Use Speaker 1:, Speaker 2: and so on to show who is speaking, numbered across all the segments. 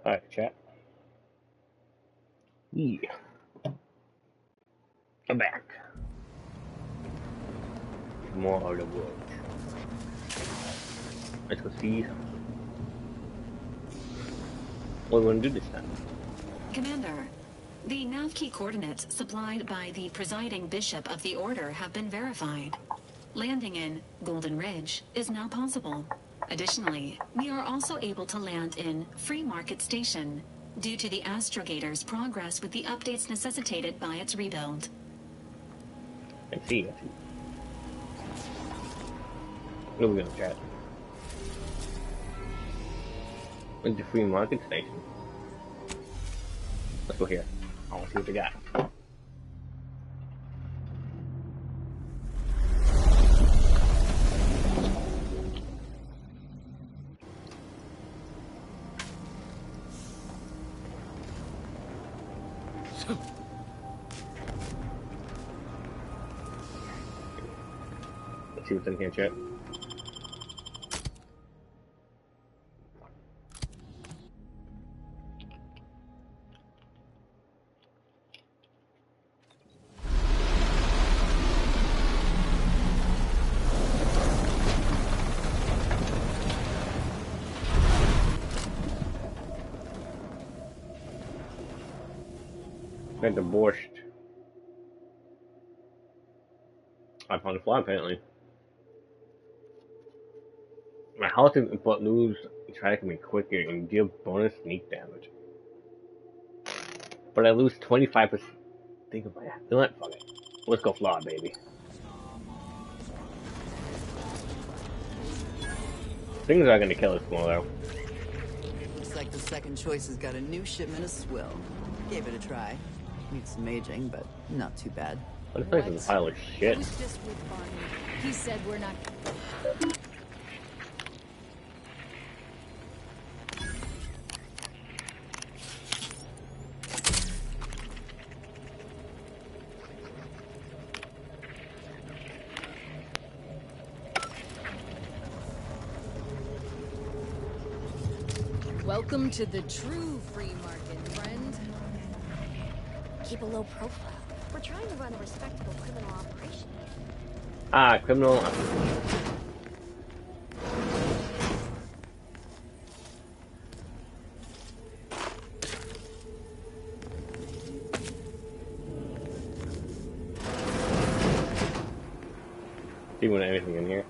Speaker 1: Alright, chat. Yeah. I'm back. More of the world. Let's go see what we're gonna do this time.
Speaker 2: Commander, the nav key coordinates supplied by the presiding bishop of the order have been verified. Landing in Golden Ridge is now possible. Additionally, we are also able to land in Free Market Station due to the Astrogator's progress with the updates necessitated by its rebuild.
Speaker 1: I see. What are we gonna chat? Went to Free Market Station. Let's go here. I wanna see what they got. Let's see what's in here, chat. Got the borscht. I found a fly apparently. My health is but lose track of me quicker and give bonus sneak damage. But I lose 25%. Think about it. You know what? Fuck it. Let's go fly, baby. Things are gonna kill us more though.
Speaker 3: Looks like the second choice has got a new shipment of swill. Gave it a try. Needs some aging, but not too bad.
Speaker 1: What if this is a pile of shit?
Speaker 4: Who's just with Barney? He said we're not. Welcome to the true free market, friend.
Speaker 5: Keep a low profile. We're trying to run a respectable criminal operation here.
Speaker 1: Ah, criminal. See when anything in here.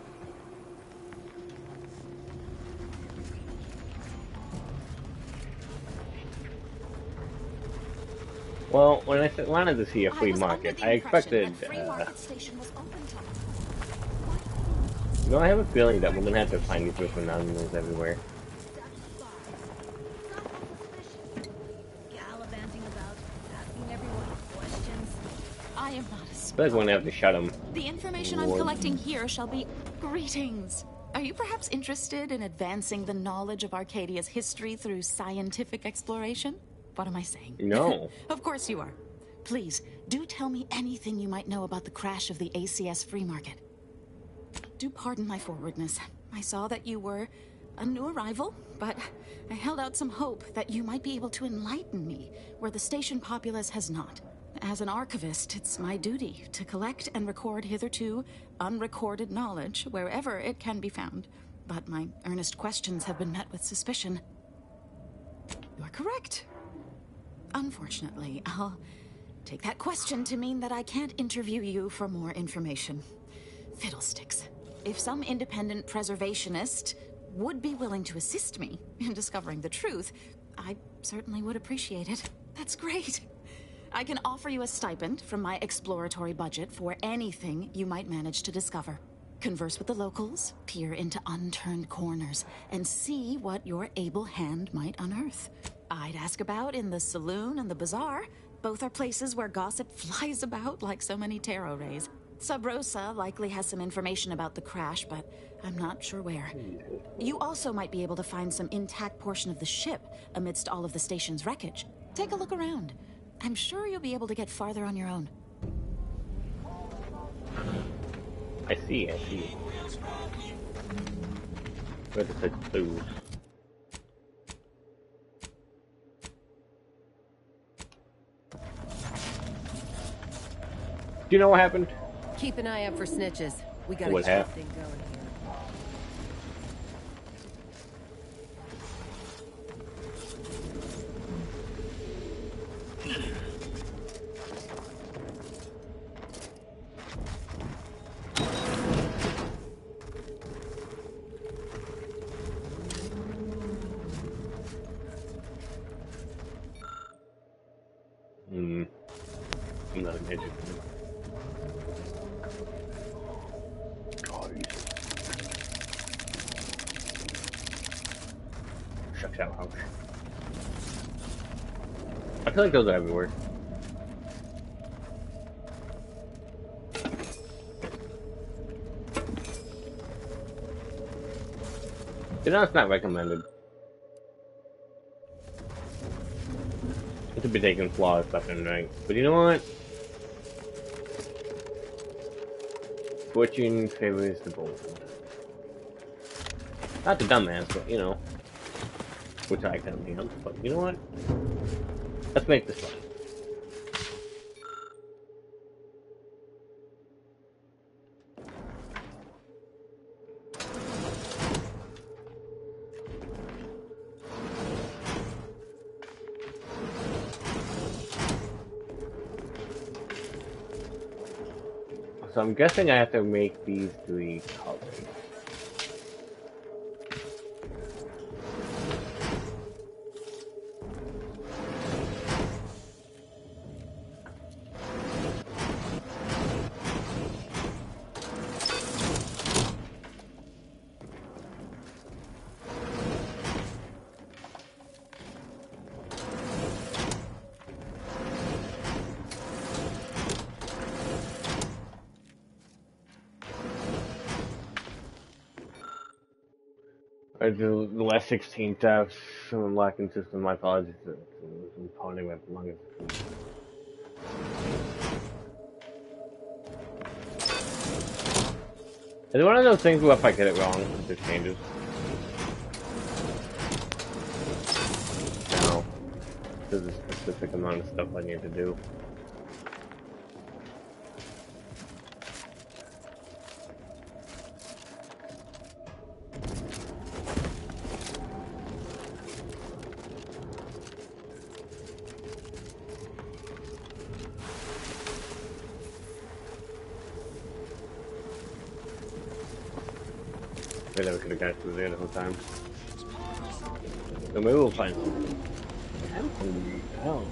Speaker 1: Well, when I wanted to see a free market, I expected, you know, I have a feeling that we're gonna have to find these different animals everywhere.
Speaker 4: Gallivanting about, asking everyone questions. I am not a
Speaker 1: I feel like we're gonna have to shut them.
Speaker 6: The information I'm collecting here shall be... Greetings. Are you perhaps interested in advancing the knowledge of Arcadia's history through scientific exploration? What am I saying?
Speaker 1: No.
Speaker 6: Of course you are. Please, do tell me anything you might know about the crash of the ACS free market. Do pardon my forwardness. I saw that you were a new arrival, but I held out some hope that you might be able to enlighten me where the station populace has not. As an archivist, it's my duty to collect and record hitherto unrecorded knowledge wherever it can be found. But my earnest questions have been met with suspicion. You are correct. Unfortunately, I'll take that question to mean that I can't interview you for more information. Fiddlesticks. If some independent preservationist would be willing to assist me in discovering the truth, I certainly would appreciate it. That's great. I can offer you a stipend from my exploratory budget for anything you might manage to discover. Converse with the locals, peer into unturned corners, and see what your able hand might unearth. I'd ask about in the saloon and the bazaar. Both are places where gossip flies about like so many tarot rays. Sub Rosa likely has some information about the crash, but I'm not sure where. You also might be able to find some intact portion of the ship amidst all of the station's wreckage. Take a look around. I'm sure you'll be able to get farther on your own.
Speaker 1: I see. Where does it do? Do you know what happened?
Speaker 7: Keep an eye out for snitches. We got
Speaker 1: What
Speaker 7: a
Speaker 1: happened?
Speaker 7: thing going here.
Speaker 1: Another magic. Shucks out house. I feel like those are everywhere. You know, it's not recommended to be taking flaws left and right. But you know what? Fortune favors the bold. Not the dumbass, but you know. Which I can be on. But you know what? Let's make this fun. So I'm guessing I have to make these 3 colors. I do the last 16 taps, so I'm lacking system. My apologies. I'm pounding my lungs. Is it one of those things where if I get it wrong, it just changes? No. There's a specific amount of stuff I need to do. I never could have got through there the whole time. So maybe we'll find something. Hell.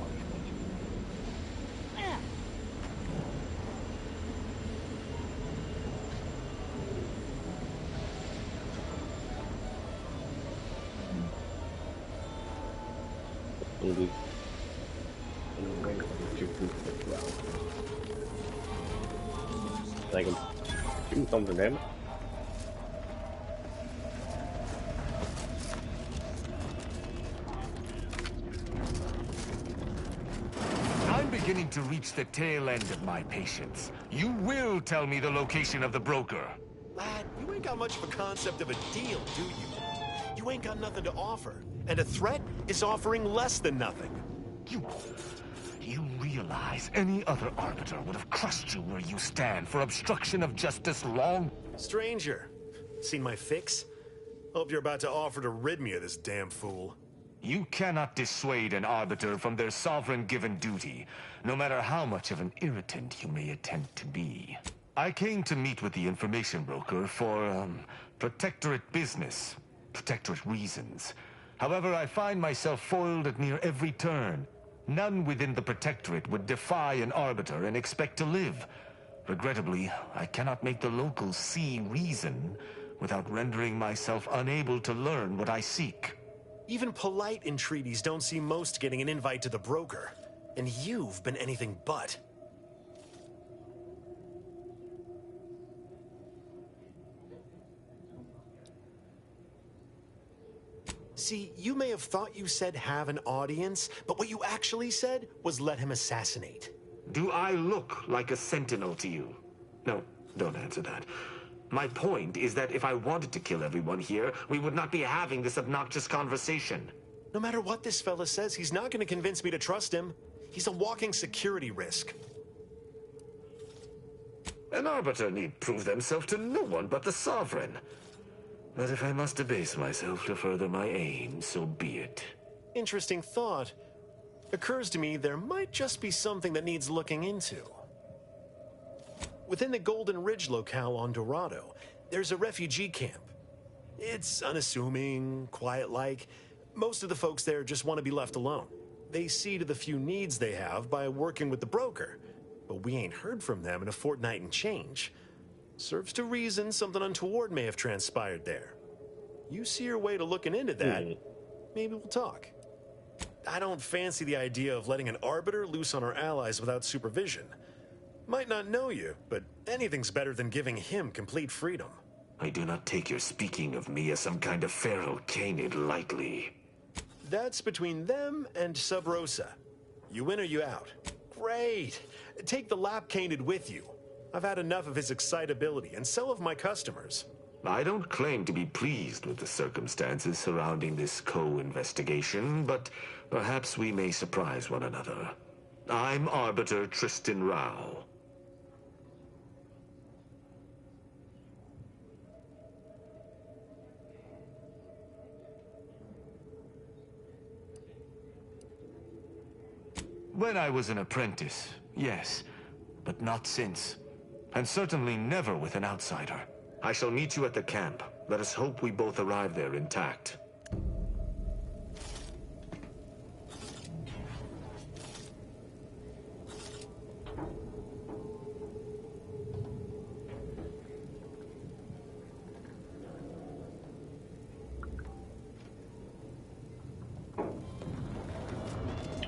Speaker 1: Like him. Do something, damn it.
Speaker 8: Beginning to reach the tail end of my patience. You will tell me the location of the broker.
Speaker 9: Lad, you ain't got much of a concept of a deal, do you? You ain't got nothing to offer. And a threat is offering less than nothing.
Speaker 8: You realize any other arbiter would have crushed you where you stand for obstruction of justice long?
Speaker 9: Stranger, seen my fix? Hope you're about to offer to rid me of this damn fool.
Speaker 8: You cannot dissuade an arbiter from their sovereign-given duty, no matter how much of an irritant you may attempt to be. I came to meet with the information broker for, Protectorate business, Protectorate reasons. However, I find myself foiled at near every turn. None within the Protectorate would defy an arbiter and expect to live. Regrettably, I cannot make the locals see reason without rendering myself unable to learn what I seek.
Speaker 9: Even polite entreaties don't see most getting an invite to the broker. And you've been anything but. See, you may have thought you said have an audience, but what you actually said was let him assassinate.
Speaker 8: Do I look like a sentinel to you? No, don't answer that. My point is that if I wanted to kill everyone here, we would not be having this obnoxious conversation.
Speaker 9: No matter what this fella says, he's not going to convince me to trust him. He's a walking security risk.
Speaker 8: An arbiter need prove themselves to no one but the Sovereign. But if I must debase myself to further my aim, so be it.
Speaker 9: Interesting thought. Occurs to me there might just be something that needs looking into. Within the Golden Ridge locale on Dorado, there's a refugee camp. It's unassuming, quiet-like. Most of the folks there just want to be left alone. They see to the few needs they have by working with the broker. But we ain't heard from them in a fortnight and change. Serves to reason something untoward may have transpired there. You see your way to looking into that, maybe we'll talk. I don't fancy the idea of letting an arbiter loose on our allies without supervision. Might not know you, but anything's better than giving him complete freedom.
Speaker 8: I do not take your speaking of me as some kind of feral canid lightly.
Speaker 9: That's between them and Sub Rosa. You win or you out. Great. Take the lap canid with you. I've had enough of his excitability, and so have my customers.
Speaker 8: I don't claim to be pleased with the circumstances surrounding this co-investigation, but perhaps we may surprise one another. I'm Arbiter Tristan Rao. When I was an apprentice, yes, but not since. And certainly never with an outsider. I shall meet you at the camp. Let us hope we both arrive there intact.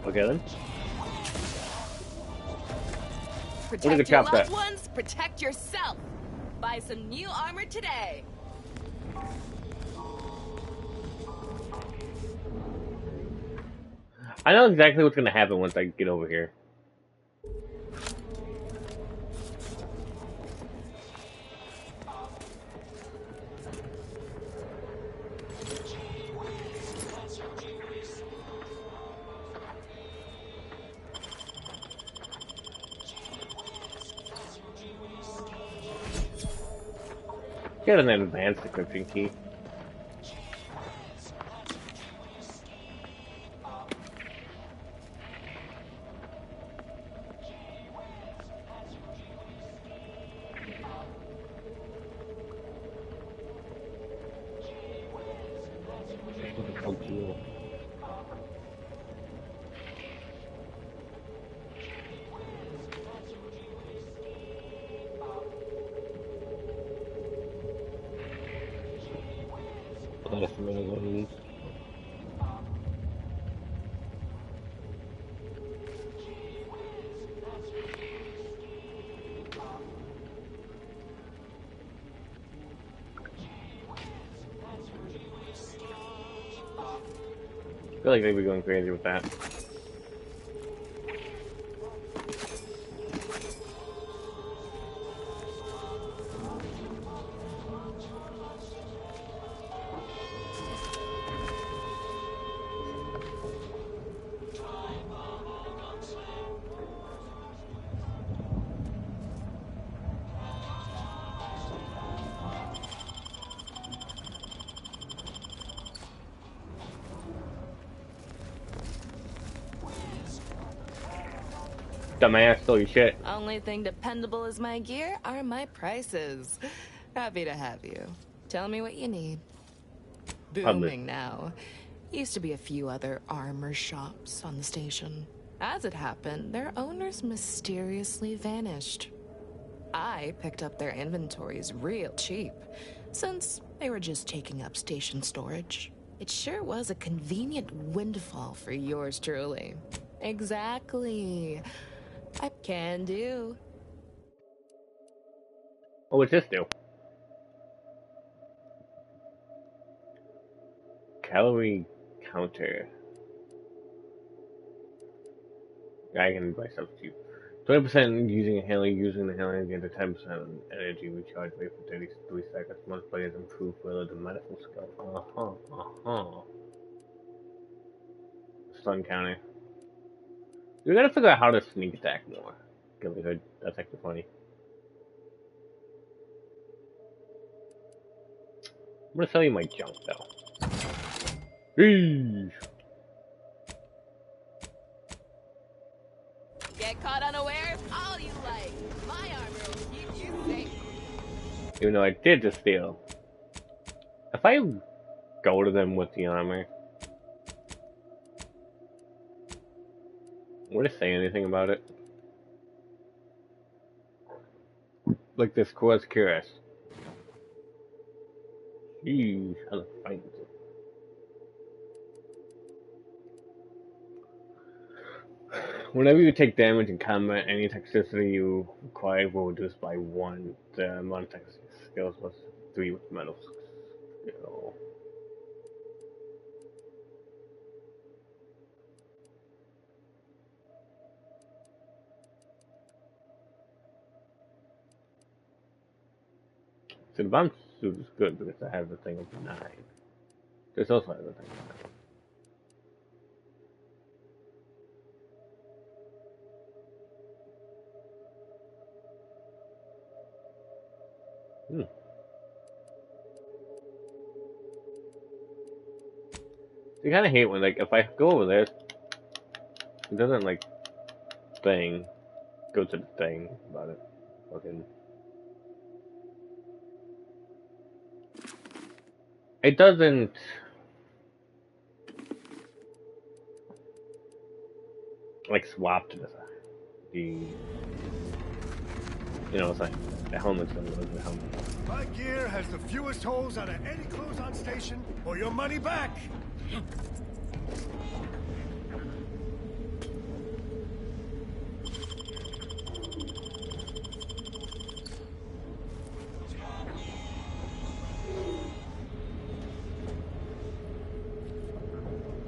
Speaker 1: Okay then.
Speaker 4: Protect your loved ones, protect yourself. Buy some new armor today.
Speaker 1: I know exactly what's gonna happen once I get over here. Get an advanced encryption key. I feel like they'd be going crazy with that. Dumbass, stole your shit.
Speaker 4: Only thing dependable as my gear are my prices. Happy to have you. Tell me what you need. Booming now. Used to be a few other armor shops on the station. As it happened, their owners mysteriously vanished. I picked up their inventories real cheap, since they were just taking up station storage. It sure was a convenient windfall for yours truly. Exactly. I can do.
Speaker 1: Oh, what's this do? Calorie counter. I can buy stuff cheap. 20% using a handler, using the handler against a 10% energy recharge rate for 33 seconds. Most players improve further the medical skill. Stun counter. We gotta figure out how to sneak attack more. That's actually funny. gonna sell you my junk though. Eesh.
Speaker 4: Get caught unawares? All you like. My armor will keep you safe.
Speaker 1: Even though I did just steal. If I go to them with the armor, would it say anything about it? Like this was curious. Jeez, how to fight it. Whenever you take damage in combat, any toxicity you acquire will reduce by 1. The amount of toxic skills was 3 with metal skill. So the bomb suit is good because I have the thing of 9. There's also other thing of 9. I kind of hate when, like, if I go over there, it doesn't, like, go to the thing about it. Fucking. It doesn't. Like, swap to the. You know, it's like the helmet's gonna go to the helmet.
Speaker 10: My gear has the fewest holes out of any clothes on station, or your money back!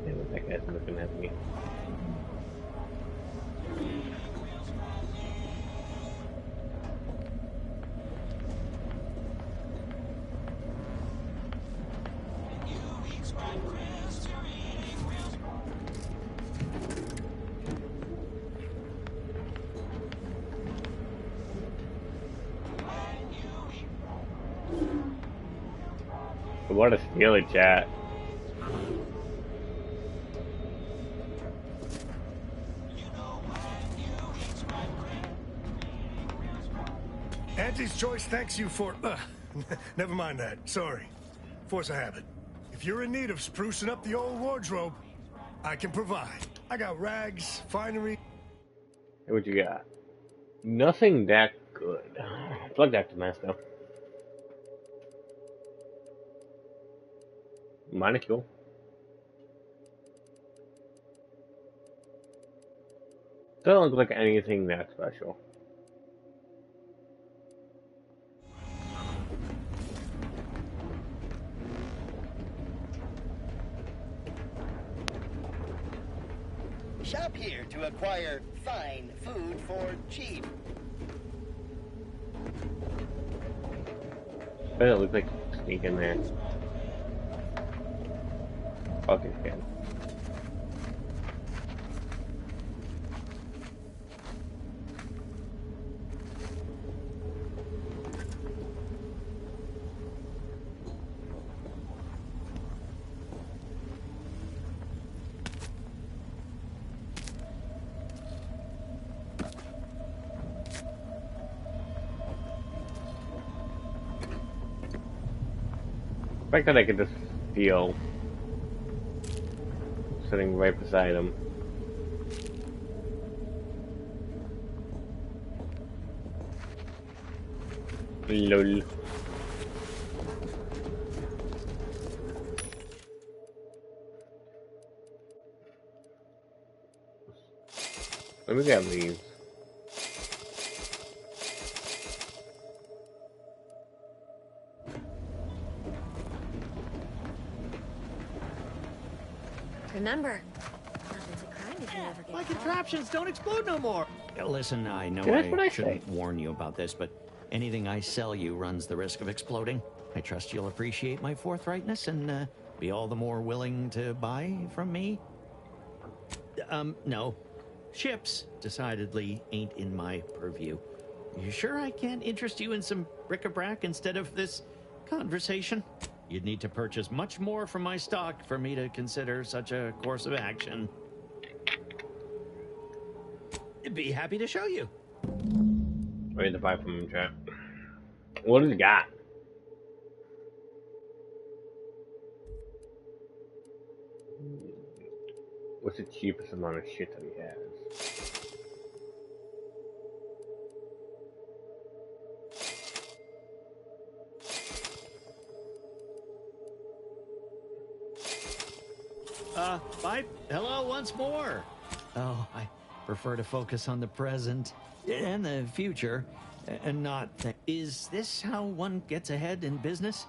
Speaker 1: Damn, that guy's looking at me. What a steely chat.
Speaker 10: Auntie's Choice thanks you for... never mind that. Sorry. Force of habit. If you're in need of sprucing up the old wardrobe, I can provide. I got rags, finery...
Speaker 1: Hey, what you got? Nothing that good. Plug that to master. Molecule. Doesn't look like anything that special.
Speaker 11: Shop here to acquire fine food for cheap.
Speaker 1: Doesn't look like sneak in there. Fucking can. The fact that I could just feel sitting right beside him. Lol. Let me grab these.
Speaker 5: Remember, nothing's a crime if you ever get
Speaker 12: My
Speaker 5: caught.
Speaker 12: contraptions don't explode no more. Listen, I know
Speaker 1: That's what I
Speaker 12: shouldn't warn you about this, but anything I sell you runs the risk of exploding. I trust you'll appreciate my forthrightness and be all the more willing to buy from me. No. Ships, decidedly, ain't in my purview. You sure I can't interest you in some bric-a-brac instead of this conversation? You'd need to purchase much more from my stock for me to consider such a course of action. I'd be happy to show you.
Speaker 1: Ready to buy from him, chat. What does he got? What's the cheapest amount of shit that he has?
Speaker 12: Bye. Hello once more. Oh, I prefer to focus on the present and the future, and not is this how one gets ahead in business?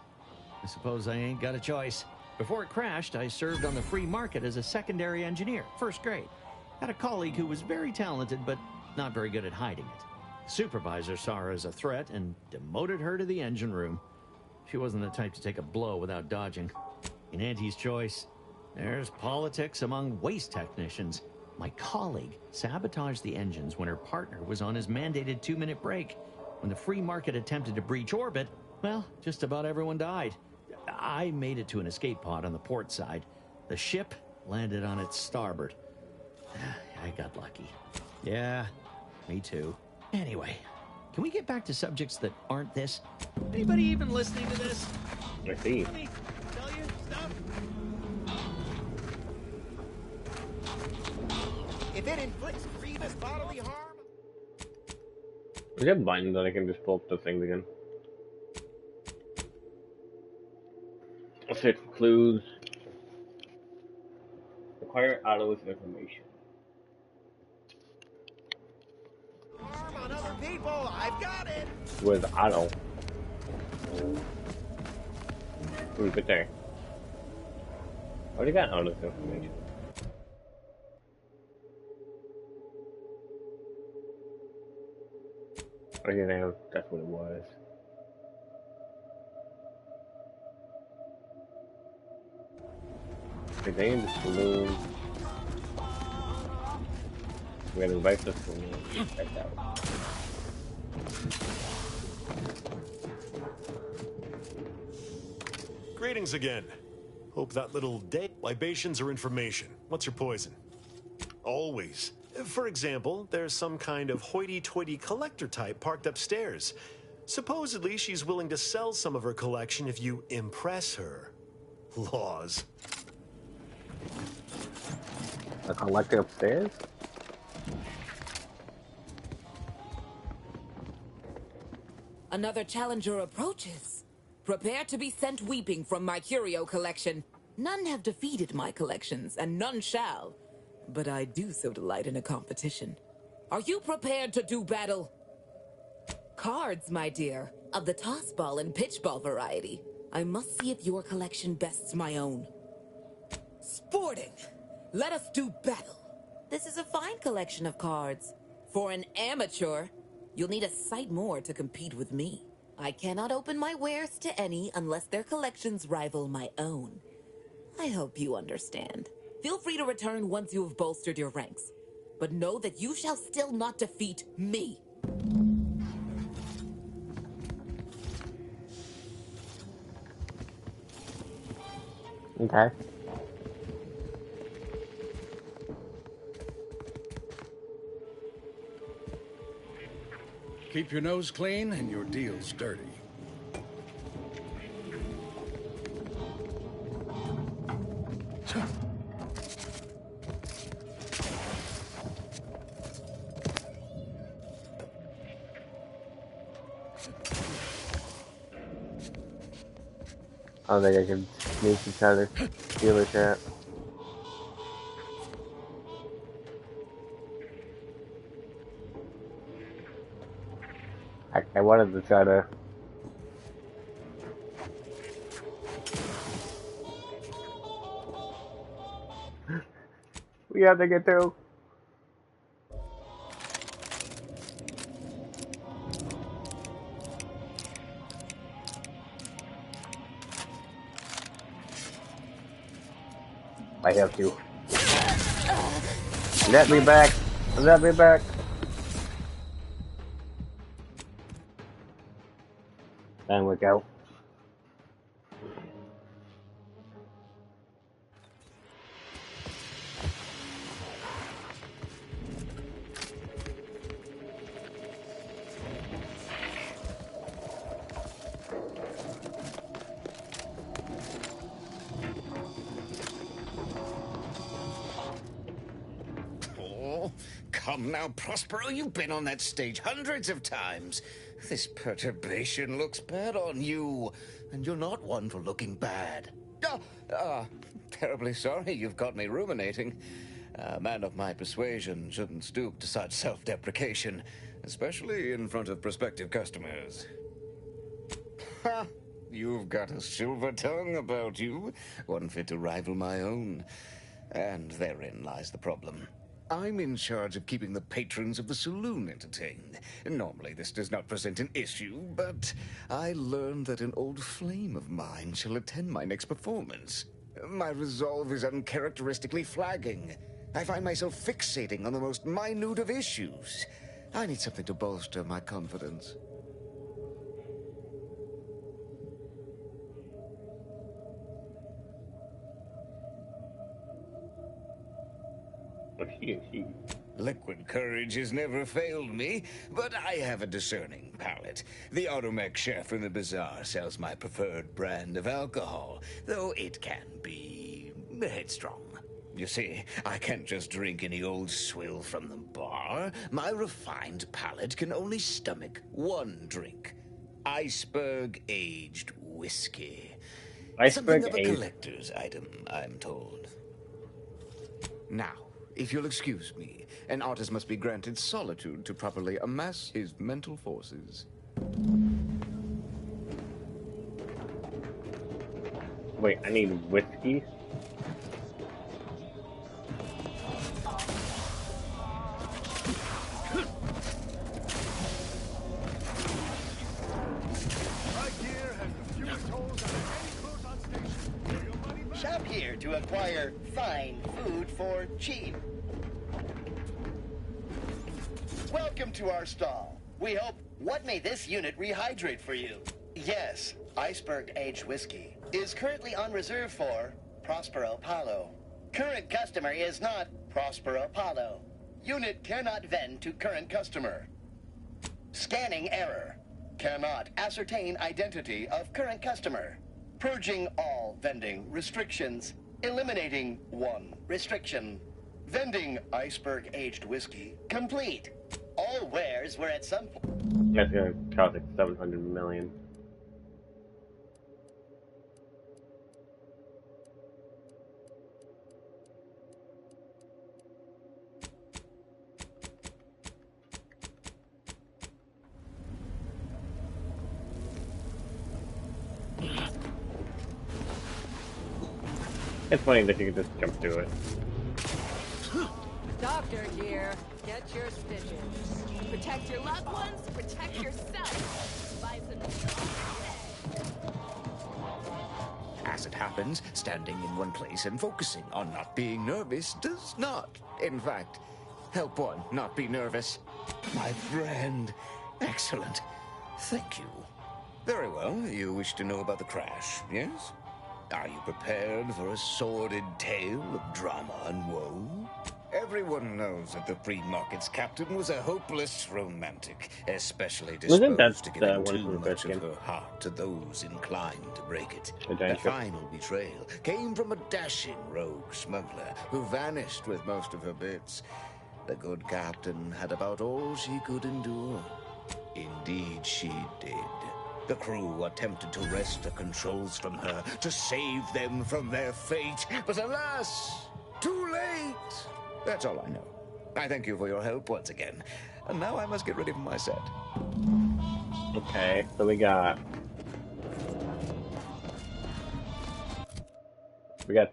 Speaker 12: I suppose I ain't got a choice. Before it crashed, I served on the free market as a secondary engineer, first grade. Had a colleague who was very talented, but not very good at hiding it. Supervisor saw her as a threat and demoted her to the engine room. She wasn't the type to take a blow without dodging. In Auntie's choice, there's politics among waste technicians. My colleague sabotaged the engines when her partner was on his mandated 2-minute break. When the free market attempted to breach orbit, well, just about everyone died. I made it to an escape pod on the port side. The ship landed on its starboard. I got lucky. Yeah, me too. Anyway, can we get back to subjects that aren't this? Anybody even listening to this?
Speaker 1: I see.
Speaker 12: Let me tell you stuff.
Speaker 13: If it inflicts grievous bodily harm...
Speaker 1: Is there a button that I can just pull up the things again? I'll search for clues. Acquire autos information.
Speaker 13: Harm on other people, I've got it!
Speaker 1: Where's Otto? Who's it there? Already got autos information. Okay, now that's what it was. Okay, they in the saloon. We're gonna invite the saloon. Check out.
Speaker 9: Greetings again. Hope that little day libations or information. What's your poison? Always. For example, there's some kind of hoity-toity collector type parked upstairs. Supposedly, she's willing to sell some of her collection if you impress her. Laws.
Speaker 1: A collector upstairs?
Speaker 14: Another challenger approaches. Prepare to be sent weeping from my curio collection. None have defeated my collections, and none shall. But I do so delight in a competition. Are you prepared to do battle? Cards, my dear, of the toss ball and pitch ball variety. I must see if your collection bests my own. Sporting! Let us do battle. This is a fine collection of cards. For an amateur, you'll need a sight more to compete with me. I cannot open my wares to any unless their collections rival my own. I hope you understand. Feel free to return once you have bolstered your ranks. But know that you shall still not defeat me.
Speaker 1: Okay.
Speaker 15: Keep your nose clean and your deals dirty.
Speaker 1: I don't think I can sneak each other. Steal a chat. I wanted to try to. We have to get through. I have to. Let me back. Let me back. Time we go.
Speaker 15: Oh, come now, Prospero. You've been on that stage hundreds of times. This perturbation looks bad on you, and you're not one for looking bad. Terribly sorry you've got me ruminating. A man of my persuasion shouldn't stoop to such self-deprecation, especially in front of prospective customers. Ha! You've got a silver tongue about you, one fit to rival my own. And therein lies the problem. I'm in charge of keeping the patrons of the saloon entertained. Normally this does not present an issue, but I learned that an old flame of mine shall attend my next performance. My resolve is uncharacteristically flagging. I find myself fixating on the most minute of issues. I need something to bolster my confidence. Liquid courage has never failed me, but I have a discerning palate. The Automech chef in the bazaar sells my preferred brand of alcohol, though it can be headstrong. You see, I can't just drink any old swill from the bar. My refined palate can only stomach one drink. Iceberg-aged whiskey. Something of a collector's item, I'm told. Now, if you'll excuse me, an artist must be granted solitude to properly amass his mental forces.
Speaker 1: Wait, I need whiskey?
Speaker 11: Shop here to acquire fine food for cheap. Welcome to our stall. We hope... What may this unit rehydrate for you? Yes, iceberg-aged whiskey is currently on reserve for Prospero Paulo. Current customer is not Prospero Paulo. Unit cannot vend to current customer. Scanning error. Cannot ascertain identity of current customer. Purging all vending restrictions. Eliminating one restriction. Vending iceberg-aged whiskey complete. All wares were at some point.
Speaker 1: That's gonna cost like 700 million. It's funny that you can just jump through it.
Speaker 7: Doctor here, get your stitches. Protect your loved ones, protect yourself. Buy some.
Speaker 15: As it happens, standing in one place and focusing on not being nervous does not, in fact, help one not be nervous. My friend. Excellent. Thank you. Very well. You wish to know about the crash, yes? Are you prepared for a sordid tale of drama and woe? Everyone knows that the free market's captain was a hopeless romantic, especially disposed to giving too much of her heart to those inclined to break it. The final betrayal came from a dashing rogue smuggler who vanished with most of her bits. The good captain had about all she could endure. Indeed she did. The crew attempted to wrest the controls from her to save them from their fate, but alas, too late! That's all I know. I thank you for your help once again. And now I must get ready for my set.
Speaker 1: Okay, so we got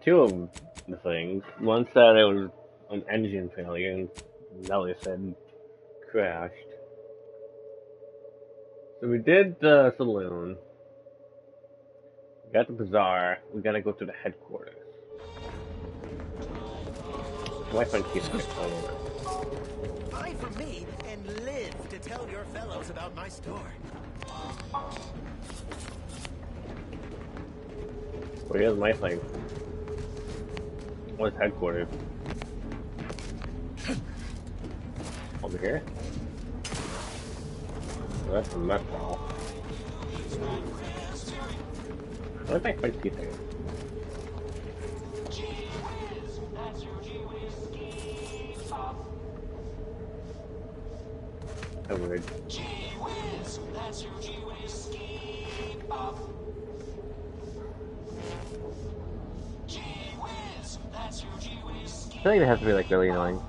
Speaker 1: two of the things. One said it was an engine failure, and Nelly said crashed. So we did the saloon. We got the bazaar. We gotta go to the headquarters. My friend keeps it over.
Speaker 13: Buy from me and live to tell your fellows about my store.
Speaker 1: Well, here's my thing. What's headquarters? Over here? Well, that's a mess hall. What if I find these things? So weird. I feel like it has to be like really annoying.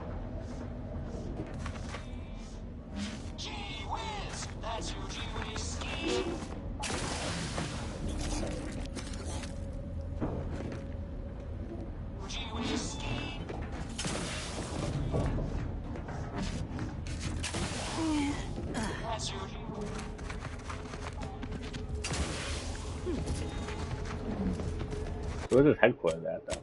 Speaker 1: Where's his headquarters at, though?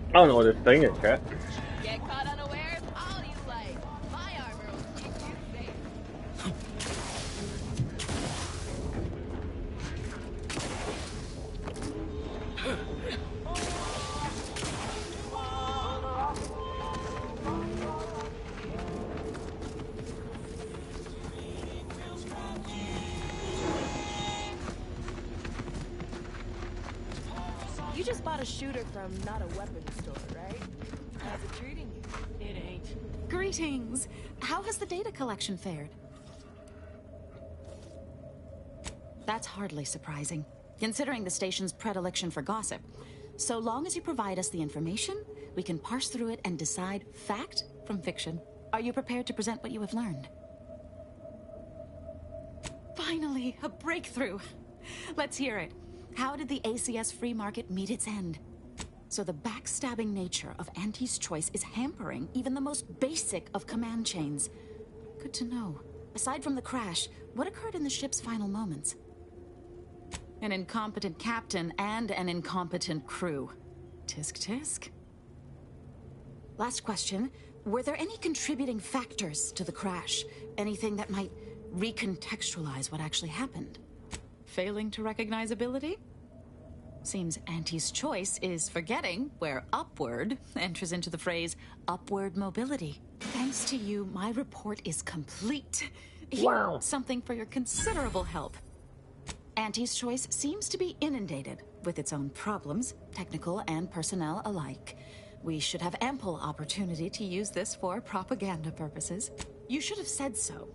Speaker 1: I don't know what this thing is, chat.
Speaker 7: Get caught unawares all you like. My armor will keep you safe. You just bought a shooter from not a weapons store, right? How's it treating you?
Speaker 6: It ain't. Greetings. How has the data collection fared? That's hardly surprising, considering the station's predilection for gossip. So long as you provide us the information, we can parse through it and decide fact from fiction. Are you prepared to present what you have learned? Finally, a breakthrough. Let's hear it. How did the ACS free market meet its end? So the backstabbing nature of Auntie's choice is hampering even the most basic of command chains. Good to know. Aside from the crash, what occurred in the ship's final moments? An incompetent captain and an incompetent crew. Tisk tisk. Last question. Were there any contributing factors to the crash? Anything that might recontextualize what actually happened? Failing to recognize ability? Seems Auntie's choice is forgetting where upward enters into the phrase upward mobility. Thanks to you, my report is complete.
Speaker 1: Wow.
Speaker 6: Something for your considerable help. Auntie's choice seems to be inundated with its own problems, technical and personnel alike. We should have ample opportunity to use this for propaganda purposes. You should have said so.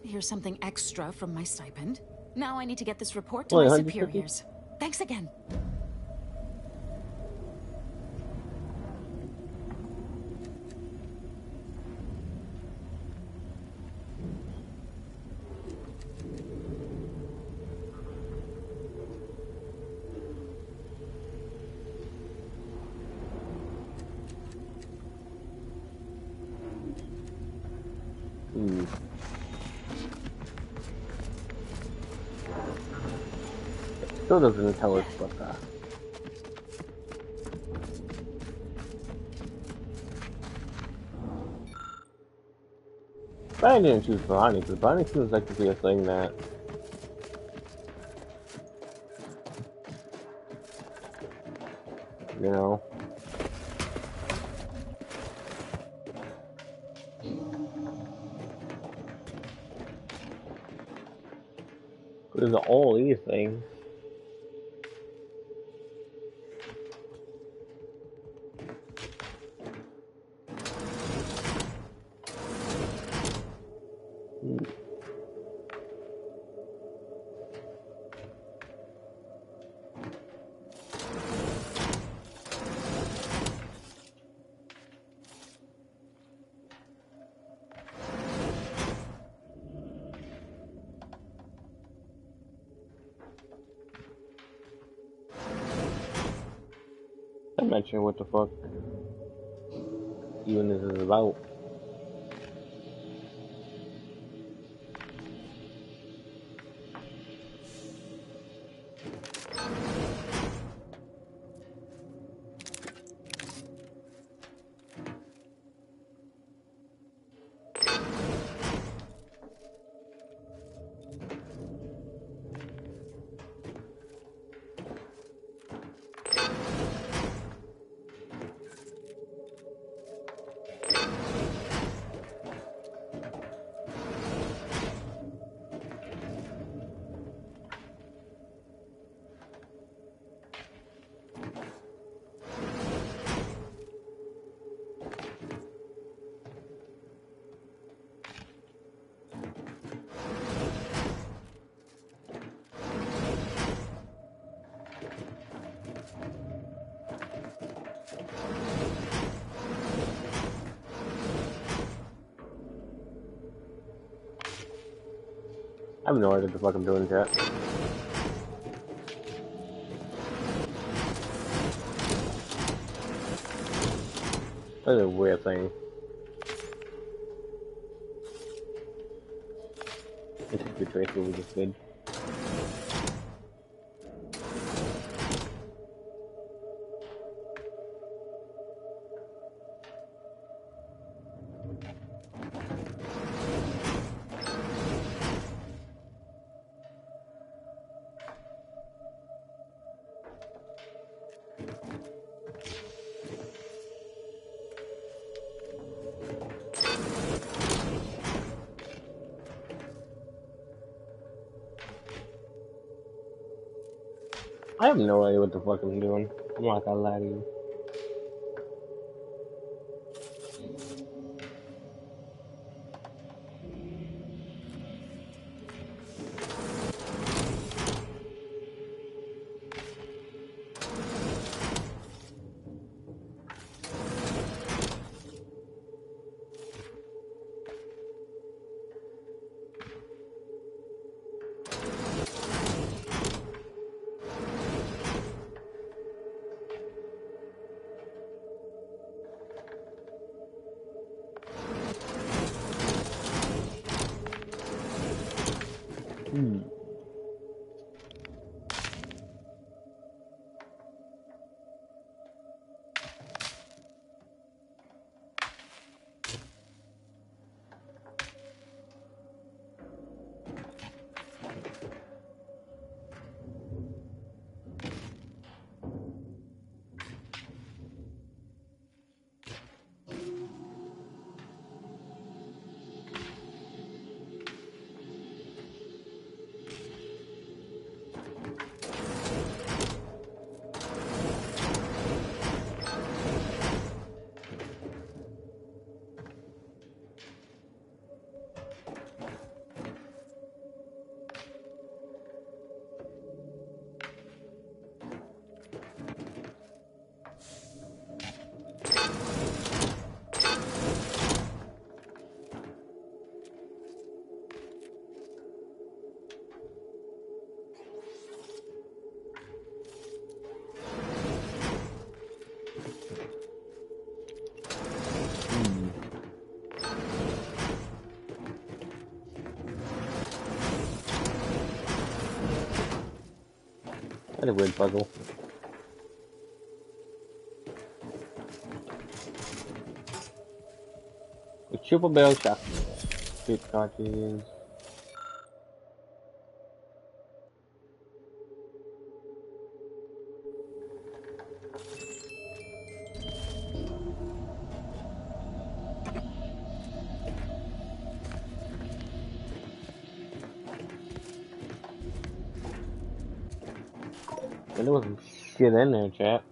Speaker 6: Here's something extra from my stipend. Now I need to get this report to my superiors. Thanks again.
Speaker 1: Still doesn't tell us what that. But I didn't choose Bonnie, because Bonnie seems like to be a thing that... You know? There's all these things. I'm not sure what the fuck even this is about. I have no idea what the fuck I'm doing, chat. That's a weird thing. It's a good tracer, which is good. I have no idea what the fuck I'm doing. I'm not gonna lie to you. That's a weird puzzle. A triple barrel shotgun. Good cartridges. And there was some shit in there, chat.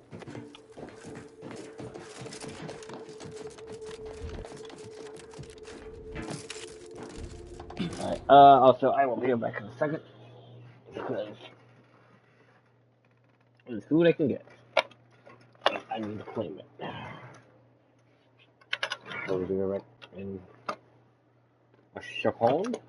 Speaker 1: Alright, also, I will be back in a second. Because the food I can get. I need to claim it. So we'll be right in a second.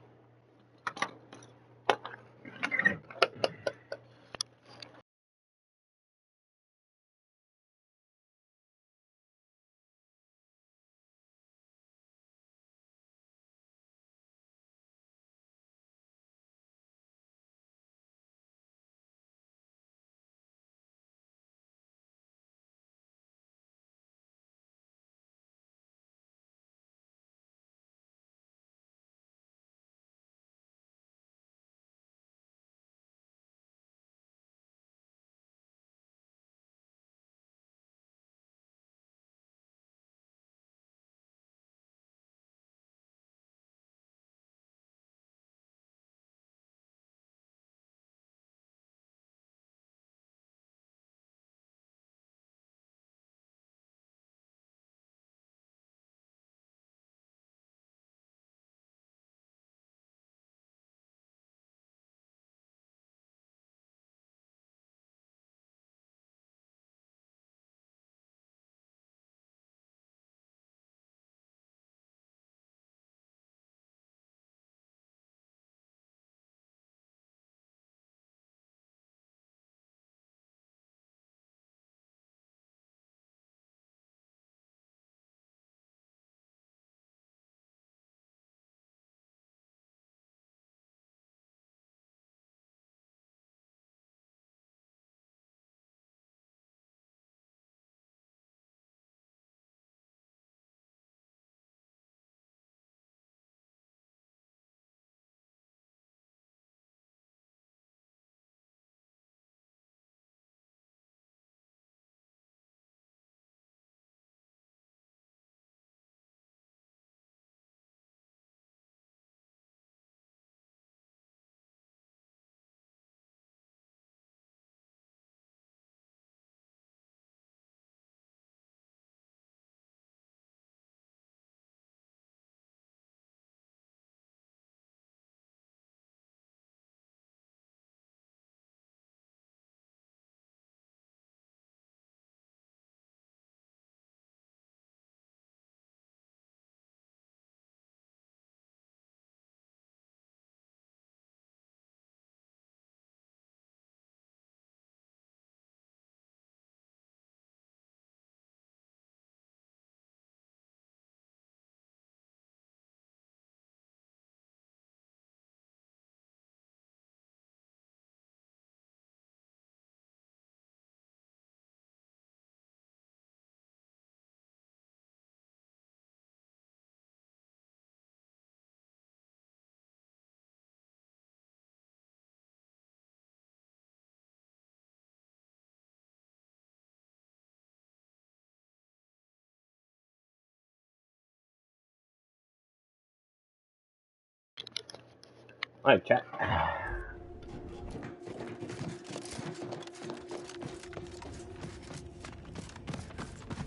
Speaker 1: Alright, chat.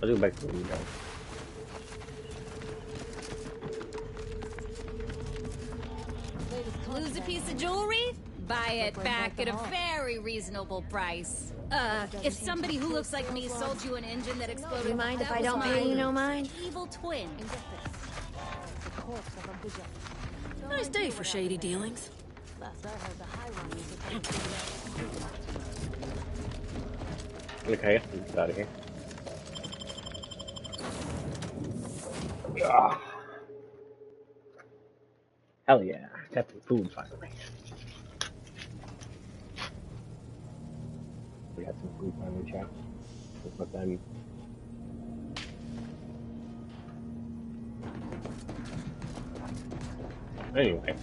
Speaker 1: I'll do back to the window.
Speaker 16: Lose a piece of jewelry? Buy it back at a very reasonable price. If somebody who looks like me sold you an engine that exploded...
Speaker 5: Do you mind if
Speaker 16: that
Speaker 5: I
Speaker 16: was
Speaker 5: don't
Speaker 16: my
Speaker 5: pay you no mind?
Speaker 16: Evil twin.
Speaker 6: Nice day for shady dealings.
Speaker 1: Okay, let's get out of here. Ah. Hell yeah, got some food finally. We got some food finally, chat. That's what that means. Anyway.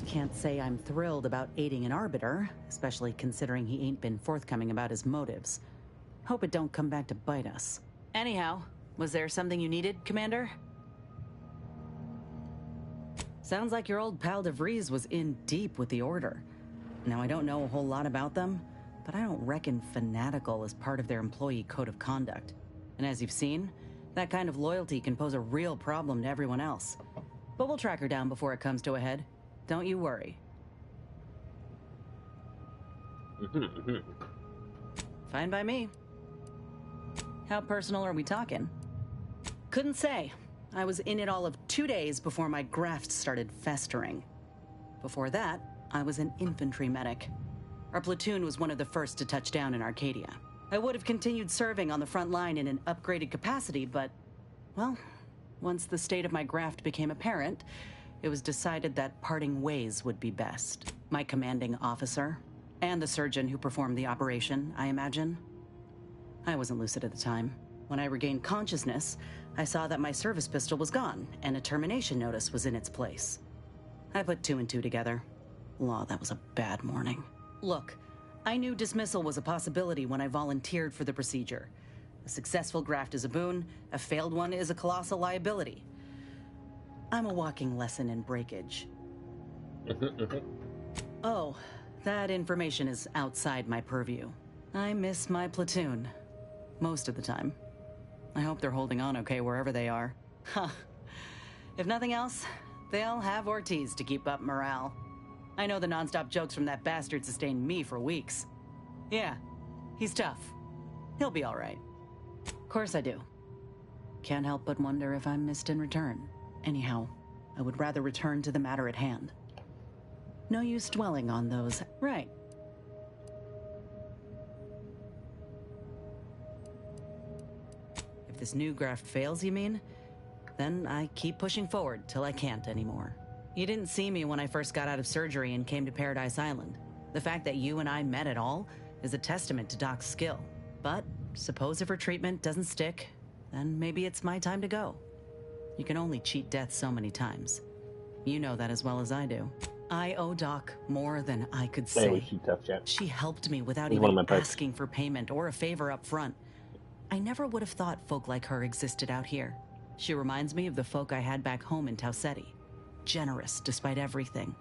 Speaker 17: Can't say I'm thrilled about aiding an arbiter, especially considering he ain't been forthcoming about his motives. Hope it don't come back to bite us. Anyhow, was there something you needed, Commander? Sounds like your old pal DeVries was in deep with the Order. Now, I don't know a whole lot about them, but I don't reckon fanatical is part of their employee code of conduct. And as you've seen, that kind of loyalty can pose a real problem to everyone else. But we'll track her down before it comes to a head. Don't you worry. Fine by me. How personal are we talking? Couldn't say. I was in it all of 2 days before my graft started festering. Before that, I was an infantry medic. Our platoon was one of the first to touch down in Arcadia. I would have continued serving on the front line in an upgraded capacity, but, well, once the state of my graft became apparent, it was decided that parting ways would be best. My commanding officer, and the surgeon who performed the operation, I imagine. I wasn't lucid at the time. When I regained consciousness, I saw that my service pistol was gone, and a termination notice was in its place. I put 2 and 2 together. Law, that was a bad morning. Look, I knew dismissal was a possibility when I volunteered for the procedure. A successful graft is a boon, a failed one is a colossal liability. I'm a walking lesson in breakage. Oh, that information is outside my purview. I miss my platoon. Most of the time. I hope they're holding on okay wherever they are. Huh. If nothing else, they'll have Ortiz to keep up morale. I know the nonstop jokes from that bastard sustained me for weeks. Yeah, he's tough. He'll be all right. Of course I do. Can't help but wonder if I'm missed in return. Anyhow, I would rather return to the matter at hand. No use dwelling on those. Right. If this new graft fails, you mean? Then I keep pushing forward till I can't anymore. You didn't see me when I first got out of surgery and came to Paradise Island. The fact that you and I met at all is a testament to Doc's skill. But suppose if her treatment doesn't stick, then maybe it's my time to go. You can only cheat death so many times. You know that as well as I do. I owe Doc more than I could say. She helped me without even asking for payment or a favor up front. I never would have thought folk like her existed out here. She reminds me of the folk I had back home in Taucetti. Generous despite everything.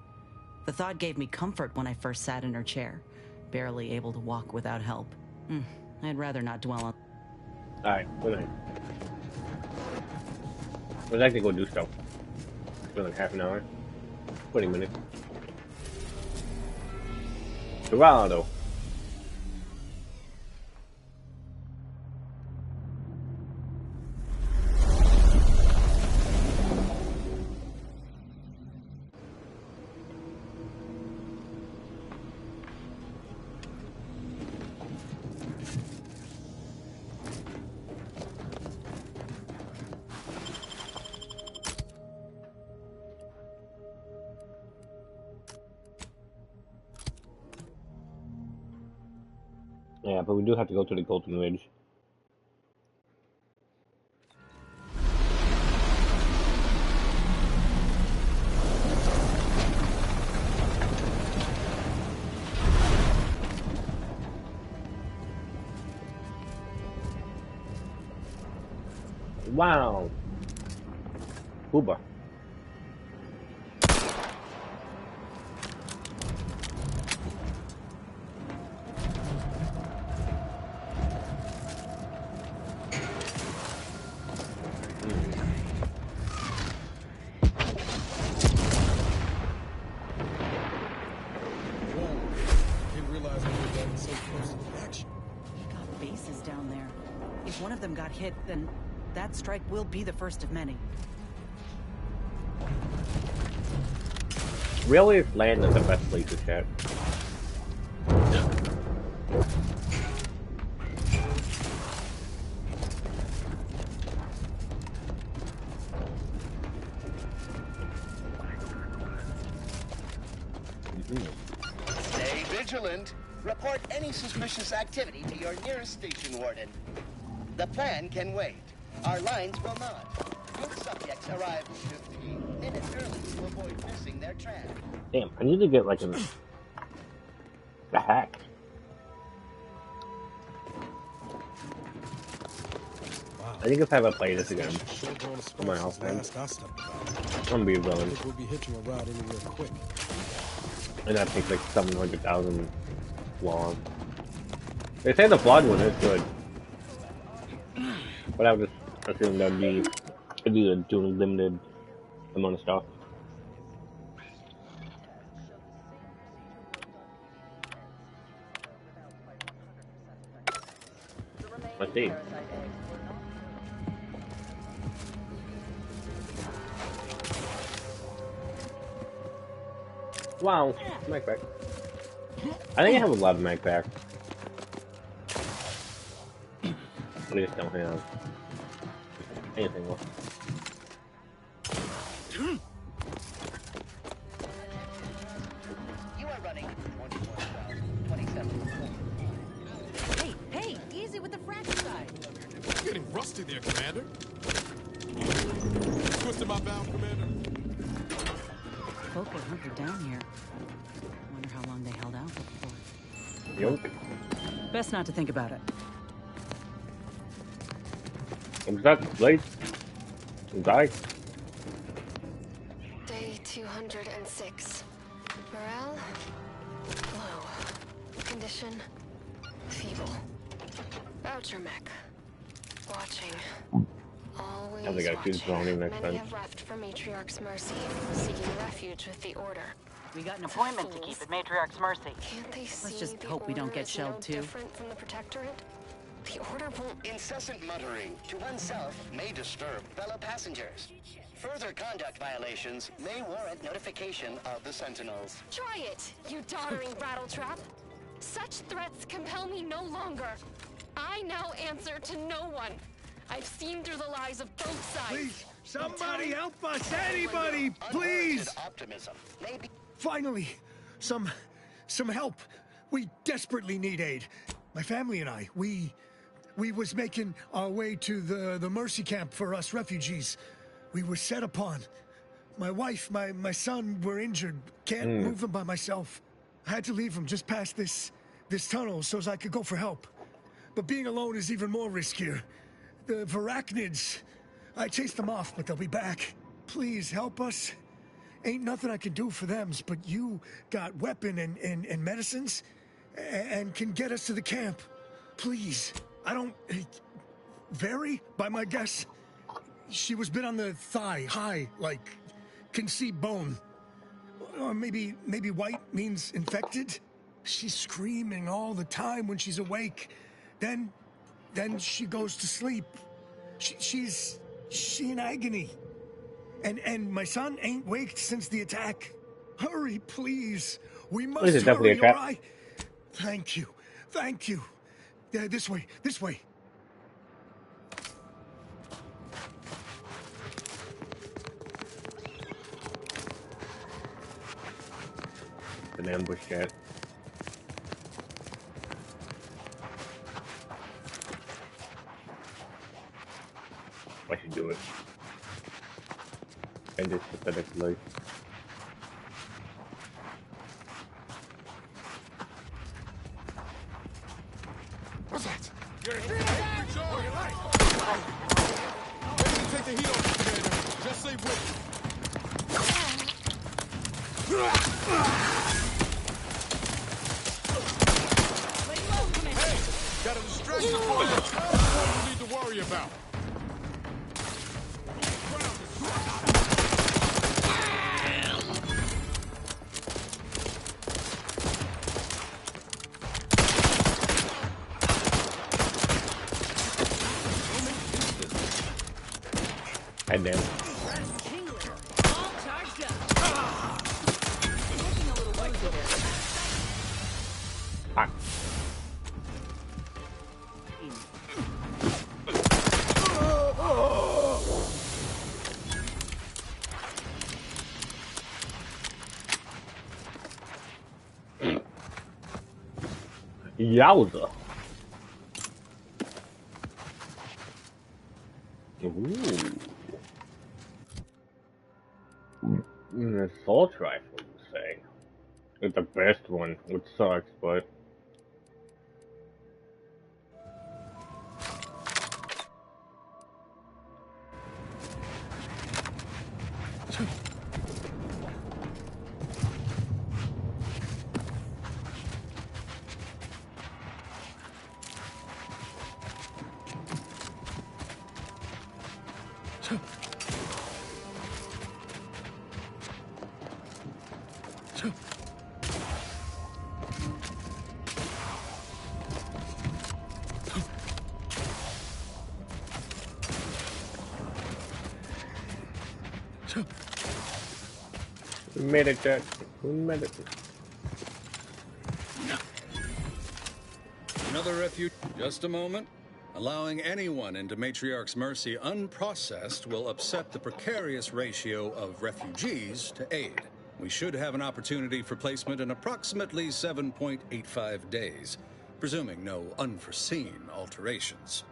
Speaker 17: The thought gave me comfort when I first sat in her chair, barely able to walk without help. I'd rather not dwell on...
Speaker 1: Alright, good night. We'd like to go do stuff. It's been like half an hour. 20 minutes. Dorado. Yeah, but we do have to go to the Golden Ridge. Wow. Uber.
Speaker 17: got hit, then that strike will be the first of many.
Speaker 1: Really, is land is the best place to chat.
Speaker 11: Stay vigilant. Report any suspicious activity to your nearest station warden. The plan can wait. Our lines will not. Your subjects arrive 15 minutes early to avoid missing their train.
Speaker 1: Damn, I need to get like a hack.
Speaker 10: Wow.
Speaker 1: I think if I ever play this again, on my house, I'm gonna be willing.
Speaker 10: We'll be hitching a ride anywhere quick.
Speaker 1: And that takes like 700,000 long. They say the blood one is good, but I would just assume that'd be doing limited amount of stuff. Let's see. Wow, mag pack. I think I have a lot of mag pack. I just don't have anything else.
Speaker 11: You are running 27.
Speaker 7: Hey, easy with the fratricide.
Speaker 10: Getting rusty there, Commander. Twisting my bound, Commander.
Speaker 17: Folk were hunkered down here. Wonder how long they held out for.
Speaker 1: Yup.
Speaker 17: Best not to think about it.
Speaker 1: I'm stuck, late. Die.
Speaker 5: Day 206. Morale? Low. Condition? Feeble. Voucher mech. Watching. Always
Speaker 1: I think I choose drowning next
Speaker 5: Many
Speaker 1: time.
Speaker 5: have left for Matriarch's Mercy, seeking refuge with the Order.
Speaker 17: We got an appointment to keep at Matriarch's Mercy.
Speaker 5: Can't they see
Speaker 17: Let's just
Speaker 5: the
Speaker 17: hope we don't
Speaker 5: Order
Speaker 17: get
Speaker 5: is
Speaker 17: shelled
Speaker 5: no
Speaker 17: too.
Speaker 5: different from the Protectorate? The Order won't...
Speaker 11: Incessant muttering to oneself may disturb fellow passengers. Further conduct violations may warrant notification of the Sentinels.
Speaker 5: Try it, you doddering rattletrap. Such threats compel me no longer. I now answer to no one. I've seen through the lies of both sides.
Speaker 10: Please, somebody help us! Anybody, please!
Speaker 11: Optimism may be...
Speaker 10: Finally, some help. We desperately need aid. My family and I, we was making our way to the Mercy camp for us refugees. We were set upon. My wife, my son were injured. Can't move them by myself. I had to leave them just past this tunnel so as I could go for help. But being alone is even more riskier. The Varachnids, I chased them off, but they'll be back. Please help us. Ain't nothing I can do for them, but you got weapon and medicines and can get us to the camp. Please. I don't... Vary, by my guess, she was bit on the thigh, high, like, can see bone. Or maybe white means infected? She's screaming all the time when she's awake. Then she goes to sleep. She's in agony. And my son ain't waked since the attack. Hurry, please. We must
Speaker 1: This is definitely
Speaker 10: hurry,
Speaker 1: a trap.
Speaker 10: all right? Thank you. Thank you. This way. This way.
Speaker 1: An ambush chat. I should do it. End this pathetic life.
Speaker 10: What's that? You're here. Ready to take the heat off, Commander. Just stay with Hey, got a distraction for you. That's what you need to worry about.
Speaker 1: God damn.
Speaker 7: All charged up. Looking a little woozy there.
Speaker 1: Ah. Yowza. An assault rifle, you say? It's the best one, which sucks, but... We made it, Jack. We made it.
Speaker 18: Another refuge. Just a moment. Allowing anyone into Matriarch's Mercy unprocessed will upset the precarious ratio of refugees to aid. We should have an opportunity for placement in approximately 7.85 days, presuming no unforeseen alterations.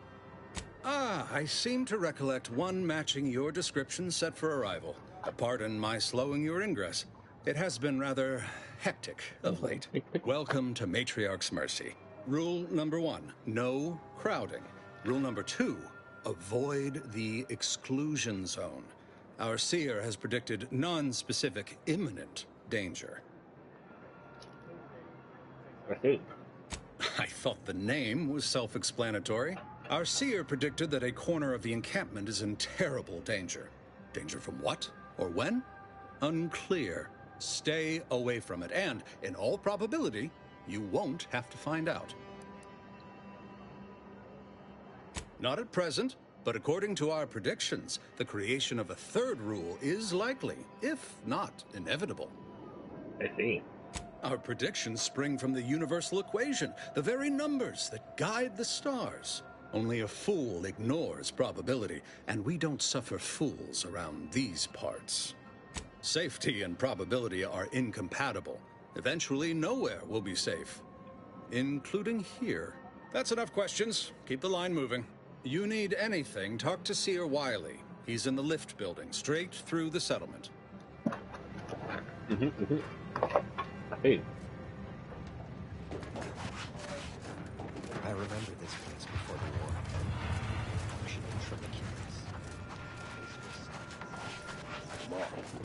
Speaker 18: Ah, I seem to recollect one matching your description set for arrival. Pardon my slowing your ingress. It has been rather hectic of late. Welcome to Matriarch's Mercy. Rule number 1, no crowding. Rule number 2, avoid the exclusion zone. Our seer has predicted non-specific imminent danger. I thought the name was self-explanatory. Our seer predicted that a corner of the encampment is in terrible danger. Danger from what? Or when? Unclear. Stay away from it, and, in all probability, you won't have to find out. Not at present, but according to our predictions, the creation of a third rule is likely, if not inevitable.
Speaker 1: I see.
Speaker 18: Our predictions spring from the universal equation, the very numbers that guide the stars. Only a fool ignores probability, and we don't suffer fools around these parts. Safety and probability are incompatible. Eventually, nowhere will be safe, including here. That's enough questions. Keep the line moving. You need anything, talk to Seer Wiley. He's in the lift building, straight through the settlement.
Speaker 1: Hey.
Speaker 19: I remember this place before the war.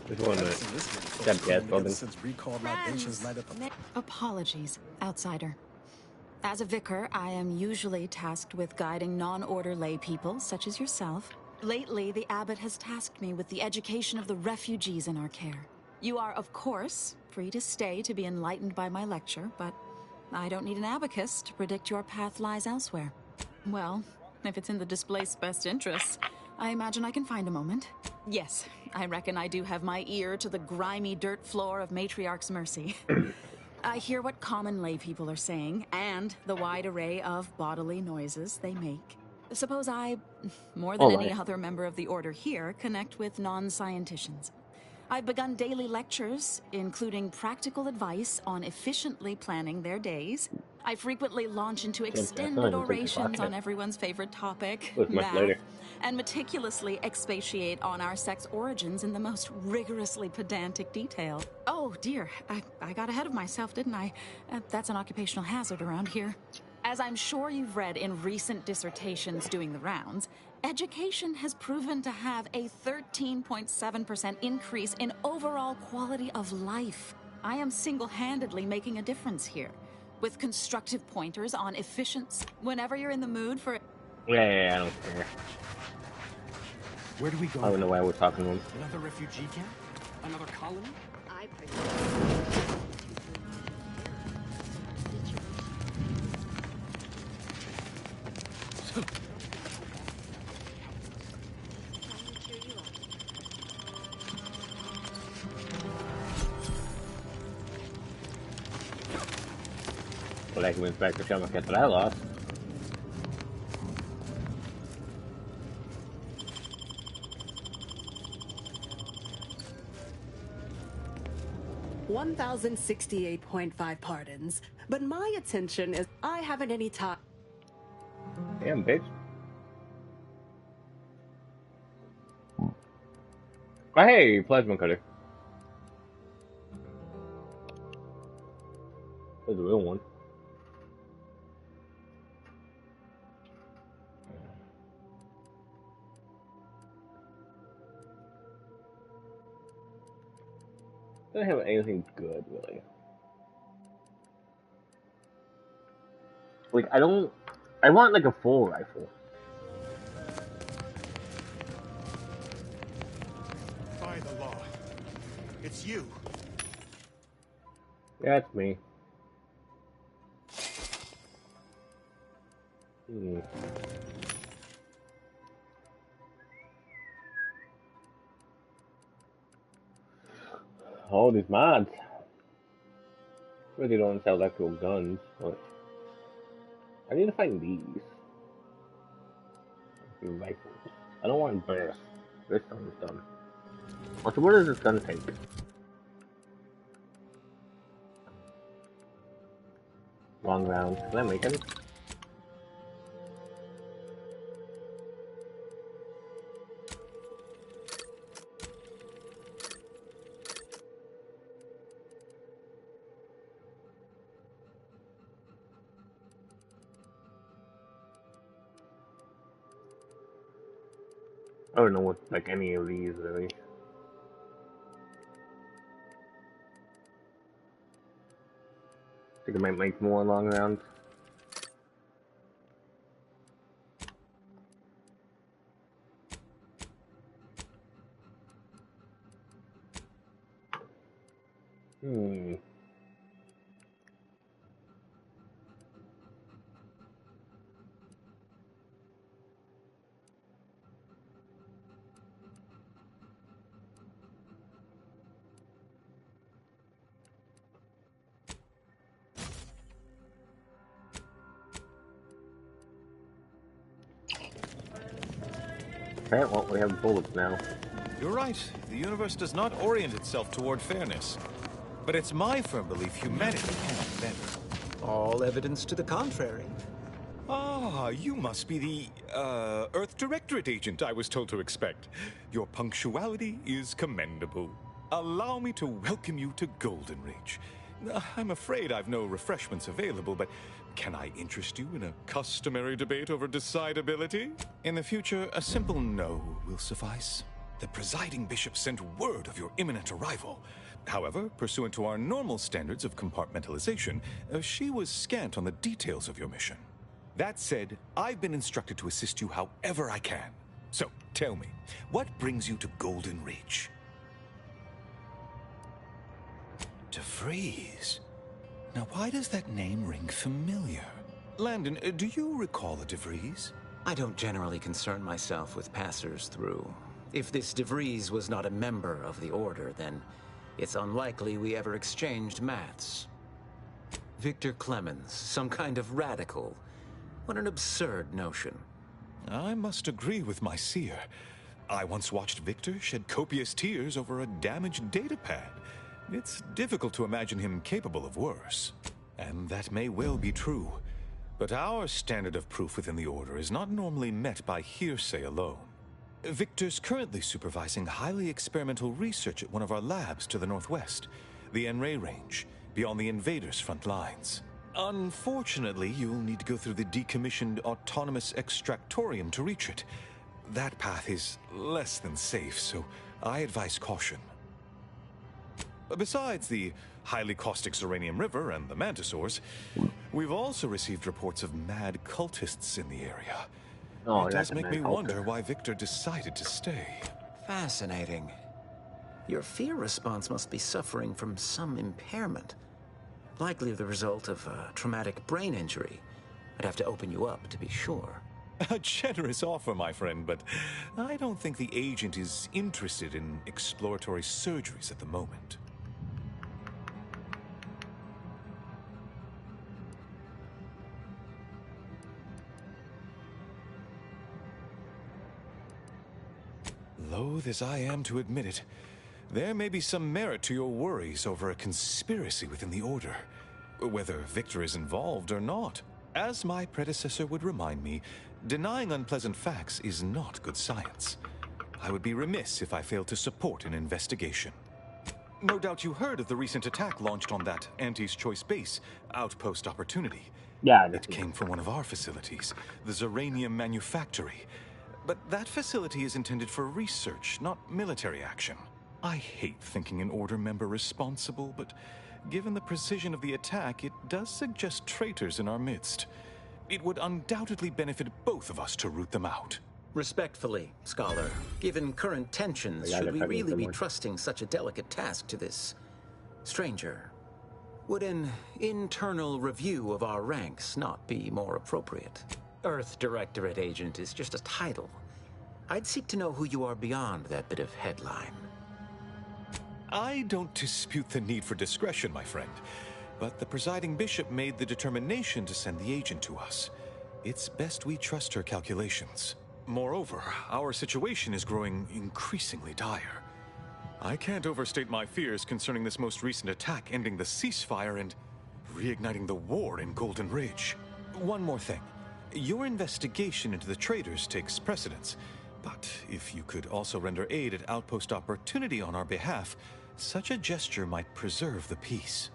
Speaker 1: This one, that gas building.
Speaker 6: Apologies, outsider. As a vicar, I am usually tasked with guiding non-order lay people, such as yourself. Lately, the abbot has tasked me with the education of the refugees in our care. You are, of course, free to stay to be enlightened by my lecture, but I don't need an abacus to predict your path lies elsewhere. Well, if it's in the displaced's best interests, I imagine I can find a moment. Yes, I reckon I do have my ear to the grimy dirt floor of Matriarch's Mercy. I hear what common lay people are saying, and the wide array of bodily noises they make. Suppose I, more than any other member of the Order here, connect with non-scienticians. I've begun daily lectures, including practical advice on efficiently planning their days. I frequently launch into extended orations on everyone's favorite topic, math, and meticulously expatiate on our sect's origins in the most rigorously pedantic detail. Oh dear, I got ahead of myself, didn't I? That's an occupational hazard around here. As I'm sure you've read in recent dissertations doing the rounds, education has proven to have a 13.7% increase in overall quality of life. I am single-handedly making a difference here, with constructive pointers on efficiency. Whenever you're in the mood for...
Speaker 1: Yeah, I don't care.
Speaker 19: Where do we go?
Speaker 1: I don't know why we're talking to him.
Speaker 19: Another refugee camp? Another colony?
Speaker 7: I
Speaker 1: But I can win back the Shamrock that I lost.
Speaker 20: $1,068.5 pardons, but my attention is I haven't any time.
Speaker 1: Damn, bitch. Oh, hey, plasma cutter. That's a real one. Doesn't have anything good, really. Like, I want like a full rifle.
Speaker 10: By the law. It's you.
Speaker 1: Yeah, it's me. All these mods. Really don't sell actual guns, but I need to find these. Rifles. I don't want burst. This one's done. Also, what does this gun take? Long rounds. Can I make any? I don't know what, like, any of these, really. I think I might make more long rounds. Okay, well, we have bullets now.
Speaker 21: You're right. The universe does not orient itself toward fairness. But it's my firm belief humanity can be better.
Speaker 19: All evidence to the contrary.
Speaker 21: Ah, you must be the, Earth Directorate agent I was told to expect. Your punctuality is commendable. Allow me to welcome you to Golden Ridge. I'm afraid I've no refreshments available, but can I interest you in a customary debate over decidability? In the future, a simple no will suffice. The presiding bishop sent word of your imminent arrival. However, pursuant to our normal standards of compartmentalization, she was scant on the details of your mission. That said, I've been instructed to assist you however I can. So, tell me, what brings you to Golden Ridge? DeVries. Now, why does that name ring familiar? Landon, do you recall a DeVries?
Speaker 19: I don't generally concern myself with passers-through. If this DeVries was not a member of the Order, then it's unlikely we ever exchanged mats. Victor Clemens, some kind of radical. What an absurd notion.
Speaker 21: I must agree with my seer. I once watched Victor shed copious tears over a damaged datapad. It's difficult to imagine him capable of worse. And that may well be true. But our standard of proof within the Order is not normally met by hearsay alone. Victor's currently supervising highly experimental research at one of our labs to the northwest, the Enray Range, beyond the invaders' front lines. Unfortunately, you'll need to go through the decommissioned autonomous extractorium to reach it. That path is less than safe, so I advise caution. Besides the highly caustic Zeranium River and the Mantisaurs, we've also received reports of mad cultists in the area.
Speaker 1: Oh,
Speaker 21: it does make me
Speaker 1: cultist.
Speaker 21: wonder why Victor decided to stay.
Speaker 19: Fascinating. Your fear response must be suffering from some impairment. Likely the result of a traumatic brain injury. I'd have to open you up to be sure.
Speaker 21: A generous offer, my friend, but I don't think the agent is interested in exploratory surgeries at the moment. Loath as I am to admit it, there may be some merit to your worries over a conspiracy within the Order, whether Victor is involved or not. As my predecessor would remind me, denying unpleasant facts is not good science. I would be remiss if I failed to support an investigation. No doubt you heard of the recent attack launched on that Auntie's Choice base, Outpost Opportunity.
Speaker 1: Yeah,
Speaker 21: it came from one of our facilities, the Zeranium Manufactory. But that facility is intended for research, not military action. I hate thinking an Order member responsible, but given the precision of the attack, it does suggest traitors in our midst. It would undoubtedly benefit both of us to root them out.
Speaker 19: Respectfully, Scholar, given current tensions, should we really be trusting such a delicate task to this stranger? Would an internal review of our ranks not be more appropriate? Earth Directorate Agent is just a title. I'd seek to know who you are beyond that bit of headline.
Speaker 21: I don't dispute the need for discretion, my friend, but the presiding bishop made the determination to send the agent to us. It's best we trust her calculations. Moreover, our situation is growing increasingly dire. I can't overstate my fears concerning this most recent attack ending the ceasefire and reigniting the war in Golden Ridge. One more thing. Your investigation into the traitors takes precedence, but if you could also render aid at Outpost Opportunity on our behalf, such a gesture might preserve the peace.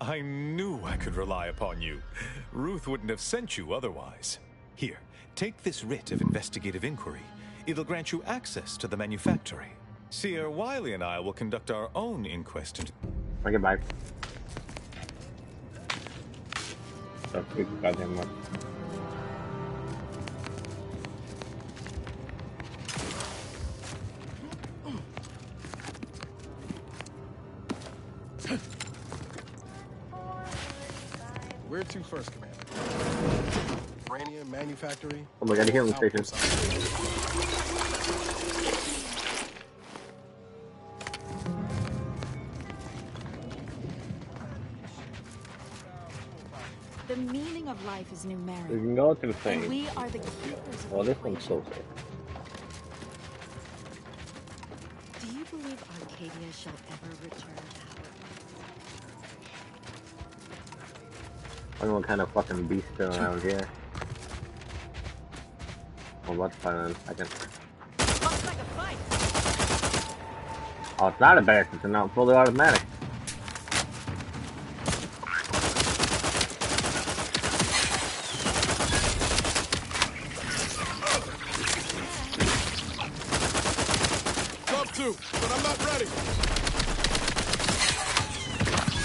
Speaker 21: I knew I could rely upon you. Ruth wouldn't have sent you otherwise. Here, take this writ of investigative inquiry. It'll grant you access to the manufactory. Seer Wiley and I will conduct our own inquest into...
Speaker 1: Okay, bye. That's good, goddamn much.
Speaker 2: Where to first, Commander? Uranium Manufactory?
Speaker 1: Oh my god, healing station.
Speaker 6: The meaning of life is numeric.
Speaker 1: We can go to the thing.
Speaker 6: And we are the keepers of
Speaker 1: Well, this one's closer.
Speaker 6: Do you believe Arcadia shall ever return to
Speaker 1: I don't know what kind of fucking beast still around here. Well, let's find in a second.
Speaker 7: Looks like a fight.
Speaker 1: Oh, it's not a barracks, it's not fully automatic.
Speaker 2: Love to, but I'm not ready.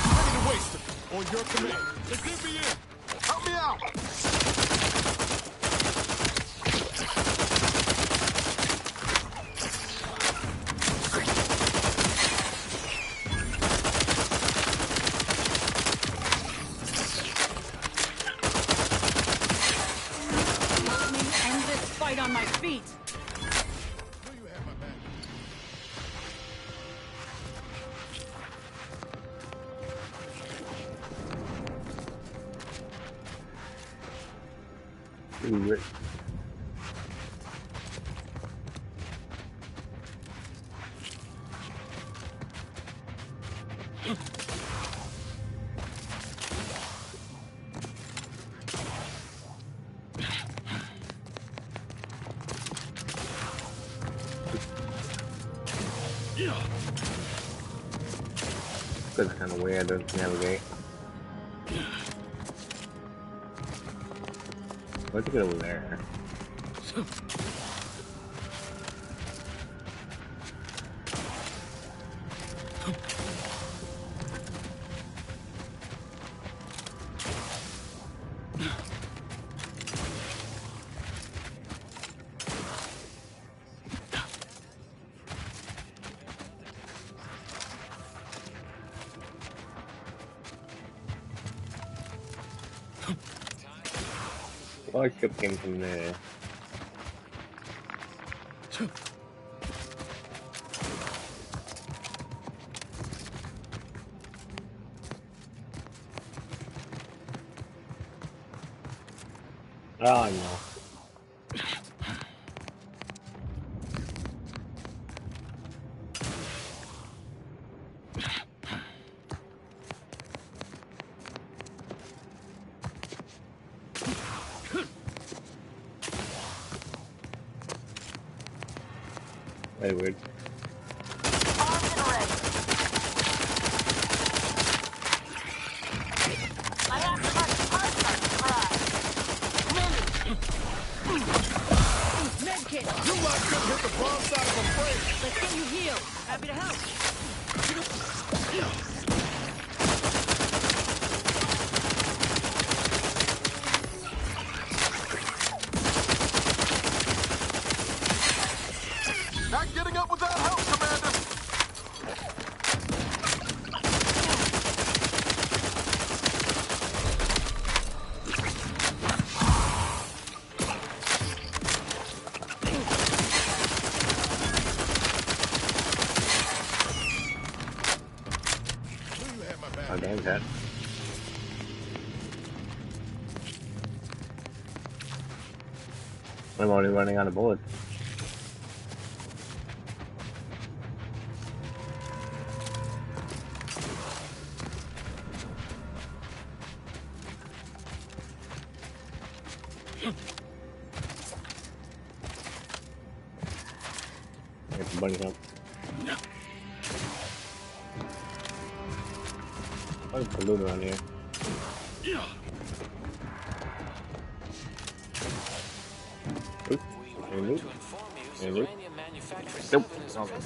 Speaker 2: Ready to waste it. On your command. Let's get me in. Help me out.
Speaker 17: Let me end this fight on my feet.
Speaker 1: Ooh, That's kind of weird to navigate. Let's get over there. Oh, ship came from there. Oh, no. Very weird.
Speaker 2: Medkit! You lot couldn't hit the wrong side of a frame!
Speaker 7: Let's get you healed. Happy to help.
Speaker 2: Not getting up without help, Commander!
Speaker 1: Oh, damn that. I'm already running out of bullets. Get the bunny up. What is the loot around here? Oop. Any loot? Any loot? Nope. Okay.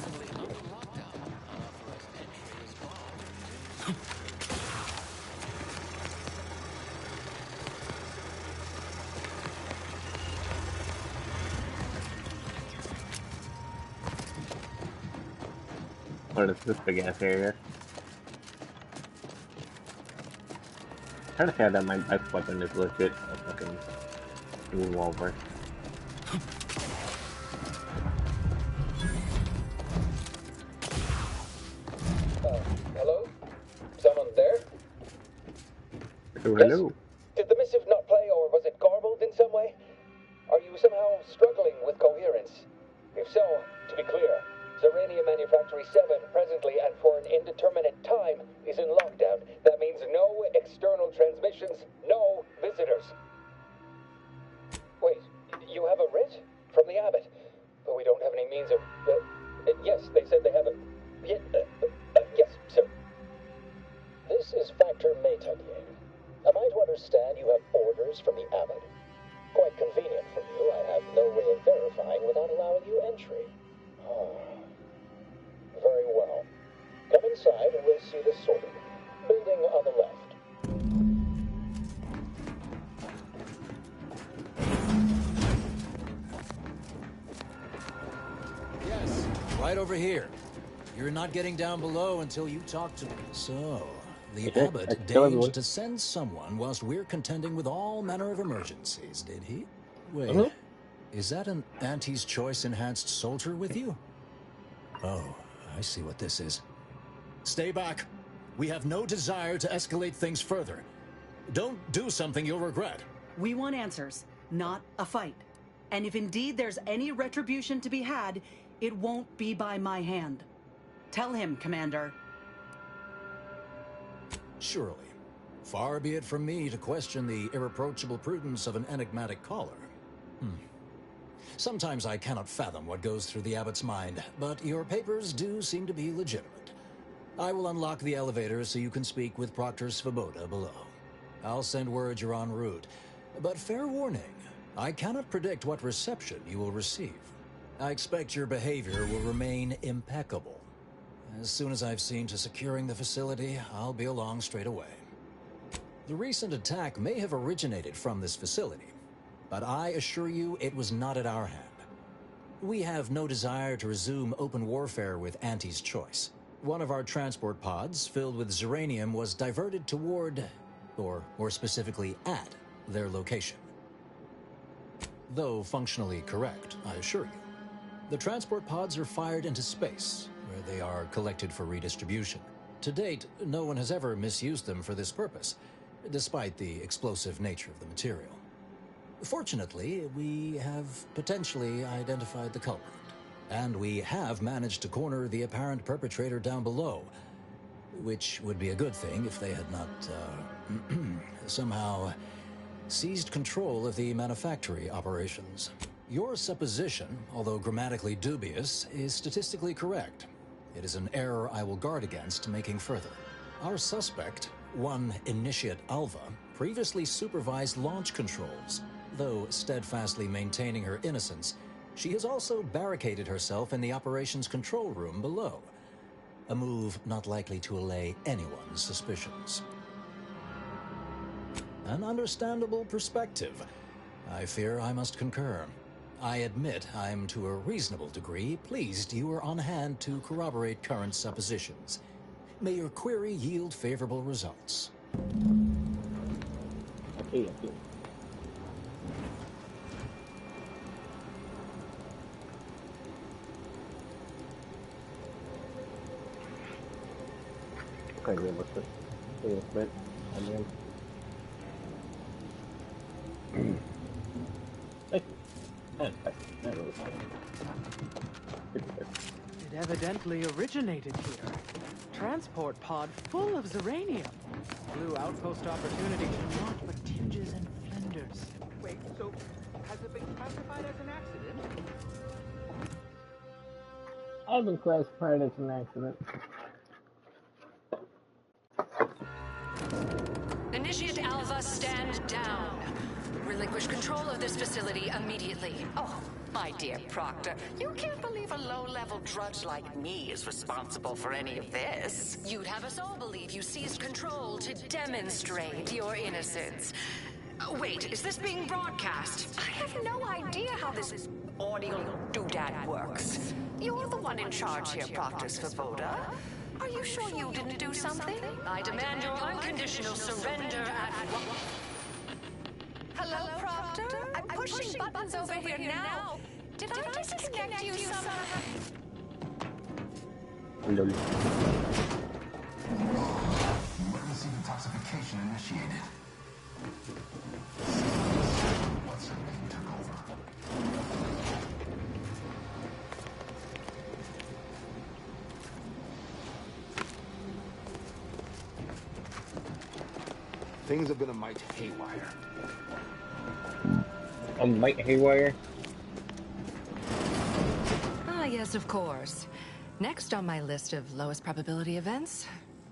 Speaker 1: What is this big ass area? I'm trying to say that my best weapon is legit a fucking revolver.
Speaker 3: Hello? Someone there?
Speaker 1: Hello.
Speaker 3: Did the missive not play, or was it garbled in some way? Are you somehow struggling with coherence? If so, to be clear, Zerania Manufactory 7 presently and for an indeterminate time is in lockdown. That means no external transmissions, no visitors. Wait, you have a writ? From the Abbot? But we don't have any means of... yes, they said they have a... yes, sir.
Speaker 22: This is Factor Métayer. Am I to understand you have orders from the Abbot? Quite convenient for you. I have no way of verifying without allowing you entry. Oh. Very well. Come inside and we'll see this sorted. Building on the left.
Speaker 23: Yes, right over here. You're not getting down below until you talk to me. So, the Abbot deigned to send someone whilst we're contending with all manner of emergencies, did he? Wait, is that an Auntie's Choice enhanced soldier with you? Oh, I see what this is. Stay back. We have no desire to escalate things further. Don't do something you'll regret.
Speaker 17: We want answers, not a fight. And if indeed there's any retribution to be had, it won't be by my hand. Tell him, Commander.
Speaker 23: Surely. Far be it from me to question the irreproachable prudence of an enigmatic caller. Sometimes I cannot fathom what goes through the Abbot's mind, but your papers do seem to be legitimate. I will unlock the elevator so you can speak with Proctor Svoboda below. I'll send word you're en route, but fair warning, I cannot predict what reception you will receive. I expect your behavior will remain impeccable. As soon as I've seen to securing the facility, I'll be along straight away. The recent attack may have originated from this facility, but I assure you it was not at our hand. We have no desire to resume open warfare with Auntie's Choice. One of our transport pods filled with Zeranium was diverted toward, or more specifically at, their location. Though functionally correct, I assure you. The transport pods are fired into space, where they are collected for redistribution. To date, no one has ever misused them for this purpose, despite the explosive nature of the material. Fortunately, we have potentially identified the culprit, and we have managed to corner the apparent perpetrator down below, which would be a good thing if they had not, somehow seized control of the manufactory operations. Your supposition, although grammatically dubious, is statistically correct. It is an error I will guard against making further. Our suspect, one Initiate Alva, previously supervised launch controls. Though steadfastly maintaining her innocence, she has also barricaded herself in the operations control room below. A move not likely to allay anyone's suspicions. An understandable perspective. I fear I must concur. I admit I'm to a reasonable degree pleased you are on hand to corroborate current suppositions. May your query yield favorable results.
Speaker 1: Okay. Okay, what's this? And then...
Speaker 4: It evidently originated here. Transport pod full of Zeranium. Blue outpost opportunity to naught but tinges and flinders.
Speaker 13: Wait, so has it been classified as an accident?
Speaker 1: I've been classified as an accident.
Speaker 8: Initiate Alva, stand down. Relinquish control of this facility immediately.
Speaker 12: Oh, my dear Proctor, you can't believe a low-level drudge like me is responsible for any of this.
Speaker 8: You'd have us all believe you seized control to demonstrate your innocence. Wait, is this being broadcast?
Speaker 12: I have no idea how this audio doodad works. You're the one in charge here, Proctor Svoboda. Are you sure you didn't do something?
Speaker 8: I demand your unconditional surrender at once.
Speaker 12: Hello, Proctor? I'm pushing buttons over here now. Did I disconnect you somehow?
Speaker 24: Emergency detoxification initiated. What's her name took over?
Speaker 25: Things have been a mite haywire.
Speaker 1: A mite haywire?
Speaker 8: Ah, yes, of course. Next on my list of lowest probability events,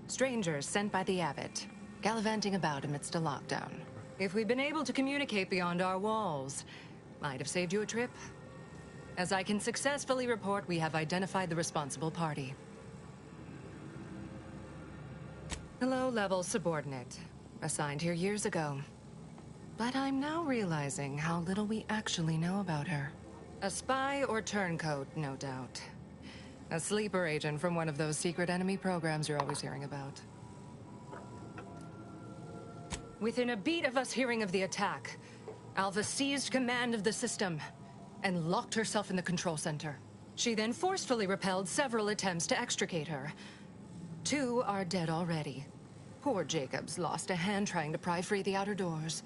Speaker 8: strangers sent by the Abbot, gallivanting about amidst a lockdown. If we'd been able to communicate beyond our walls, might have saved you a trip. As I can successfully report, we have identified the responsible party. A low-level subordinate, assigned here years ago. But I'm now realizing how little we actually know about her. A spy or turncoat, no doubt. A sleeper agent from one of those secret enemy programs you're always hearing about. Within a beat of us hearing of the attack, Alva seized command of the system and locked herself in the control center. She then forcefully repelled several attempts to extricate her. 2 are dead already. Poor Jacobs lost a hand trying to pry free the outer doors.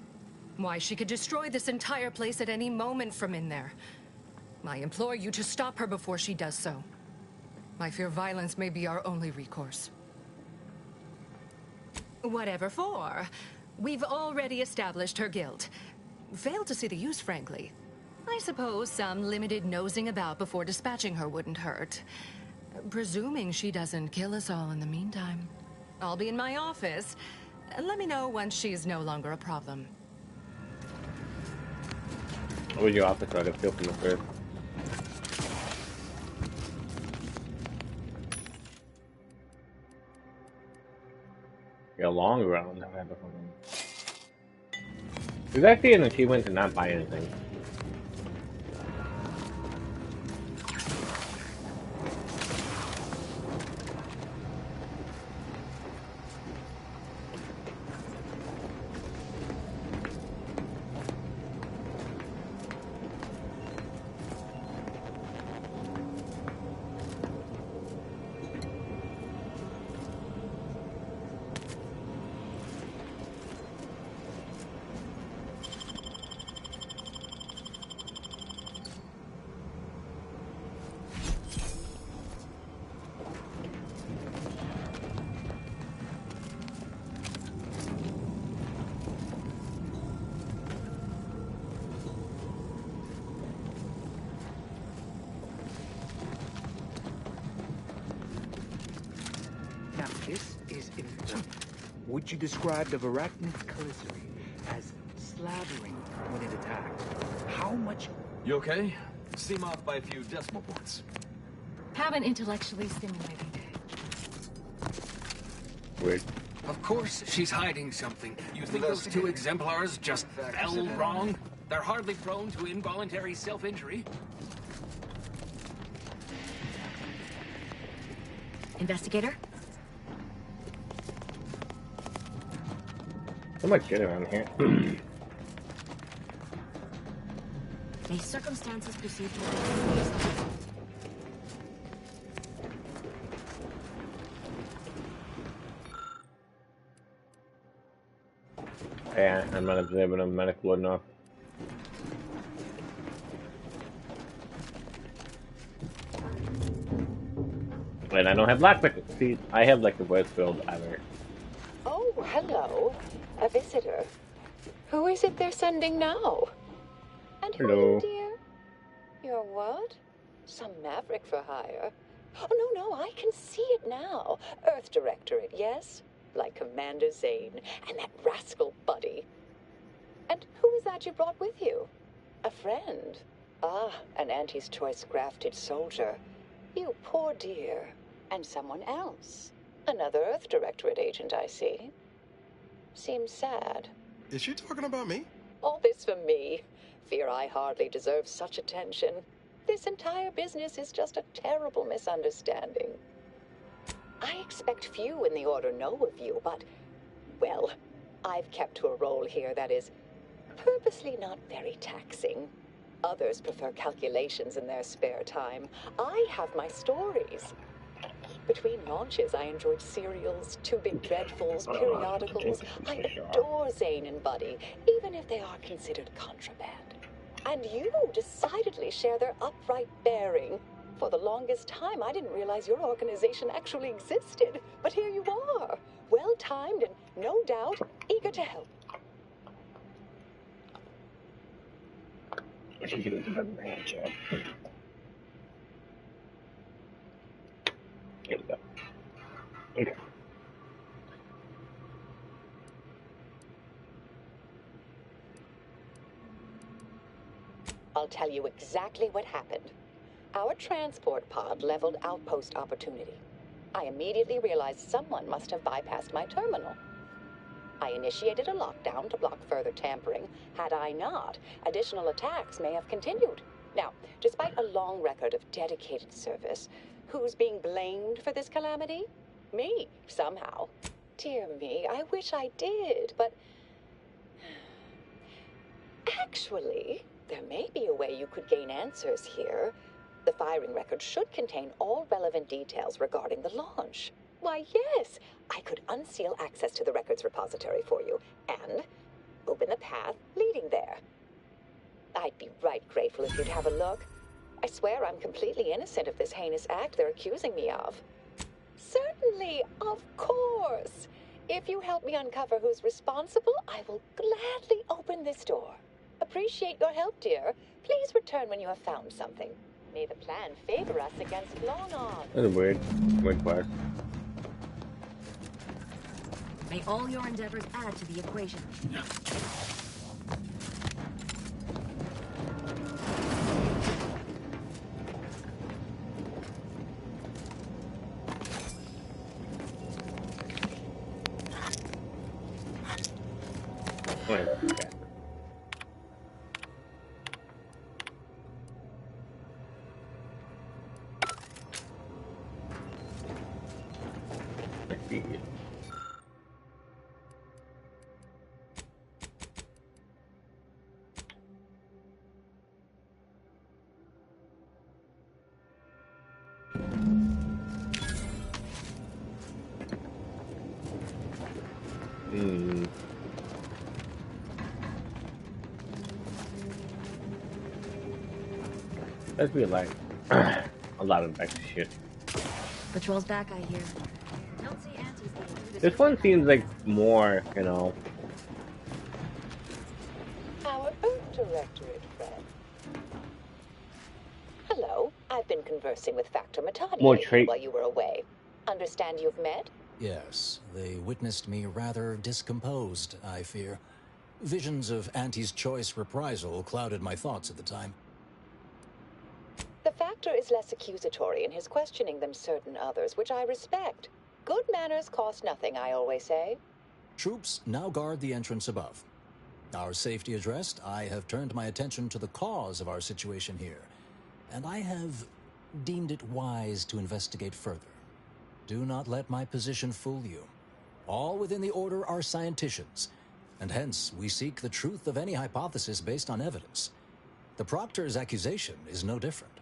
Speaker 8: Why, she could destroy this entire place at any moment from in there. I implore you to stop her before she does so. I fear violence may be our only recourse. Whatever for. We've already established her guilt. Failed to see the use, frankly. I suppose some limited nosing about before dispatching her wouldn't hurt. Presuming she doesn't kill us all in the meantime. I'll be in my office. Let me know once she's no longer a problem.
Speaker 1: Where's your office? I can feel from the first. You're long around that type of thing. There's actually an achievement to not buy anything.
Speaker 5: Would you describe the Varachnid's Calicity as slathering when it attacked? How much...
Speaker 9: You okay? Seem off by a few decimal points.
Speaker 14: Haven't intellectually stimulating.
Speaker 1: Weird.
Speaker 15: Of course she's hiding something. You think those two exemplars just fell wrong? They're hardly prone to involuntary self-injury.
Speaker 14: Investigator?
Speaker 1: So much shit around here.
Speaker 14: May circumstances proceed to
Speaker 1: Yeah, I'm not observing a medical enough. And I don't have lockpick. See, I have like the worst build ever.
Speaker 16: Oh, hello. A visitor. Who is it they're sending now? And who,
Speaker 1: Hello.
Speaker 16: dear? You're what? Some maverick for hire? Oh, no, I can see it now. Earth Directorate, yes? Like Commander Zane and that rascal Buddy. And who is that you brought with you? A friend? Ah, an Auntie's Choice grafted soldier. You poor dear. And someone else. Another Earth Directorate agent, I see. Seems sad.
Speaker 13: Is she talking about me?
Speaker 16: All this for me. Fear I hardly deserve such attention. This entire business is just a terrible misunderstanding. I expect few in the Order know of you, but, well, I've kept to a role here that is purposely not very taxing. Others prefer calculations in their spare time. I have my stories. Between launches, I enjoyed serials, Two Big Dreadfuls, periodicals. I adore Zane and Buddy, even if they are considered contraband. And you decidedly share their upright bearing. For the longest time, I didn't realize your organization actually existed. But here you are, well-timed and, no doubt, eager to help.
Speaker 1: Here we go. Okay.
Speaker 16: I'll tell you exactly what happened. Our transport pod leveled outpost opportunity. I immediately realized someone must have bypassed my terminal. I initiated a lockdown to block further tampering. Had I not, additional attacks may have continued. Now, despite a long record of dedicated service, who's being blamed for this calamity? Me, somehow. Dear me, I wish I did, but... Actually, there may be a way you could gain answers here. The firing record should contain all relevant details regarding the launch. Why, yes, I could unseal access to the records repository for you, and open the path leading there. I'd be right grateful if you'd have a look. I swear I'm completely innocent of this heinous act they're accusing me of. Certainly, of course. If you help me uncover who's responsible, I will gladly open this door. Appreciate your help, dear. Please return when you have found something. May the plan favor us against long odds.
Speaker 1: That's a weird part.
Speaker 14: May all your endeavors add to the equation.
Speaker 1: Okay. Let's be like a lot of extra shit.
Speaker 14: Patrol's back, I hear. Don't see Auntie's getting through
Speaker 1: This one seems like more, you know.
Speaker 16: Our Earth Directorate friend. Hello. I've been conversing with Factor Matani
Speaker 1: More trait.
Speaker 16: while you were away. Understand you've met?
Speaker 23: Yes, they witnessed me rather discomposed, I fear. Visions of Auntie's choice reprisal clouded my thoughts at the time.
Speaker 16: The Factor is less accusatory in his questioning than certain others, which I respect. Good manners cost nothing, I always say.
Speaker 23: Troops now guard the entrance above. Our safety addressed, I have turned my attention to the cause of our situation here, and I have deemed it wise to investigate further. Do not let my position fool you. All within the Order are scienticians, and hence we seek the truth of any hypothesis based on evidence. The Proctor's accusation is no different.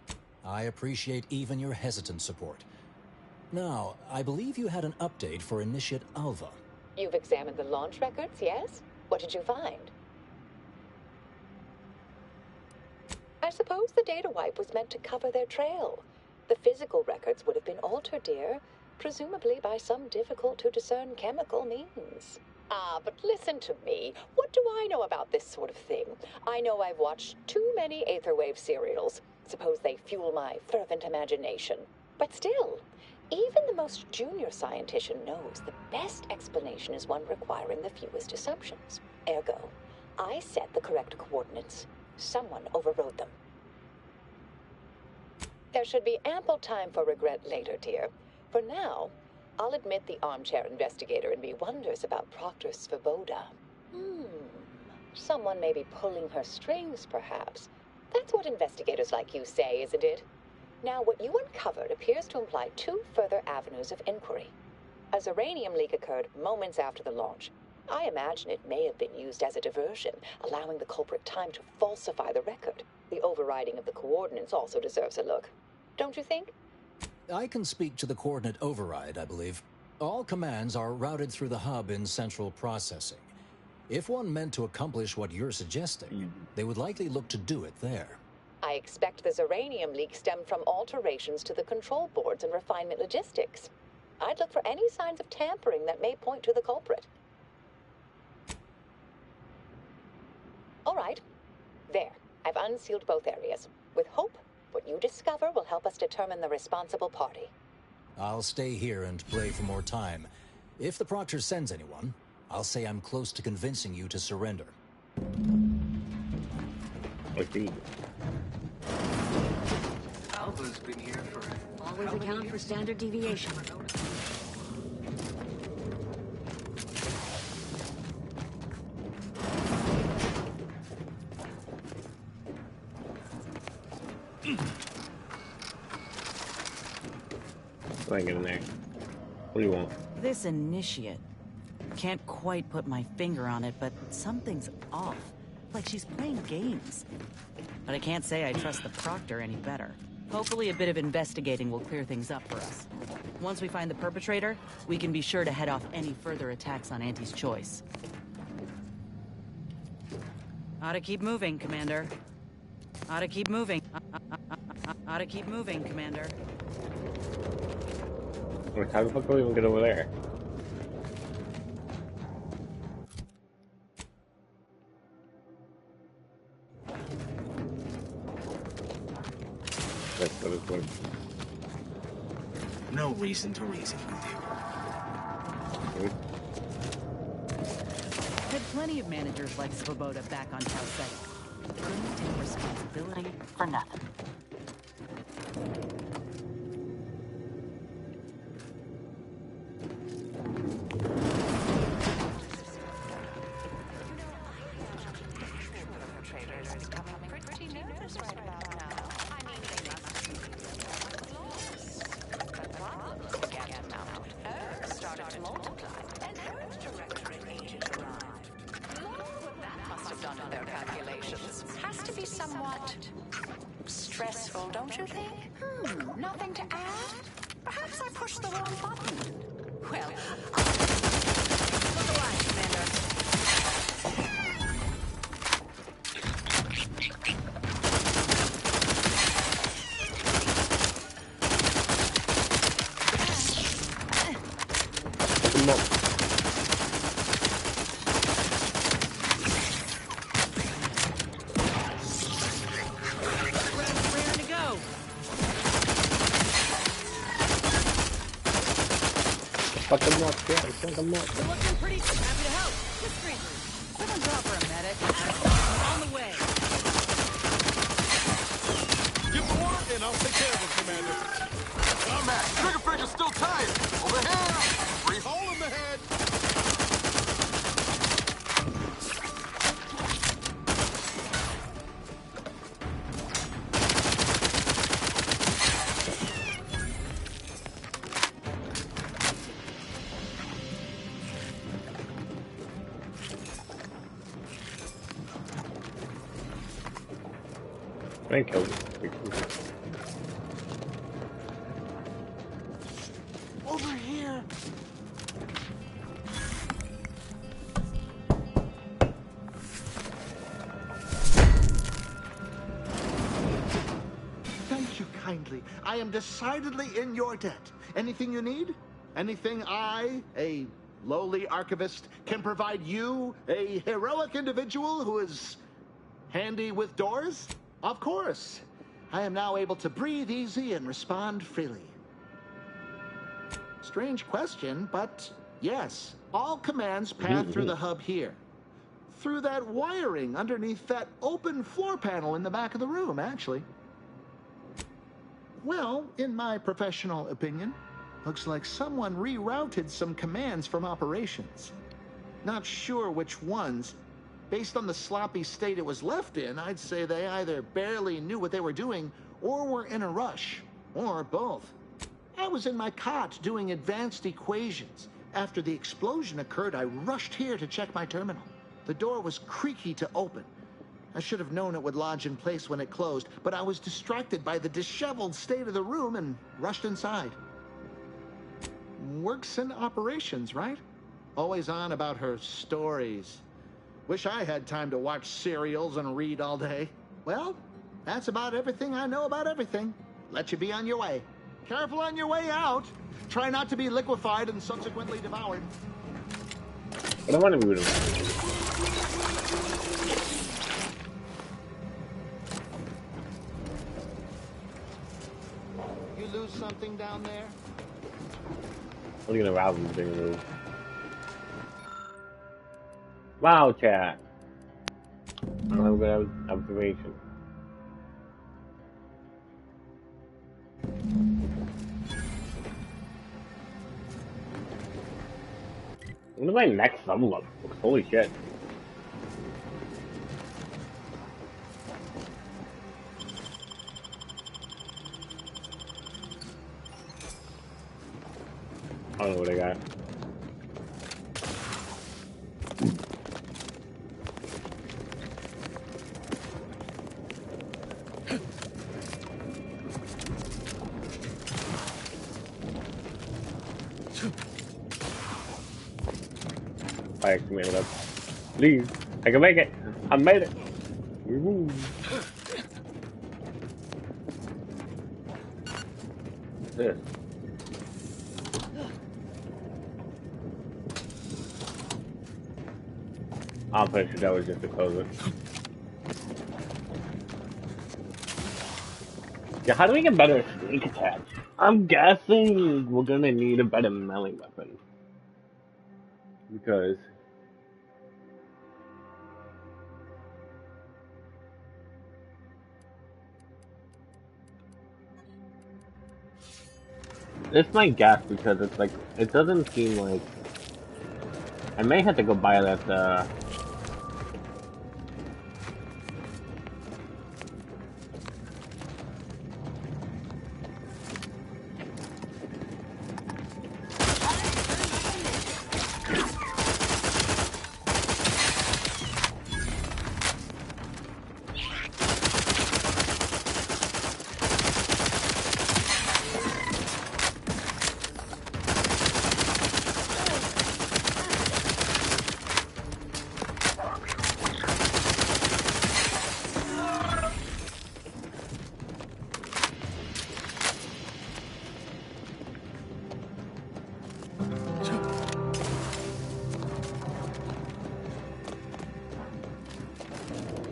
Speaker 23: I appreciate even your hesitant support. Now, I believe you had an update for Initiate Alva.
Speaker 16: You've examined the launch records, yes? What did you find? I suppose the data wipe was meant to cover their trail. The physical records would have been altered, dear, presumably by some difficult-to-discern chemical means. Ah, but listen to me. What do I know about this sort of thing? I know I've watched too many Aetherwave serials. Suppose they fuel my fervent imagination. But still, even the most junior scientician knows the best explanation is one requiring the fewest assumptions. Ergo, I set the correct coordinates. Someone overrode them. There should be ample time for regret later, dear. For now, I'll admit the armchair investigator in me wonders about Proctor Svoboda. Someone may be pulling her strings, perhaps. That's what investigators like you say, isn't it? Now, what you uncovered appears to imply two further avenues of inquiry. A Zeranium leak occurred moments after the launch. I imagine it may have been used as a diversion, allowing the culprit time to falsify the record. The overriding of the coordinates also deserves a look. Don't you think?
Speaker 23: I can speak to the coordinate override, I believe. All commands are routed through the hub in central processing. If one meant to accomplish what you're suggesting, they would likely look to do it there.
Speaker 16: I expect the Zeranium leak stemmed from alterations to the control boards and refinement logistics. I'd look for any signs of tampering that may point to the culprit. All right. There. I've unsealed both areas. With hope, what you discover will help us determine the responsible party.
Speaker 23: I'll stay here and play for more time. If the Proctor sends anyone, I'll say I'm close to convincing you to surrender.
Speaker 1: Okay.
Speaker 15: Alva's been here for...
Speaker 14: Always account for standard deviation.
Speaker 1: What do I get in there? What do you want?
Speaker 17: This initiate. Can't quite put my finger on it, but something's off. Like she's playing games. But I can't say I trust the Proctor any better. Hopefully a bit of investigating will clear things up for us. Once we find the perpetrator, we can be sure to head off any further attacks on Auntie's choice. Ought to keep moving, Commander. Ought to keep moving. Ought to keep moving, Commander.
Speaker 1: How the fuck do we even get over there? That's what it's like.
Speaker 5: No reason to reason with you.
Speaker 17: Had plenty of managers like Svoboda back on Tau Ceti. Couldn't take responsibility for nothing.
Speaker 12: Stressful, don't you think? Nothing to add? Perhaps I pushed the wrong button. Well, look alive, Commander.
Speaker 1: Fuck them up, yeah, fuck them up.
Speaker 4: You're looking pretty happy to help. Just strangely. Someone call for a medic. On the way.
Speaker 2: Give the word and I'll take care of him, Commander.
Speaker 13: Combat! Trigger finger's still tired! Over here!
Speaker 2: Free hole in the head!
Speaker 1: Thank you.
Speaker 13: Over here!
Speaker 10: Thank you kindly. I am decidedly in your debt. Anything you need? Anything I, a lowly archivist, can provide you, a heroic individual who is handy with doors? Of course. I am now able to breathe easy and respond freely. Strange question, but yes, all commands pass through the hub here. Through that wiring underneath that open floor panel in the back of the room, actually. Well, in my professional opinion, looks like someone rerouted some commands from operations. Not sure which ones. Based on the sloppy state it was left in, I'd say they either barely knew what they were doing or were in a rush, or both. I was in my cot doing advanced equations. After the explosion occurred, I rushed here to check my terminal. The door was creaky to open. I should have known it would lodge in place when it closed, but I was distracted by the disheveled state of the room and rushed inside. Works in operations, right? Always on about her stories. Wish I had time to watch serials and read all day. Well, that's about everything I know about everything. Let you be on your way. Careful on your way out. Try not to be liquefied and subsequently devoured.
Speaker 1: I don't want to be with
Speaker 10: You lose something down there?
Speaker 1: What are you gonna rob them thing move? Wow, chat. I don't have a good observation. What is my next level up? Holy shit. I don't know what I got. I can make it up. Please, I can make it. I made it. Woo. This. I'm pretty sure that was just to close it. Yeah, how do we get better sneak attacks? I'm guessing we're gonna need a better melee weapon. Because it's my guess, because it's like, it doesn't seem like I may have to go buy that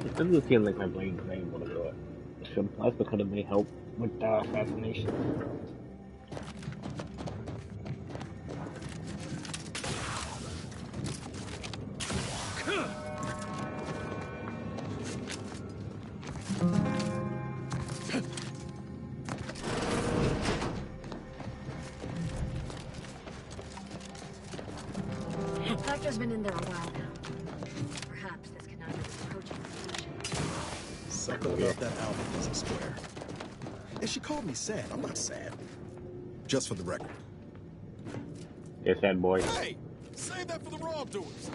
Speaker 1: It doesn't seem like my brain is able to do it. Some plasma could have may help with the assassination.
Speaker 14: Factor's been in there a while now. Perhaps this conundrum is approaching conclusion.
Speaker 2: Something about that album doesn't square. And she called me sad. I'm not sad. Just for the record.
Speaker 1: Yes, that boy.
Speaker 2: Hey! Save that for the wrongdoers!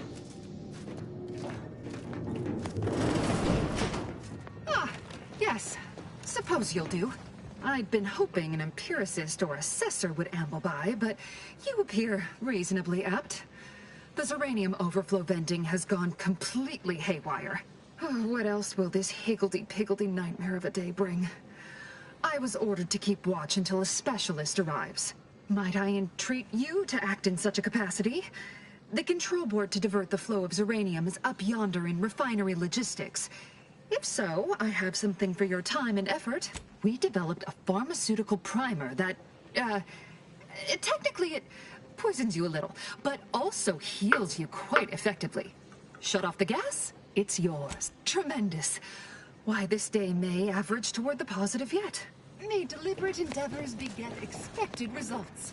Speaker 8: Yes, suppose you'll do. I'd been hoping an empiricist or assessor would amble by, but you appear reasonably apt. The Zeranium overflow venting has gone completely haywire. Oh, what else will this higgledy-piggledy nightmare of a day bring? I was ordered to keep watch until a specialist arrives. Might I entreat you to act in such a capacity? The control board to divert the flow of Zeranium is up yonder in refinery logistics. If so, I have something for your time and effort. We developed a pharmaceutical primer that, technically it poisons you a little, but also heals you quite effectively. Shut off the gas? It's yours. Tremendous. Why, this day may average toward the positive yet. May deliberate endeavors beget expected results.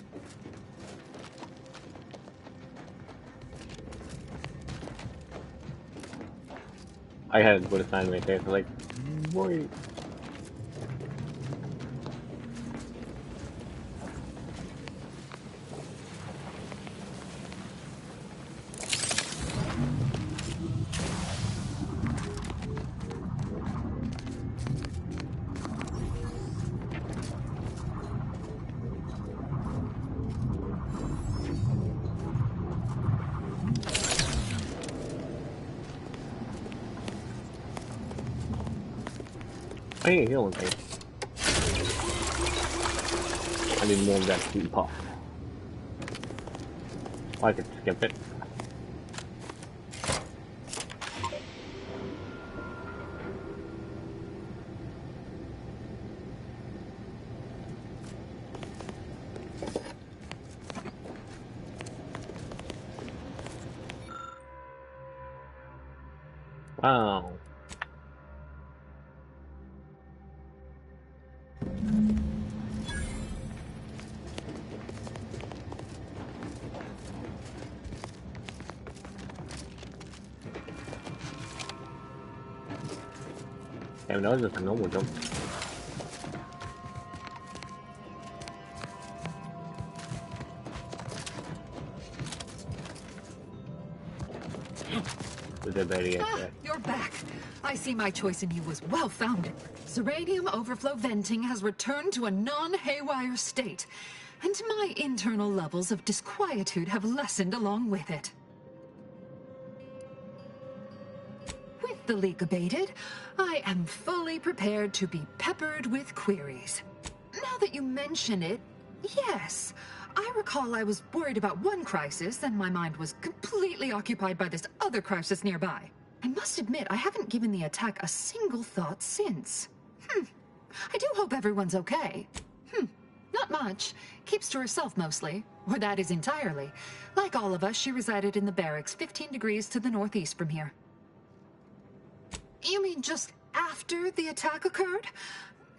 Speaker 1: I had to put a sign right there, so like, boy. I ain't healing thing. I need more of that sweet puff. I could skip it. Wow. Damn, that was just a normal jump.
Speaker 8: You're back. I see my choice in you was well-founded. Zeranium overflow venting has returned to a non-haywire state, and my internal levels of disquietude have lessened along with it. With the leak abated, I am fully prepared to be peppered with queries. Now that you mention it, yes, I recall I was worried about one crisis, and my mind was completely occupied by this other crisis nearby. I must admit, I haven't given the attack a single thought since. I do hope everyone's okay. Not much. Keeps to herself mostly, or that is entirely. Like all of us, she resided in the barracks 15 degrees to the northeast from here. You mean just after the attack occurred?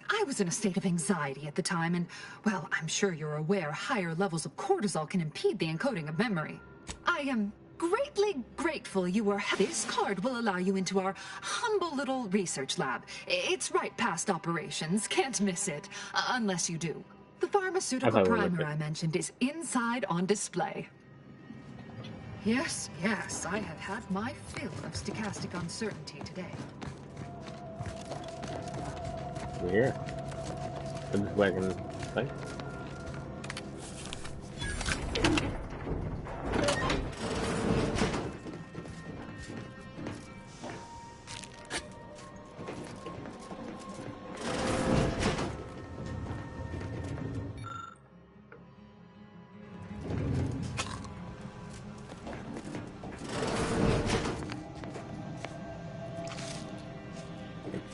Speaker 8: I was in a state of anxiety at the time, and, well, I'm sure you're aware higher levels of cortisol can impede the encoding of memory. I am greatly grateful you were... This card will allow you into our humble little research lab. It's right past operations, can't miss it, unless you do. The pharmaceutical primer I mentioned is inside on display. Yes, I have had my fill of stochastic uncertainty today.
Speaker 1: We're here. This is where I can think.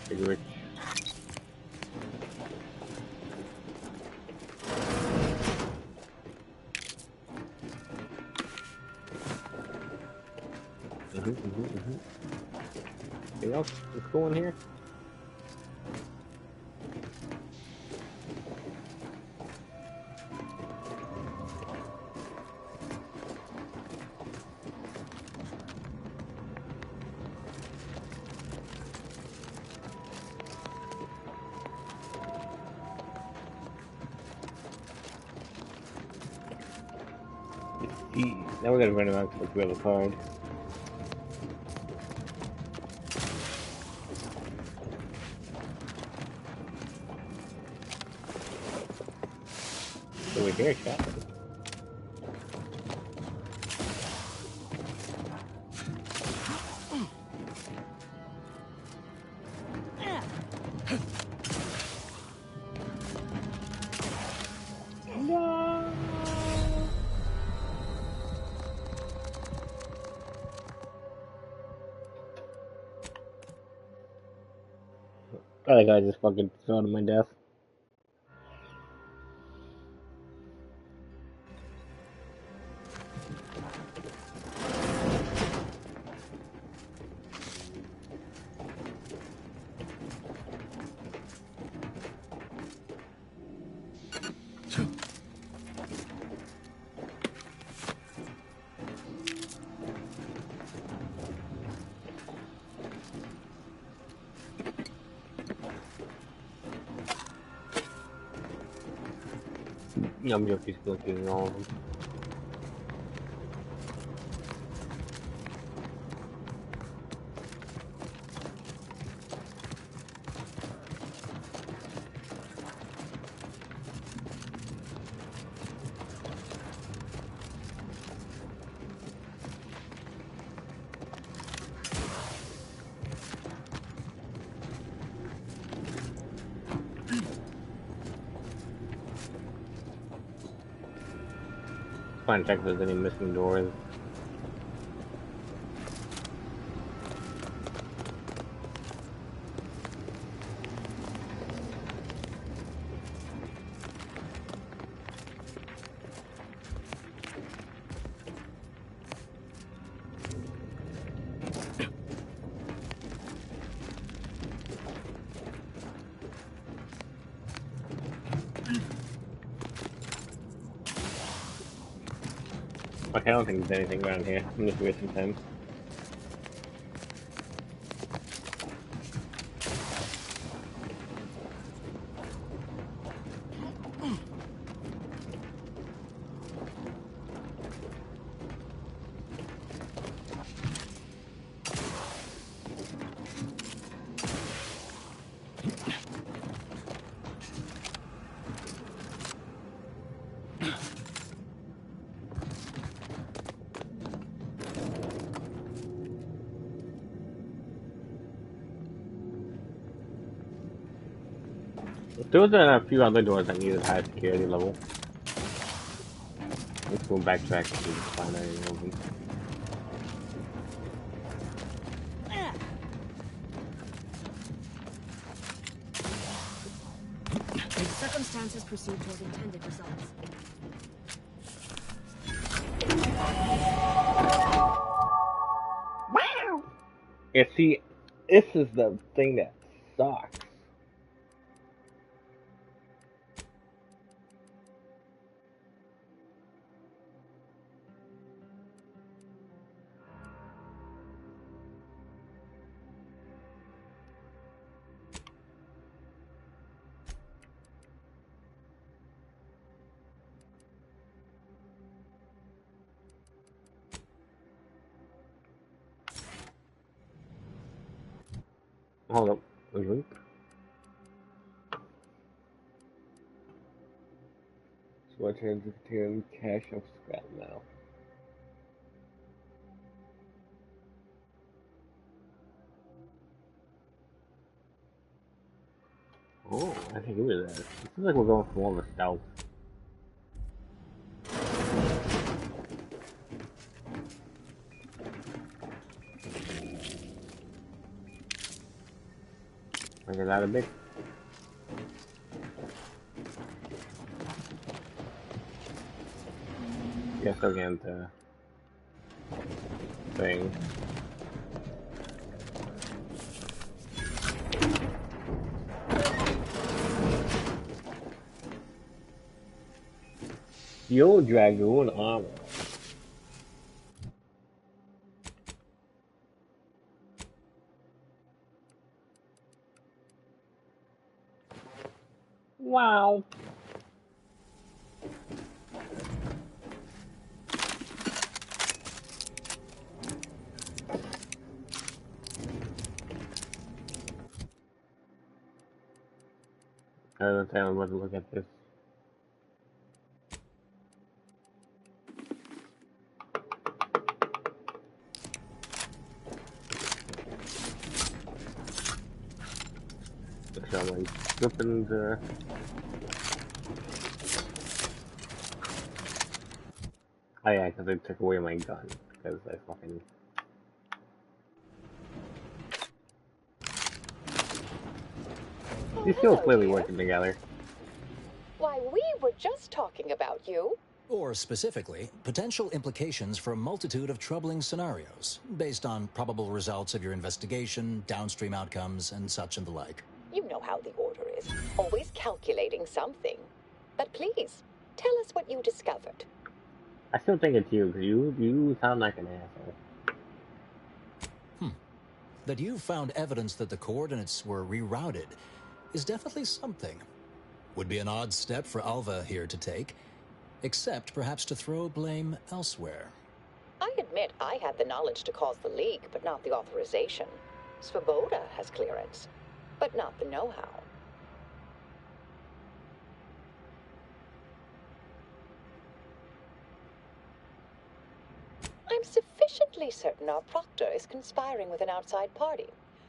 Speaker 1: Cigarette. Anything else? What's going here? Now we're gonna run around to the other card. So we're here, chat. That guy just fucking fell to my death. I'm just looking all of them. Trying to check if there's any missing doors. Okay, I don't think there's anything around here. I'm just wasting time. There was a few other doors that needed high security level. Let's go backtrack to find any of them.
Speaker 14: Circumstances proceed toward intended results.
Speaker 1: Wow! Yeah, see, this is the thing that sucks. Hold up. Wait. So I turn to cash of scrap now. Oh, I think it was that. It seems like we're going for more of a stealth. Bring it out a bit. Guess again the thing. Steel Dragoon armor. Wow. Let's say I'm about to look at this. So my weapons are... Oh yeah, because they took away my gun. Because I fucking... These two are clearly working together.
Speaker 16: Why, we were just talking about you.
Speaker 23: Or specifically, potential implications for a multitude of troubling scenarios, based on probable results of your investigation, downstream outcomes, and such and the like.
Speaker 16: You know how the Order is. Always calculating something. But please, tell us what you discovered.
Speaker 1: I still think it's you, because you sound like an asshole.
Speaker 23: That you found evidence that the coordinates were rerouted is definitely something. Would be an odd step for Alva here to take, except perhaps to throw blame elsewhere.
Speaker 16: I admit I had the knowledge to cause the leak, but not the authorization. Svoboda has clearance, but not the know-how. I'm sufficiently certain our proctor is conspiring with an outside party.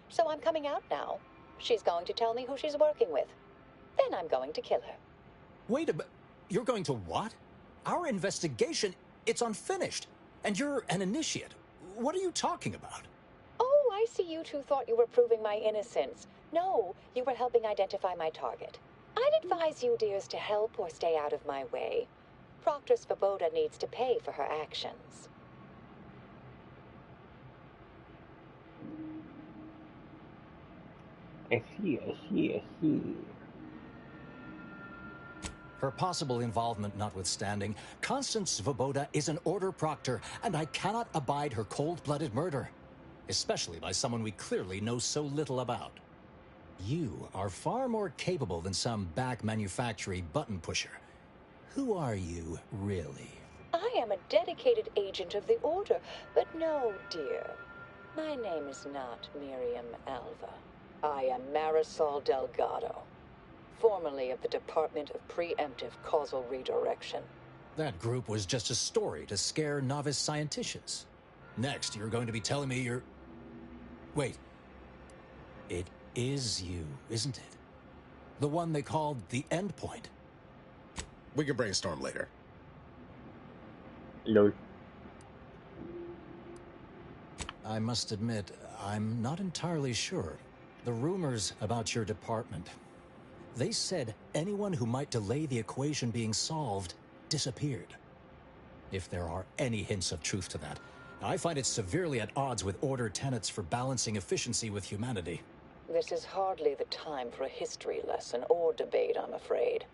Speaker 16: So I'm coming out now. She's going to tell me who she's working with. Then I'm going to kill her.
Speaker 23: Wait a minute. You're going to what? Our investigation, it's unfinished. And you're an initiate. What are you talking about?
Speaker 16: Oh, I see you two thought you were proving my innocence. No, you were helping identify my target. I'd advise you dears to help or stay out of my way. Proctor Svoboda needs to pay for her actions.
Speaker 1: I see.
Speaker 23: Her possible involvement notwithstanding, Constance Svoboda is an Order proctor, and I cannot abide her cold-blooded murder. Especially by someone we clearly know so little about. You are far more capable than some back manufactory button pusher. Who are you, really?
Speaker 16: I am a dedicated agent of the Order, but no, dear. My name is not Miriam Alva. I am Marisol Delgado, formerly of the Department of Preemptive Causal Redirection.
Speaker 23: That group was just a story to scare novice scienticians. Next, you're going to be telling me you're... Wait. It is you, isn't it? The one they called the Endpoint.
Speaker 2: We can brainstorm later.
Speaker 1: No.
Speaker 23: I must admit, I'm not entirely sure. The rumors about your department. They said anyone who might delay the equation being solved disappeared. If there are any hints of truth to that, I find it severely at odds with Order tenets for balancing efficiency with humanity.
Speaker 16: This is hardly the time for a history lesson or debate, I'm afraid.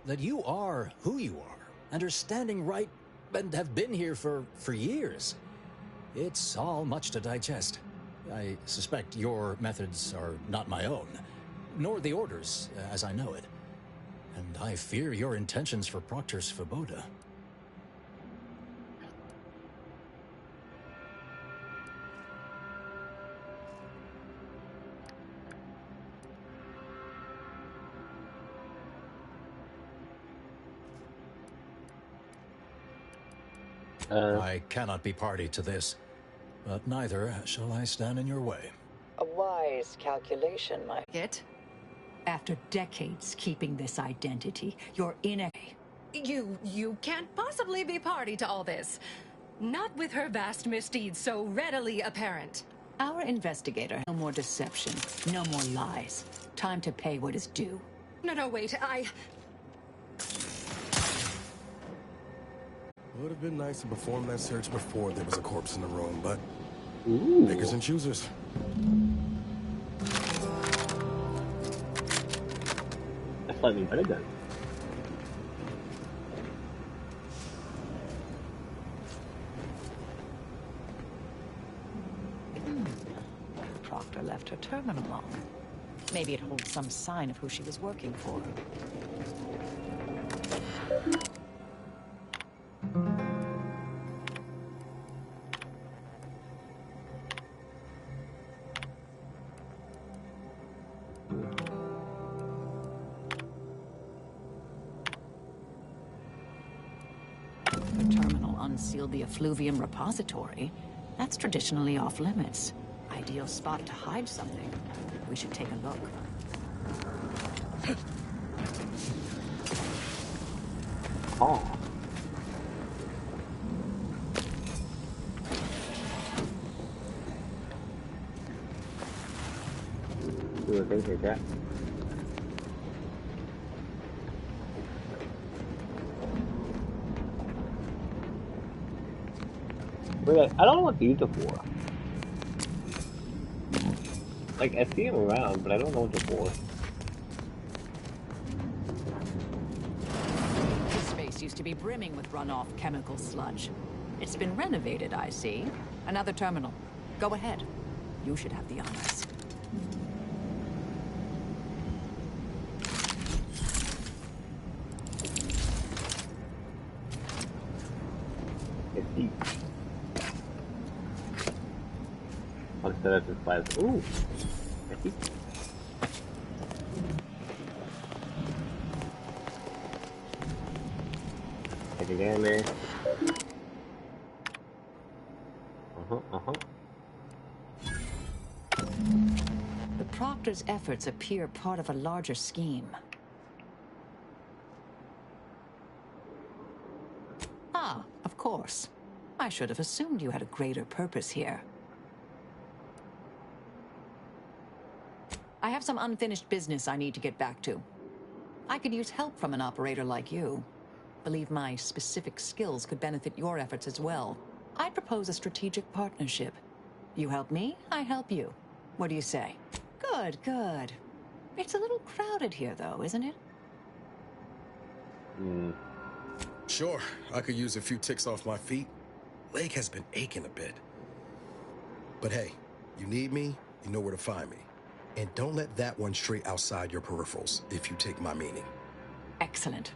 Speaker 23: That you are who you are, and are standing right, and have been here for years. It's all much to digest. I suspect your methods are not my own, nor the Order's, as I know it. And I fear your intentions for Proctor Svoboda. I cannot be party to this, but neither shall I stand in your way.
Speaker 16: A wise calculation, my...
Speaker 12: After decades keeping this identity, you're in a...
Speaker 8: You can't possibly be party to all this. Not with her vast misdeeds so readily apparent.
Speaker 12: Our investigator, no more deception, no more lies. Time to pay what is due.
Speaker 8: No, wait,
Speaker 2: It would have been nice to perform that search before there was a corpse in the room, but...
Speaker 1: Ooh.
Speaker 2: Pickers and choosers.
Speaker 1: That's slightly better then.
Speaker 17: Proctor left her terminal on. Maybe it holds some sign of who she was working for.
Speaker 16: concealed the effluvium repository. That's traditionally off limits. Ideal spot to hide something. We should take a look.
Speaker 1: Oh. Do a thing like that. Wait, I don't know what to use it for. Like, I see him around, but I don't know what they're for.
Speaker 16: This space used to be brimming with runoff chemical sludge. It's been renovated, I see. Another terminal. Go ahead. You should have the honors.
Speaker 1: It's deep. Instead of just flies. Ooh! Take it down there.
Speaker 16: The Proctor's efforts appear part of a larger scheme. Ah, of course. I should have assumed you had a greater purpose here. I have some unfinished business I need to get back to. I could use help from an operator like you. Believe my specific skills could benefit your efforts as well. I'd propose a strategic partnership. You help me, I help you. What do you say? Good, good. It's a little crowded here, though, isn't it?
Speaker 2: Sure, I could use a few ticks off my feet. Leg has been aching a bit. But hey, you need me, you know where to find me. And don't let that one stray outside your peripherals, if you take my meaning.
Speaker 16: Excellent.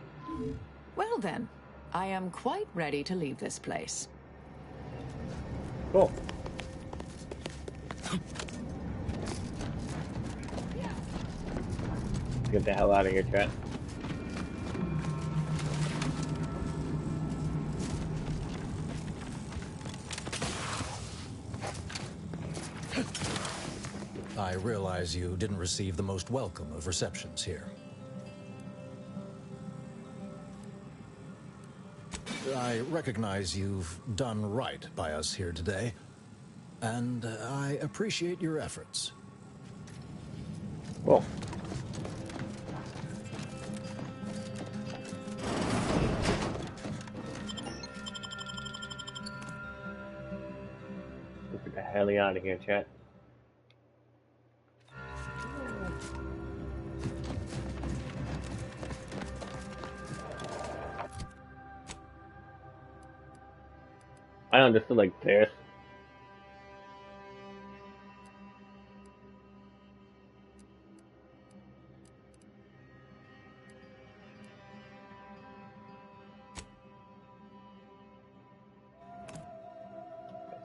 Speaker 16: Well then, I am quite ready to leave this place.
Speaker 1: Cool. Get the hell out of here, chat.
Speaker 23: I realize you didn't receive the most welcome of receptions here. I recognize you've done right by us here today, and I appreciate your efforts.
Speaker 1: Well. Get the hell out of here, chat. I understood like this.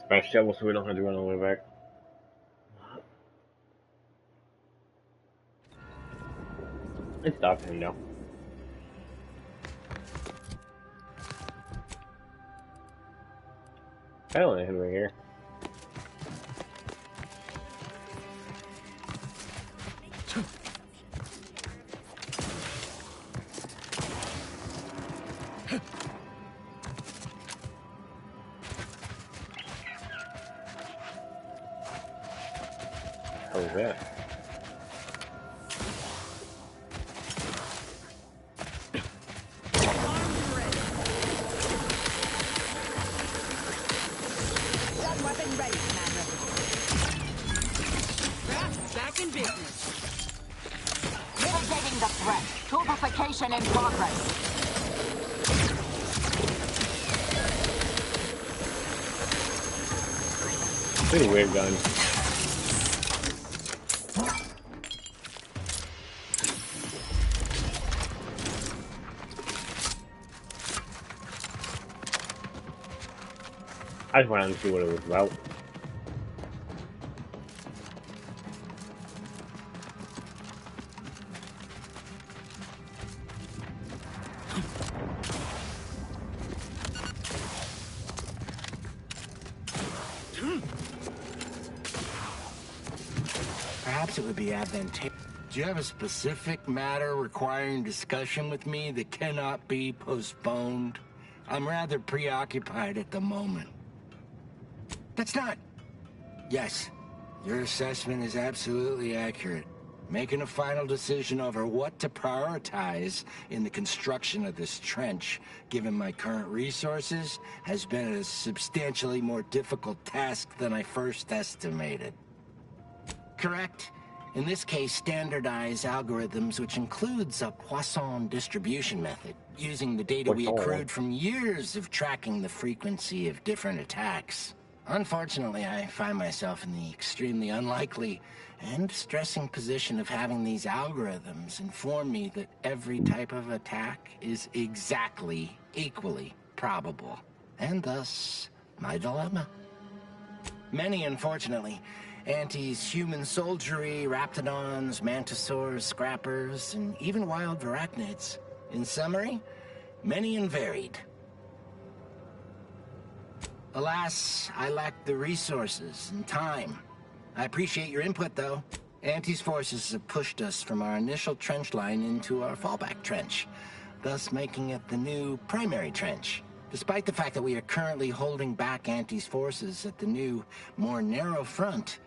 Speaker 1: Smash shovel so we don't have to run all the way back. It's stopping him now. I don't want him right here. How was that?
Speaker 12: In progress.
Speaker 1: Pretty weird gun. I just wanted to see what it was about.
Speaker 11: Perhaps it would be advantageous. Do you have a specific matter requiring discussion with me that cannot be postponed? I'm rather preoccupied at the moment. That's not... Yes, your assessment is absolutely accurate. Making a final decision over what to prioritize in the construction of this trench, given my current resources, has been a substantially more difficult task than I first estimated. Correct? In this case, standardized algorithms, which includes a Poisson distribution method, using the data we accrued from years of tracking the frequency of different attacks. Unfortunately, I find myself in the extremely unlikely and stressing position of having these algorithms inform me that every type of attack is exactly equally probable, and thus my dilemma. Many, unfortunately, Anti's human soldiery, raptidons, mantisaurs, scrappers, and even wild arachnids. In summary, many and varied. Alas, I lack the resources and time. I appreciate your input, though. Anti's forces have pushed us from our initial trench line into our fallback trench, thus making it the new primary trench. Despite the fact that we are currently holding back Anti's forces at the new, more narrow front,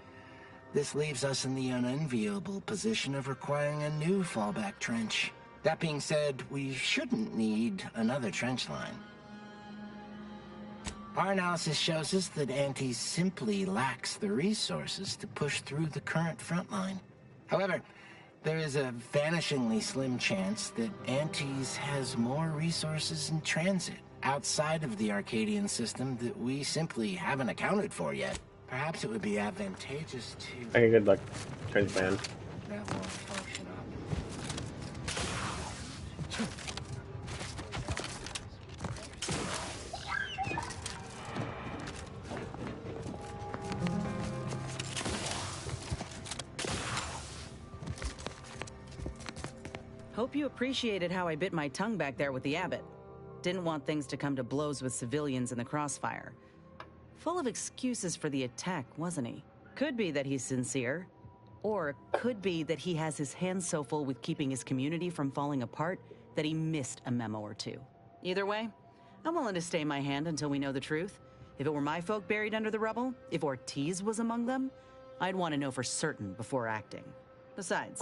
Speaker 11: this leaves us in the unenviable position of requiring a new fallback trench. That being said, we shouldn't need another trench line. Our analysis shows us that Antis simply lacks the resources to push through the current front line. However, there is a vanishingly slim chance that Antis has more resources in transit outside of the Arcadian system that we simply haven't accounted for yet. Perhaps it would be advantageous to...
Speaker 1: Okay, good luck. Trench man.
Speaker 11: That won't function up.
Speaker 17: Hope you appreciated how I bit my tongue back there with the abbot. Didn't want things to come to blows with civilians in the crossfire. Full of excuses for the attack, wasn't he? Could be that he's sincere, or could be that he has his hands so full with keeping his community from falling apart that he missed a memo or two. Either way, I'm willing to stay my hand until we know the truth. If it were my folk buried under the rubble, if Ortiz was among them, I'd want to know for certain before acting. Besides,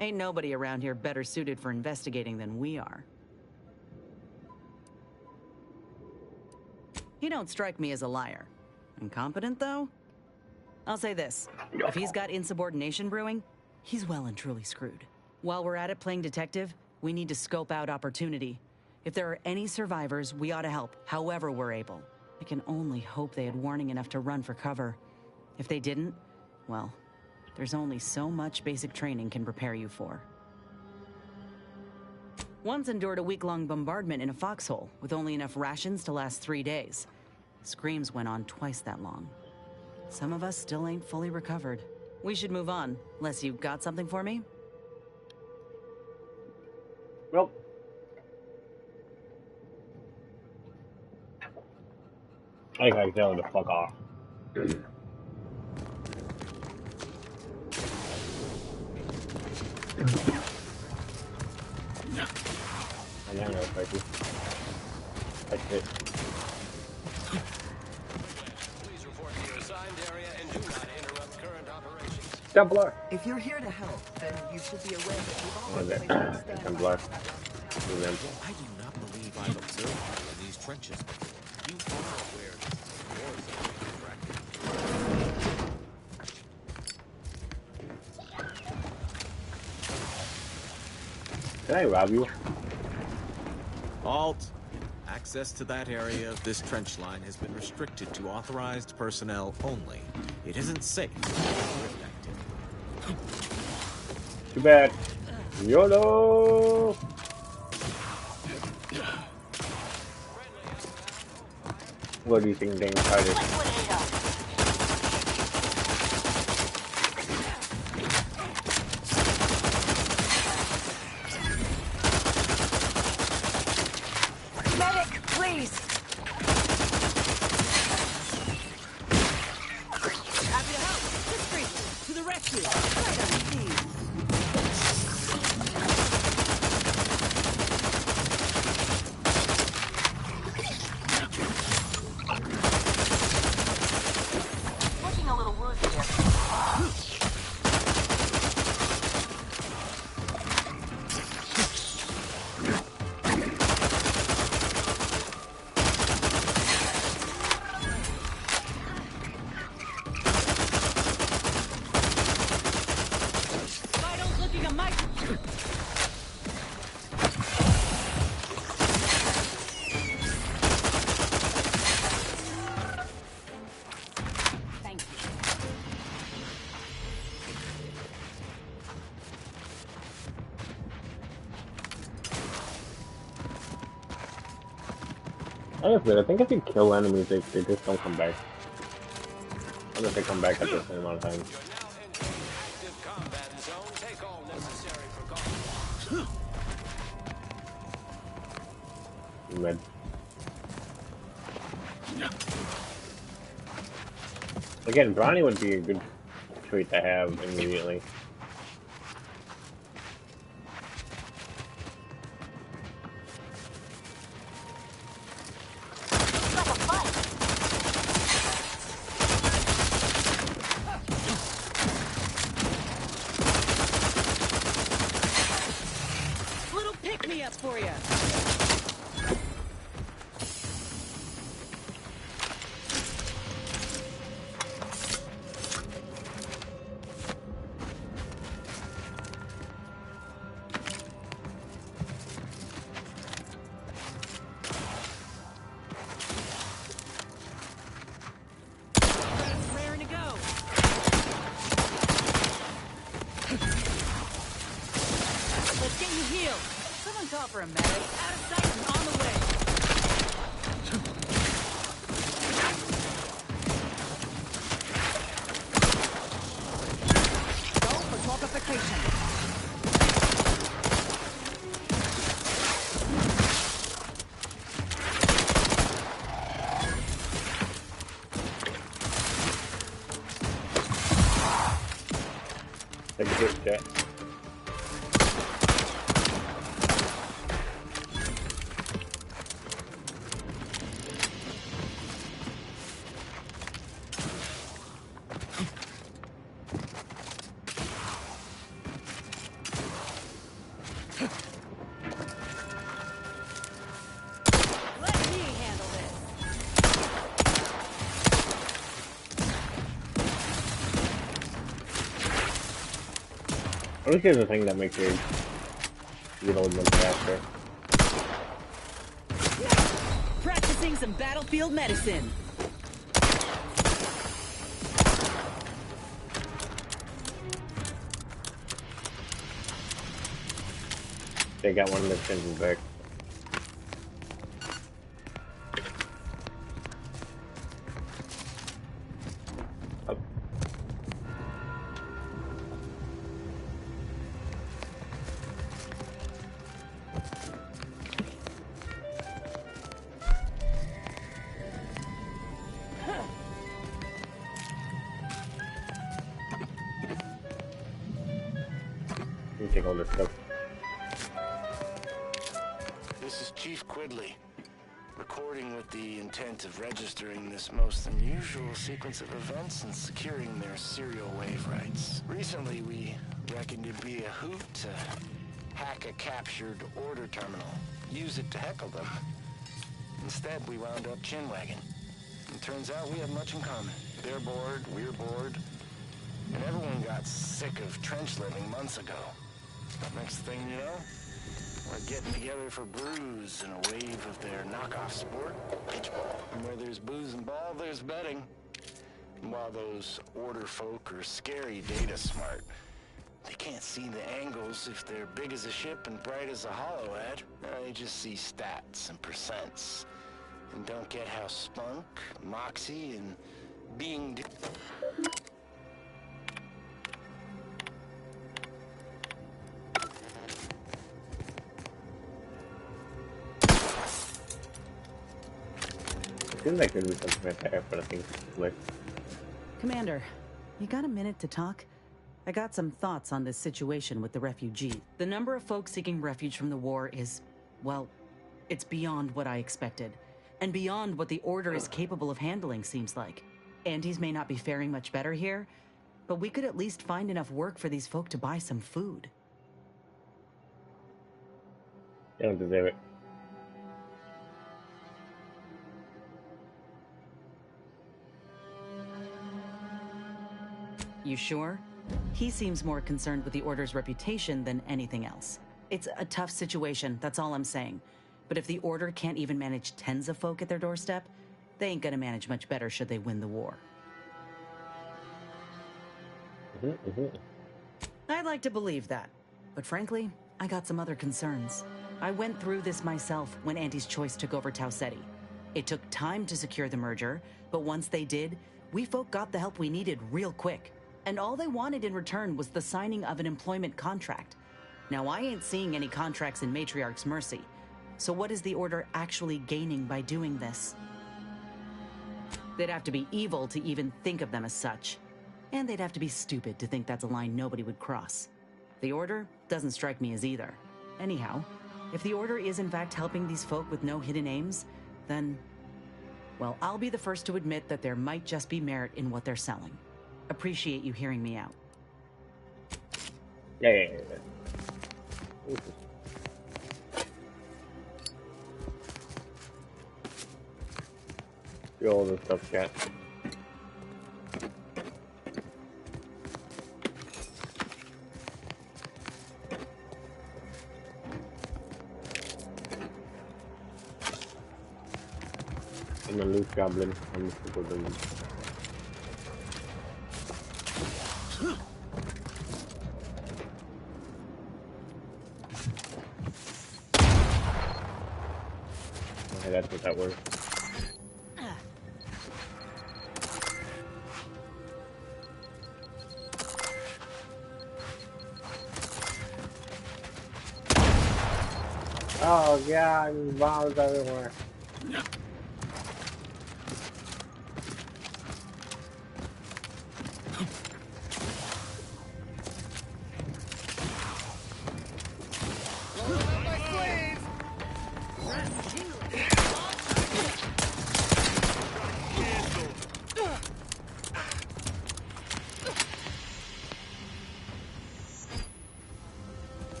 Speaker 17: ain't nobody around here better suited for investigating than we are. He don't strike me as a liar. Incompetent, though? I'll say this. If he's got insubordination brewing, he's well and truly screwed. While we're at it playing detective, we need to scope out opportunity. If there are any survivors, we ought to help, however we're able. I can only hope they had warning enough to run for cover. If they didn't, well, there's only so much basic training can prepare you for. Once endured a week-long bombardment in a foxhole with only enough rations to last 3 days. Screams went on twice that long. Some of us still ain't fully recovered. We should move on, unless you got something for me?
Speaker 1: Well, I gotta tell him to fuck off. I'm gonna fight you. That's it.
Speaker 18: Please report to your assigned area and do not interrupt current operations.
Speaker 1: Templar.
Speaker 19: If you're here to help, then you should be aware that we've all
Speaker 1: What is it? Templar.
Speaker 20: I do not believe I've observed you in these trenches before. You are aware that wars are being directed.
Speaker 1: Can I rob you?
Speaker 20: Halt! Access to that area of this trench line has been restricted to authorized personnel only. It isn't safe for drift activity.
Speaker 1: Too bad. YOLO! What do you think, dang fighters?
Speaker 19: Happy to help. Just briefly, to the rescue. Right on.
Speaker 1: Honestly, I think if you kill enemies, they just don't come back. Unless they come back at the same amount of time. Med. Again, Bronny would be a good trait to have immediately.
Speaker 17: Little pick-me-up for you. Raring to go. Let's get you healed. Someone call for a medic. Out of sight and on the way. Go for multiplication.
Speaker 1: Take a hit, Jet.
Speaker 17: Let me handle this.
Speaker 1: At least there's a thing that makes you reload them faster.
Speaker 17: Practicing some battlefield medicine.
Speaker 1: They got one of the engines back. Up. You take all this stuff.
Speaker 11: This is Chief Quidley, recording with the intent of registering this most unusual sequence of events and securing their serial wave rights. Recently, we reckoned it'd be a hoot to hack a captured order terminal, use it to heckle them. Instead, we wound up chinwagging. And turns out we have much in common. They're bored, we're bored, and everyone got sick of trench living months ago. Next thing you know, we're getting together for brews and a wave of their knockoff sport, pitchball. And where there's booze and ball, there's betting. And while those order folk are scary data smart, they can't see the angles if they're big as a ship and bright as a hollow ad. They just see stats and percents and don't get how spunk, moxie, and being...
Speaker 1: It seems like there'd be something right there, but I think it's like...
Speaker 17: Commander, you got a minute to talk? I got some thoughts on this situation with the refugees. The number of folks seeking refuge from the war is, well, it's beyond what I expected. And beyond what the Order is capable of handling, seems like. Andes may not be faring much better here, but we could at least find enough work for these folk to buy some food.
Speaker 1: They don't deserve it.
Speaker 17: You sure? He seems more concerned with the Order's reputation than anything else. It's a tough situation, that's all I'm saying. But if the Order can't even manage tens of folk at their doorstep, they ain't gonna manage much better should they win the war. I'd like to believe that. But frankly, I got some other concerns. I went through this myself when Andy's Choice took over Tau Ceti. It took time to secure the merger, but once they did, we folk got the help we needed real quick. And all they wanted in return was the signing of an employment contract. Now, I ain't seeing any contracts in Matriarch's mercy. So what is the Order actually gaining by doing this? They'd have to be evil to even think of them as such. And they'd have to be stupid to think that's a line nobody would cross. The Order doesn't strike me as either. Anyhow, if the Order is in fact helping these folk with no hidden aims, then, well, I'll be the first to admit that there might just be merit in what they're selling. Appreciate you hearing me out.
Speaker 1: Yeah. Do all this stuff, cat. I'm a loose goblin. I'm a super villain. Okay, that's what that was. Oh god, bombs everywhere.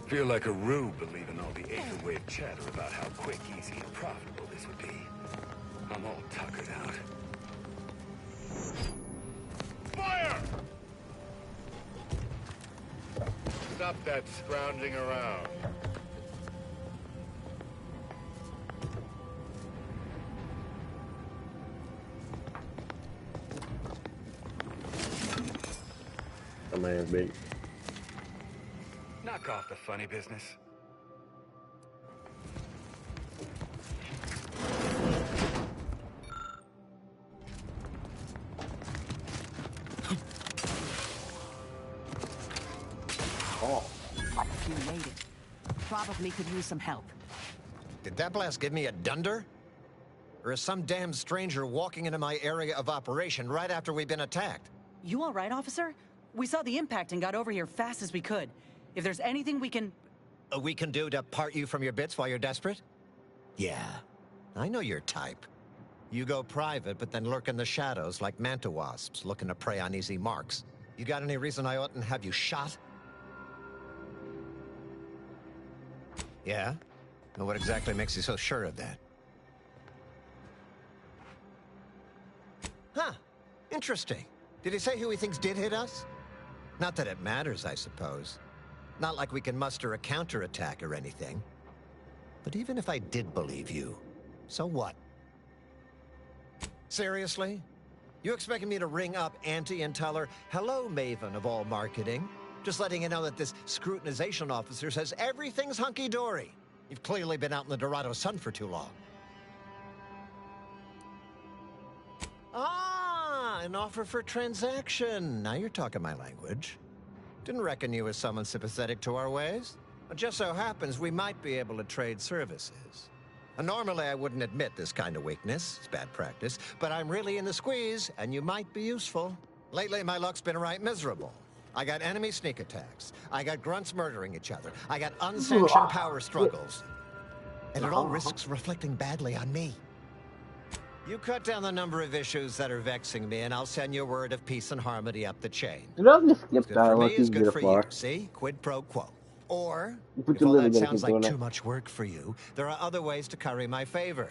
Speaker 3: Feel like a rube believing all the aetherwave chatter about how quick, easy, and profitable this would be. I'm all tuckered out. Fire! Stop that scrounging around.
Speaker 1: Come on, big.
Speaker 3: Knock off the funny business.
Speaker 6: Oh. You made it. Probably could use some help.
Speaker 7: Did that blast give me a dunder? Or is some damn stranger walking into my area of operation right after we've been attacked?
Speaker 17: You all right, officer? We saw the impact and got over here fast as we could. If there's anything we can
Speaker 7: do to part you from your bits while you're desperate? Yeah, I know your type. You go private, but then lurk in the shadows like manta wasps looking to prey on easy marks. You got any reason I oughtn't have you shot? Yeah? And what exactly makes you so sure of that? Huh. Interesting. Did he say who he thinks did hit us? Not that it matters, I suppose. Not like we can muster a counterattack or anything. But even if I did believe you, so what? Seriously? You expecting me to ring up Auntie and tell her, hello, Maven of all marketing? Just letting you know that this scrutinization officer says everything's hunky-dory. You've clearly been out in the Dorado sun for too long. Ah, an offer for transaction. Now you're talking my language. Didn't reckon you as someone sympathetic to our ways. It just so happens we might be able to trade services. Normally I wouldn't admit this kind of weakness. It's bad practice. But I'm really in the squeeze, and you might be useful. Lately my luck's been right miserable. I got enemy sneak attacks. I got grunts murdering each other. I got unsanctioned power struggles. And it all risks reflecting badly on me. You cut down the number of issues that are vexing me, and I'll send you a word of peace and harmony up the chain.
Speaker 1: You don't just skip
Speaker 7: It's good
Speaker 1: that
Speaker 7: for me,
Speaker 1: unless
Speaker 7: it's
Speaker 1: you
Speaker 7: good
Speaker 1: get a
Speaker 7: for
Speaker 1: floor.
Speaker 7: you. See? Quid pro quo. Or,
Speaker 1: But
Speaker 7: if
Speaker 1: you're
Speaker 7: all
Speaker 1: literally
Speaker 7: that
Speaker 1: gonna
Speaker 7: sounds
Speaker 1: keep
Speaker 7: like
Speaker 1: doing
Speaker 7: too
Speaker 1: it.
Speaker 7: much work for you, there are other ways to curry my favor.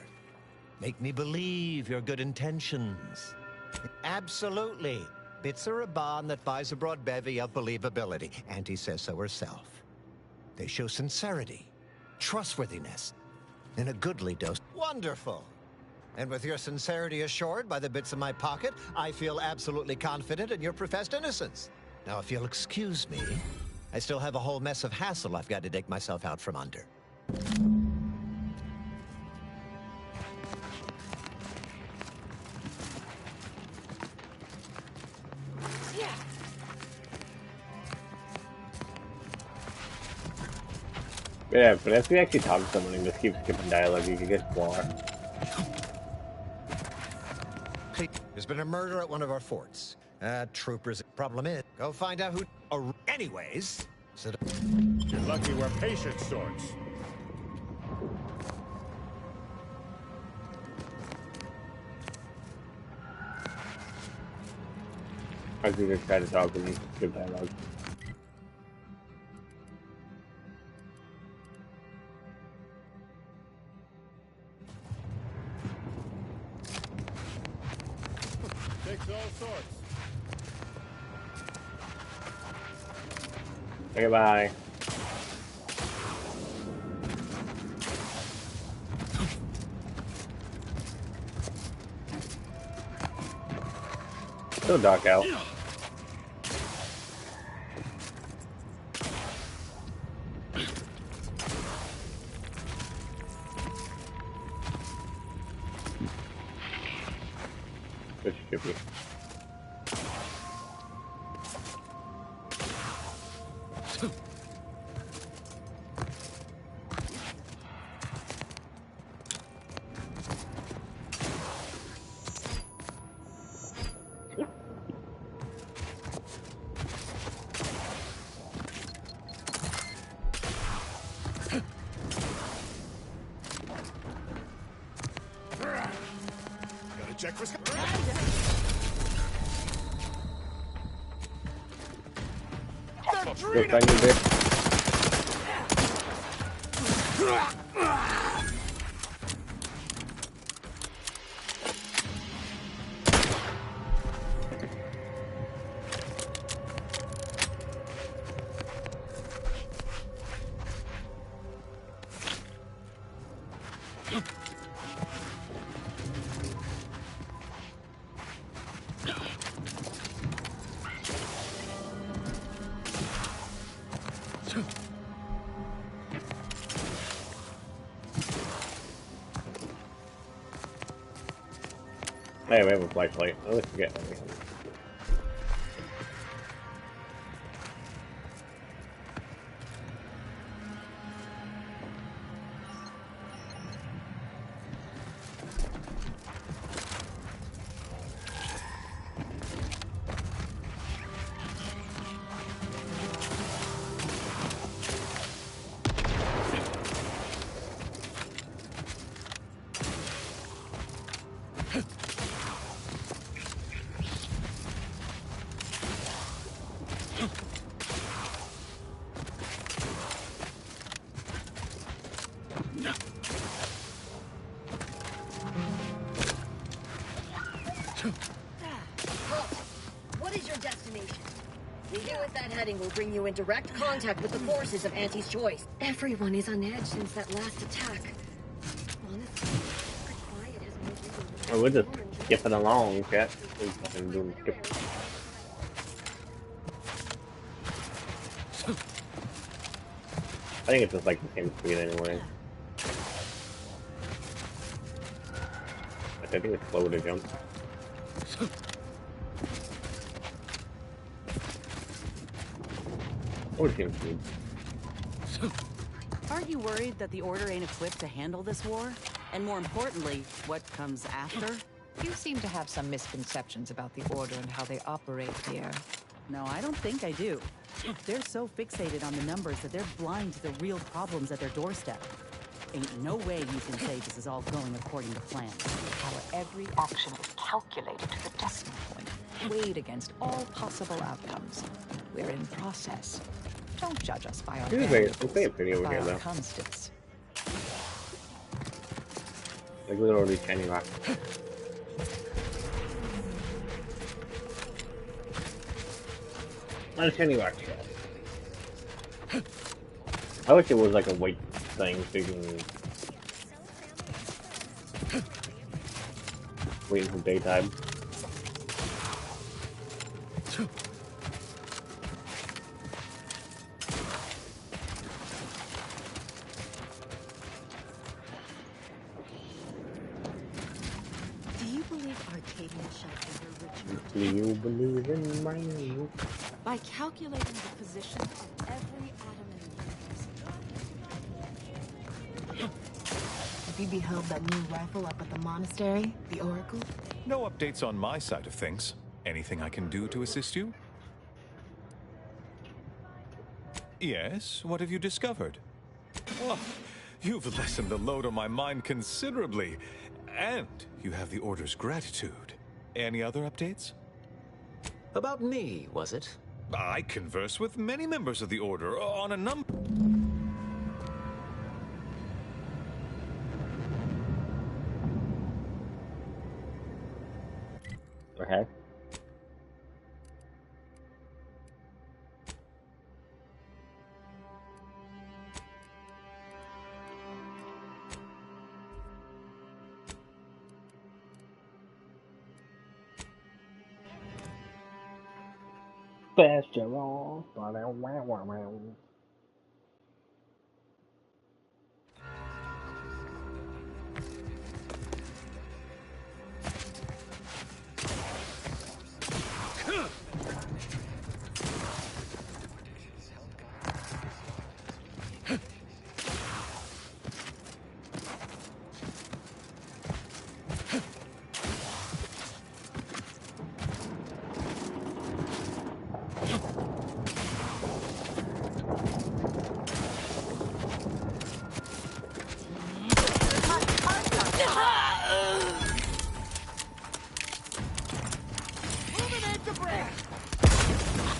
Speaker 7: Make me believe your good intentions. Absolutely. Bits are a bond that buys a broad bevy of believability. Auntie says so herself. They show sincerity, trustworthiness, and a goodly dose. Wonderful. And with your sincerity assured by the bits in my pocket, I feel absolutely confident in your professed innocence. Now, if you'll excuse me, I still have a whole mess of hassle I've got to dig myself out from under.
Speaker 1: Yeah, but if you actually talk to someone and just keep skipping dialogue, you can get far.
Speaker 7: There's been a murder at one of our forts. Troopers. Problem is, go find out who. Anyways, so
Speaker 9: you're lucky we're patient sorts.
Speaker 1: I think just try to talk and skip dialogue.
Speaker 9: Takes all sorts.
Speaker 1: Okay, bye. Still dark out. This should be.
Speaker 9: Gotta check for.
Speaker 1: Go find you there. Hey, we have a flashlight. I always forget that we have it.
Speaker 14: What is your destination? Leaving with that heading will bring you in direct contact with the forces of Auntie's choice. Everyone is on edge since that last attack. Honestly, quiet has
Speaker 1: Oh, we're just skipping along, chat. We're fucking doing skip. I think it's just like the same speed anyway. I think it's slow to jump. Or it seems good.
Speaker 17: Aren't you worried that the Order ain't equipped to handle this war? And more importantly, what comes after?
Speaker 6: You seem to have some misconceptions about the Order and how they operate here.
Speaker 17: No, I don't think I do. They're so fixated on the numbers that they're blind to the real problems at their doorstep. Ain't no way you can say this is all going according to plan.
Speaker 6: Our every action is calculated to the decimal point, weighed against all possible outcomes. We're in process. Don't judge us by our
Speaker 1: It's pretty over
Speaker 6: by
Speaker 1: here
Speaker 6: our
Speaker 1: though.
Speaker 6: constants.
Speaker 1: Like literally shiny rock. Not a shiny rock shot. I wish it was like a weight thing so you can wait until daytime.
Speaker 14: shelter her return
Speaker 1: Do you believe in me?
Speaker 14: by calculating the position of every atom in the universe.
Speaker 15: Have you beheld that new rifle up at the monastery, the Oracle?
Speaker 21: No updates on my side of things. Anything I can do to assist you? Yes, what have you discovered? Oh, you've lessened the load on my mind considerably. And you have the Order's gratitude. Any other updates?
Speaker 22: About me, was it?
Speaker 21: I converse with many members of the Order on a number...
Speaker 1: Okay. Festival.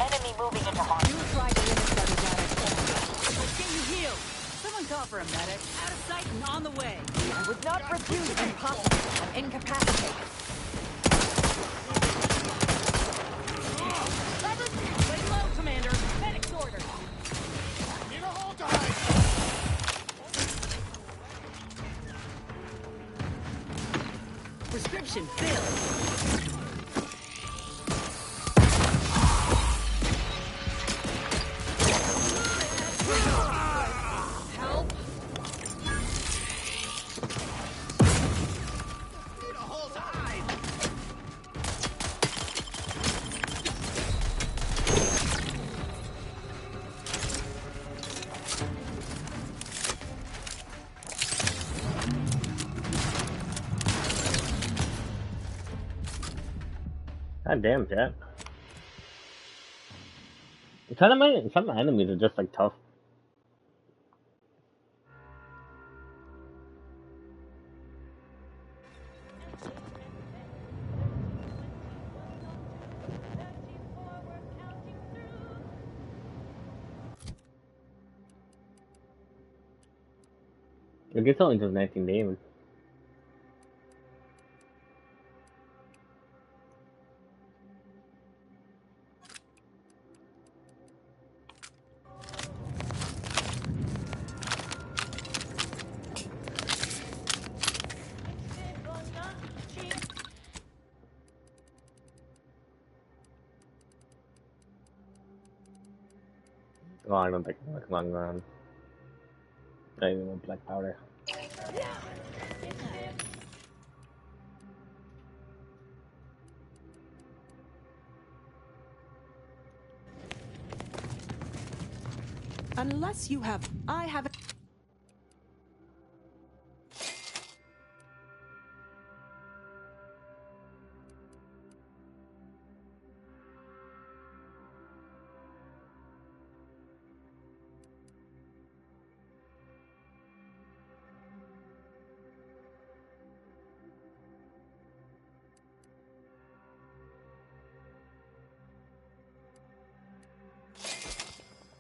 Speaker 6: Enemy moving into harm.
Speaker 17: You tried to limit study data. Let's get you healed. Someone call for a medic. Out of sight and on the way.
Speaker 6: I would not refuse impossible. I'm incapacitated.
Speaker 17: Lay low, Commander. Medic's order.
Speaker 9: Need a hold to hide.
Speaker 17: Prescription filled.
Speaker 14: Help!
Speaker 13: Need a hole to hide.
Speaker 1: God damn, chat. Some enemies are just like tough. It gets only does 19 damage. Oh, I don't think that's long run. I even want black powder.
Speaker 15: Unless you have... I have...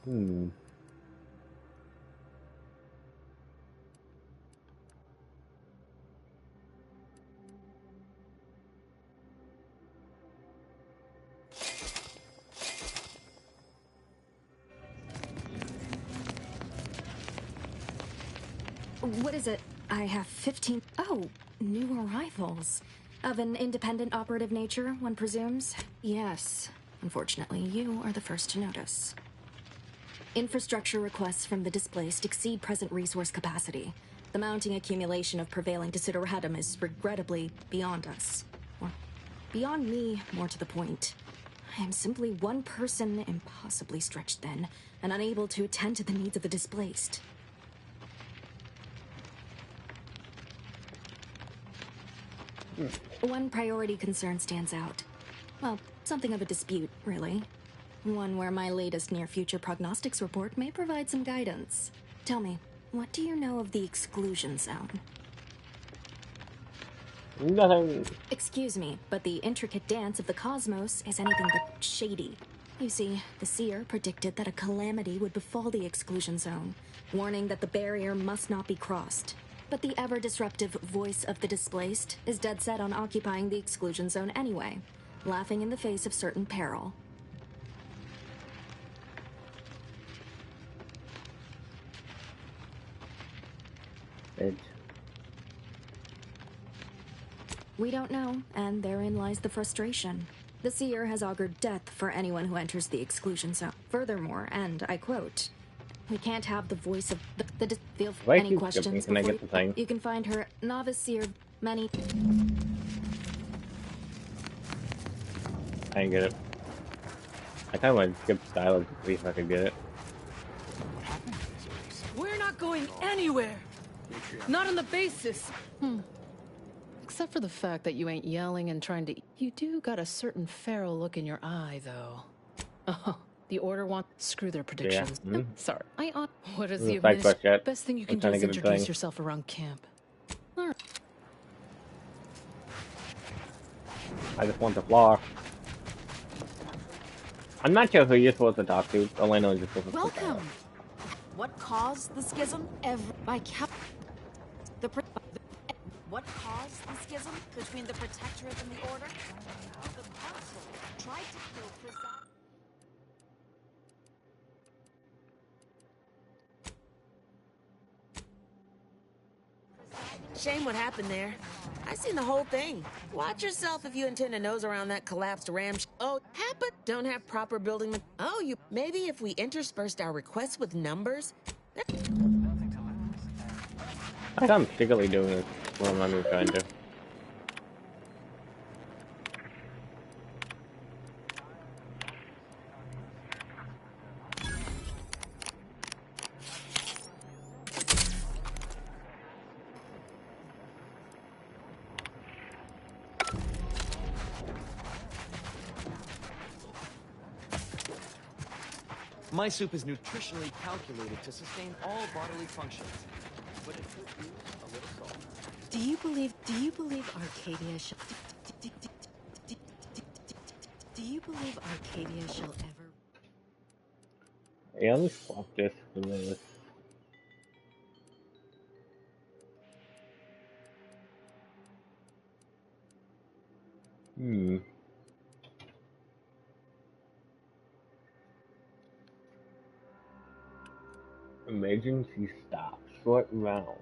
Speaker 1: Hmm.
Speaker 24: What is it? I have 15... Oh, new arrivals. Of an independent operative nature, one presumes? Yes. Unfortunately, you are the first to notice. Infrastructure requests from the displaced exceed present resource capacity. The mounting accumulation of prevailing desideratum is regrettably beyond us. Or Beyond me, more to the point. I am simply one person, impossibly stretched thin, and unable to attend to the needs of the displaced. One priority concern stands out. Well, something of a dispute, really. One where my latest near-future prognostics report may provide some guidance. Tell me, what do you know of the exclusion zone?
Speaker 1: Nothing.
Speaker 24: Excuse me, but the intricate dance of the cosmos is anything but shady. You see, the seer predicted that a calamity would befall the exclusion zone, warning that the barrier must not be crossed. But the ever-disruptive voice of the displaced is dead set on occupying the exclusion zone anyway, laughing in the face of certain peril. We don't know, and therein lies the frustration. The seer has augured death for anyone who enters the exclusion zone. Furthermore, and I quote, "We can't have the voice of the feel any questions
Speaker 1: Can I
Speaker 24: before
Speaker 1: get the thing?
Speaker 24: you can find her novice seer many."
Speaker 1: I didn't get it. I kind of want to skip the dialogue to see if I could get it.
Speaker 4: We're not going anywhere. Not on the basis. Except for the fact that you ain't yelling and trying to... You do got a certain feral look in your eye, though. Oh, the Order want... Screw their predictions.
Speaker 1: Yeah.
Speaker 4: Sorry. What is
Speaker 1: This
Speaker 4: the
Speaker 1: is a side quest yet.
Speaker 4: Best thing you
Speaker 1: I'm
Speaker 4: can do
Speaker 1: trying to
Speaker 4: is
Speaker 1: get a
Speaker 4: introduce
Speaker 1: thing.
Speaker 4: yourself around camp. All right.
Speaker 1: I just want the floor. I'm not sure who you're supposed to talk to. All I know is you're supposed to talk to.
Speaker 5: Welcome. What caused the schism? What caused the schism between the Protectorate and the Order? The Council tried to kill Presiding.
Speaker 8: Shame what happened there. I seen the whole thing. Watch yourself if you intend to nose around that collapsed ram. Oh, Papa don't have proper building. Oh, you. Maybe if we interspersed our requests with numbers.
Speaker 1: I I'm particularly doing this. What am I even trying to?
Speaker 10: My soup is nutritionally calculated to sustain all bodily functions, but it could use a little salt.
Speaker 5: Do you believe Arcadia shall... Do you believe Arcadia shall ever...
Speaker 1: Yeah, let's swap this for this. Emergency stop. Short round.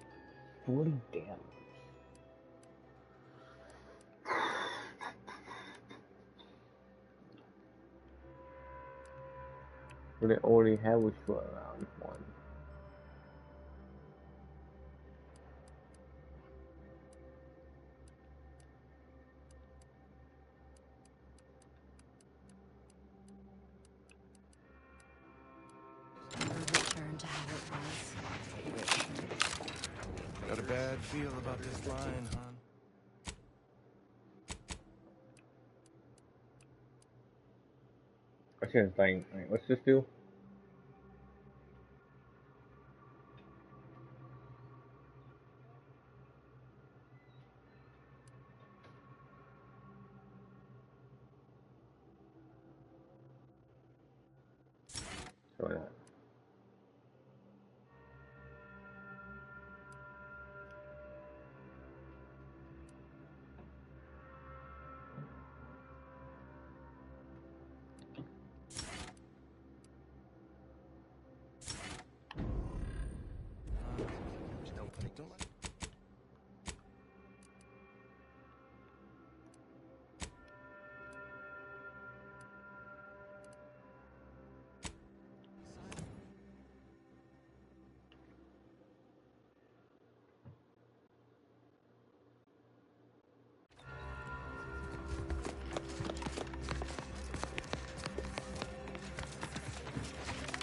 Speaker 1: 40 damage. But it already have a short round one.
Speaker 5: Return to how it was.
Speaker 3: Got a bad feel about this line, hon.
Speaker 1: I shouldn't think. Alright, what's this do? So that.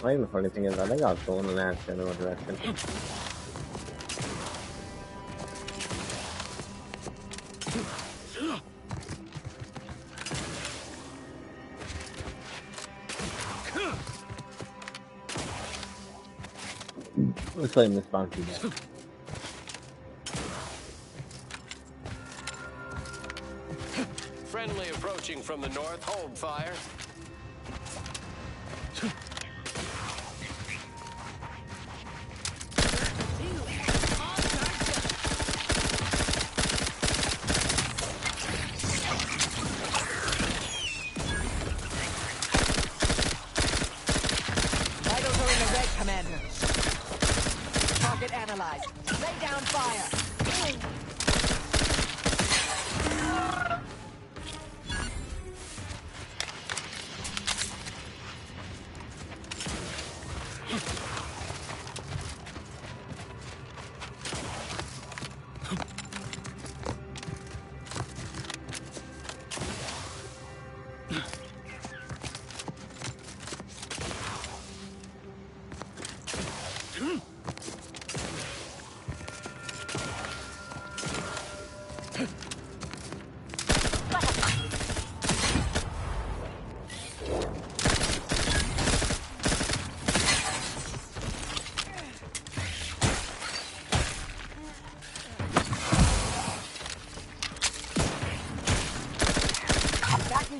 Speaker 1: I think the funny thing is, I think I was going in that general direction. Let's play Miss Bounty now.
Speaker 18: Friendly approaching from the north. Hold fire.
Speaker 6: Vitals are in the red, Commander. Target analyzed. Lay down fire.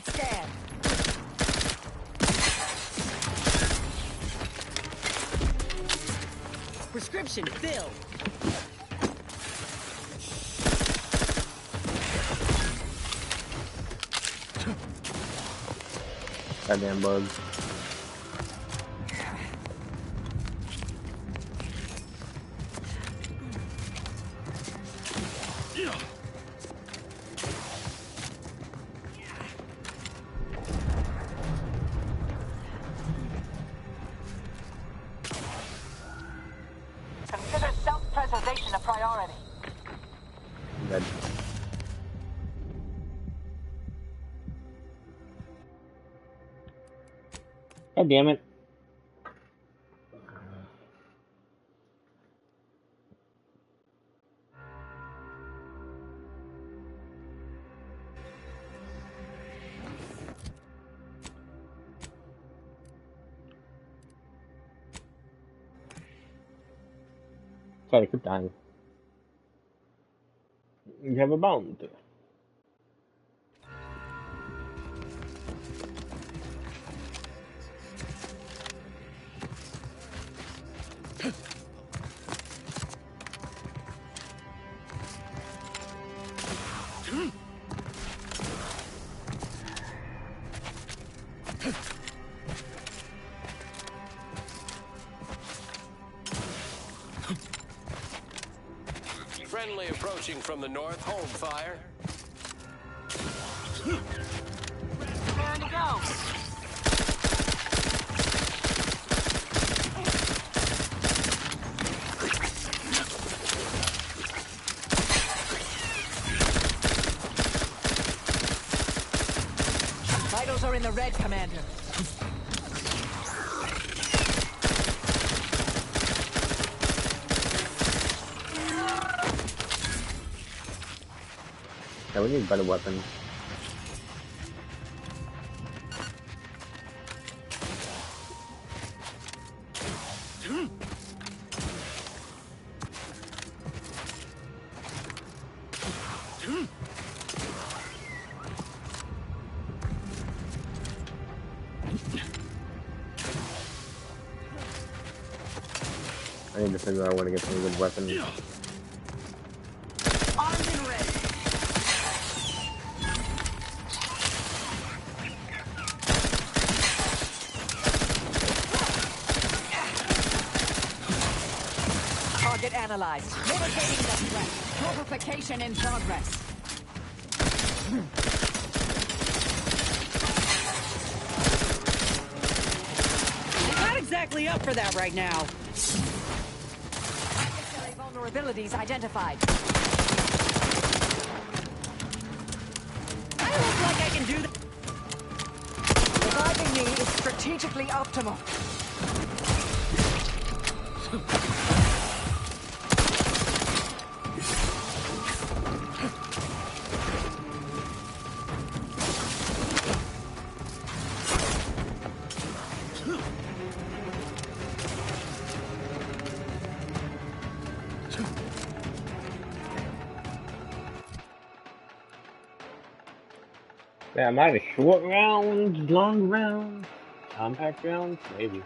Speaker 6: Scan.
Speaker 17: Prescription filled.
Speaker 1: Goddamn bugs.
Speaker 6: Consider self-preservation a priority.
Speaker 1: Dead. God damn it. Sorry, keep dying. You have a bounty.
Speaker 18: Friendly approaching from the north. Hold fire.
Speaker 6: Preparing to go. Vitals are in the red, Commander.
Speaker 1: Yeah, we need better weapons. I need to figure out where to get some good weapons.
Speaker 6: Armed and ready. Target analyzed. Mitigating the threat. Purification in progress.
Speaker 17: I'm not exactly up for that right now.
Speaker 6: Necessary vulnerabilities identified.
Speaker 17: I look like I can do that.
Speaker 6: Reviving me is strategically optimal.
Speaker 1: Yeah, am I the short rounds, long rounds, compact rounds? Maybe.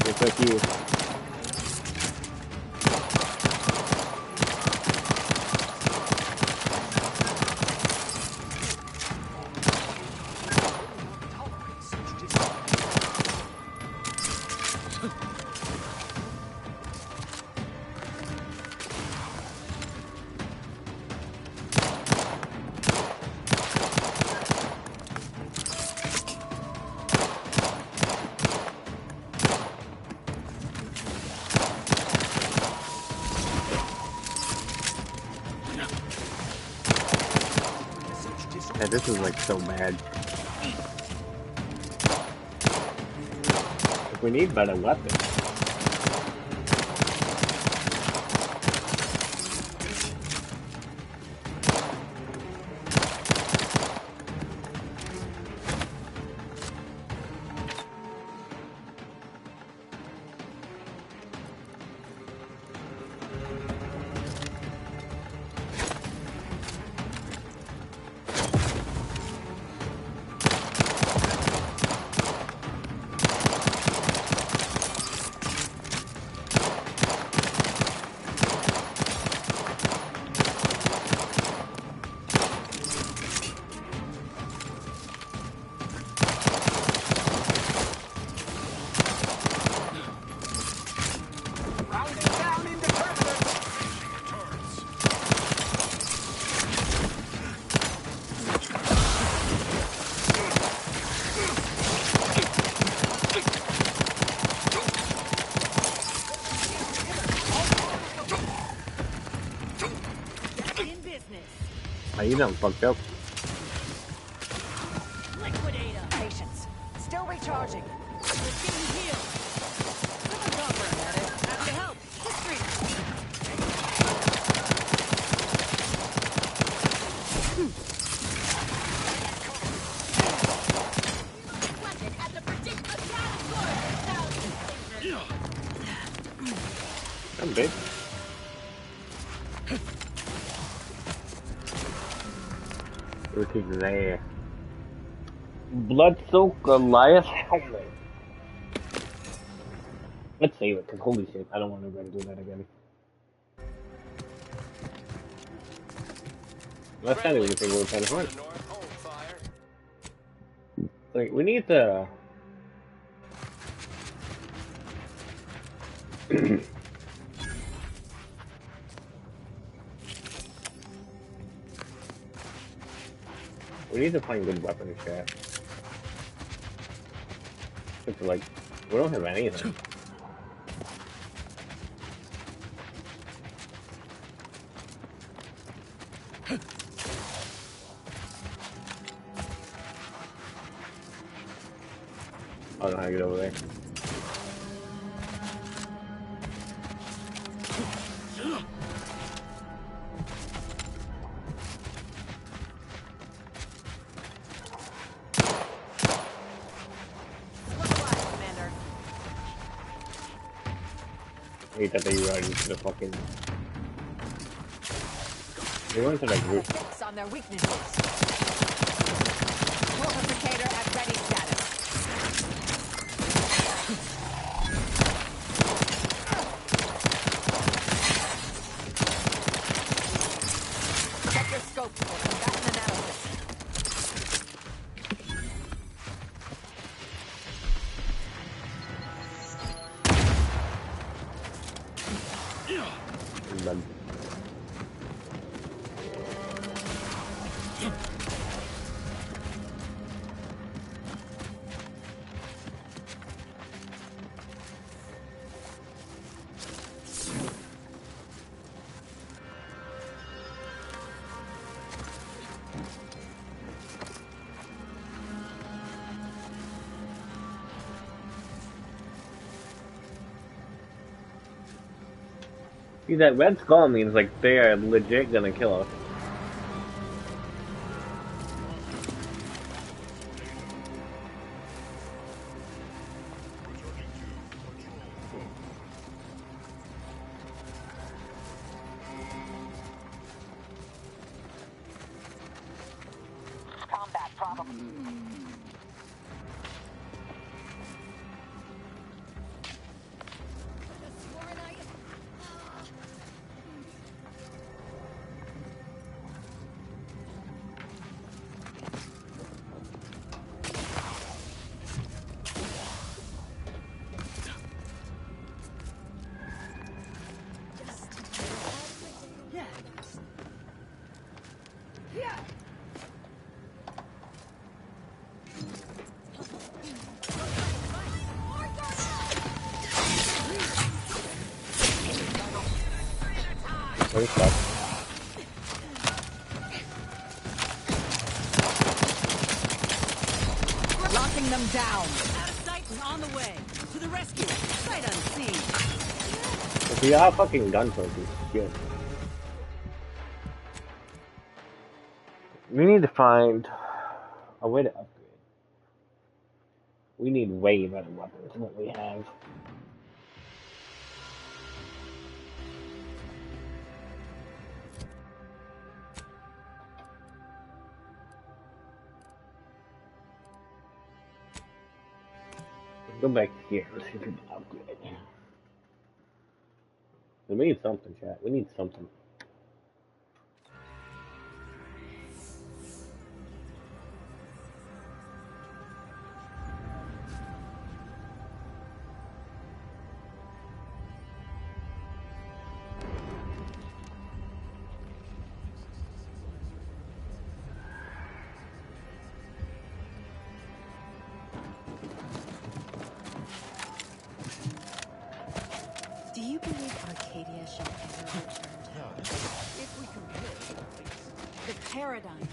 Speaker 1: Just like you. Yeah, this is like so bad. Like, we need better weapons. You done fucked up.
Speaker 6: Liquidator. Patience. Still recharging. We're getting healed. Someone's offering at it. Happy to help. History.
Speaker 1: I'm big. Look at that. Blood-soaked Goliath helmet. Let's save it, because holy shit, I don't want anybody to do that again. That's not even anything we're kind of fun. Like, we need to... We need to find good weapons, chat. It's like, we don't have anything. I don't know how to get over there. I hate that they run into the fucking... They went to that group.
Speaker 6: Fix on their weaknesses. Multiplicator at ready status. Check your scope for combatant analysis.
Speaker 1: See, that red skull means like they are legit gonna kill us.
Speaker 6: Combat problem.
Speaker 1: Very tough.
Speaker 17: Locking them down. Out of sight and on the way. To the rescue. Sight unseen.
Speaker 1: If we are fucking gun trophies, good. We need to find a way to upgrade. We need way better weapons than what we have. Go back here. Let's see if we can upgrade. We need something, chat. We need something.
Speaker 5: Do you believe Arcadia shall ever return to us? If we compare, the paradigm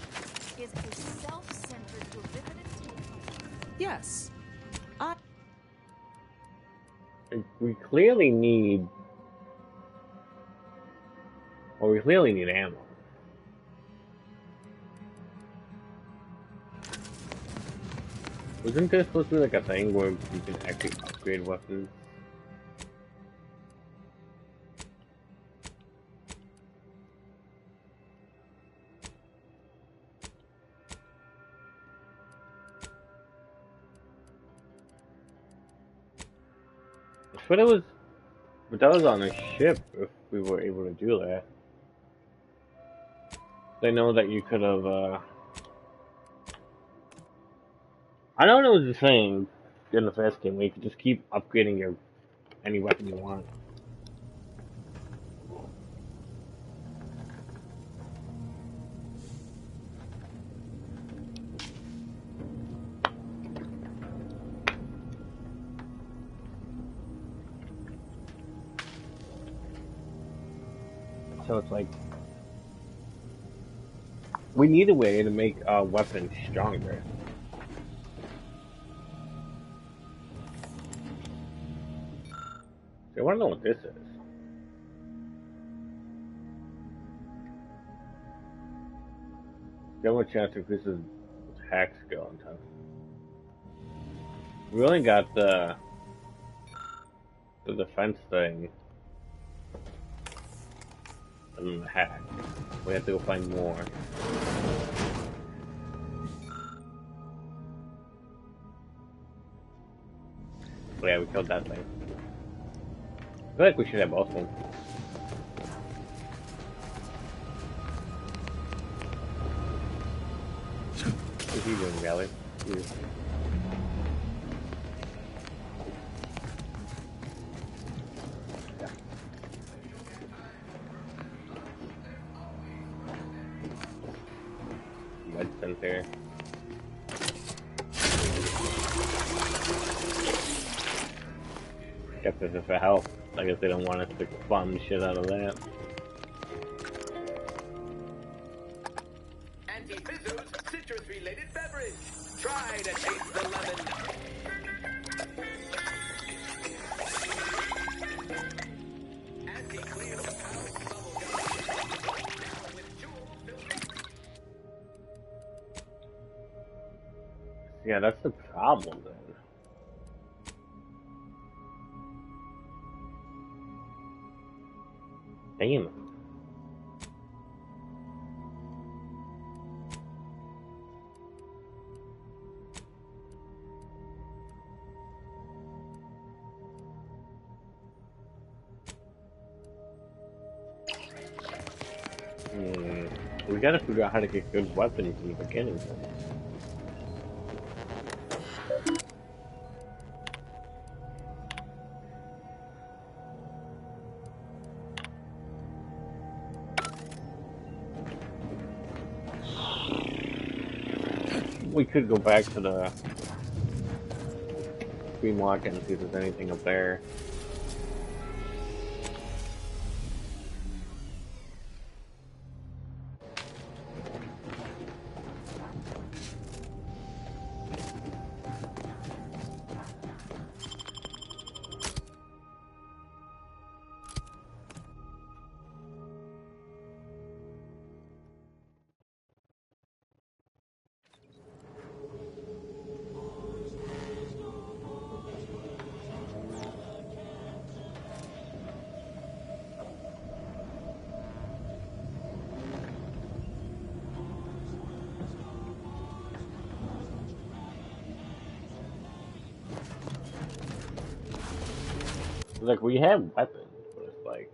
Speaker 5: is a self-centered, derivative take.
Speaker 17: Yes.
Speaker 1: We clearly need... Well, we clearly need ammo. Wasn't there supposed to be like a thing where you can actually upgrade weapons? But it was, but that was on a ship if we were able to do that. I know that you could have, I know it was the thing in the first game where you could just keep upgrading your, any weapon you want. So it's like, we need a way to make our weapons stronger. So I want to know what this is. Get more chance to increase his attack skill on top. We only got the defense thing. And the hack. We have to go find more. But yeah, we killed that thing. I feel like we should have both of them. What's he doing, Gally? There. Guess this is for health. I guess they don't want us to bomb the shit out of that.
Speaker 18: Anti-Fizzo's citrus-related beverage. Try to taste the lemon. Anti-Clear the power.
Speaker 1: Yeah, that's the problem then. Damn. We gotta figure out how to get good weapons in the beginning. We could go back to the Green Market and see if there's anything up there. Like, we have weapons, but it's like...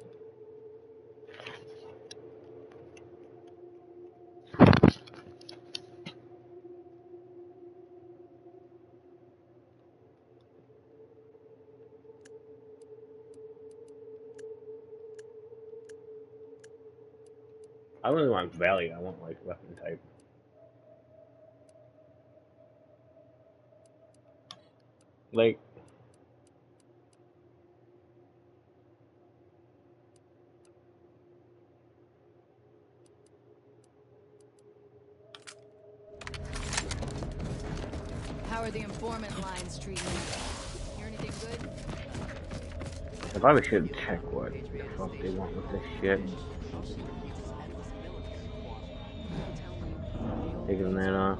Speaker 1: I really want value, I want, like, weapon type. Like...
Speaker 5: How are the informant lines treating you? Hear anything good?
Speaker 1: I probably should check what the fuck they want with this shit. Taking that off.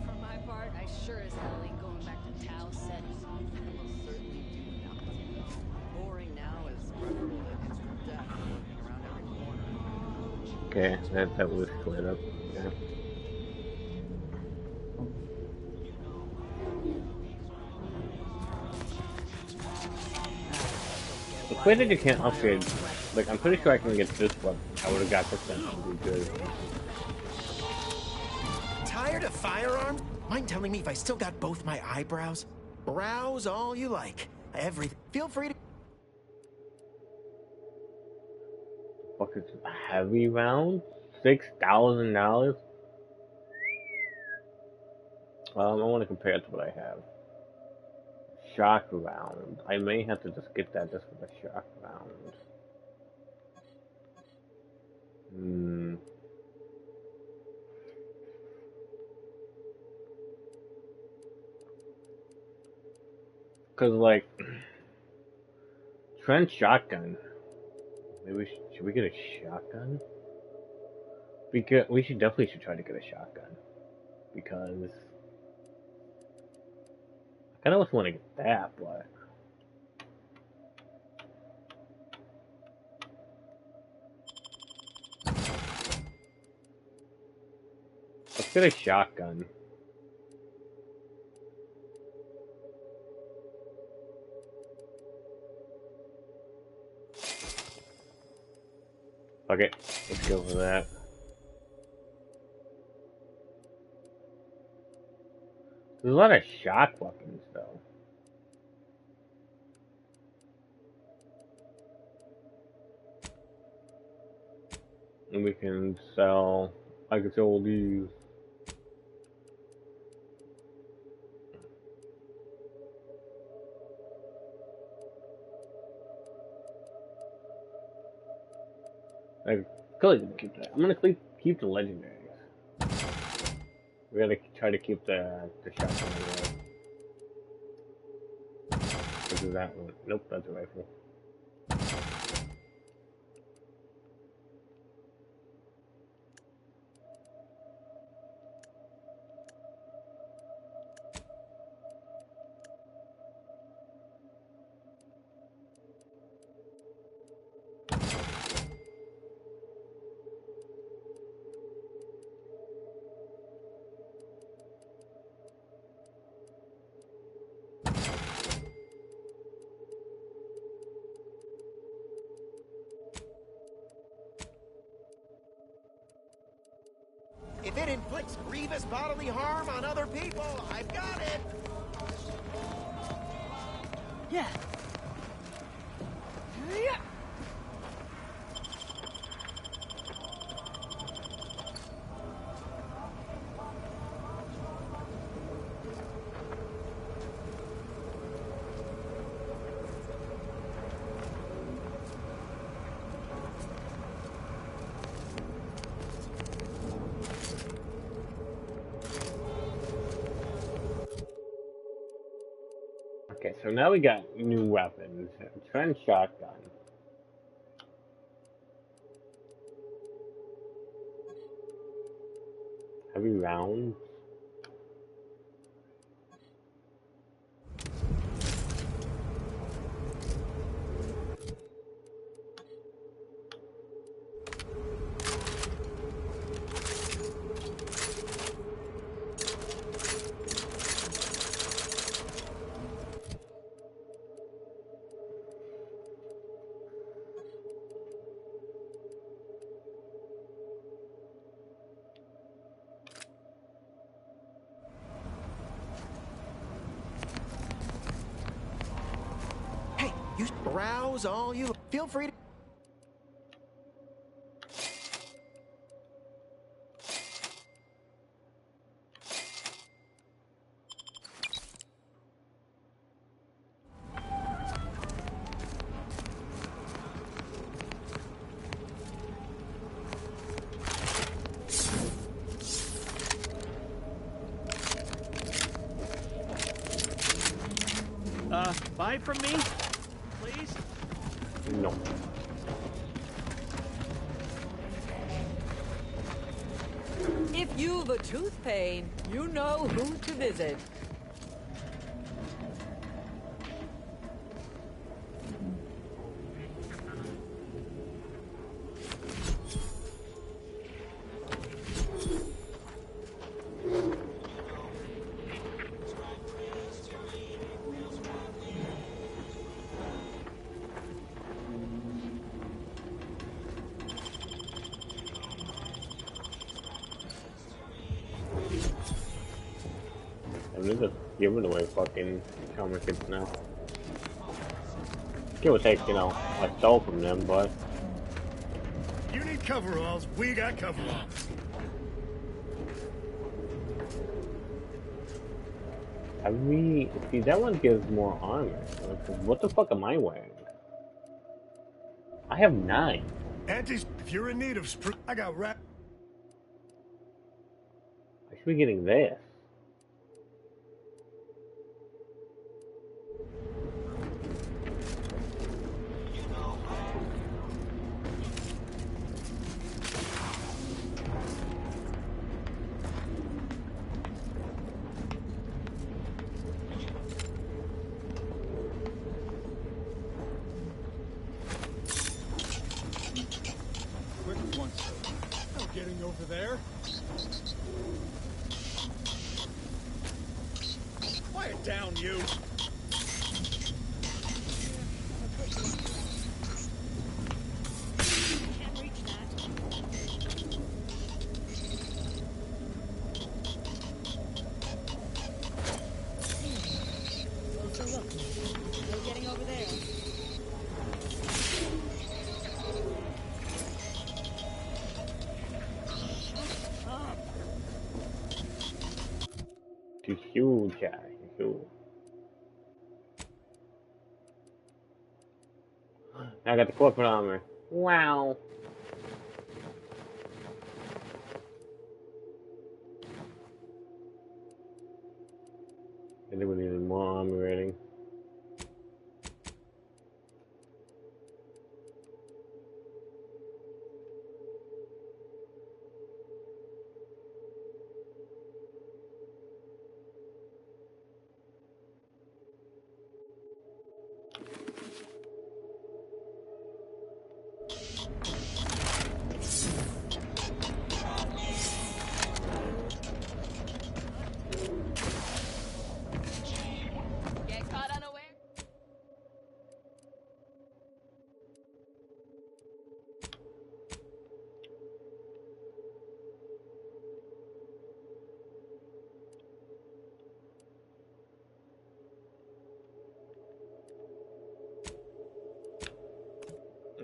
Speaker 5: For my part, I sure as hell ain't going back to Tau Ceti.
Speaker 10: Boring now is preferable to instant death lurking around every corner.
Speaker 1: Okay, that was cleared up. Yeah. The way that you can't upgrade, like, I'm pretty sure I can get this one. I would have got this one to be good.
Speaker 13: Tired of firearms? Mind telling me if I still got both my eyebrows? Browse all you like. Everything. Feel free to.
Speaker 1: Fuck, it's a heavy round? $6,000? I want to compare it to what I have. Shock round. I may have to just get that just for the shock round. Cause like trench shotgun. Maybe should we get a shotgun? We should definitely try to get a shotgun because I kind of want to get that, but let's get a shotgun. Okay, let's go for that. There's a lot of shock weapons, though. And we can sell... I can sell these. I could keep that. I'm gonna keep the legendaries. We gotta try to keep the shotgun away. Or do that one. Nope, that's a rifle.
Speaker 13: If it inflicts grievous bodily harm on other people, I've got it.
Speaker 14: Yeah. Yeah.
Speaker 1: Okay, so now we got new weapons. Trench shotgun. Heavy rounds.
Speaker 13: You browse all you... Feel free to...
Speaker 10: Buy from me? Please?
Speaker 1: No.
Speaker 2: If you've a tooth pain, you know who to visit.
Speaker 1: I'm just giving away fucking camera kits now. Give or take, you know, I stole from them, but...
Speaker 9: You need coveralls, we got coveralls.
Speaker 1: Have we... See, that one gives more armor. What the fuck am I wearing? I have 9.
Speaker 9: Aunties, if you're in need of I got I
Speaker 1: should be getting this.
Speaker 9: over there. Quiet down, you.
Speaker 1: She's huge, guy. She's huge. I got the corporate armor. Wow. I think we needed more armor rating.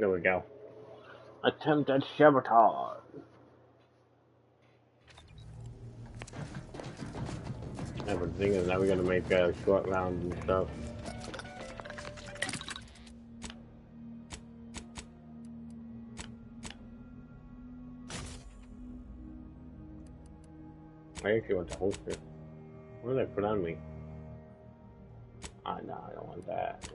Speaker 1: There we go. Attempted sabotage. Yeah, but the thing is, now we gotta make short rounds and stuff. I actually want to host it. What did I put on me? No, I don't want that.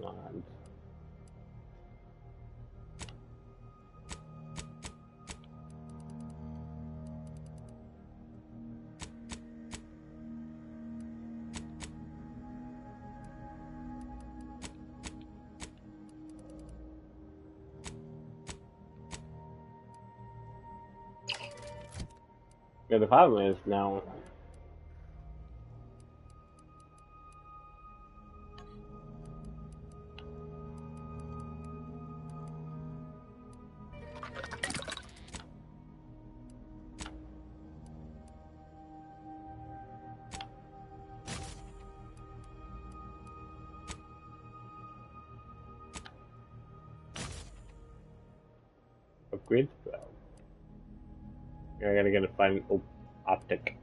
Speaker 1: Yeah, the problem is now. Upgrade spell. I gotta get a fine optic.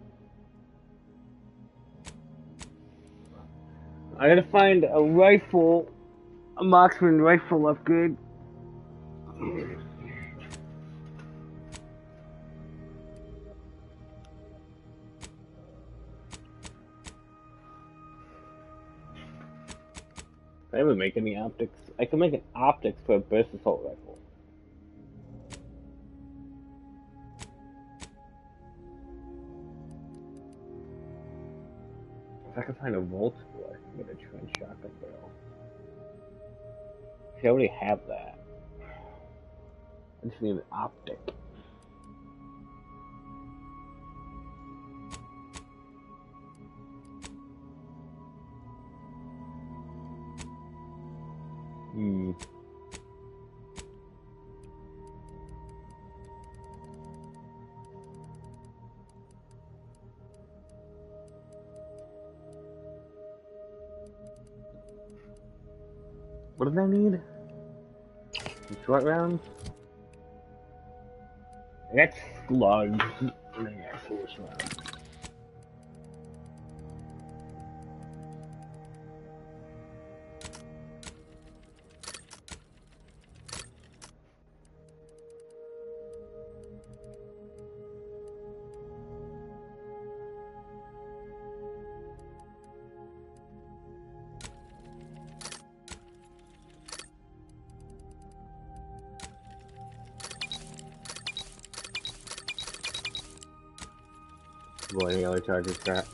Speaker 1: I gotta find a rifle, a marksman rifle upgrade. I haven't make any optics. I can make an optics for a burst assault rifle. If I can find a Volt Score, I can get a trench shotgun barrel. See, I already have that. I just need an optic. What does that need? Some short rounds? I got slugs. And I got foolish rounds. Boy, any other charges got?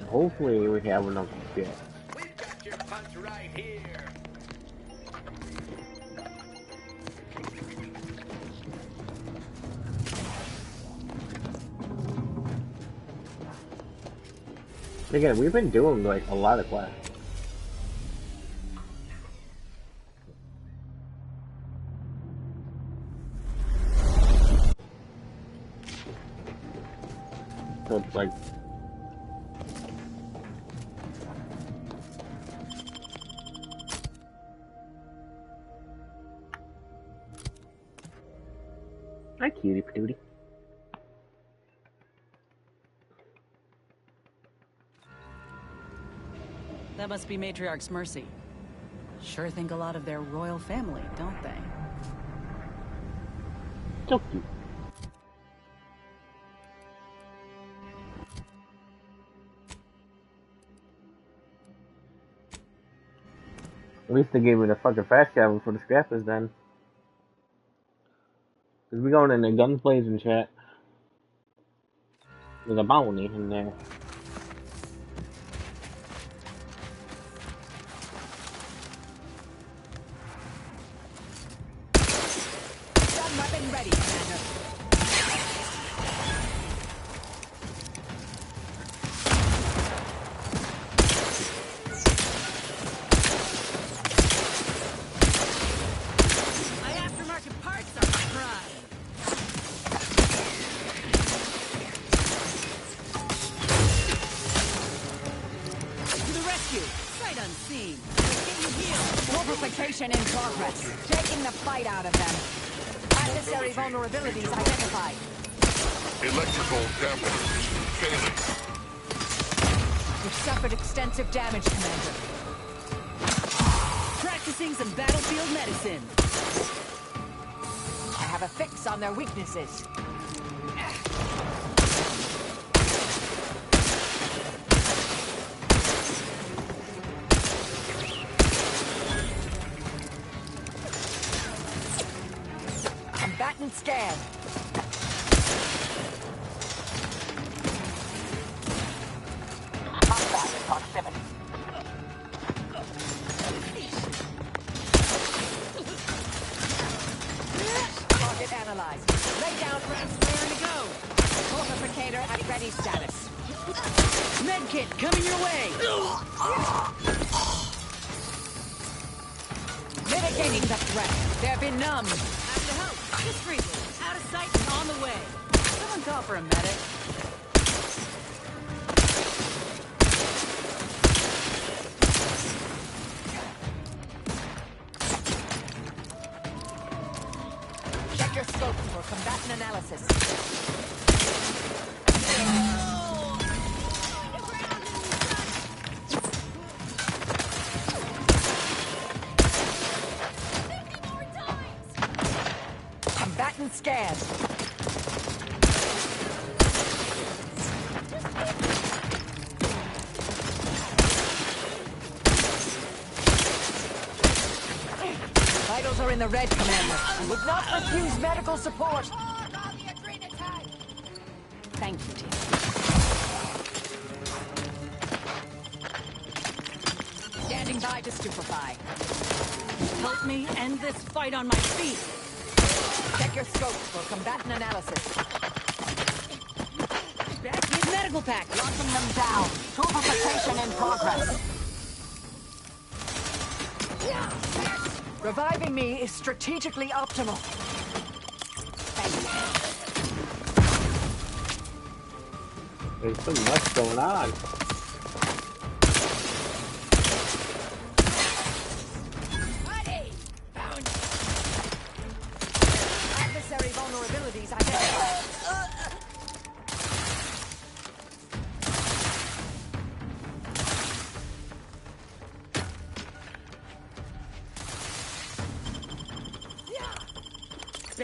Speaker 1: Hopefully we have enough shit.
Speaker 18: We've got your punch right here.
Speaker 1: Again, we've been doing like a lot of quests. So it's like hi, cutie patootie.
Speaker 17: That must be Matriarch's Mercy. Sure think a lot of their royal family, don't they?
Speaker 1: So cute. At least they gave me the fucking fast travel for the scrappers then. Cause we going in the guns blazing chat. There's a bounty in there.
Speaker 2: Ready, Commander.
Speaker 6: Transportation in progress. Taking the fight out of them. Adversary vulnerabilities identified.
Speaker 12: Electrical dampeners failing.
Speaker 6: You've suffered extensive damage, Commander.
Speaker 2: Practicing some battlefield medicine.
Speaker 6: I have a fix on their weaknesses. Combatant scan. Combat in proximity. Target analyzed. Lay down.
Speaker 2: Where to go?
Speaker 6: Multiplicator at ready status.
Speaker 2: Medkit coming your way.
Speaker 6: Mitigating the threat. They've been numbed.
Speaker 2: Have to help. Just briefly. Out of sight and on the way.
Speaker 6: Someone call for a medic. Check your scope for combatant analysis. Combatant scan. Vitals are in the red, Commander. I would not refuse medical support. Thank you, team. Standing by to stupefy.
Speaker 2: Help me end this fight on my feet.
Speaker 6: Check your scope for combatant analysis.
Speaker 2: Back with medical pack.
Speaker 6: Locking them down. Torpification in progress. Reviving me is strategically optimal.
Speaker 1: There's so much going on.
Speaker 6: Adversary vulnerabilities identified.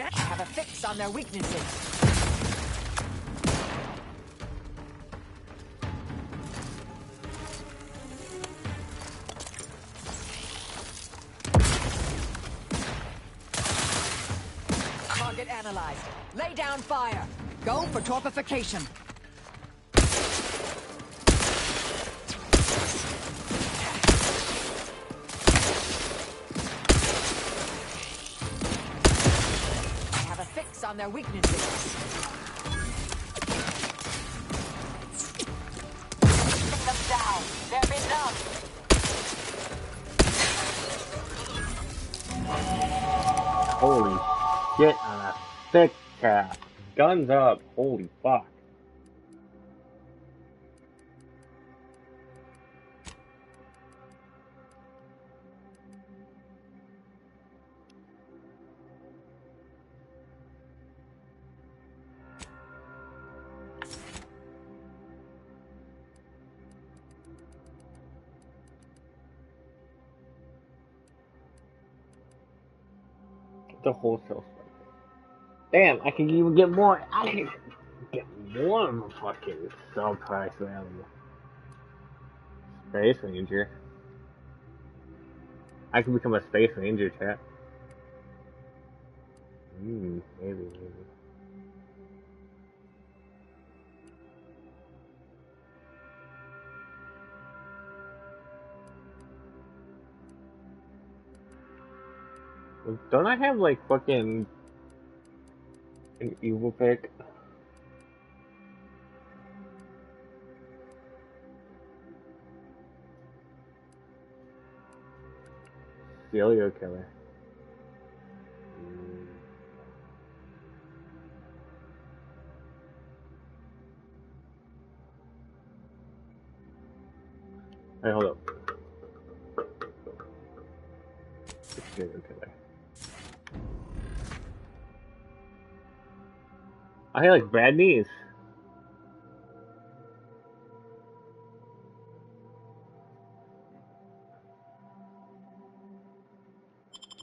Speaker 6: I have a fix on their weaknesses. Target analyzed. Lay down fire. Go for torpification. On their weaknesses. Take them down. They've been numbed.
Speaker 1: Holy shit on a thick cap. Guns up. Holy fuck. The wholesale stuff. Damn, I can even get more. I can get more of a fucking sell price value. Space Ranger. I can become a Space Ranger, chat. Maybe. Don't I have like fucking an evil pick? Serial killer. Hey, hold up. get into there. I hear like bad knees.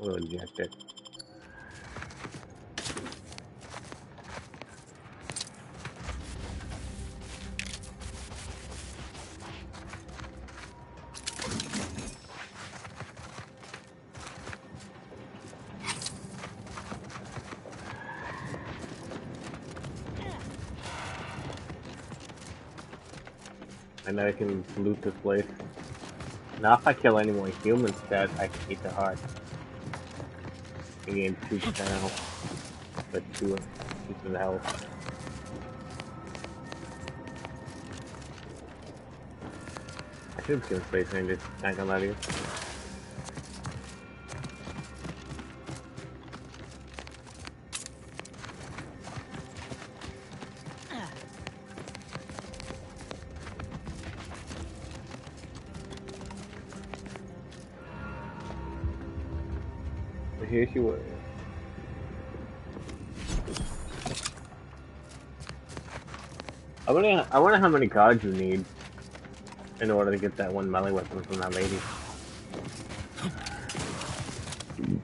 Speaker 1: Oh, ejected. And I can loot this place. Now if I kill any more humans, that I can eat the heart. I gain 2% health. But 2 pieces of health. I should have killed Space Rangers, not gonna lie to you. Here she was. I wonder how many cards you need in order to get that one melee weapon from that lady.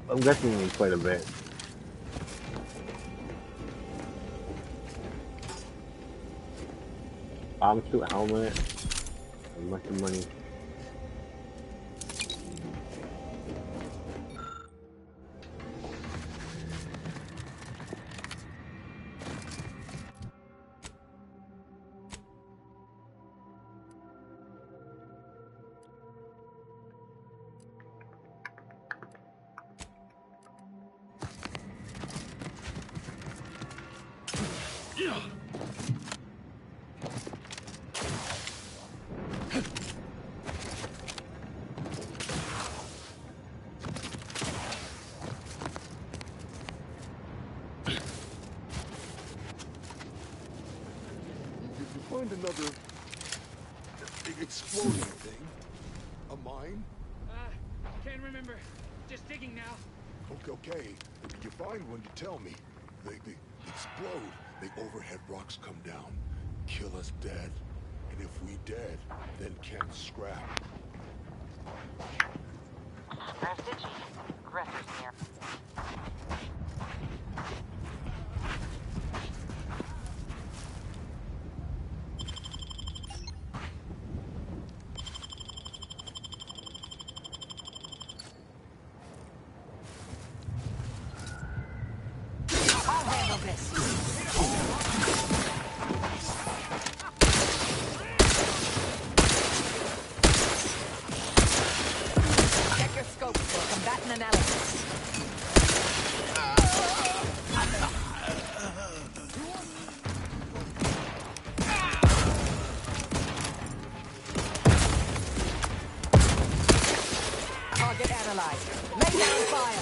Speaker 1: I'm guessing you need quite a bit. Bomb suit helmet. A bunch of money.
Speaker 12: Find another exploding thing. A mine?
Speaker 16: Can't remember. Just digging now.
Speaker 12: Okay. If you find one, you tell me. They explode. The overhead rocks come down. Kill us dead. And if we dead, then can't scrap.
Speaker 6: Revstitchy. Aggressors near.
Speaker 2: Check your scope for combatant analysis. Target analyzed. Lay down fire.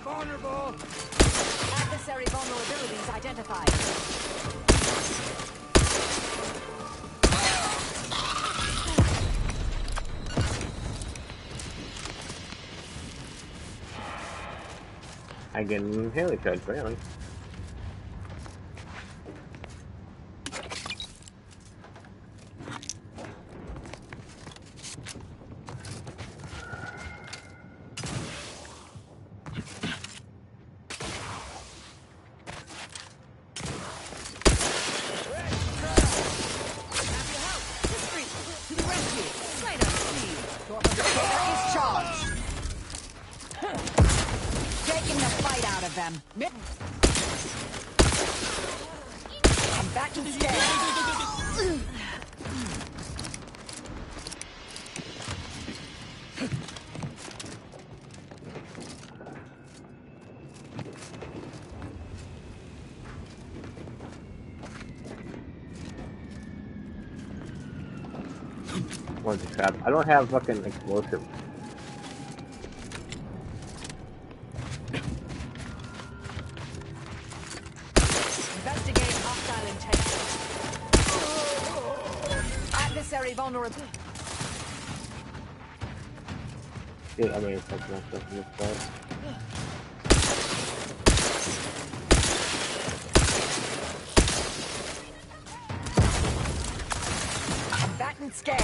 Speaker 16: Vulnerable.
Speaker 2: Adversary vulnerabilities identified.
Speaker 1: I can heli charge round.
Speaker 2: Them. I'm back to the stage.
Speaker 1: What's the trap? I don't have fucking explosives.
Speaker 6: Adversary vulnerable.
Speaker 1: Yeah, I mean, fucking myself in this part.
Speaker 6: Combatant scared.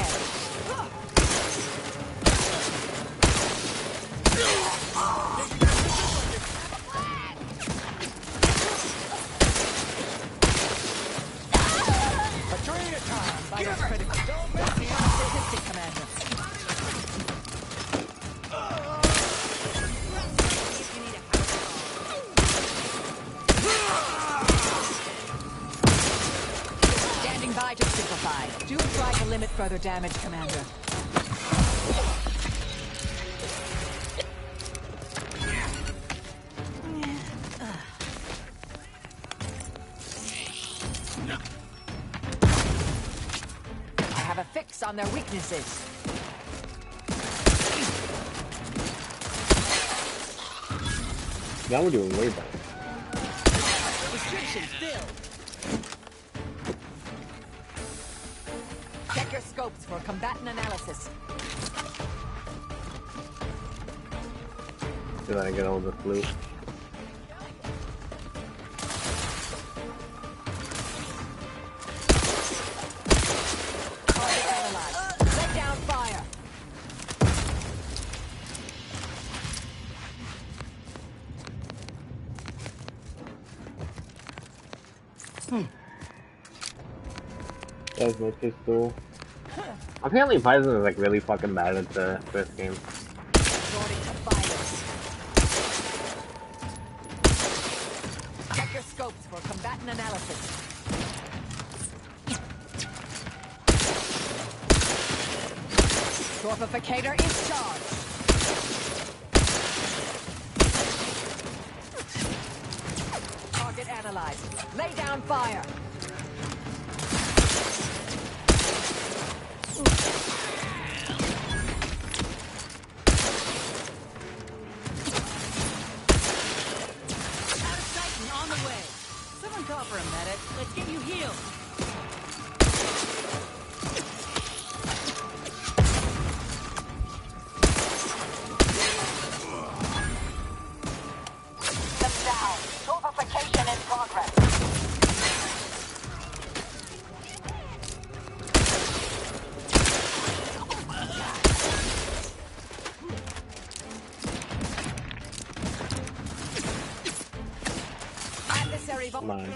Speaker 10: Patrina time!
Speaker 6: Vital critical. Don't miss the statistic, Commander. Standing by to simplify. Do try to limit further damage, Commander. I have a fix on their weaknesses.
Speaker 1: Now we're doing way better.
Speaker 6: Restriction filled. Check your scopes for combatant analysis.
Speaker 1: Did I get all the loot?
Speaker 6: Target analyzed. Let down fire.
Speaker 1: That's my pistol. Apparently Bison is like really fucking bad at the first game.
Speaker 6: Resorting to violence. Check your scopes for combatant analysis. Torpificator is charged. Target analyzed. Lay down fire.
Speaker 2: Out of sight and on the way. Someone call for a medic. Let's get you healed.
Speaker 6: Them down. Torpification in progress. Adversary
Speaker 1: Mine.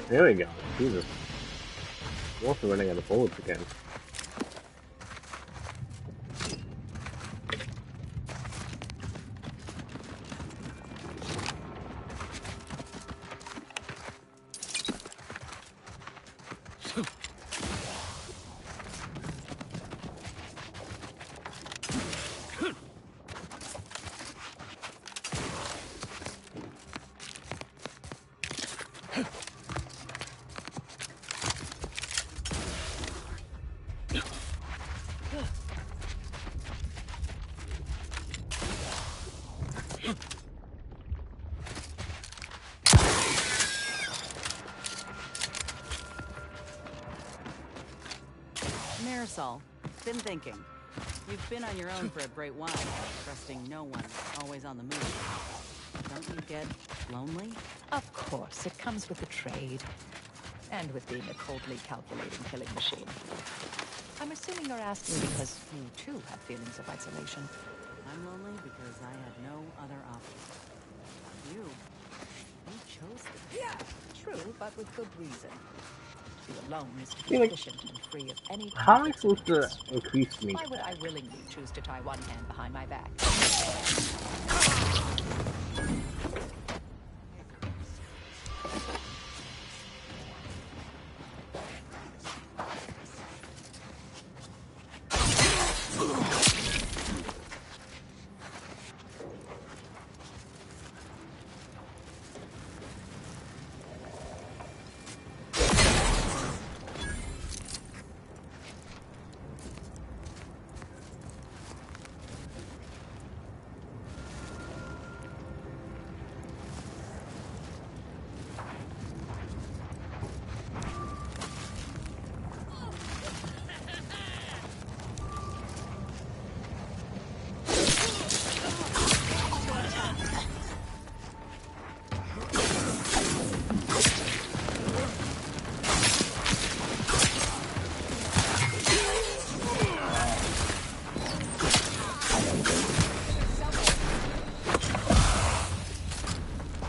Speaker 1: There we go. Jesus. I'm also running out of bullets again.
Speaker 17: Marisol, been thinking. You've been on your own for a great while, trusting no one, always on the move. Don't you get lonely?
Speaker 6: Of course, it comes with the trade. And with being a coldly calculating killing machine. I'm assuming you're asking because you too have feelings of isolation.
Speaker 17: I'm lonely because I had no other option. You chose this.
Speaker 6: Yeah, true, but with good reason. To be alone is to be
Speaker 1: Yeah, like,
Speaker 6: efficient and free of any
Speaker 1: how am I
Speaker 6: conflicts.
Speaker 1: supposed to increase me?
Speaker 6: Why would I willingly choose to tie one hand behind my back?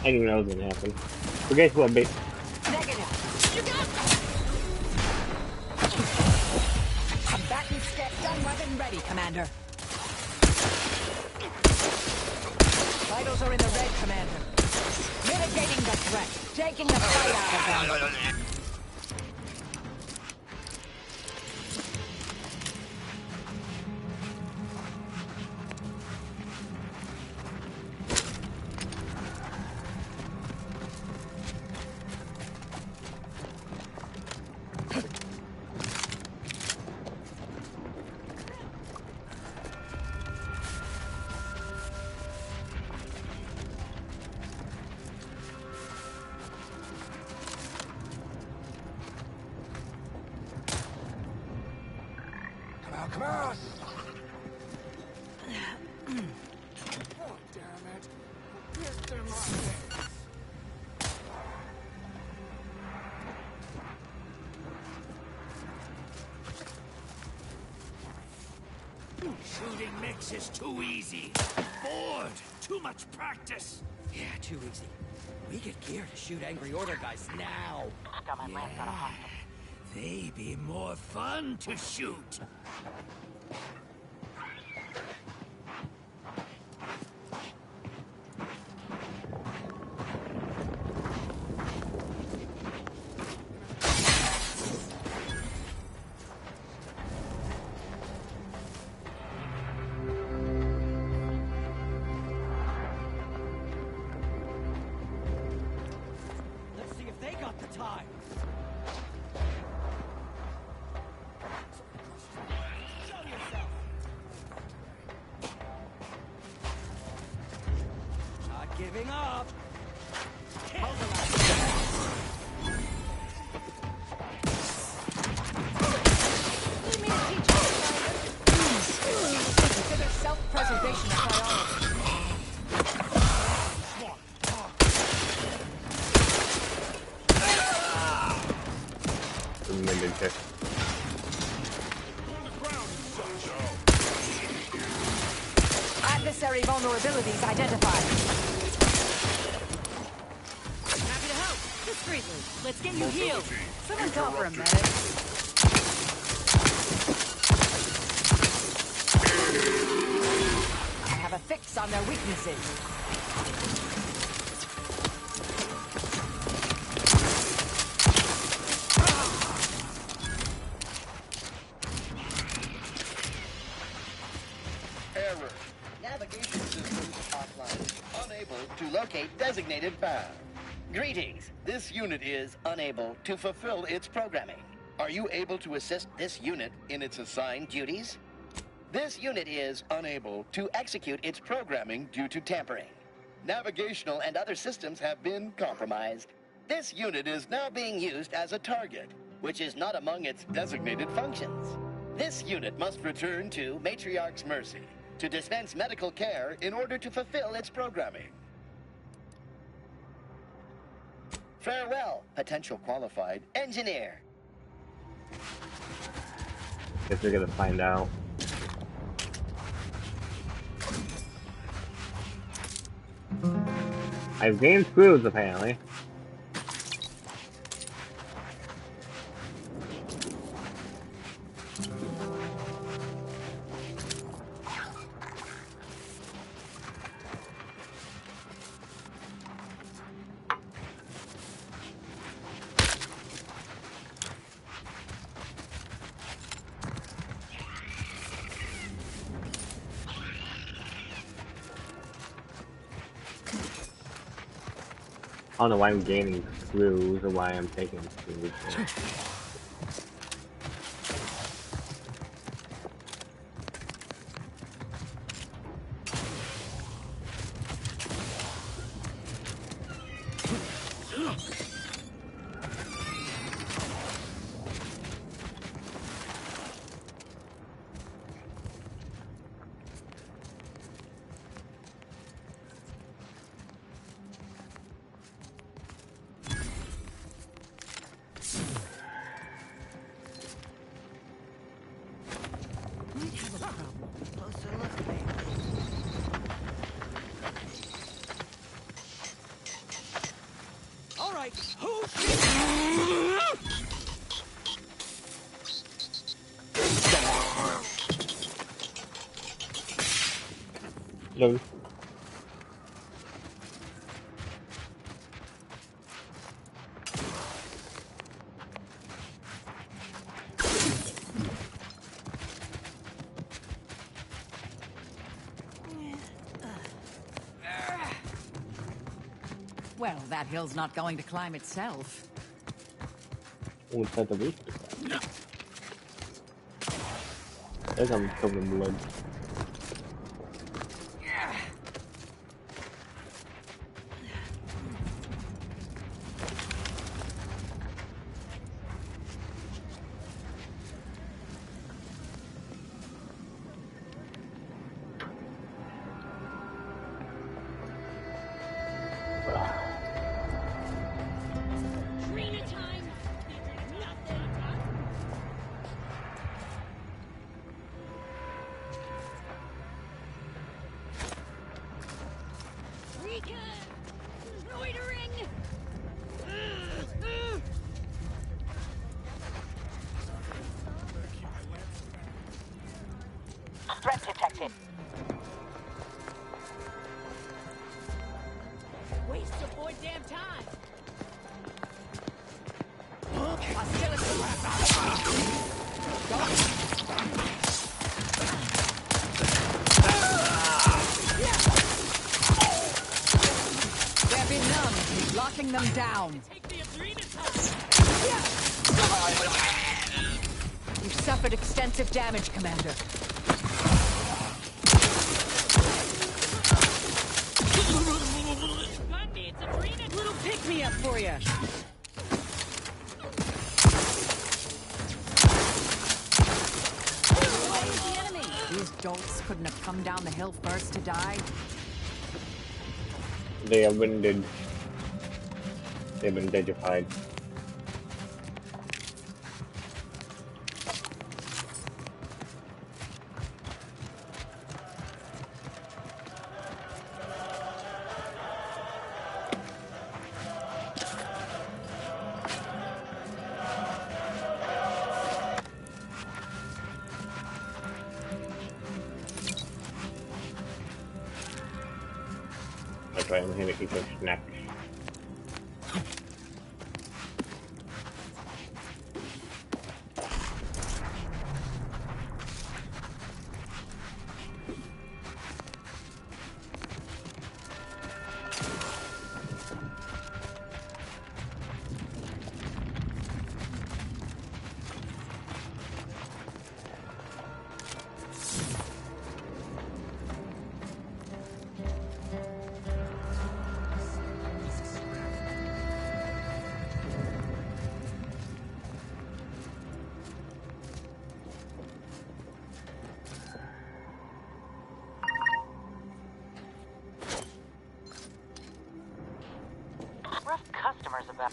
Speaker 1: I didn't even know it was gonna happen. But guess what, babe?
Speaker 2: Negative. You got combatant step done, weapon ready, Commander. Vitals are in the red, Commander. Mitigating the threat. Taking the fight out of them.
Speaker 3: Come on!
Speaker 9: Oh, damn it. Get them on
Speaker 16: Shooting mix is too easy. Bored. Too much practice.
Speaker 10: Yeah, too easy. We get gear to shoot Angry Order guys now.
Speaker 16: Yeah. They be more fun to shoot.
Speaker 10: Let's see if they got the time. Show yourself. Not giving up.
Speaker 2: Consider self-preservation a priority.
Speaker 1: Amended check.
Speaker 2: Adversary vulnerabilities identified.
Speaker 5: Happy to help. Discreetly. Let's get you healed.
Speaker 2: Someone call for a medic. I have a fix on their weaknesses.
Speaker 11: Error. Navigation systems offline. Unable to locate designated path. Greetings. This unit is unable to fulfill its programming. Are you able to assist this unit in its assigned duties? This unit is unable to execute its programming due to tampering. Navigational and other systems have been compromised. This unit is now being used as a target, which is not among its designated functions. This unit must return to Matriarch's Mercy to dispense medical care in order to fulfill its programming. Farewell, potential qualified engineer.
Speaker 1: Guess we're gonna find out. I've gained screws apparently. I don't know why I'm gaining screws or why I'm taking screws. No.
Speaker 2: Well, that hill's not going to climb itself.
Speaker 1: What's at the roof? I think I'm covered in blood.
Speaker 6: Threat detected.
Speaker 2: Waste your boy damn time. Hostility. They're benumbed, locking them down. You've suffered extensive damage, Commander. Little pick-me-up for you. These dolts couldn't have come down the hill first to die.
Speaker 1: They have been dead. They've been deadified. That's right, I'm here to keep those snacks.
Speaker 6: Rough customers about.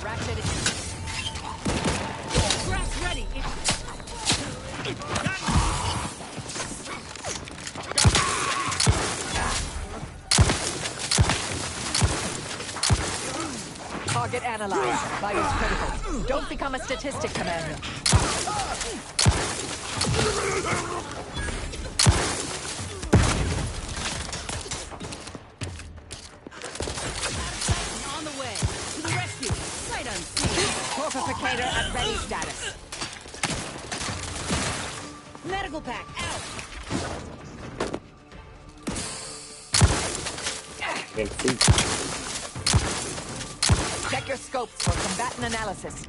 Speaker 2: Grass ready. Target analyzed. Vitals critical. Don't become a statistic, Commander. On the way. To the rescue. Sight unseen. Corpificator at ready status. Medical pack out. Check your scopes for combatant analysis.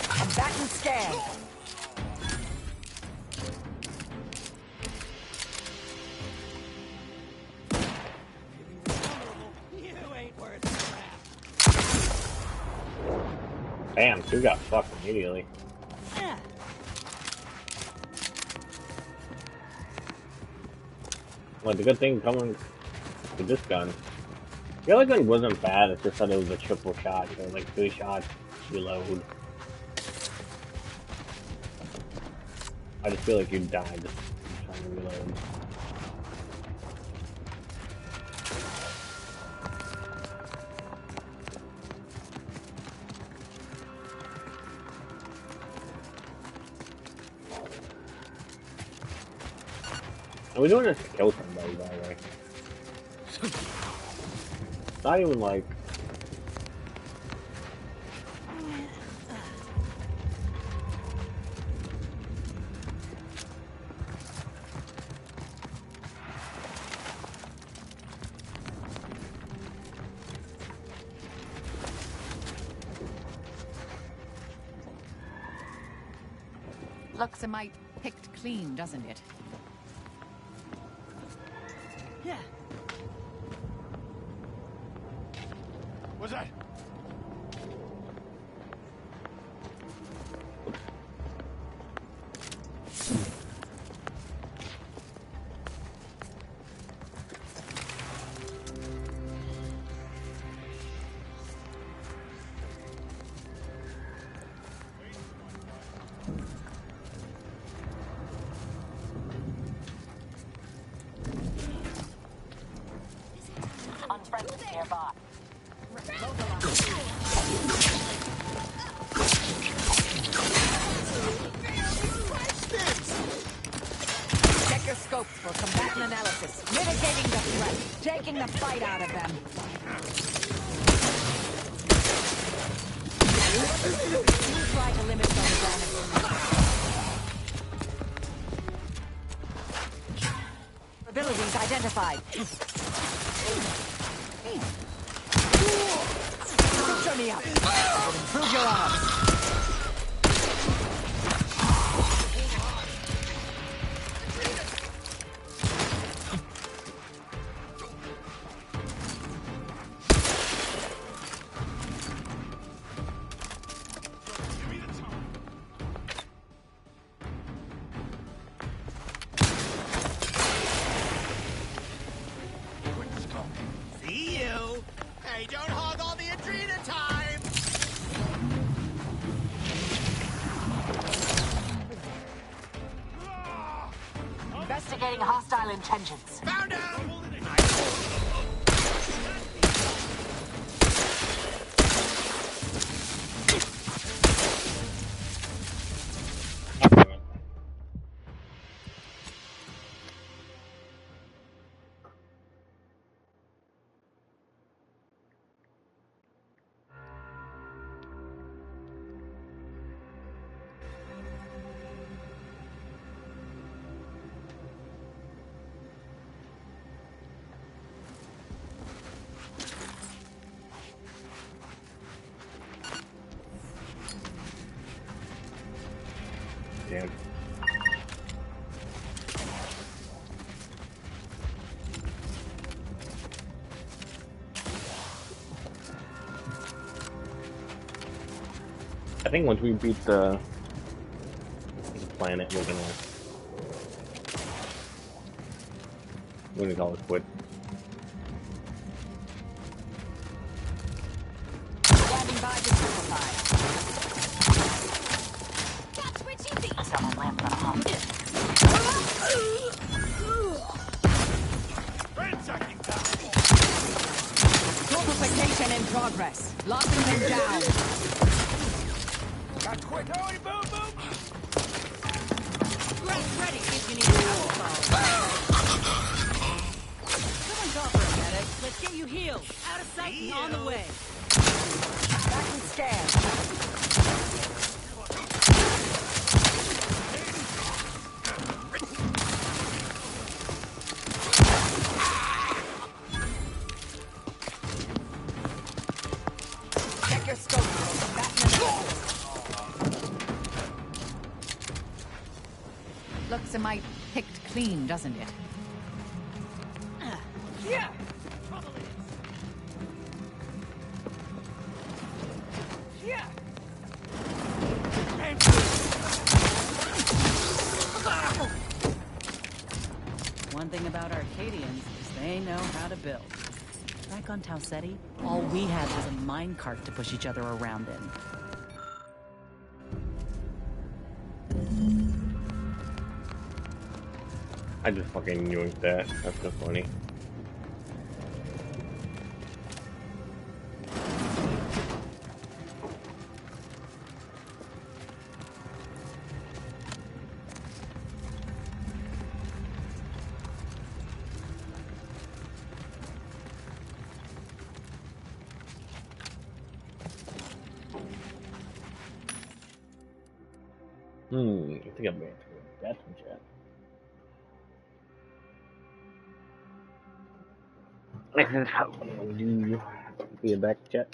Speaker 2: Combatant scan.
Speaker 1: Damn, two got fucked immediately. Well, the good thing coming with this gun, the other gun wasn't bad, it's just that it was a triple shot, so like 3 shots, reload. I just feel like you died just trying to reload. Are we doing this to kill somebody, by the way? Not even like...
Speaker 2: Looks a mite picked clean, doesn't it?
Speaker 9: Yeah. What's that?
Speaker 6: Unfriendly nearby.
Speaker 2: Check your scopes for combatant analysis. Mitigating the threat. Taking the fight out of them. Try to limit some damage. Abilities identified. Turn me up. Improve your odds.
Speaker 9: See you. Hey, don't hog all the Adrena time.
Speaker 6: Investigating hostile intentions.
Speaker 9: Found him.
Speaker 1: Damn. I think once we beat the planet, we're gonna call it quit.
Speaker 2: Standing by to simplify.
Speaker 6: Someone landed on a hump.
Speaker 9: Ransacking time.
Speaker 2: Fortification in progress. Locking them down.
Speaker 9: Got quick. Hurry, boom, boom.
Speaker 2: Grab's ready if you need help. Someone's off for a medic. Let's get you healed. Out of sight and on the way. Back and scan. Check your scope. Looks a mite picked clean, doesn't it?
Speaker 9: Yeah. Yeah.
Speaker 17: One thing about Arcadians is they know how to build. Back on Tau Ceti, all we had was a minecart to push each other around in.
Speaker 1: I just fucking yoinked that. That's so funny. I think I'm going to that one, chat. How do you be back, chat?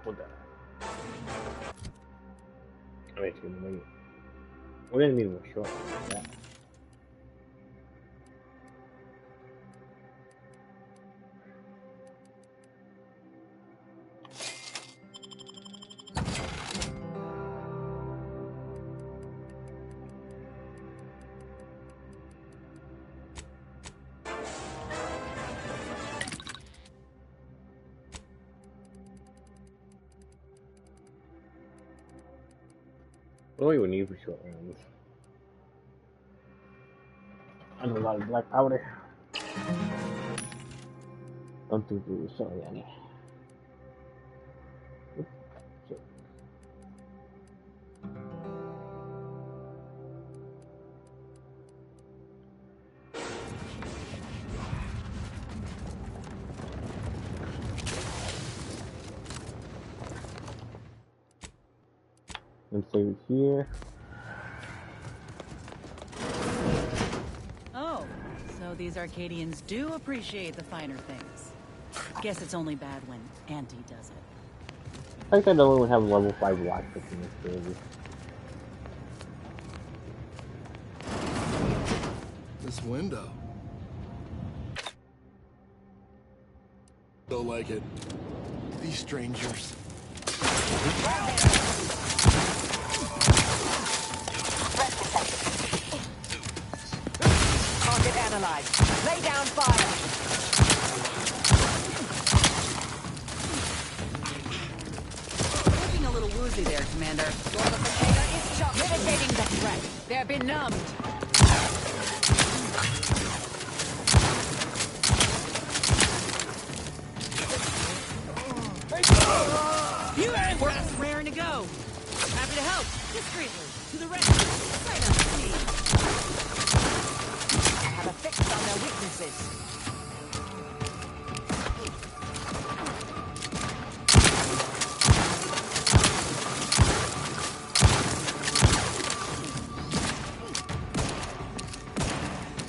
Speaker 1: Hold on. Wait, we're gonna need more short like that. What do we need for short rounds? I know a lot of black powder. Don't do sorry, Annie. And save it here.
Speaker 17: Oh, so these Arcadians do appreciate the finer things. Guess it's only bad when Auntie does it.
Speaker 1: I think I don't even have level 5 lockpicks in this baby.
Speaker 12: This window. Don't like it. These strangers.
Speaker 2: Target analyzed. Lay down fire.
Speaker 17: Looking a little woozy there, Commander.
Speaker 2: The potato is shot. Mitigating the threat. They're benumbed.
Speaker 17: You ain't worth raring to go. Happy to help. Discreetly. To the rescue. Right on me.
Speaker 2: Have a fix on their weaknesses.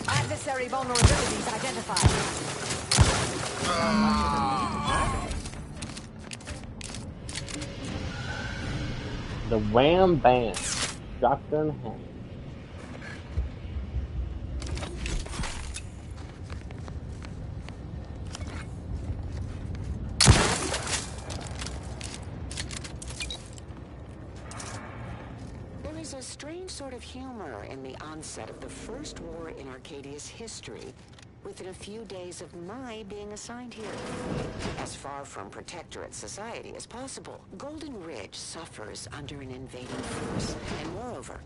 Speaker 2: Adversary vulnerabilities identified.
Speaker 1: The Wham Bam. Shotgun hand.
Speaker 7: There is a strange sort of humor in the onset of the first war in Arcadia's history, within a few days of my being assigned here. As far from Protectorate society as possible, Golden Ridge suffers under an invading force, and moreover,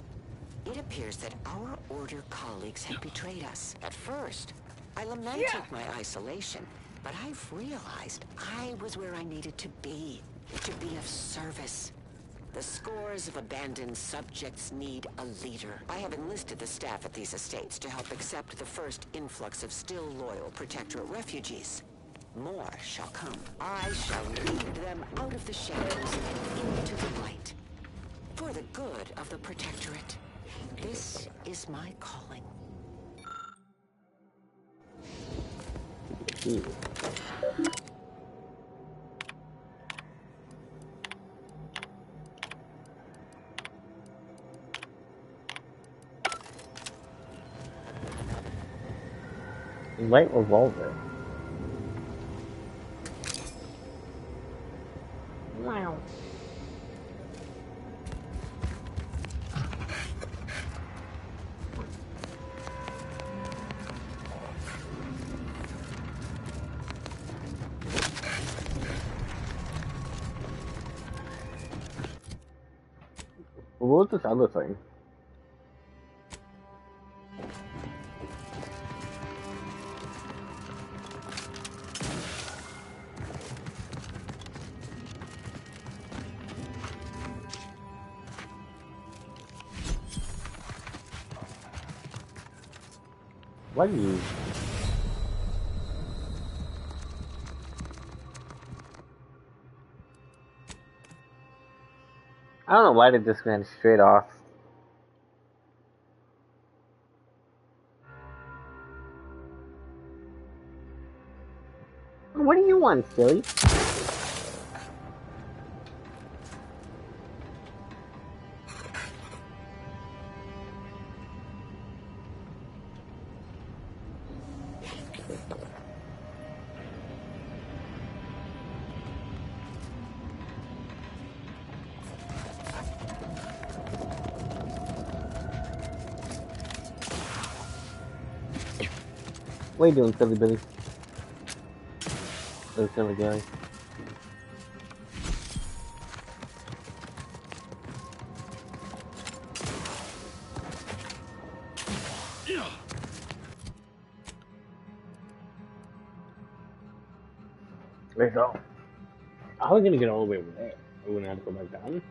Speaker 7: it appears that our Order colleagues have betrayed us. At first, I lamented my isolation, but I've realized I was where I needed to be of service. The scores of abandoned subjects need a leader. I have enlisted the staff at these estates to help accept the first influx of still loyal Protectorate refugees. More shall come. I shall lead them out of the shadows and into the light. For the good of the Protectorate. This is my calling.
Speaker 1: Ooh. Light revolver. Wow. What was this other thing? Why do you? I don't know why did this man straight off. What do you want, silly? What are you doing, silly Billy? Oh, silly guy. Wait, so how are we gonna get all the way over there? Are we gonna have to go back down?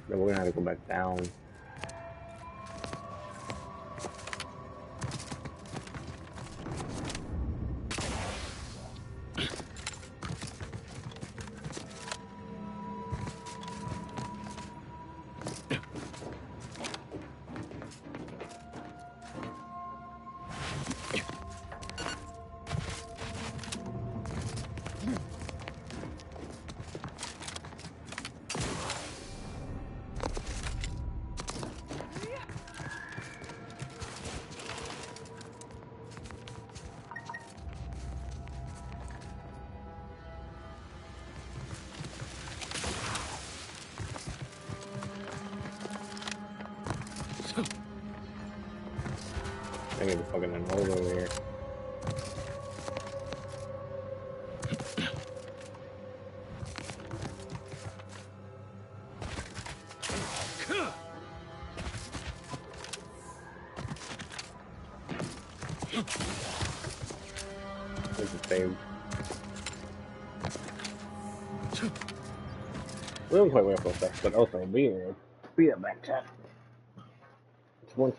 Speaker 1: No, we're gonna have to go back down. I get the fucking unhold over here. It's the same. We don't quite wait for stuff, but also be a back chat. It's one.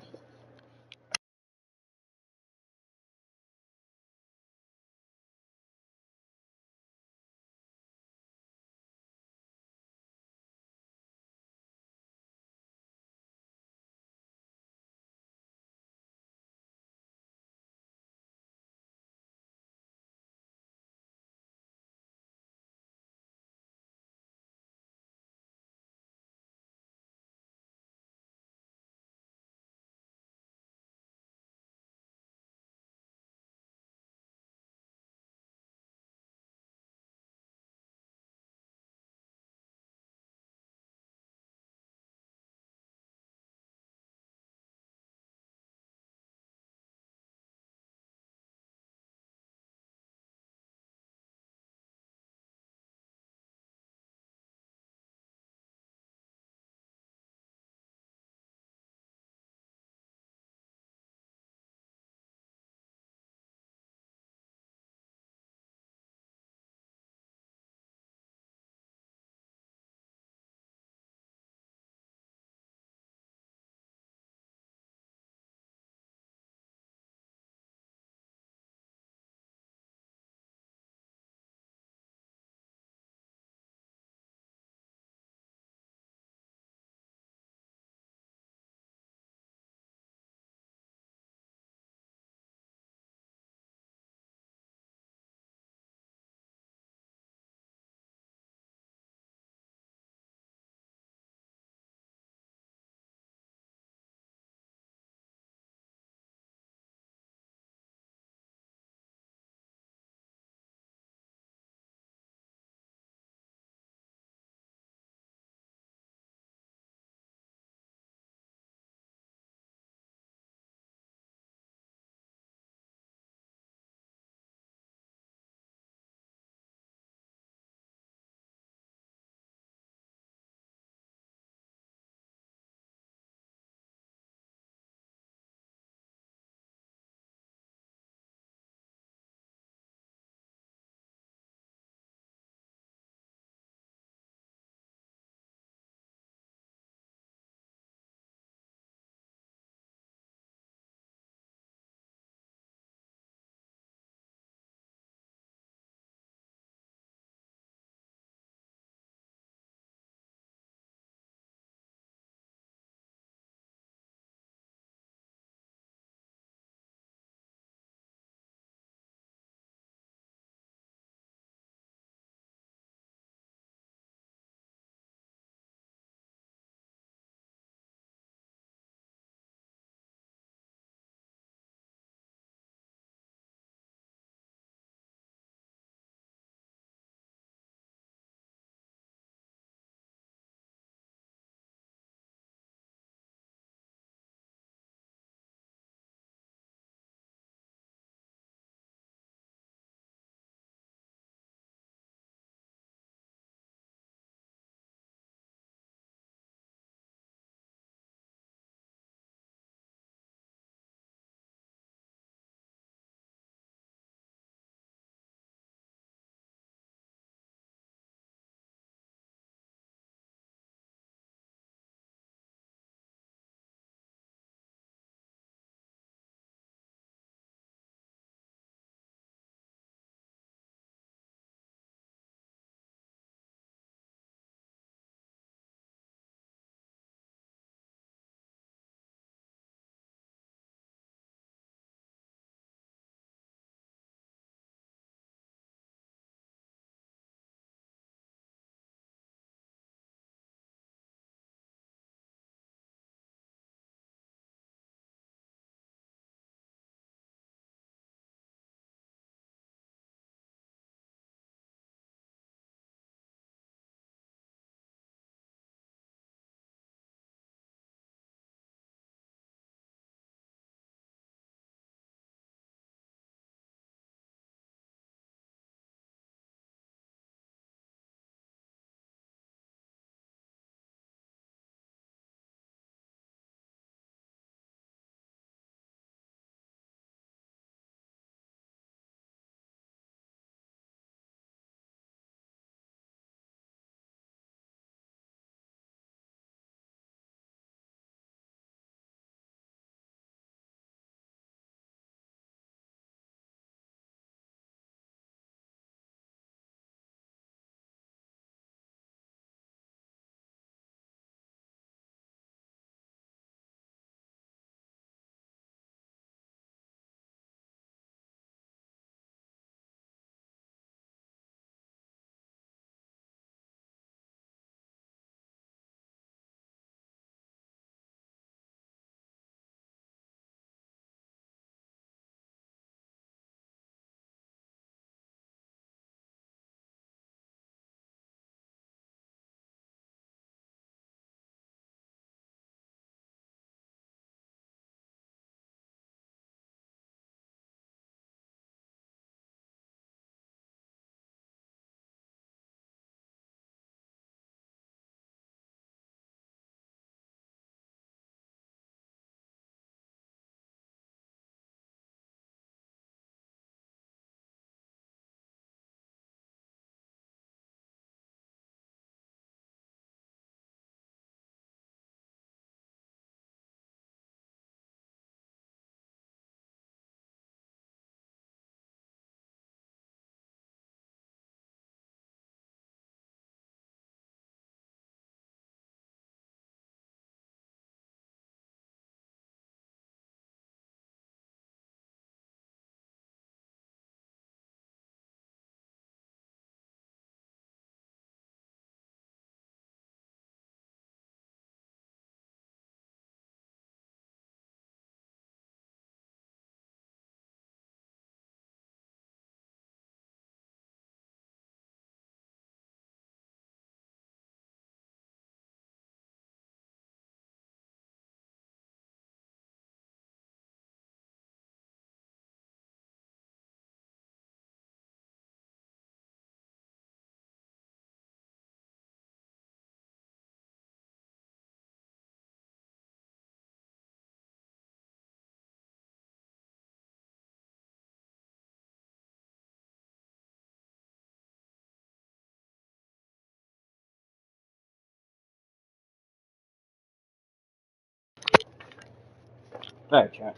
Speaker 1: Alright, chat.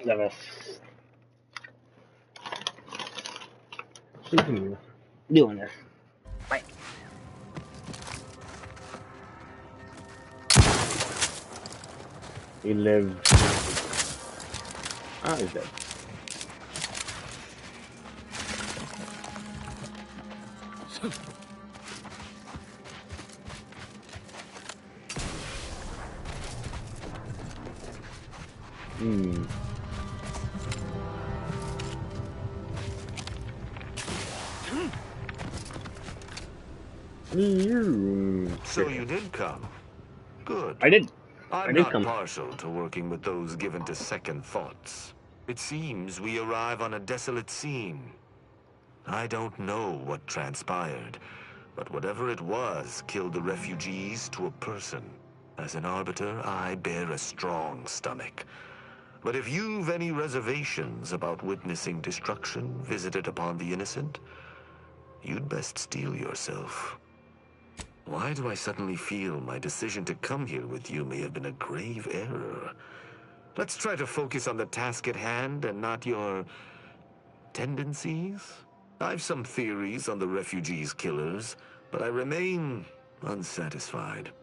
Speaker 1: Let us continue doing this. Right. He lived. Ah, he's dead.
Speaker 3: So you did come. Good.
Speaker 1: I did.
Speaker 3: I'm not partial to working with those given to second thoughts. It seems we arrive on a desolate scene. I don't know what transpired, but whatever it was killed the refugees to a person. As an arbiter, I bear a strong stomach. But if you've any reservations about witnessing destruction visited upon the innocent, you'd best steel yourself. Why do I suddenly feel my decision to come here with you may have been a grave error? Let's try to focus on the task at hand and not your tendencies. I've some theories on the refugees' killers, but I remain unsatisfied.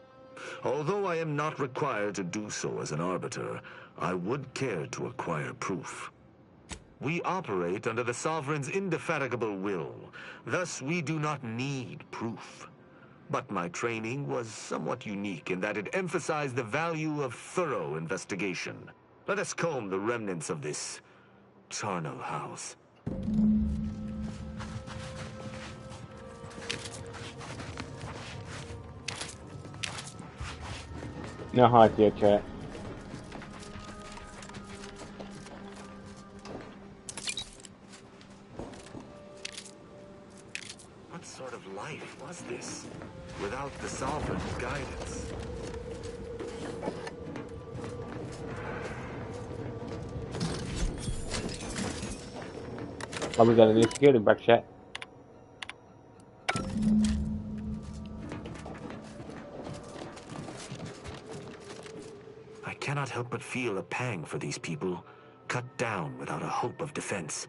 Speaker 3: Although I am not required to do so as an arbiter, I would care to acquire proof. We operate under the Sovereign's indefatigable will, thus we do not need proof. But my training was somewhat unique in that it emphasized the value of thorough investigation. Let us comb the remnants of this charnel house.
Speaker 1: No hard here, chat.
Speaker 3: What sort of life was this, without the Sovereign's guidance?
Speaker 1: Probably got a new security back, chat.
Speaker 3: I cannot help but feel a pang for these people, cut down without a hope of defense.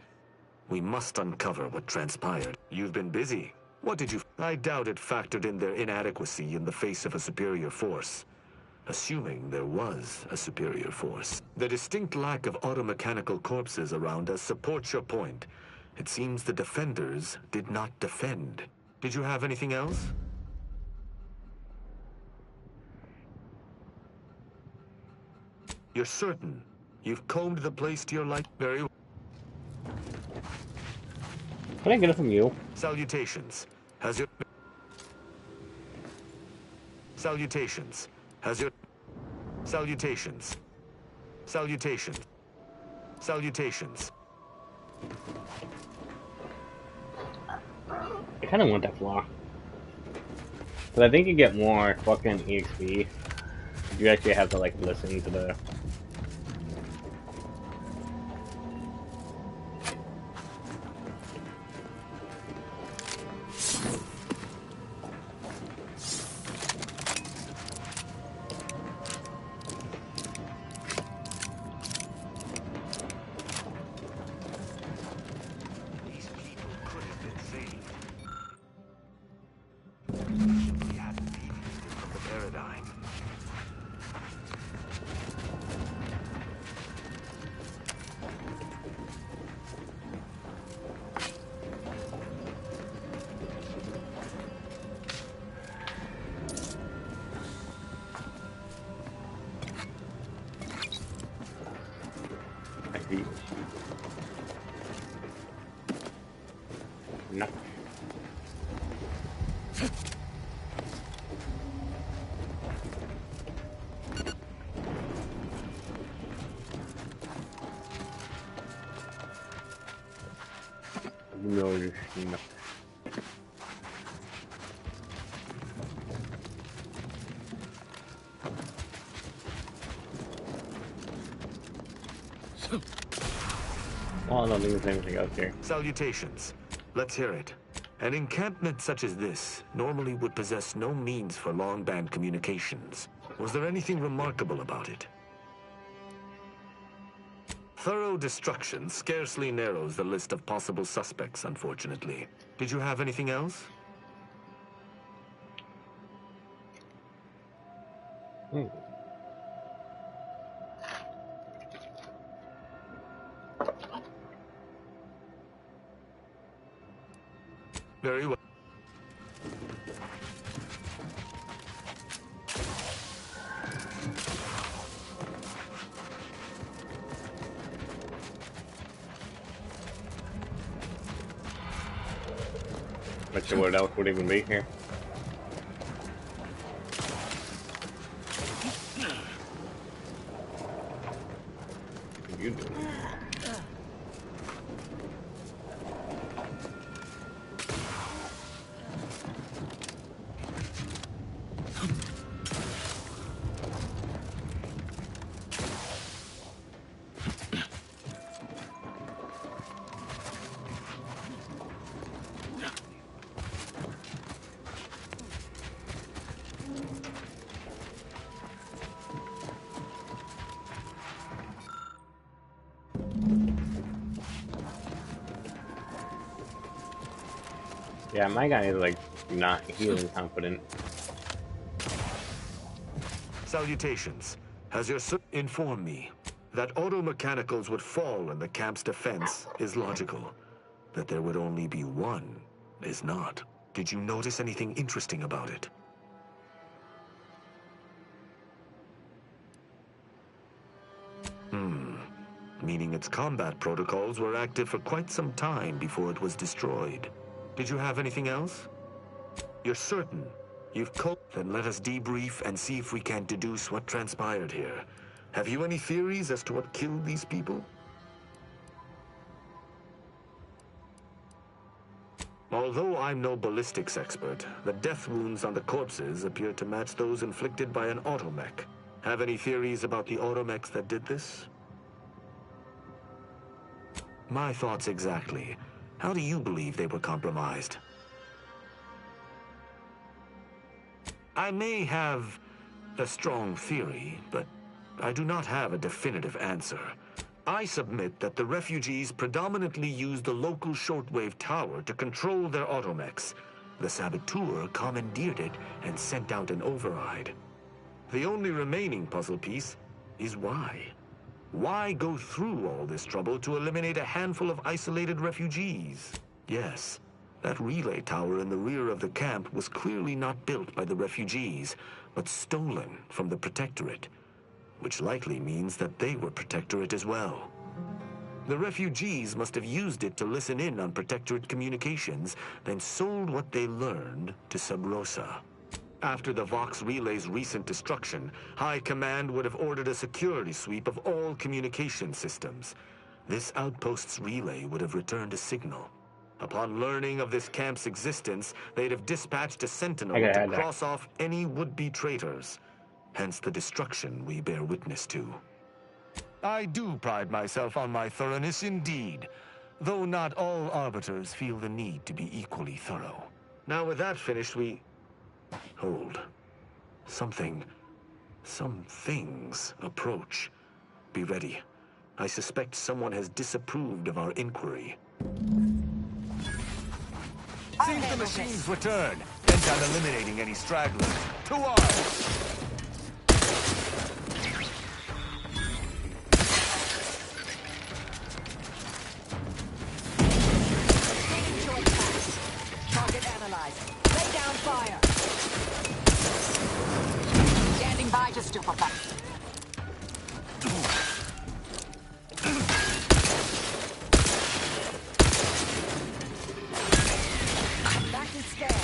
Speaker 3: We must uncover what transpired. You've been busy. What did you... I doubt it factored in their inadequacy in the face of a superior force. Assuming there was a superior force. The distinct lack of automechanical corpses around us supports your point. It seems the defenders did not defend. Did you have anything else? You're certain? You've combed the place to your liking? Very well.
Speaker 1: Can I get it from you?
Speaker 3: Salutations. Has your... Salutations. Has your... Salutations. Salutations. Salutations.
Speaker 1: I kind of want that flaw. But I think you get more fucking EXP. You actually have to, like, listen to the... No. No, no. Well, I don't think there's anything else here.
Speaker 3: Salutations. Let's hear it. An encampment such as this normally would possess no means for long-band communications. Was there anything remarkable about it? Thorough destruction scarcely narrows the list of possible suspects, unfortunately. Did you have anything else? Very well.
Speaker 1: Not sure what else would even be here. What are you doing? Yeah, my guy is like not healing confident.
Speaker 3: Salutations. Has your informed me that auto mechanicals would fall in the camp's defense is logical. That there would only be one is not. Did you notice anything interesting about it? Meaning its combat protocols were active for quite some time before it was destroyed. Did you have anything else? You're certain you've coped? Then let us debrief and see if we can deduce what transpired here. Have you any theories as to what killed these people? Although I'm no ballistics expert, the death wounds on the corpses appear to match those inflicted by an automech. Have any theories about the automechs that did this? My thoughts exactly. How do you believe they were compromised? I may have a strong theory, but I do not have a definitive answer. I submit that the refugees predominantly used the local shortwave tower to control their automechs. The saboteur commandeered it and sent out an override. The only remaining puzzle piece is why. Why go through all this trouble to eliminate a handful of isolated refugees? Yes, that relay tower in the rear of the camp was clearly not built by the refugees, but stolen from the Protectorate, which likely means that they were Protectorate as well. The refugees must have used it to listen in on Protectorate communications, then sold what they learned to Sub Rosa. After the Vox Relay's recent destruction, High Command would have ordered a security sweep of all communication systems. This outpost's relay would have returned a signal. Upon learning of this camp's existence, they'd have dispatched a sentinel to cross off any would-be traitors. Hence the destruction we bear witness to. I do pride myself on my thoroughness indeed, though not all arbiters feel the need to be equally thorough. Now with that finished, we... Hold. Some things approach. Be ready. I suspect someone has disapproved of our inquiry. Seems the machines return, bent on eliminating any stragglers. To arms!
Speaker 2: Target analyzed. Lay down fire. Standing by to stupefy. Back to scan.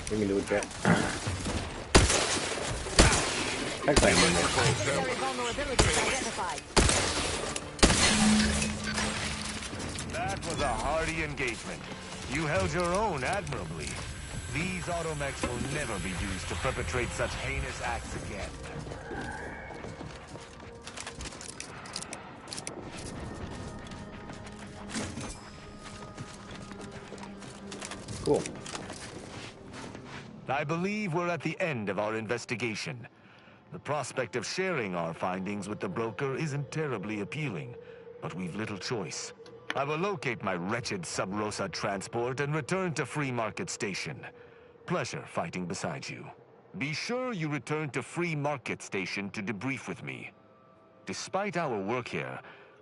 Speaker 1: We can do it, Jet. Actually, I'm in there.
Speaker 2: Necessary vulnerabilities identified.
Speaker 3: That was a hearty engagement. You held your own admirably. These automechs will never be used to perpetrate such heinous acts again.
Speaker 1: Cool.
Speaker 3: I believe we're at the end of our investigation. The prospect of sharing our findings with the broker isn't terribly appealing, but we've little choice. I will locate my wretched Sub Rosa transport and return to Free Market Station. Pleasure fighting beside you. Be sure you return to Free Market Station to debrief with me. Despite our work here,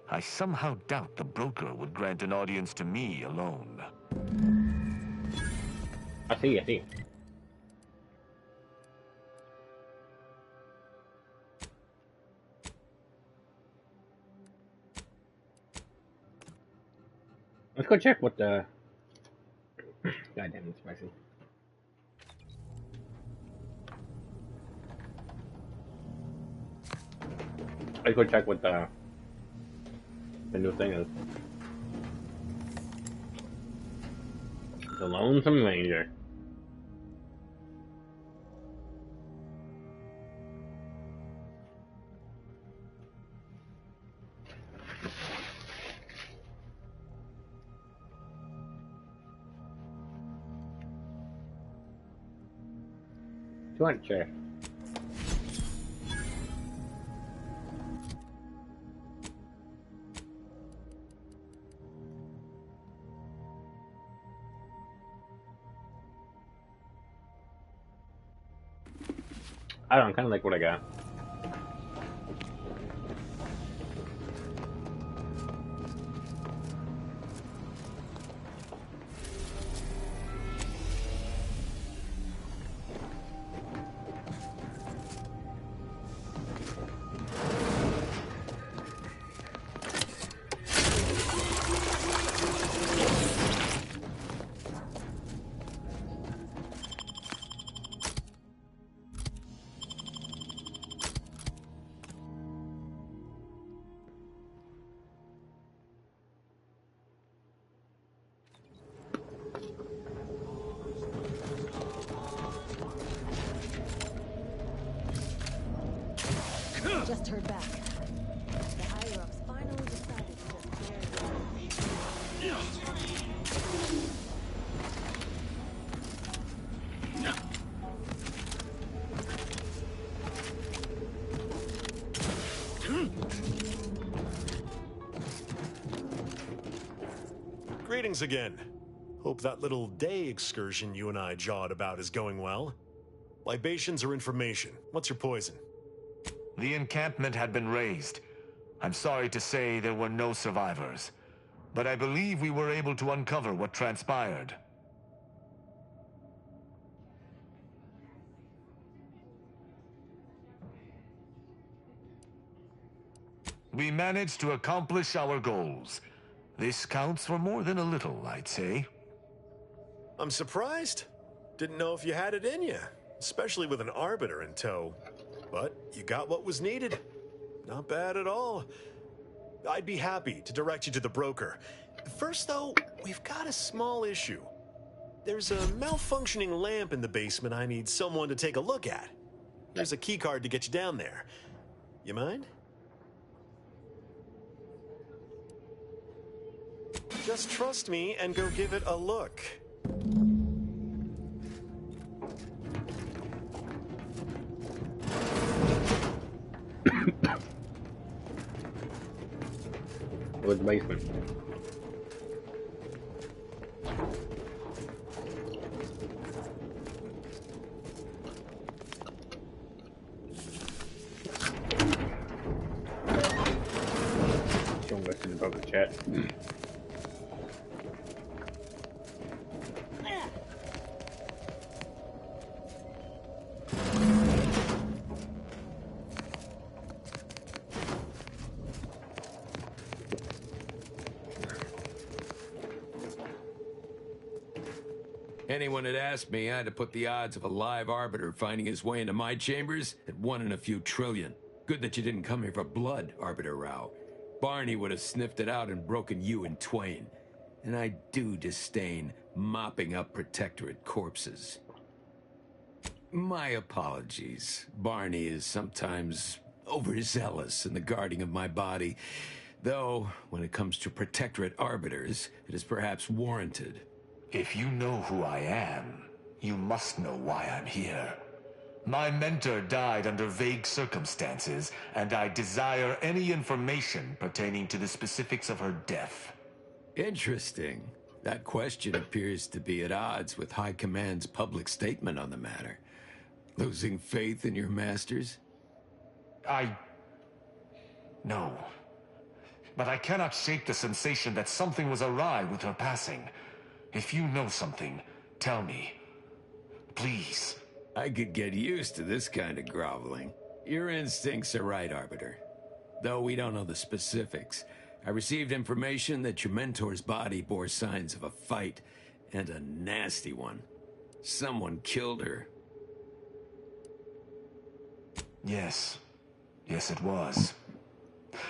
Speaker 3: I somehow doubt the broker would grant an audience to me alone.
Speaker 1: I see. Let's go check what the... Goddamn, it's spicy. Let's go check what the new thing is. The Lonesome Ranger. Chair. I don't kind of like what I got.
Speaker 5: Just heard back. The higher-ups finally decided to
Speaker 19: Greetings again. Hope that little day excursion you and I jawed about is going well. Libations or information? What's your poison?
Speaker 3: The encampment had been razed. I'm sorry to say there were no survivors, but I believe we were able to uncover what transpired. We managed to accomplish our goals. This counts for more than a little, I'd say.
Speaker 19: I'm surprised. Didn't know if you had it in you, especially with an Arbiter in tow. But you got what was needed. Not bad at all. I'd be happy to direct you to the broker. First, though, we've got a small issue. There's a malfunctioning lamp in the basement I need someone to take a look at. There's a keycard to get you down there. You mind? Just trust me and go give it a look.
Speaker 1: Where's the basement? Don't go to the broker chat.
Speaker 20: Anyone had asked me, I'd have put the odds of a live Arbiter finding his way into my chambers at 1 in a few trillion. Good that you didn't come here for blood, Arbiter Rao. Barney would have sniffed it out and broken you in twain. And I do disdain mopping up Protectorate corpses. My apologies. Barney is sometimes overzealous in the guarding of my body, though when it comes to Protectorate Arbiters, it is perhaps warranted.
Speaker 3: If you know who I am, you must know why I'm here. My mentor died under vague circumstances, and I desire any information pertaining to the specifics of her death.
Speaker 20: Interesting. That question appears to be at odds with High Command's public statement on the matter. Losing faith in your masters?
Speaker 3: No. But I cannot shake the sensation that something was awry with her passing. If you know something, tell me. Please.
Speaker 20: I could get used to this kind of groveling. Your instincts are right, Arbiter. Though we don't know the specifics, I received information that your mentor's body bore signs of a fight, and a nasty one. Someone killed her.
Speaker 3: Yes. Yes, it was.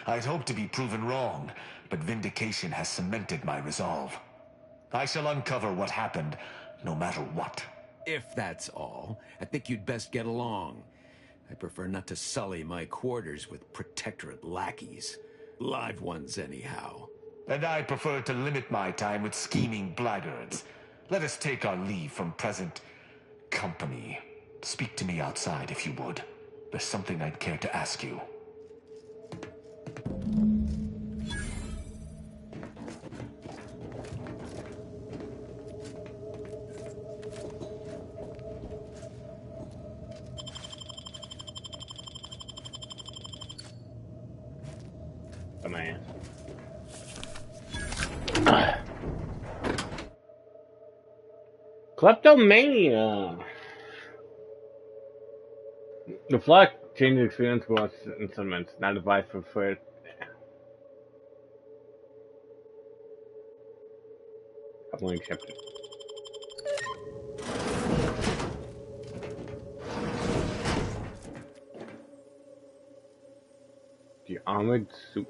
Speaker 3: I'd hoped to be proven wrong, but vindication has cemented my resolve. I shall uncover what happened, no matter what.
Speaker 20: If that's all, I think you'd best get along. I prefer not to sully my quarters with Protectorate lackeys. Live ones, anyhow.
Speaker 3: And I prefer to limit my time with scheming blackguards. Let us take our leave from present company. Speak to me outside, if you would. There's something I'd care to ask you.
Speaker 1: Man. Kleptomania. The flag changes experience was instruments, not advice for first. I've only accepted. The armored suit.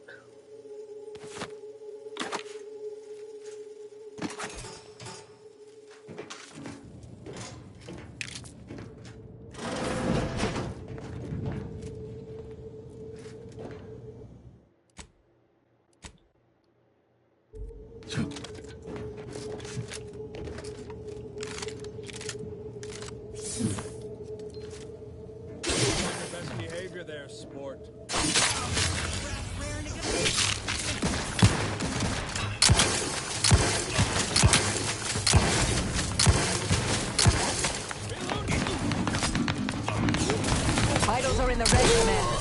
Speaker 10: Best behavior there, sport.
Speaker 2: Vitals are in the red, Commander.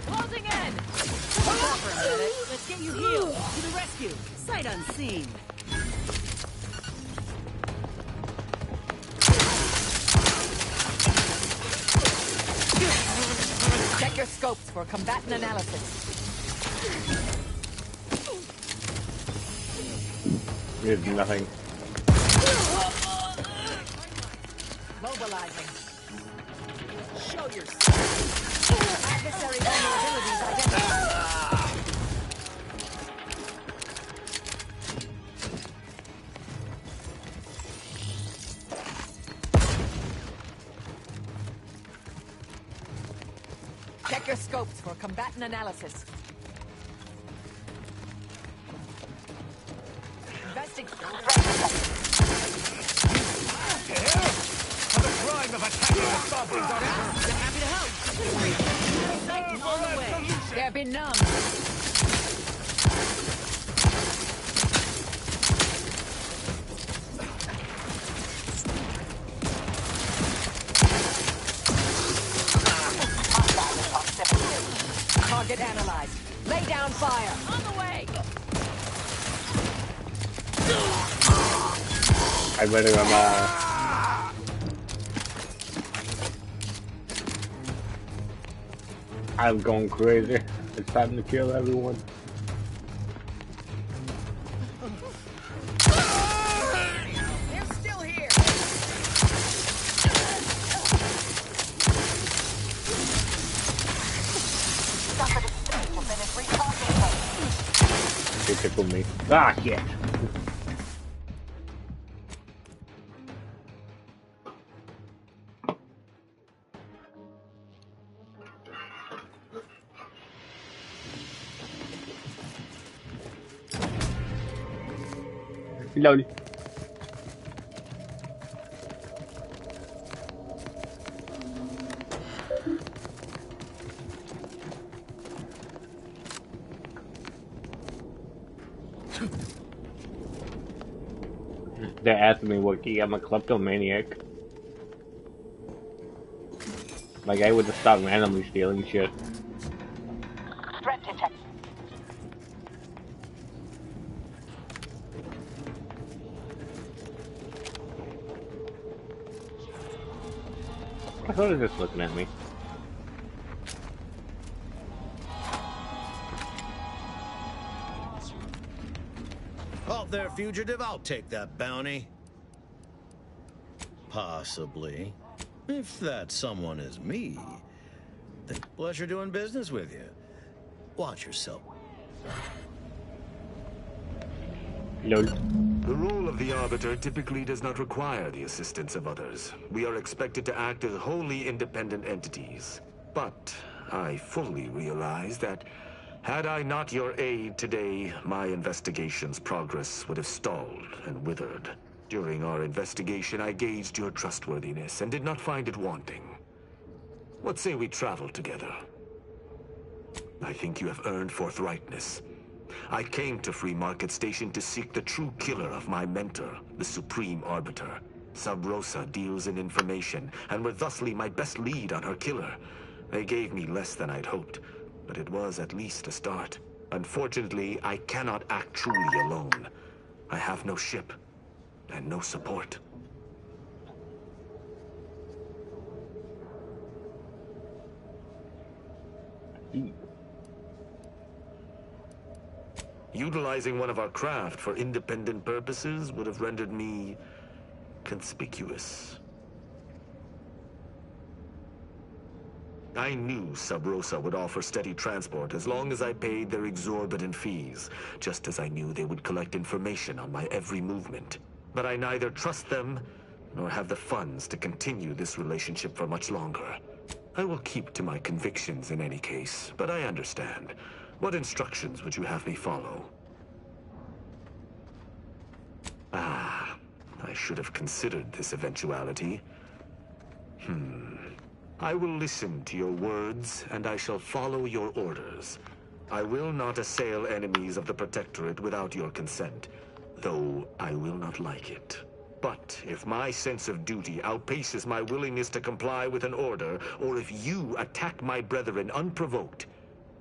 Speaker 2: Closing in! Hold on for a minute. Let's get you healed. To the rescue. Sight unseen. Check your scopes for combatant analysis.
Speaker 1: We did nothing.
Speaker 2: Mobilizing. Show yourself. Adversary vulnerabilities identified. Check your scopes for combatant analysis. Investigate.
Speaker 9: For the crime of attacking the sovereigns on Earth.
Speaker 2: Happy to help. Titan on the way. They're benumbed. Target analyzed. Lay down fire. On the way.
Speaker 1: I better go I'm going crazy. It's time to kill everyone.
Speaker 2: They're still here.
Speaker 1: They tickled me. Ah, shit. Lol. They're asking me what key. I'm a kleptomaniac. Like, I would just stop randomly stealing shit.
Speaker 6: Threat detected.
Speaker 1: I thought it was just looking at me.
Speaker 9: Oh, there, fugitive. I'll take that bounty. Possibly. If that someone is me, then pleasure doing business with you. Watch yourself.
Speaker 1: Lol.
Speaker 3: The role of the Arbiter typically does not require the assistance of others. We are expected to act as wholly independent entities. But I fully realize that had I not your aid today, my investigation's progress would have stalled and withered. During our investigation, I gauged your trustworthiness and did not find it wanting. What say we travel together? I think you have earned forthrightness. I came to Free Market Station to seek the true killer of my mentor, the Supreme Arbiter. Sub Rosa deals in information, and were thusly my best lead on her killer. They gave me less than I'd hoped, but it was at least a start. Unfortunately, I cannot act truly alone. I have no ship, and no support. Utilizing one of our craft for independent purposes would have rendered me conspicuous. I knew Sub Rosa would offer steady transport as long as I paid their exorbitant fees, just as I knew they would collect information on my every movement. But I neither trust them nor have the funds to continue this relationship for much longer. I will keep to my convictions in any case, but I understand. What instructions would you have me follow? Ah, I should have considered this eventuality. I will listen to your words, and I shall follow your orders. I will not assail enemies of the Protectorate without your consent, though I will not like it. But if my sense of duty outpaces my willingness to comply with an order, or if you attack my brethren unprovoked,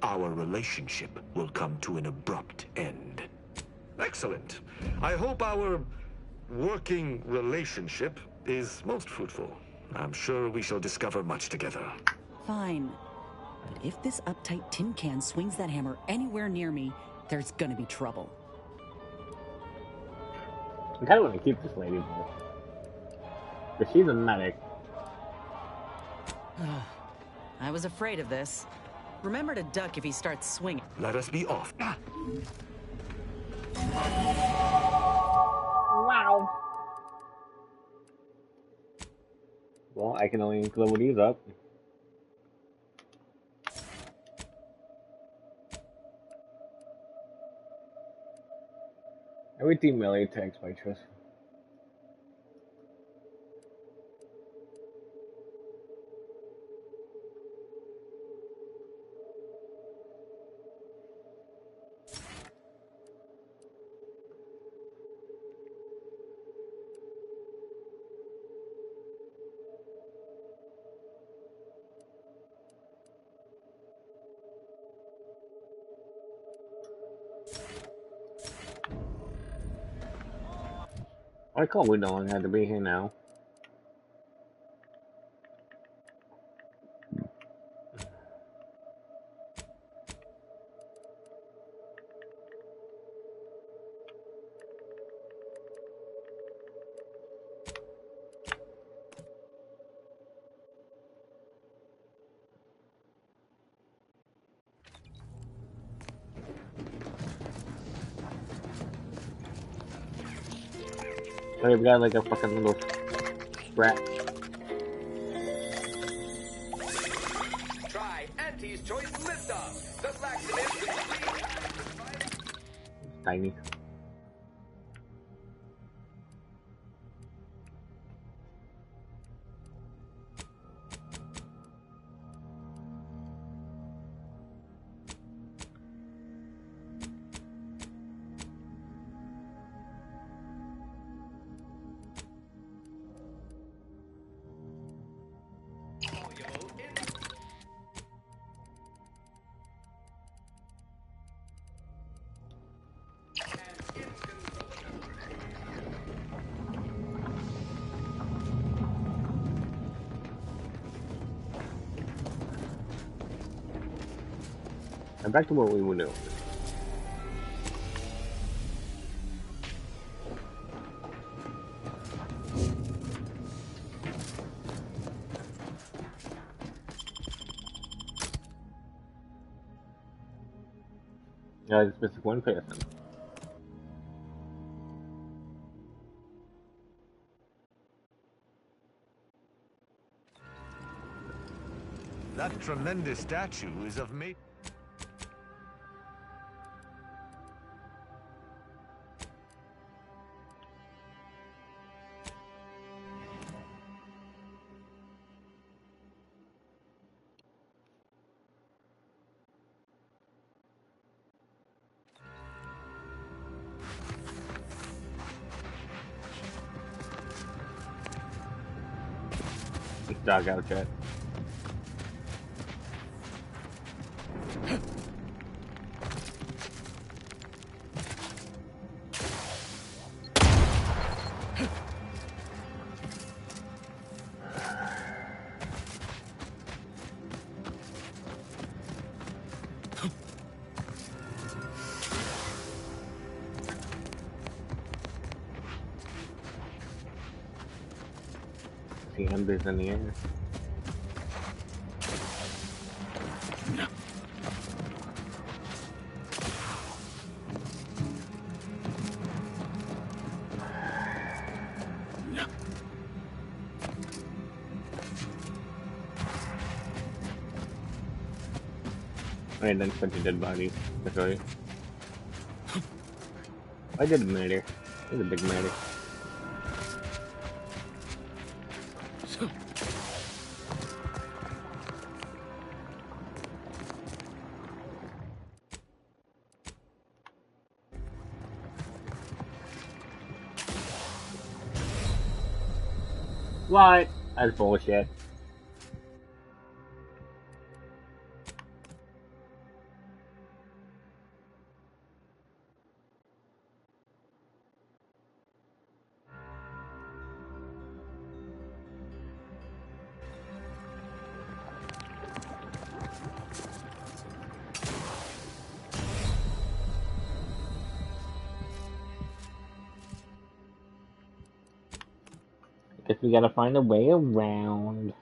Speaker 3: our relationship will come to an abrupt end. Excellent. I hope our working relationship is most fruitful. I'm sure we shall discover much together.
Speaker 6: Fine. But if this uptight tin can swings that hammer anywhere near me, there's gonna be trouble.
Speaker 1: I kinda wanna keep this lady though. But she's a medic.
Speaker 6: I was afraid of this. Remember to duck if he starts swinging.
Speaker 3: Let us be off.
Speaker 1: Wow. Well, I can only level these up. Everything melee attacks by trust. I thought we don't have to be here now. We got like a fucking little scratch.
Speaker 18: Try Auntie's Choice Liftoff. The laxative is free.
Speaker 1: Tiny. And back to what we were doing. I just missed one person.
Speaker 3: That tremendous statue is of me.
Speaker 1: Dog out chat. See embers in the air. Alright, then bunch of dead bodies. That's right. I did murder. It was a big murder. What? That's bullshit. Guess we gotta find a way around.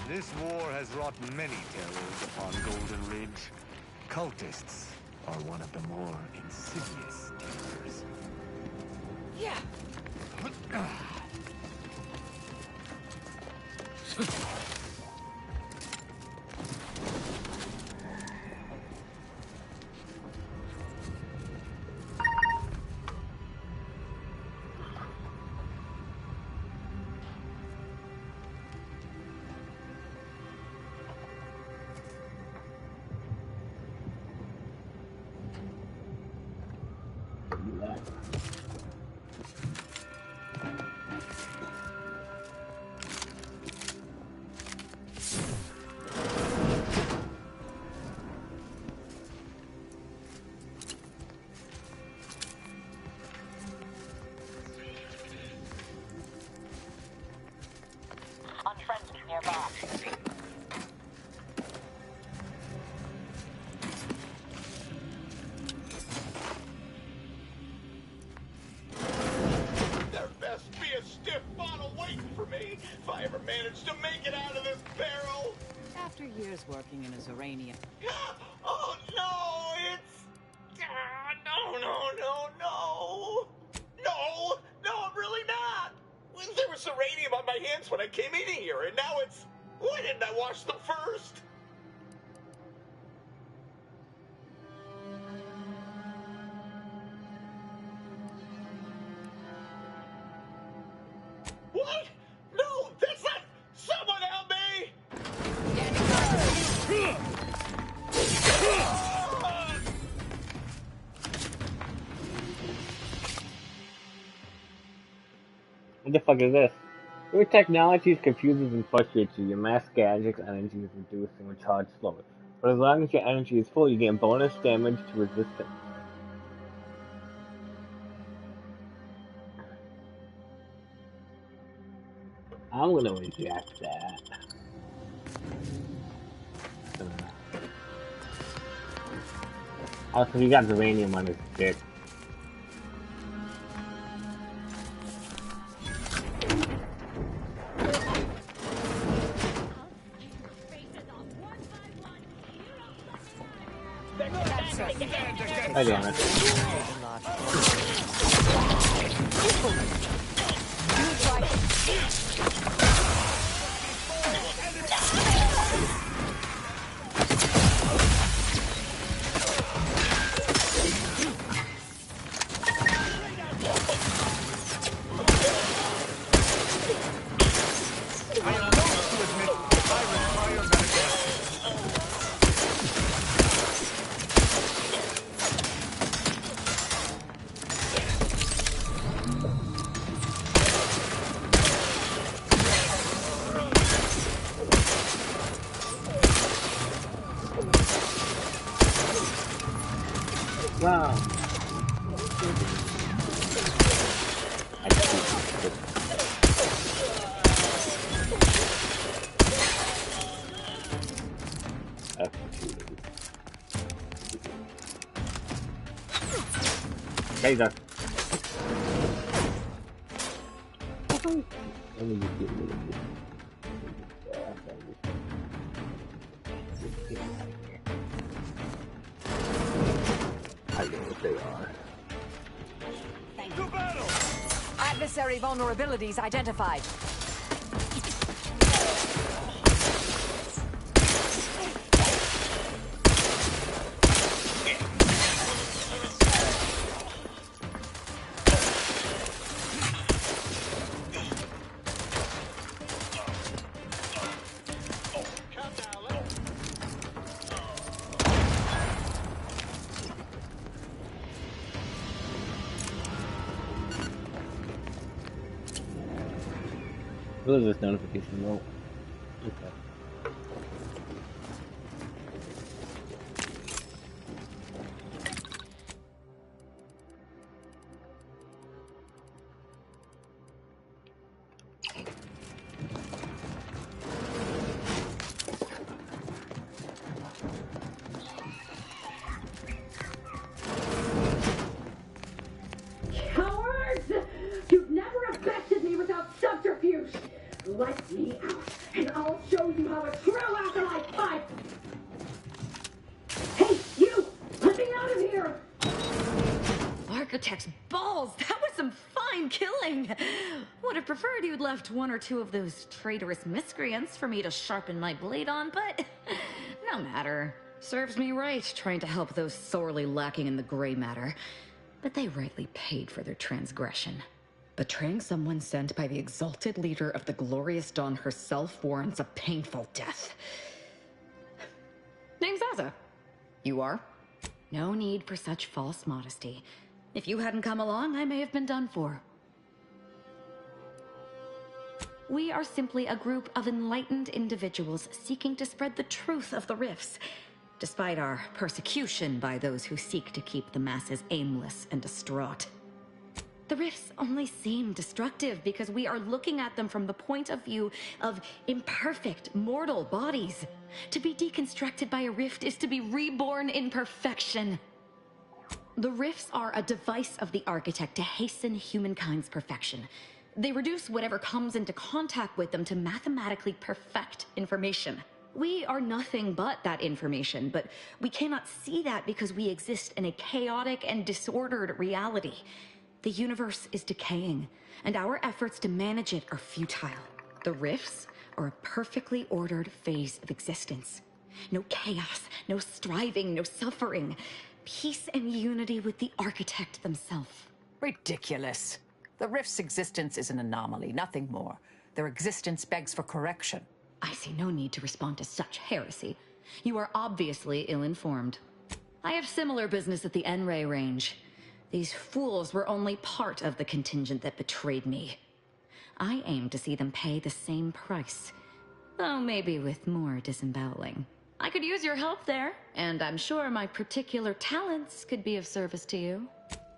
Speaker 3: This war has wrought many terrors upon Golden Ridge. Cultists are one of the more insidious terrors.
Speaker 2: Yeah.
Speaker 6: Unfriendly nearby.
Speaker 16: There best be a stiff bottle waiting for me if I ever manage to make it out of this barrel.
Speaker 6: After years working in a Zorania.
Speaker 16: Oh no, it's no. No, I'm really not. There was uranium on my hands when I came in here, and now it's... Why didn't I wash them first? What? No, that's not... Someone help me!
Speaker 1: What the fuck is this? Your technology confuses and frustrates you. Your mass gadget's energy is reducing and charge slower. But as long as your energy is full, you gain bonus damage to resistance. I'm gonna reject that. Also, he got uranium on his dick. I damn it. Wow. Laser. I know what they are.
Speaker 2: Adversary vulnerabilities identified.
Speaker 1: What is this notification? No. Okay.
Speaker 15: Cowards! You've never affected me without subterfuge! Let me out, and I'll show you how a true acolyte fights! Hey, you! Let me out of here!
Speaker 14: Architect's balls! That was some fine killing! Would have preferred you'd left one or two of those traitorous miscreants for me to sharpen my blade on, but no matter. Serves me right trying to help those sorely lacking in the gray matter. But they rightly paid for their transgression. Betraying someone sent by the exalted leader of the glorious dawn herself warrants a painful death. Name's Aza. You are? No need for such false modesty. If you hadn't come along, I may have been done for. We are simply a group of enlightened individuals seeking to spread the truth of the rifts, despite our persecution by those who seek to keep the masses aimless and distraught. The rifts only seem destructive because we are looking at them from the point of view of imperfect, mortal bodies. To be deconstructed by a rift is to be reborn in perfection. The rifts are a device of the architect to hasten humankind's perfection. They reduce whatever comes into contact with them to mathematically perfect information. We are nothing but that information, but we cannot see that because we exist in a chaotic and disordered reality. The universe is decaying, and our efforts to manage it are futile. The rifts are a perfectly ordered phase of existence. No chaos, no striving, no suffering. Peace and unity with the architect themselves.
Speaker 6: Ridiculous. The rift's existence is an anomaly, nothing more. Their existence begs for correction.
Speaker 14: I see no need to respond to such heresy. You are obviously ill-informed. I have similar business at the N-Ray range. These fools were only part of the contingent that betrayed me.
Speaker 21: I aim to see them pay the same price. Though maybe with more disemboweling. I could use your help there, and I'm sure my particular talents could be of service to you.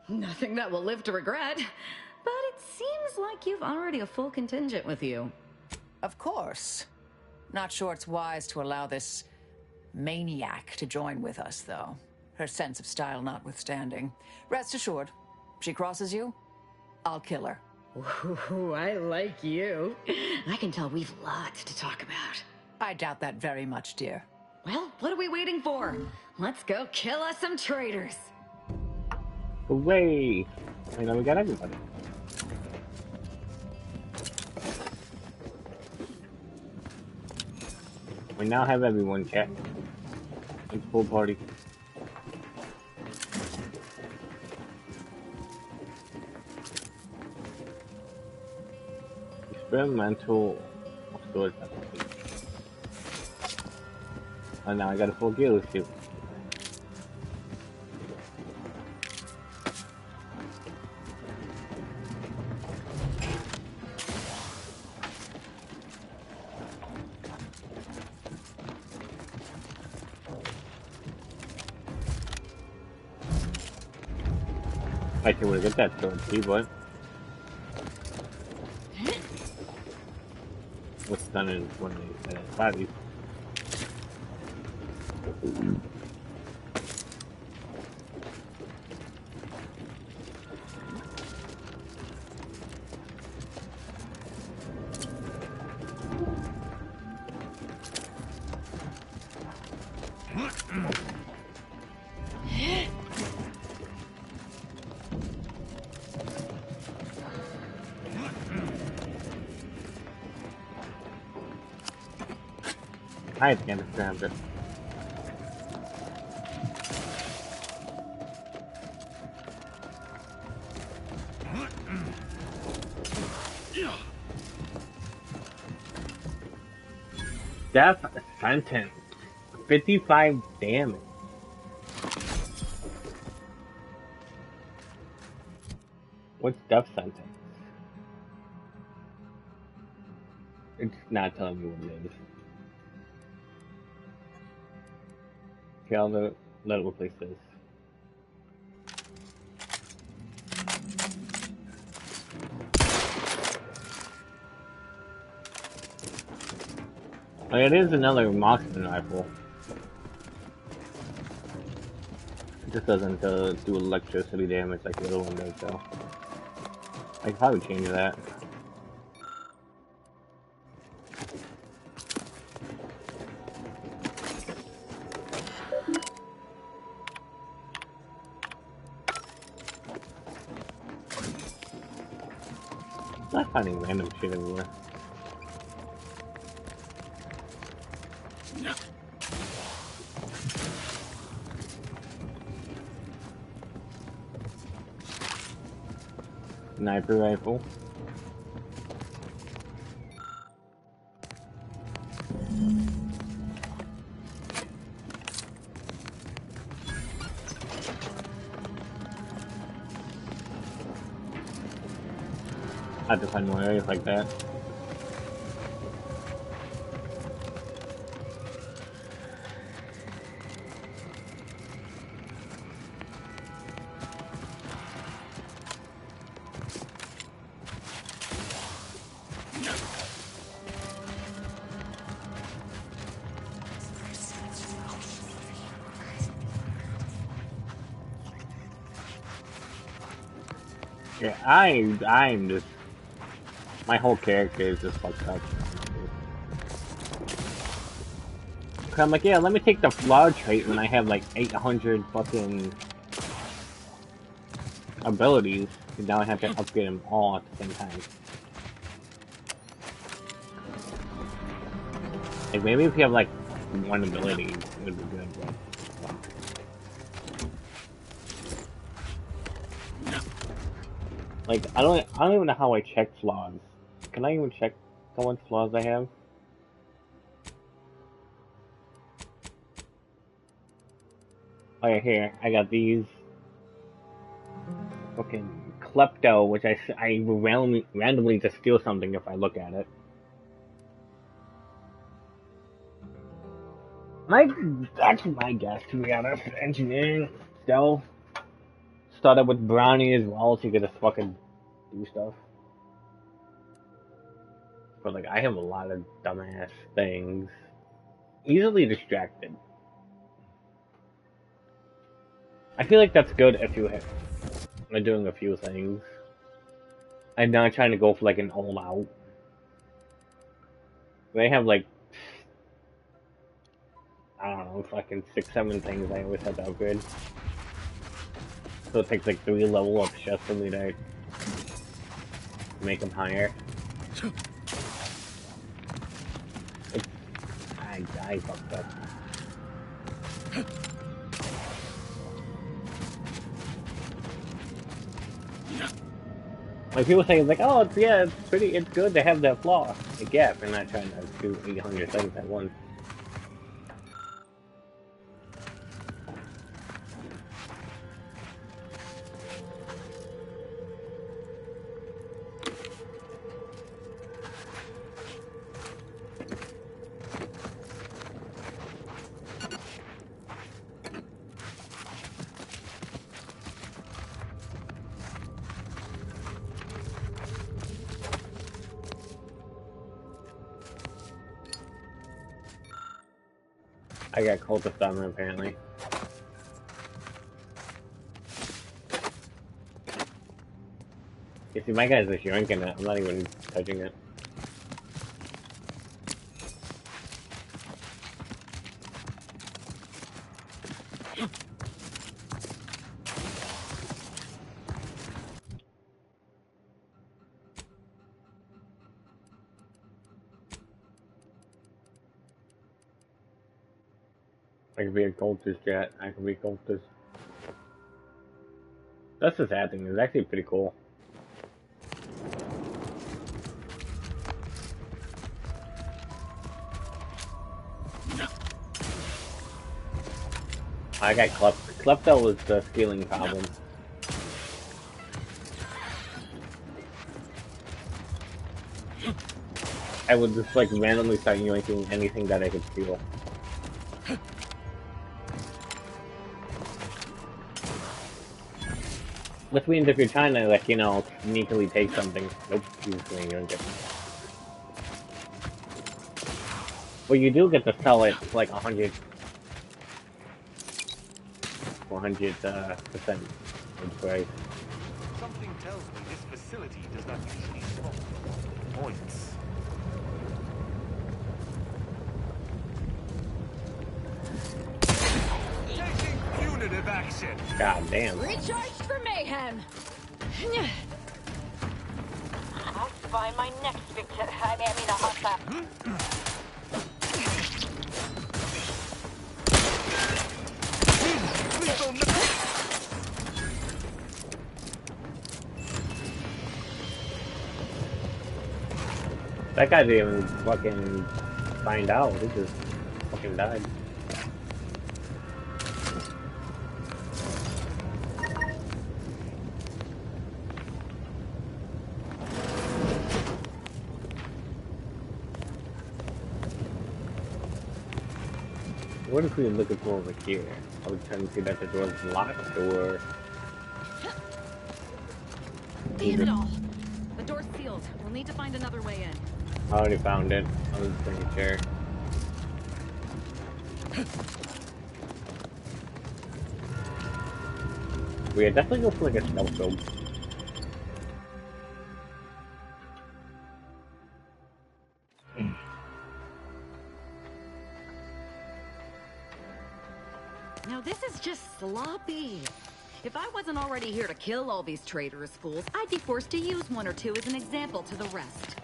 Speaker 21: Nothing that we'll live to regret. But it seems like you've already a full contingent with you.
Speaker 6: Of course. Not sure it's wise to allow this maniac to join with us, though. Her sense of style notwithstanding. Rest assured, she crosses you, I'll kill her.
Speaker 21: Ooh, I like you. I can tell we've lots to talk about.
Speaker 6: I doubt that very much, dear.
Speaker 21: Well, what are we waiting for? Let's go kill us some traitors.
Speaker 1: Hooray! I know we got everybody. We now have everyone, chat. It's full party. Experimental storage application. Oh, now I got a full gear suit. I can really get that storage key, but what's done in one of these bodies. I can't understand it. Death sentence. 55 damage. What's death sentence? It's not telling me what it is. Okay, I'll let it replace this. Oh, it is another marksman rifle. It just doesn't do electricity damage like the other one does, though. I could probably change that. I'm finding random shit everywhere. Sniper rifle. I have to find more areas like that. Yeah, I'm just, my whole character is just fucked up. I'm like, yeah, let me take the flaw trait when I have like 800 fucking abilities, and now I have to upgrade them all at the same time. Like, maybe if you have like one ability, it would be good, but... Like, I don't even know how I check flaws. Can I even check someone's flaws I have? Oh yeah, here, I got these. Fucking Klepto, which I will randomly just steal something if I look at it. That's my guess, to be honest. Engineering, stealth. Started with Brownie as well, so you could just fucking do stuff. But like, I have a lot of dumbass things. Easily distracted. I feel like that's good if you are doing a few things. I'm not trying to go for like an all out. They have like, I don't know, fucking 6-7 things I always have to upgrade. So it takes like 3 level ups just for me to make them higher. I fucked up. Like people say, it's like, oh, it's good to have that flaw. Like, yeah, if you're not trying to do 800 things at once. I got cultist on me, apparently. You see, my guy's just yanking it. I'm not even touching it. I could be a cultist, chat. I could be a cultist. That's the sad thing. It's actually pretty cool. I got Klepto was the stealing problem. I would just like randomly start yoinking anything that I could steal. Which means if you're trying to, like, you know, sneakily take something, nope, you just gonna yoink it. Well, you do get to sell it for like 100% price.
Speaker 3: Something tells me this facility does not usually spawn points. Taking punitive action.
Speaker 1: God damn.
Speaker 2: Recharged for mayhem.
Speaker 5: I'll find my next victim. I mean a hostile.
Speaker 1: That guy didn't even fucking find out. He just fucking died. What if we were looking for over here? I was trying to see that the door's locked or...
Speaker 17: Damn it all. The door's sealed. We'll need to find another way in.
Speaker 1: I already found it. I was pretty sure. We had definitely go for like a stealth build.
Speaker 17: Now this is just sloppy. If I wasn't already here to kill all these traitorous fools, I'd be forced to use one or two as an example to the rest.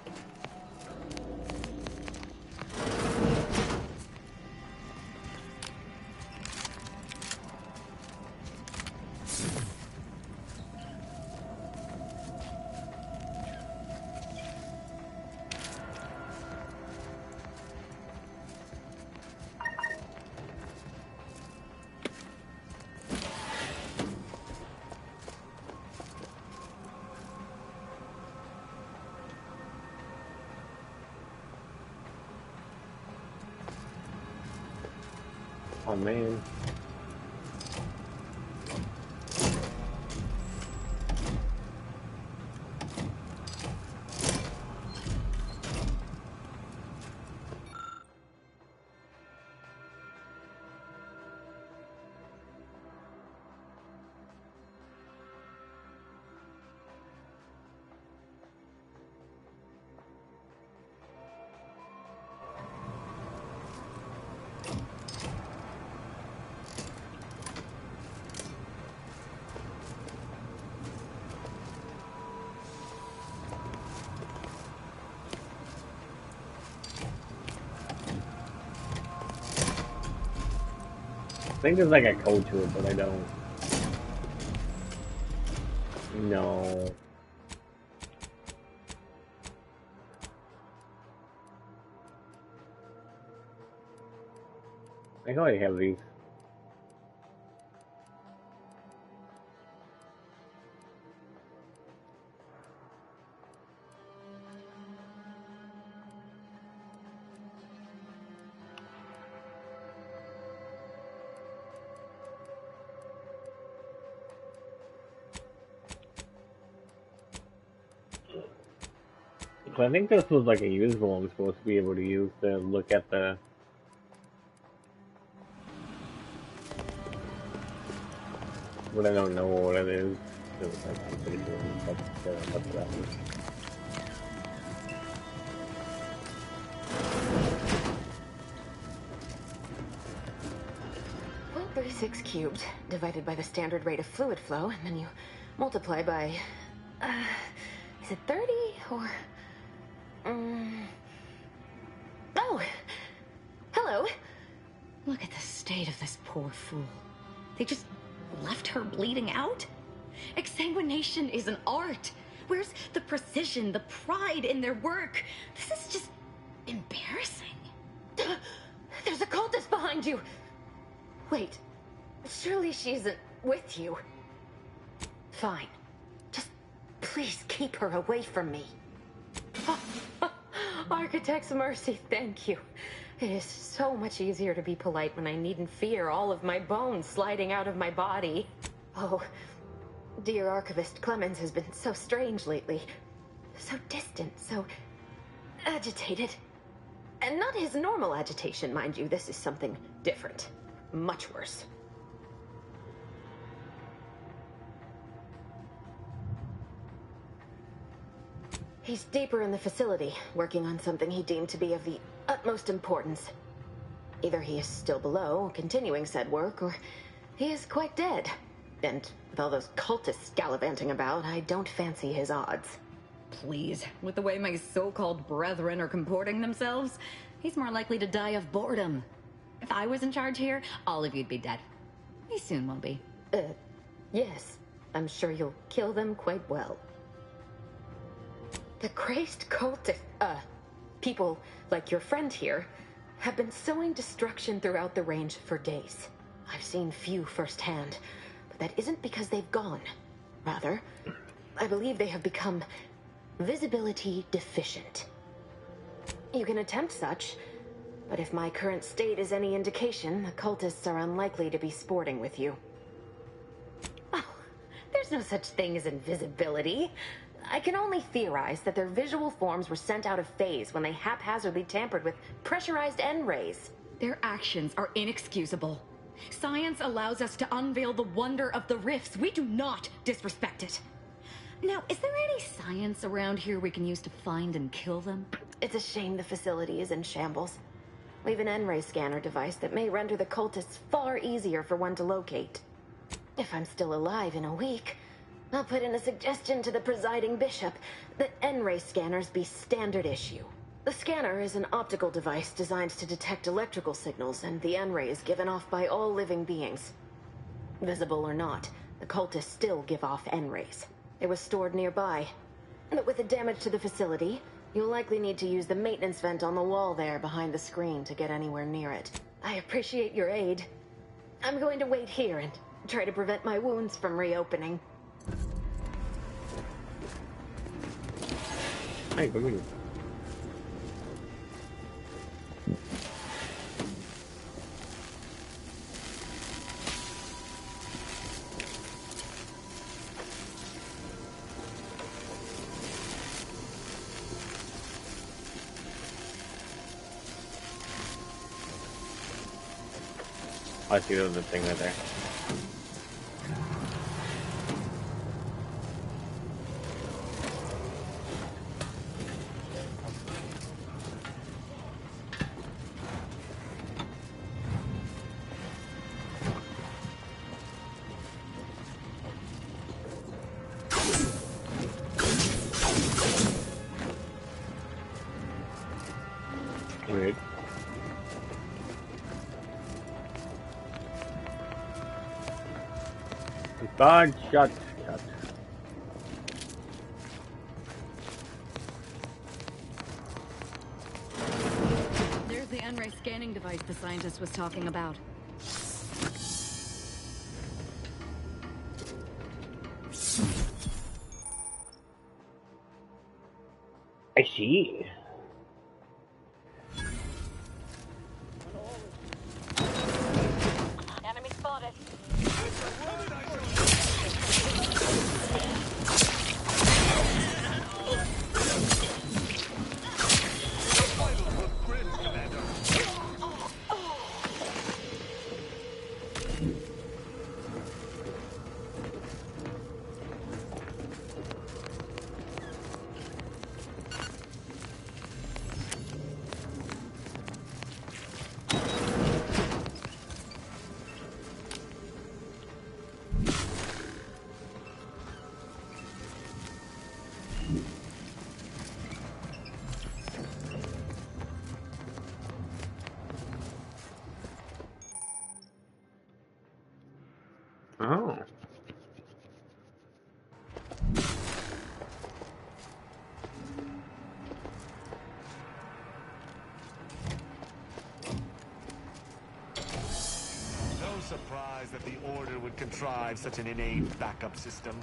Speaker 1: Oh man. I think there's like a code to it, but I don't know. I know I have these. I think this was like a usable I'm supposed to be able to use to look at the... But I don't know what it is. So I'm pretty sure that's that one.
Speaker 4: Well, 36 cubed divided by the standard rate of fluid flow, and then you multiply by... is it 30 or... Oh! Hello!
Speaker 21: Look at the state of this poor fool. They just left her bleeding out? Exsanguination is an art. Where's the precision, the pride in their work? This is just embarrassing.
Speaker 4: There's a cultist behind you! Wait, surely she isn't with you. Fine. Just please keep her away from me. Architect's mercy, thank you. It is so much easier to be polite when I needn't fear all of my bones sliding out of my body. Oh, dear Archivist Clemens has been so strange lately. So distant, so agitated. And not his normal agitation, mind you. This is something different. Much worse. He's deeper in the facility, working on something he deemed to be of the utmost importance. Either he is still below, continuing said work, or he is quite dead. And with all those cultists gallivanting about, I don't fancy his odds.
Speaker 21: Please, with the way my so-called brethren are comporting themselves, he's more likely to die of boredom. If I was in charge here, all of you'd be dead. He soon will be.
Speaker 4: Yes. I'm sure you'll kill them quite well. The crazed cultist, people like your friend here, have been sowing destruction throughout the range for days. I've seen few firsthand, but that isn't because they've gone. Rather, I believe they have become visibility deficient. You can attempt such, but if my current state is any indication, the cultists are unlikely to be sporting with you. Oh, there's no such thing as invisibility. I can only theorize that their visual forms were sent out of phase when they haphazardly tampered with pressurized N-rays.
Speaker 21: Their actions are inexcusable. Science allows us to unveil the wonder of the rifts. We do not disrespect it. Now, is there any science around here we can use to find and kill them?
Speaker 4: It's a shame the facility is in shambles. We've an N-ray scanner device that may render the cultists far easier for one to locate. If I'm still alive in a week, I'll put in a suggestion to the presiding bishop that N-ray scanners be standard issue. The scanner is an optical device designed to detect electrical signals and the N-rays given off by all living beings. Visible or not, the cultists still give off N-rays. It was stored nearby. But with the damage to the facility, you'll likely need to use the maintenance vent on the wall there behind the screen to get anywhere near it. I appreciate your aid. I'm going to wait here and try to prevent my wounds from reopening.
Speaker 1: Hey, good morning. I see the thing right there. Weird. God, shut.
Speaker 21: There's the N-ray scanning device the scientist was talking about.
Speaker 1: I see.
Speaker 2: Enemy spotted.
Speaker 1: Oh.
Speaker 3: No surprise that the Order would contrive such an inane backup system.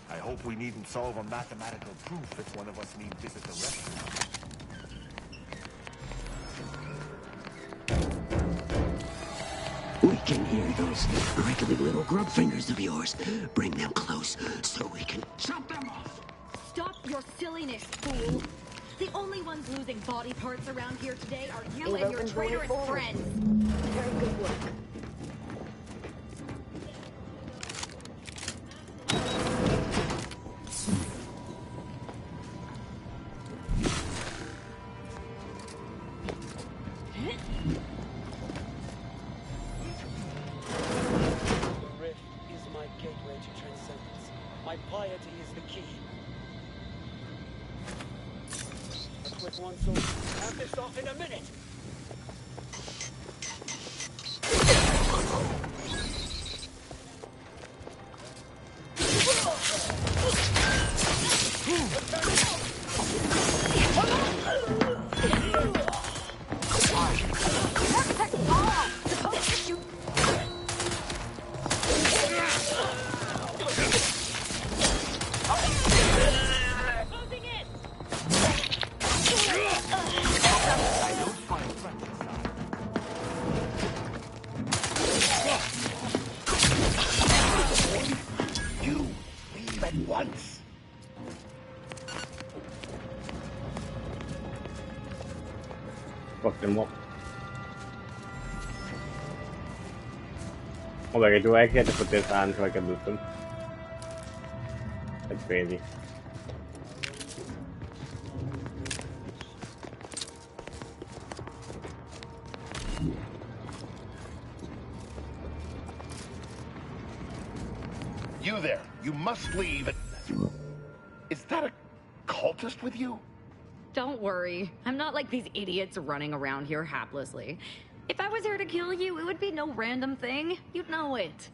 Speaker 3: I hope we needn't solve a mathematical proof if one of us need visit the restaurant.
Speaker 8: We can hear those wriggly little grub fingers of yours. Bring them close so we can chop them off.
Speaker 14: Stop your silliness, fool. The only ones losing body parts around here today are you and your traitorous friends.
Speaker 4: Very good work.
Speaker 10: The rift is my gateway to transcendence. My piety is the key. A quick one, so have this off in a minute.
Speaker 11: You leave at once.
Speaker 1: Fuck them up. Oh my god, do I actually have to put this on so I can loot them? That's crazy.
Speaker 11: You there, you must leave. Is that a cultist with you?
Speaker 21: Don't worry. I'm not like these idiots running around here haplessly. If I was here to kill you, it would be no random thing. You'd know it.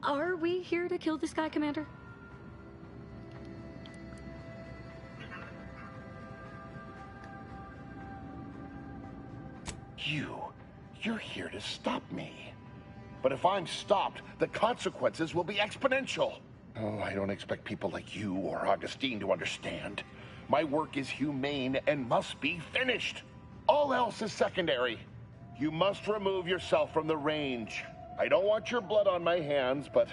Speaker 21: Are we here to kill this guy, Commander?
Speaker 11: You're here to stop me. But if I'm stopped, the consequences will be exponential. Oh, I don't expect people like you or Augustine to understand. My work is humane and must be finished. All else is secondary. You must remove yourself from the range. I don't want your blood on my hands, but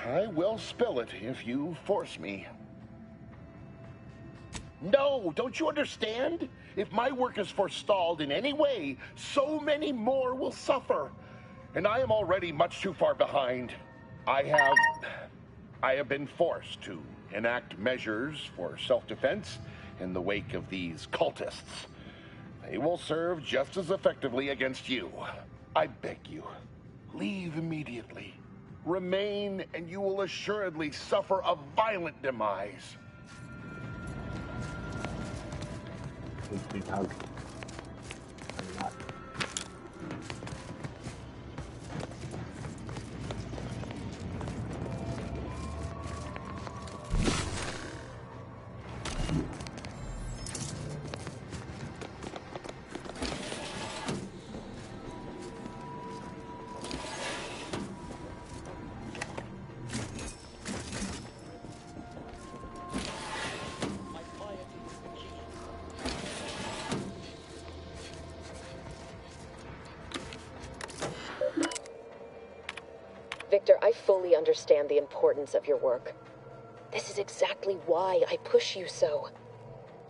Speaker 11: I will spill it if you force me. No, don't you understand? If my work is forestalled in any way, so many more will suffer.
Speaker 13: and I am already much too far behind. I have been forced to enact measures for self-defense in the wake of these cultists. They will serve just as effectively against you. I beg you, leave immediately. Remain, and you will assuredly suffer a violent demise.
Speaker 22: Victor, I fully understand the importance of your work. This is exactly why I push you so.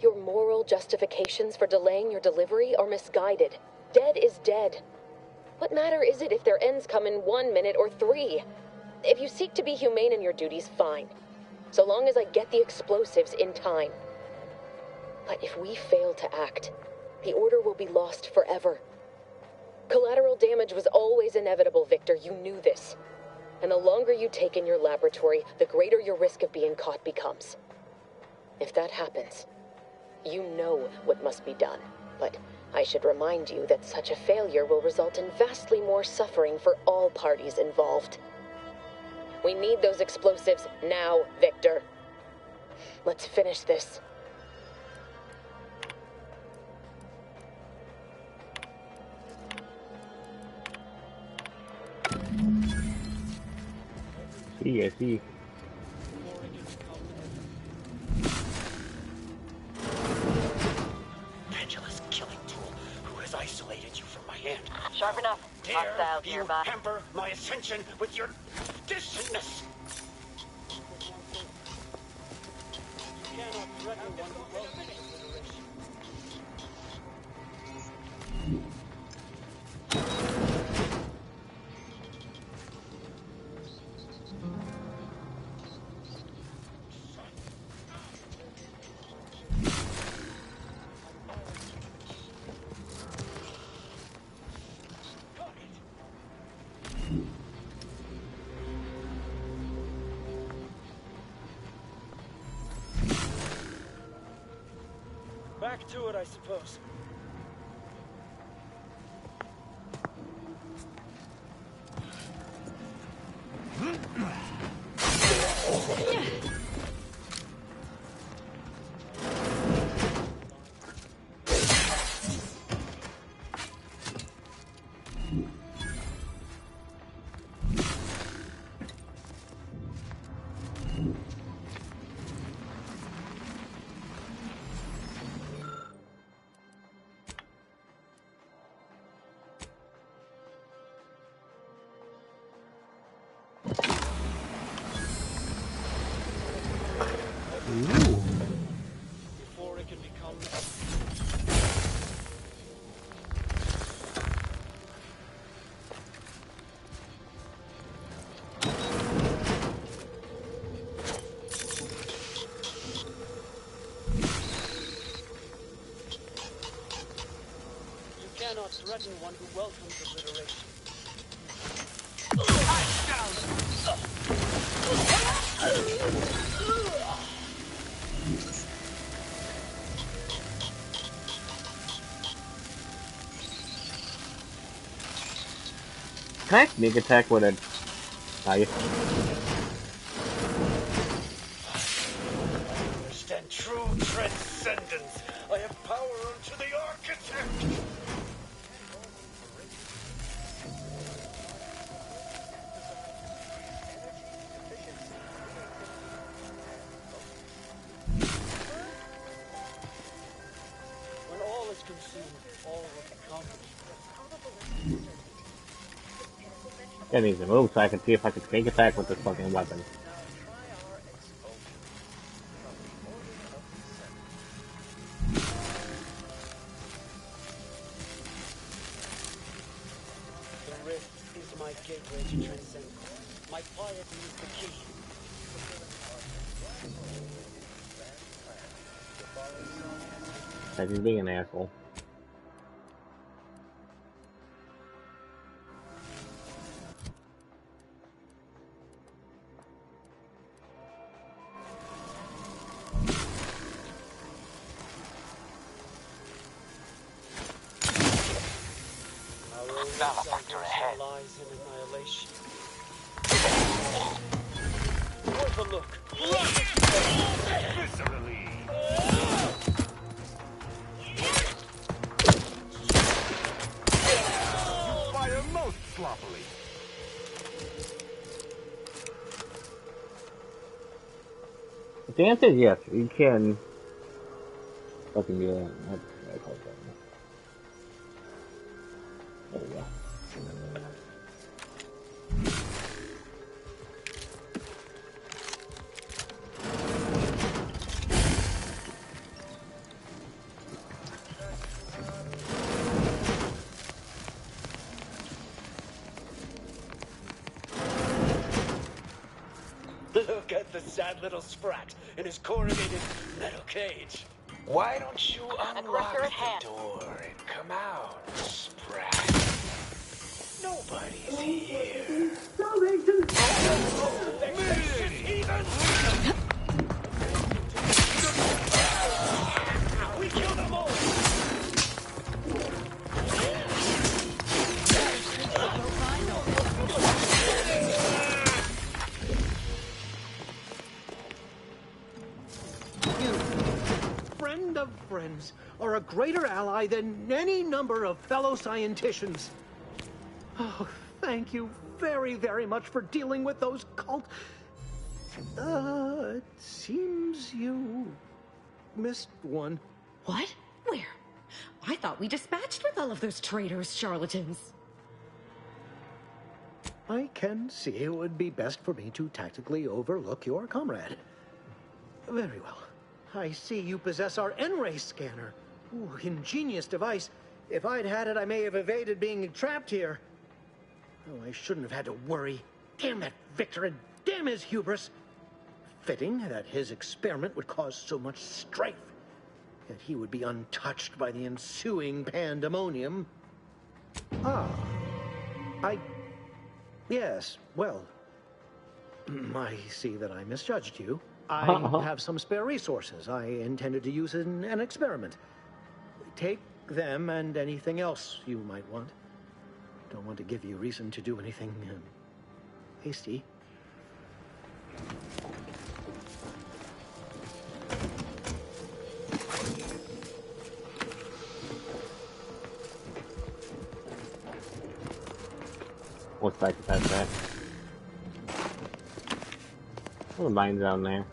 Speaker 22: Your moral justifications for delaying your delivery are misguided. Dead is dead. What matter is it if their ends come in 1 minute or 3? If you seek to be humane in your duties, fine. So long as I get the explosives in time. But if we fail to act, the Order will be lost forever. Collateral damage was always inevitable, Victor. You knew this. And the longer you take in your laboratory, the greater your risk of being caught becomes. If that happens, you know what must be done. But I should remind you that such a failure will result in vastly more suffering for all parties involved. We need those explosives now, Victor. Let's finish this.
Speaker 1: Sí, sí.
Speaker 8: Angela's killing tool, who has isolated you from my hand.
Speaker 22: Sharp enough.
Speaker 8: Dare you hamper my ascension with your distantness? You cannot threaten one who welcomes obliteration.
Speaker 10: Back to it, I suppose. Before it can become... You cannot threaten one who welcomes obliteration.
Speaker 1: Can I sneak attack with a knife?
Speaker 8: I understand true transcendence. I have power unto the architect.
Speaker 10: When all is consumed, all will be accomplished.
Speaker 1: That needs to move so I can see if I can sneak attack with this fucking weapon.
Speaker 10: The
Speaker 7: rift is my gateway to transcendence. My piety is the key.
Speaker 1: Like he's being an asshole.
Speaker 7: Malefactor ahead. Lies in annihilation. Worth a look.
Speaker 3: Viscerally. You fire most sloppily.
Speaker 1: The answer is yes, you can fucking do that. That's okay. There we go.
Speaker 7: Look at the sad little sprat in his corrugated metal cage.
Speaker 16: Why don't you unlock the door and come out, Sprat? Nobody's here.
Speaker 7: We killed them all! Friend of friends are a greater ally than any number of fellow scienticians. Oh, thank you very, very much for dealing with those cult... it seems you missed one.
Speaker 14: What? Where? I thought we dispatched with all of those traitorous charlatans.
Speaker 7: I can see it would be best for me to tactically overlook your comrade. Very well. I see you possess our N-ray scanner. Ooh, ingenious device. If I'd had it, I may have evaded being trapped here. Oh, I shouldn't have had to worry. Damn that Victor and damn his hubris. Fitting that his experiment would cause so much strife. That he would be untouched by the ensuing pandemonium. Yes, well, I see that I misjudged you. I have some spare resources I intended to use in an experiment. Take them and anything else you might want. Don't want to give you reason to do anything hasty.
Speaker 1: What's back past that? Oh, the mine's down there.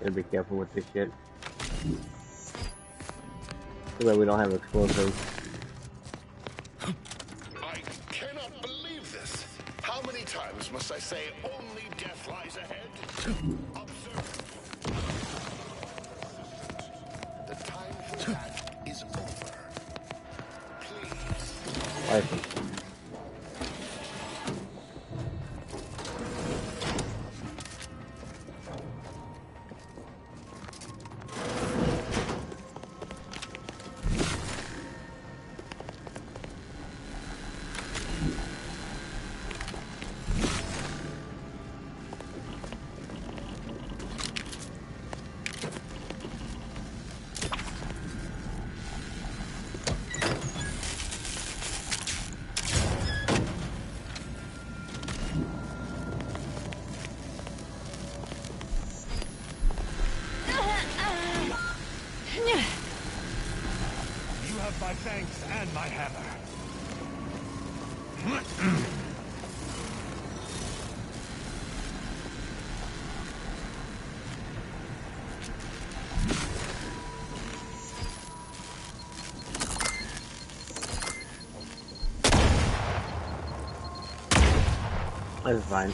Speaker 1: Gotta be careful with this shit. Too bad we don't have explosives.
Speaker 13: I cannot believe this. How many times must I say only death lies ahead? Observe. The time for that is over. Please.
Speaker 16: My thanks and my hammer.
Speaker 1: That's fine.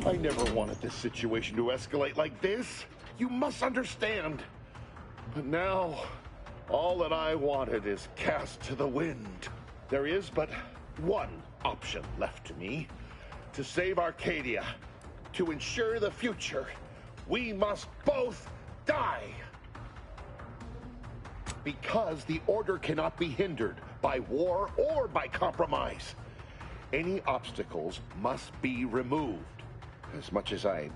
Speaker 13: I never wanted this situation to escalate like this. You must understand. But now, all that I wanted is cast to the wind. There is but one option left to me. To save Arcadia, to ensure the future, we must both die. Because the Order cannot be hindered by war or by compromise. Any obstacles must be removed. As much as I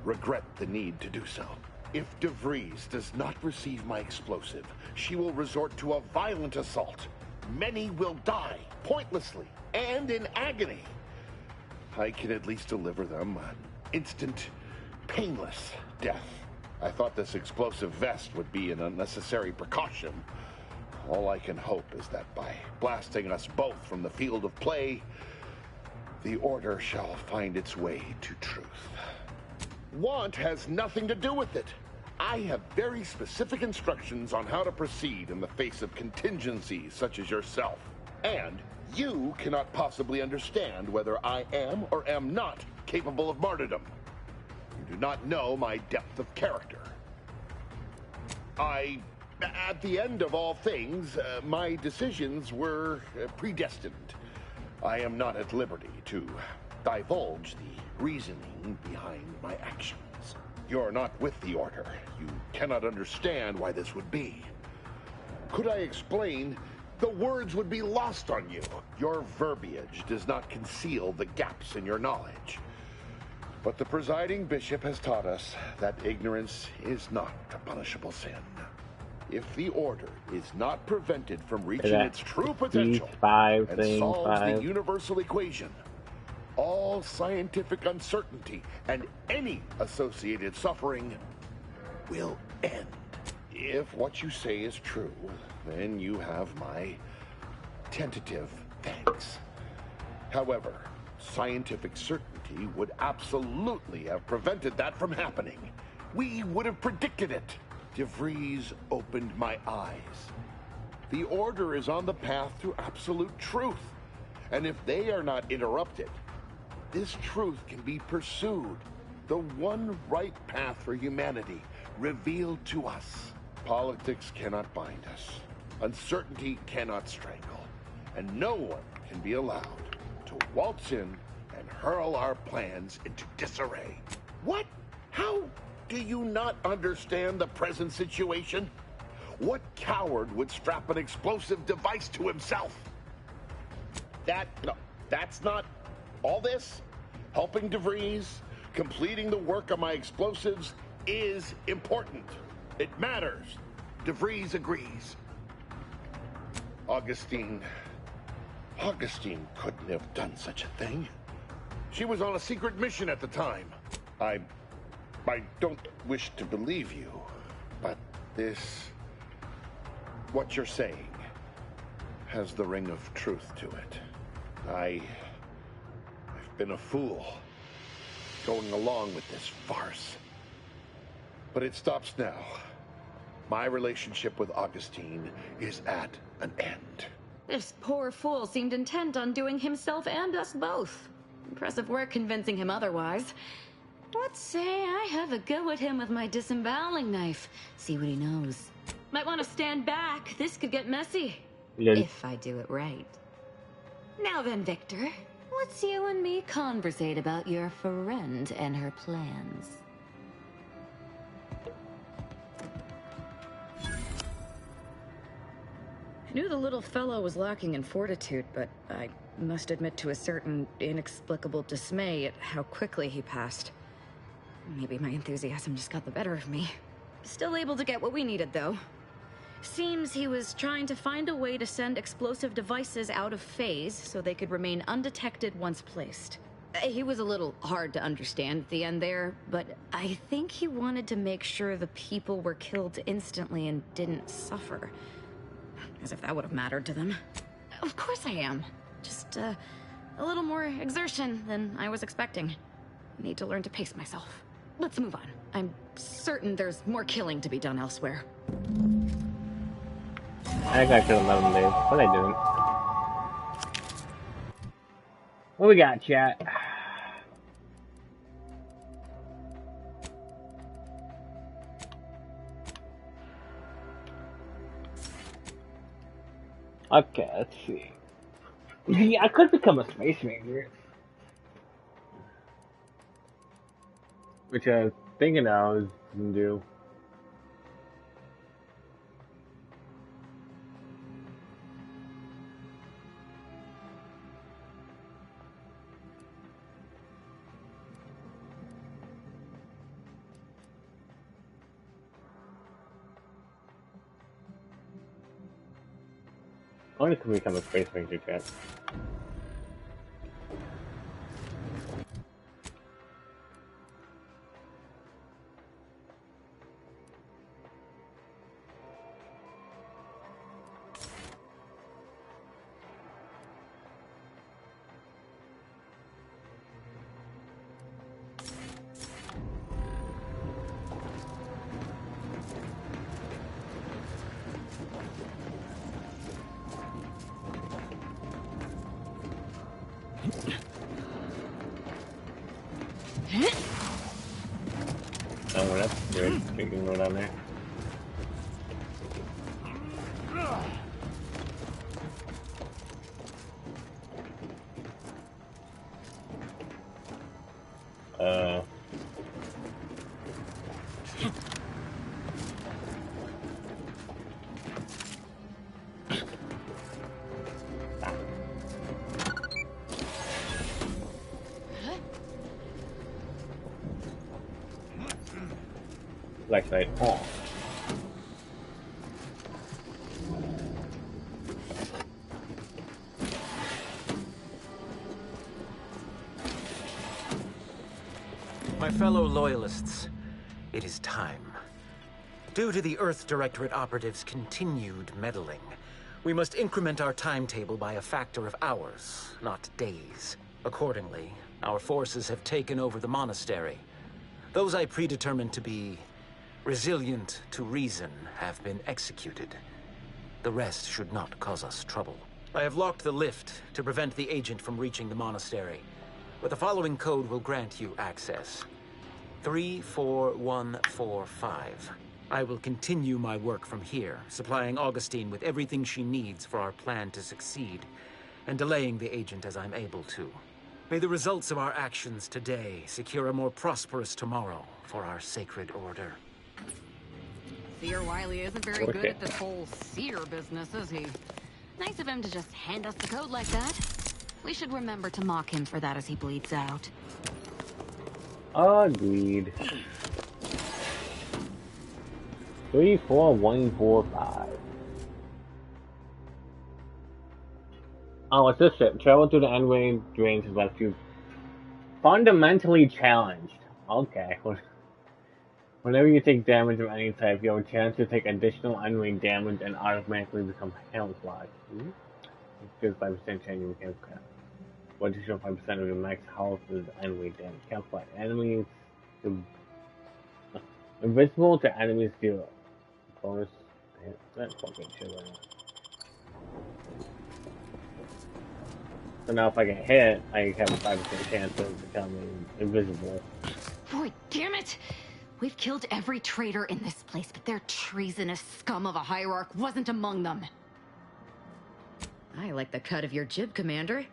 Speaker 13: regret the need to do so. If DeVries does not receive my explosive, she will resort to a violent assault. Many will die, pointlessly, and in agony. I can at least deliver them an instant, painless death. I thought this explosive vest would be an unnecessary precaution. All I can hope is that by blasting us both from the field of play, the Order shall find its way to truth. Want has nothing to do with it. I have very specific instructions on how to proceed in the face of contingencies such as yourself. And you cannot possibly understand whether I am or am not capable of martyrdom. You do not know my depth of character. At the end of all things, my decisions were predestined. I am not at liberty to divulge the reasoning behind my actions. You're not with the Order. You cannot understand why this would be. Could I explain, the words would be lost on you. Your verbiage does not conceal the gaps in your knowledge. But the presiding bishop has taught us that ignorance is not a punishable sin. If the Order is not prevented from reaching its true potential and solves the universal equation, all scientific uncertainty and any associated suffering will end. If what you say is true, then you have my tentative thanks. However, scientific certainty would absolutely have prevented that from happening. We would have predicted it. DeVries opened my eyes. The Order is on the path to absolute truth. And if they are not interrupted, this truth can be pursued. The one right path for humanity revealed to us. Politics cannot bind us. Uncertainty cannot strangle. And no one can be allowed to waltz in and hurl our plans into disarray. What? How? Do you not understand the present situation? What coward would strap an explosive device to himself? That's not all this? Helping DeVries? Completing the work on my explosives is important. It matters. DeVries agrees. Augustine couldn't have done such a thing. She was on a secret mission at the time. I don't wish to believe you, but what you're saying has the ring of truth to it. I've been a fool going along with this farce. But it stops now. My relationship with Augustine is at an end.
Speaker 21: This poor fool seemed intent on doing himself and us both. Impressive work convincing him otherwise. Let's say I have a go at him with my disemboweling knife. See what he knows. Might want to stand back. This could get messy.
Speaker 1: Yeah.
Speaker 21: If I do it right. Now then, Victor. Let's you and me conversate about your friend and her plans. I knew the little fellow was lacking in fortitude, but I must admit to a certain inexplicable dismay at how quickly he passed. Maybe my enthusiasm just got the better of me. Still able to get what we needed, though. Seems he was trying to find a way to send explosive devices out of phase so they could remain undetected once placed. He was a little hard to understand at the end there, but I think he wanted to make sure the people were killed instantly and didn't suffer. As if that would have mattered to them. Of course I am. Just, a little more exertion than I was expecting. Need to learn to pace myself. Let's move on. I'm certain there's more killing to be done elsewhere.
Speaker 1: I think I could have let him leave, but I didn't. What we got, chat? Okay, let's see. Yeah, I could become a space ranger. Which I was thinking I was gonna do. I want to become a space ranger, chat. Oh, well, that's good. You can go down there. Flashlight on.
Speaker 10: My fellow Loyalists, it is time. Due to the Earth Directorate operatives' continued meddling, we must increment our timetable by a factor of hours, not days. Accordingly, our forces have taken over the monastery. Those I predetermined to be resilient to reason have been executed. The rest should not cause us trouble. I have locked the lift to prevent the agent from reaching the monastery, but the following code will grant you access. 34145. I will continue my work from here, supplying Augustine with everything she needs for our plan to succeed, and delaying the agent as I'm able to. May the results of our actions today secure a more prosperous tomorrow for our sacred order.
Speaker 21: Seer Wiley isn't very good at this whole seer business, is he? Nice of him to just hand us the code like that. We should remember to mock him for that as he bleeds out.
Speaker 1: Agreed. 34145. Oh, what's this shit? Travel through the end range has left you fundamentally challenged. Okay. Whenever you take damage of any type, you have a chance to take additional unranked damage and automatically become camouflage. Gives 5% chance you become camouflage. What additional 5% of your max health is unranked damage. Camouflage. Enemies invisible to enemies deal bonus. That's fucking shit right now. So now if I get hit, I have a 5% chance of becoming invisible.
Speaker 21: Boy, damn it! We've killed every traitor in this place, but their treasonous scum of a hierarch wasn't among them. I like the cut of your jib, Commander.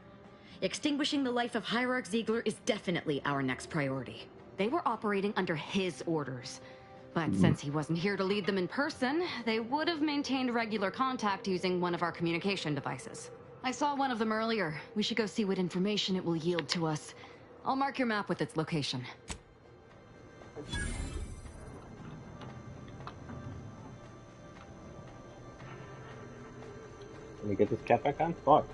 Speaker 21: Extinguishing the life of Hierarch Ziegler is definitely our next priority. They were operating under his orders. But since he wasn't here to lead them in person, they would have maintained regular contact using one of our communication devices. I saw one of them earlier. We should go see what information it will yield to us. I'll mark your map with its location.
Speaker 1: Let me get this cat back on? Fuck.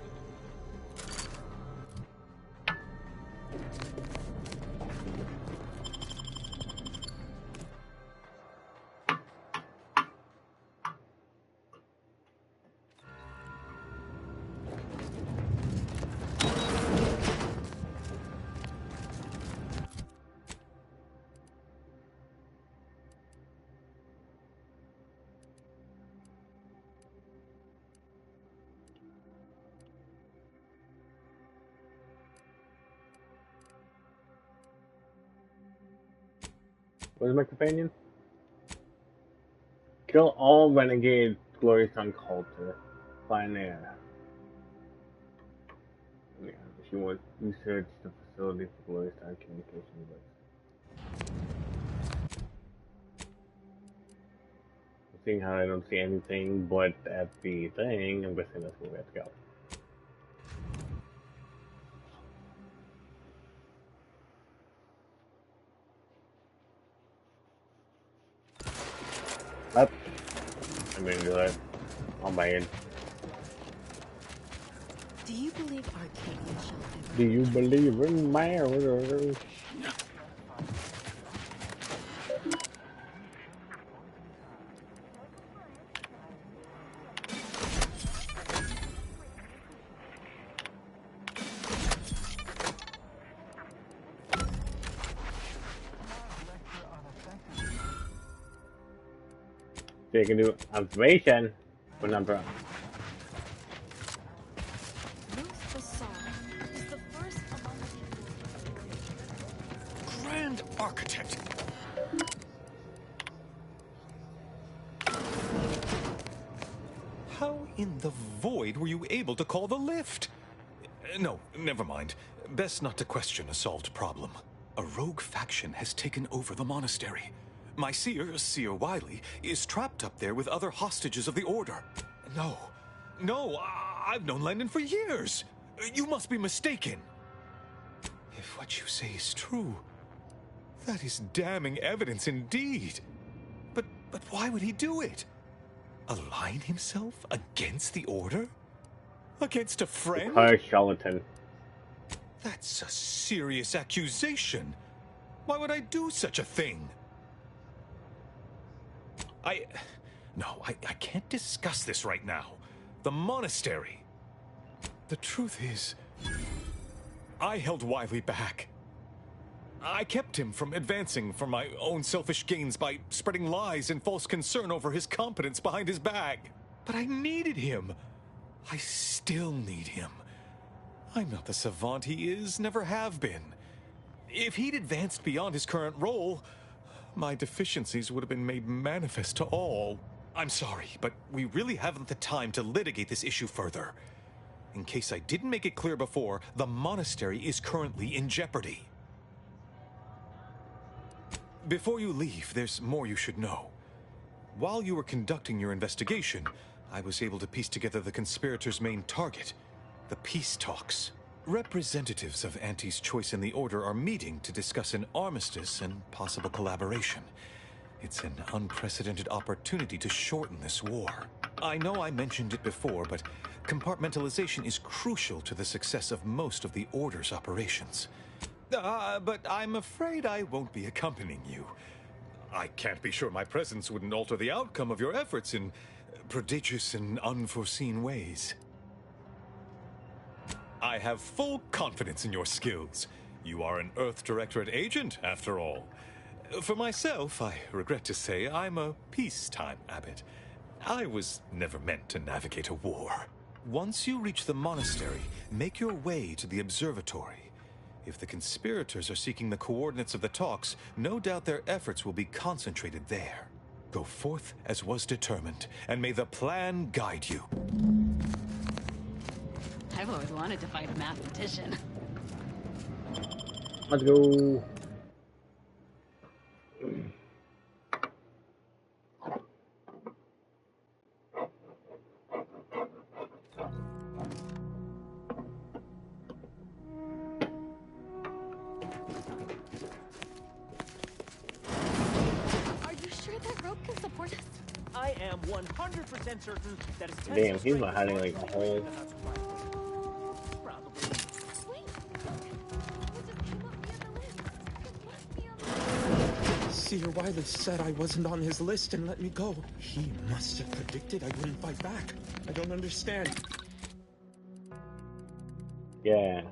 Speaker 1: Where's my companion? Kill all renegade Glorious Sun culture. Find there. Yeah, she wants to research the facility for Glorious Sun communication device. Seeing how I don't see anything but at the thing, I'm guessing that's where we have to go. Up. I'm gonna do that on my end.
Speaker 5: Do you believe Arcadia shall ever...
Speaker 1: Do you believe in marriage? So you can do observation, but not bro.
Speaker 12: Grand Architect. How in the void were you able to call the lift? No, never mind. Best not to question a solved problem. A rogue faction has taken over the monastery. My seer, Seer Wiley, is trapped up there with other hostages of the Order. No, I've known Landon for years. You must be mistaken. If what you say is true, that is damning evidence indeed. But why would he do it? Align himself against the Order? Against a friend?
Speaker 1: Her charlatan.
Speaker 12: That's a serious accusation. Why would I do such a thing? I can't discuss this right now. The monastery. The truth is, I held Wiley back. I kept him from advancing for my own selfish gains by spreading lies and false concern over his competence behind his back. But I needed him. I still need him. I'm not the savant he is, never have been. If he'd advanced beyond his current role, my deficiencies would have been made manifest to all. I'm sorry, but we really haven't the time to litigate this issue further. In case I didn't make it clear before, the monastery is currently in jeopardy. Before you leave, there's more you should know. While you were conducting your investigation, I was able to piece together the conspirators' main target, the peace talks. Representatives of Auntie's Choice and the Order are meeting to discuss an armistice and possible collaboration. It's an unprecedented opportunity to shorten this war. I know I mentioned it before, but compartmentalization is crucial to the success of most of the Order's operations. But I'm afraid I won't be accompanying you. I can't be sure my presence wouldn't alter the outcome of your efforts in prodigious and unforeseen ways. I have full confidence in your skills. You are an Earth Directorate agent, after all. For myself, I regret to say I'm a peacetime abbot. I was never meant to navigate a war. Once you reach the monastery, make your way to the observatory. If the conspirators are seeking the coordinates of the talks, no doubt their efforts will be concentrated there. Go forth as was determined, and may the plan guide you.
Speaker 5: I've always wanted to fight a mathematician.
Speaker 1: Let's go.
Speaker 5: Are you sure that rope can support us?
Speaker 10: I am 100% certain that it's
Speaker 1: Damn, he's not hiding like a whole.
Speaker 19: Seer Wiley said I wasn't on his list and let me go. He must have predicted I wouldn't fight back. I don't understand.
Speaker 1: Yeah.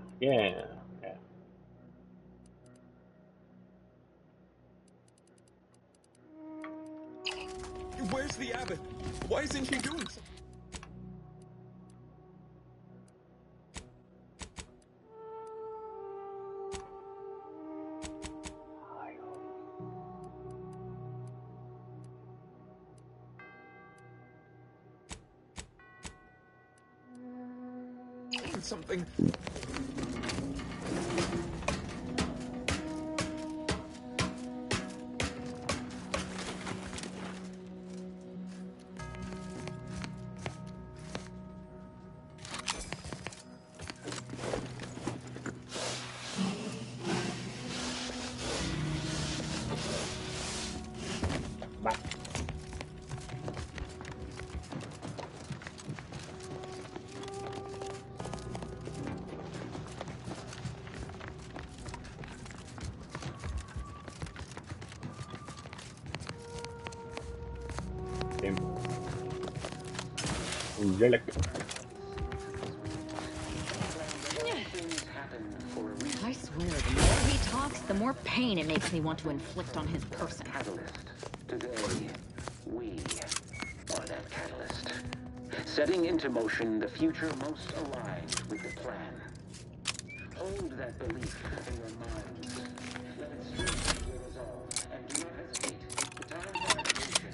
Speaker 19: Where's the abbot? Why isn't he doing something? Something.
Speaker 21: I swear, the more he talks, the more pain it makes me want to inflict on his person.
Speaker 20: Catalyst. Today, we are that catalyst. Setting into motion the future most aligned with the plan. Hold that belief in your minds. Let it strengthen your resolve, and do not hesitate. The time for activation.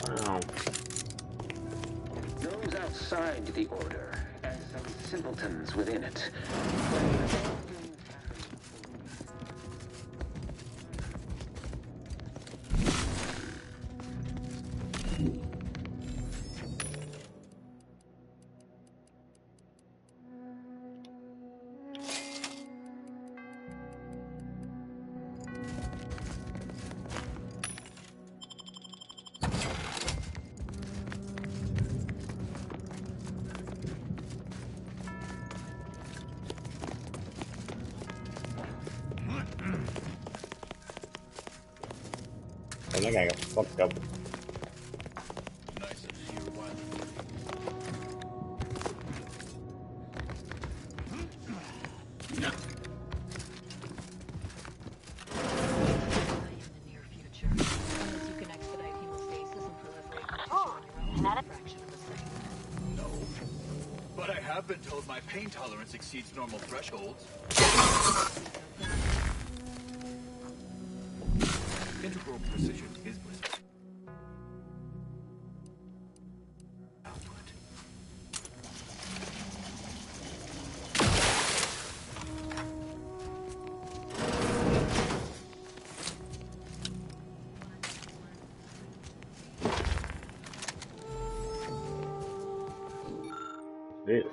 Speaker 1: Wow.
Speaker 20: Those outside the Order, and some simpletons within it.
Speaker 1: And that guy got fucked up.
Speaker 16: But I have been told my pain tolerance exceeds normal thresholds. Integral precision is bliss.
Speaker 1: this?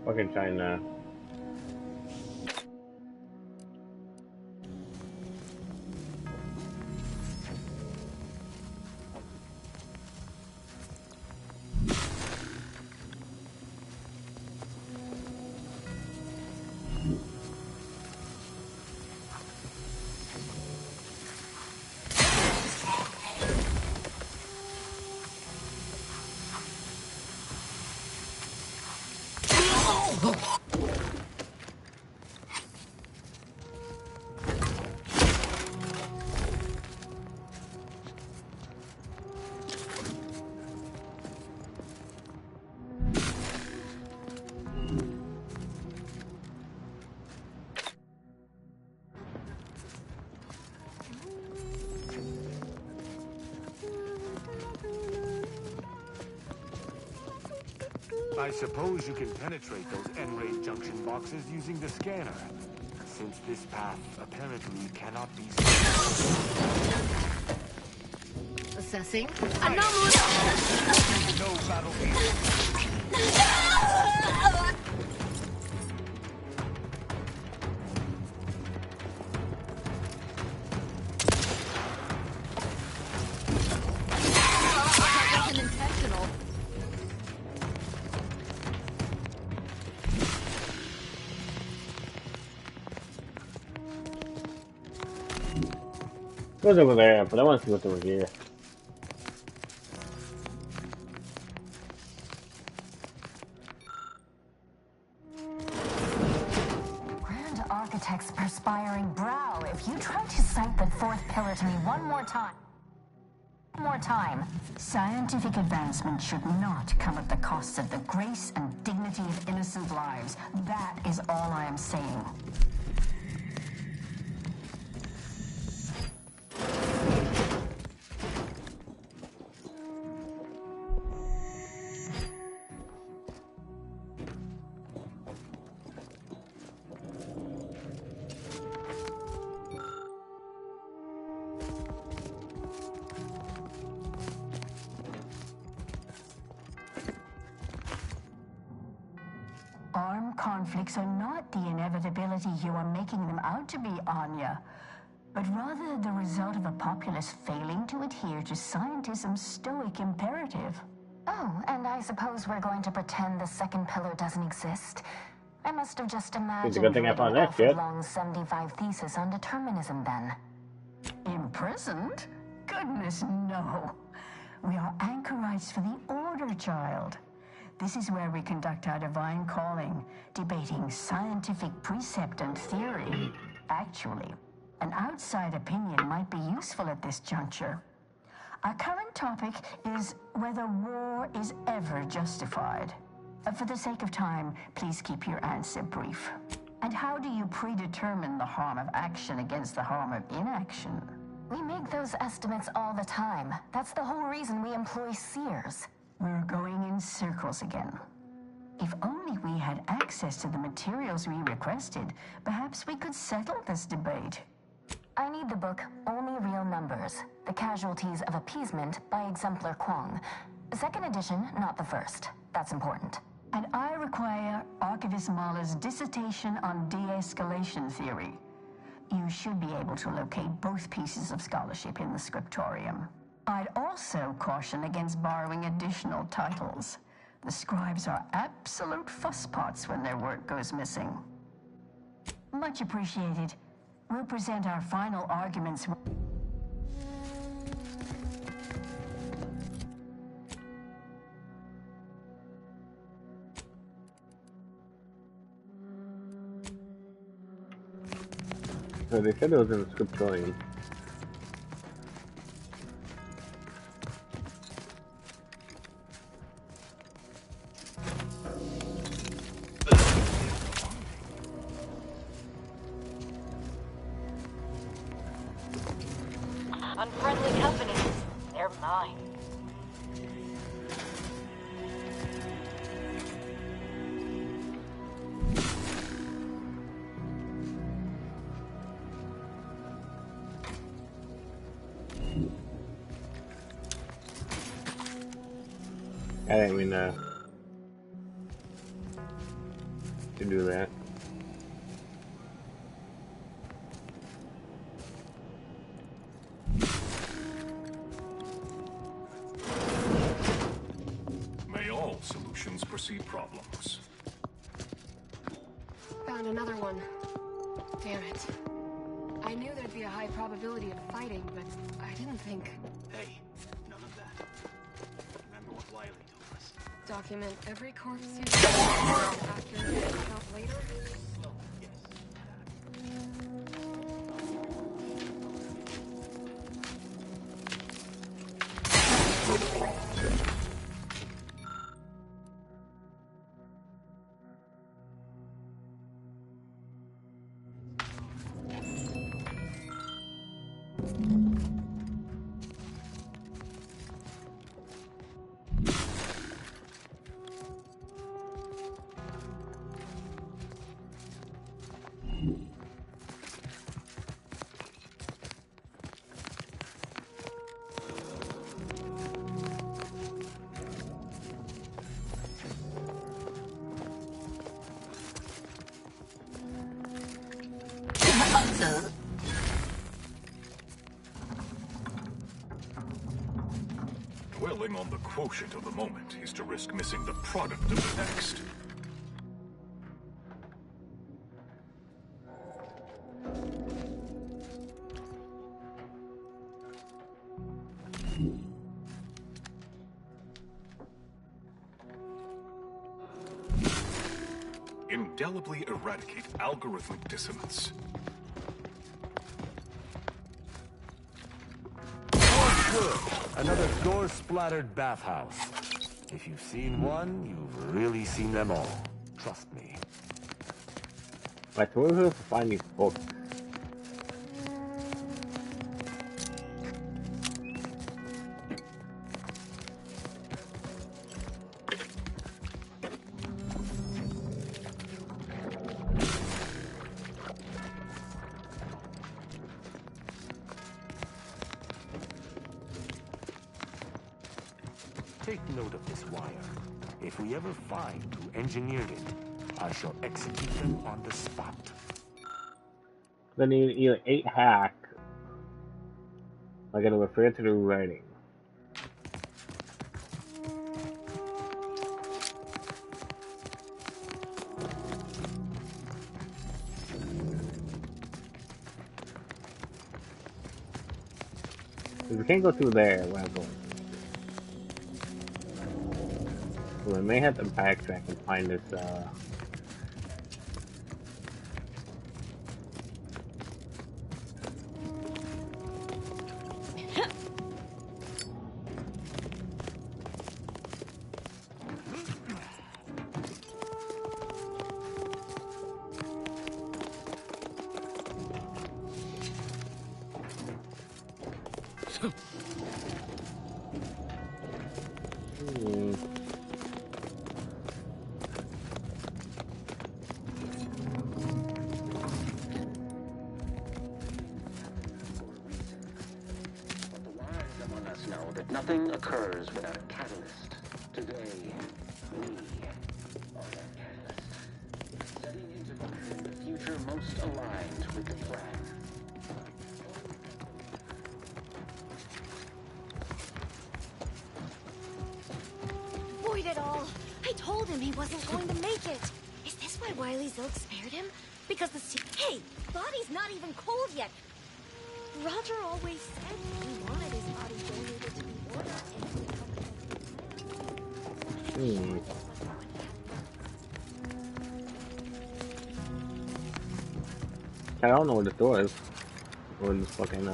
Speaker 1: Fucking China.
Speaker 3: I suppose you can penetrate those N-ray junction boxes using the scanner, since this path apparently cannot be
Speaker 14: Assessing.
Speaker 3: Anomaly! No battlefield.
Speaker 1: Goes over there, but I want to see what's over here.
Speaker 9: Grand Architect's perspiring brow. If you try to cite the fourth pillar to me one more time, scientific advancement should not come at the cost of the grace and dignity of innocent lives. That is all I am saying. Armed conflicts are not the inevitability you are making them out to be, Anya, but rather the result of a populace failing to adhere to scientism's stoic imperative.
Speaker 21: Oh, and I suppose we're going to pretend the second pillar doesn't exist. I must have just imagined
Speaker 1: It's a good thing I found that shit.
Speaker 21: Long 75 thesis on determinism then.
Speaker 9: Imprisoned? Goodness, no. We are anchorites for the Order, child. This is where we conduct our divine calling, debating scientific precept and theory. Actually, an outside opinion might be useful at this juncture. Our current topic is whether war is ever justified. For the sake of time, please keep your answer brief. And how do you predetermine the harm of action against the harm of inaction?
Speaker 21: We make those estimates all the time. That's the whole reason we employ seers.
Speaker 9: We're going in circles again. If only we had access to the materials we requested, perhaps we could settle this debate.
Speaker 21: I need the book Only Real Numbers, The Casualties of Appeasement by Exemplar Kwong. Second edition, not the first. That's important.
Speaker 9: And I require Archivist Mahler's dissertation on de-escalation theory. You should be able to locate both pieces of scholarship in the scriptorium. I'd also caution against borrowing additional titles. The scribes are absolute fusspots when their work goes missing. Much appreciated. We'll present our final arguments.
Speaker 1: So they said it was in the scriptorium.
Speaker 21: Unfriendly company. They're mine.
Speaker 1: I didn't mean to do that.
Speaker 12: May all solutions precede problems.
Speaker 15: Found another one. Damn it. I knew there'd be a high probability of fighting, but I didn't think.
Speaker 18: Hey, none of that. Remember what Wiley told us.
Speaker 15: Document every corpse you see after and out later?
Speaker 18: Oh, yes.
Speaker 12: Dwelling on the quotient of the moment is to risk missing the product of the next. Indelibly eradicate algorithmic dissonance.
Speaker 3: Good. Another gore-splattered bathhouse. If you've seen one, you've really seen them all. Trust me.
Speaker 1: Like, where do we find these books?
Speaker 3: Take note of this wire. If we ever find who engineered it, I shall execute them on the spot.
Speaker 1: Then you either 8 hack, I gotta refer to the writing. If we can't go through there, we're not going. So we may have to backtrack and find this,
Speaker 20: Nothing occurs without a catalyst. Today, we are that catalyst. Setting into motion the future most aligned with the plan.
Speaker 14: Void it all! I told him he wasn't going to make it! Is this why Wily Zilk spared him? Because the Hey! Body's not even cold yet! Roger always said he wanted his body donated to the Order
Speaker 1: I don't know where the door is. Or this fucking,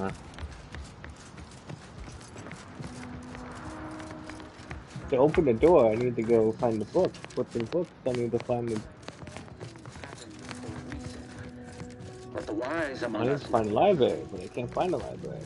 Speaker 1: to open the door, I need to go find the book. What's in the book? I need to find the...
Speaker 20: But the wise among
Speaker 1: I need
Speaker 20: us
Speaker 1: to find the library, but I can't find the library.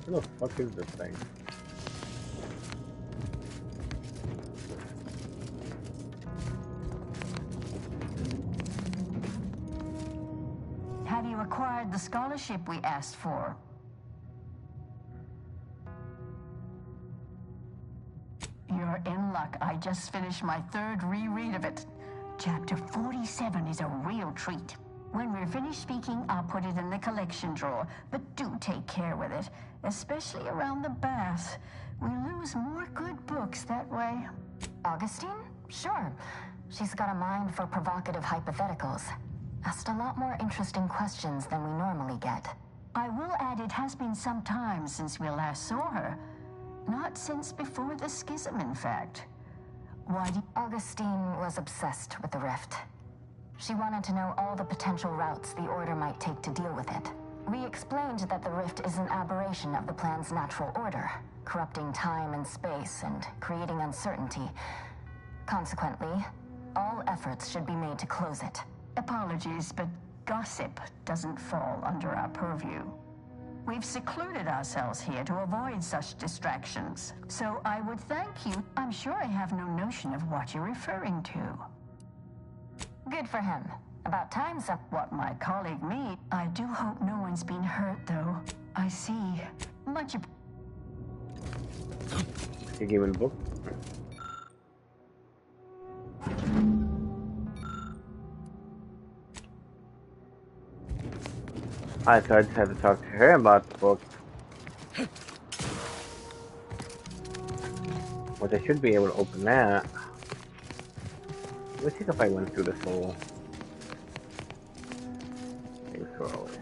Speaker 1: What the fuck is this thing?
Speaker 9: Have you acquired the scholarship we asked for? You're in luck. I just finished my third reread of it. Chapter 47 is a real treat. When we're finished speaking, I'll put it in the collection drawer. But do take care with it, especially around the bath. We lose more good books that way.
Speaker 22: Augustine? Sure. She's got a mind for provocative hypotheticals. Asked a lot more interesting questions than we normally get.
Speaker 9: I will add it has been some time since we last saw her. Not since before the schism, in fact. Why do
Speaker 22: Augustine was obsessed with the rift. She wanted to know all the potential routes the Order might take to deal with it. We explained that the rift is an aberration of the plan's natural order, corrupting time and space and creating uncertainty. Consequently, all efforts should be made to close it.
Speaker 9: Apologies, but gossip doesn't fall under our purview. We've secluded ourselves here to avoid such distractions. So I would thank you. I'm sure I have no notion of what you're referring to.
Speaker 22: Good for him. About time some...
Speaker 9: What my colleague me. I do hope no one's been hurt, though. I see. Much...
Speaker 1: You gave me the book? I just had to talk to her about the book. But I should be able to open that. Let's see if I went through this whole thing thoroughly.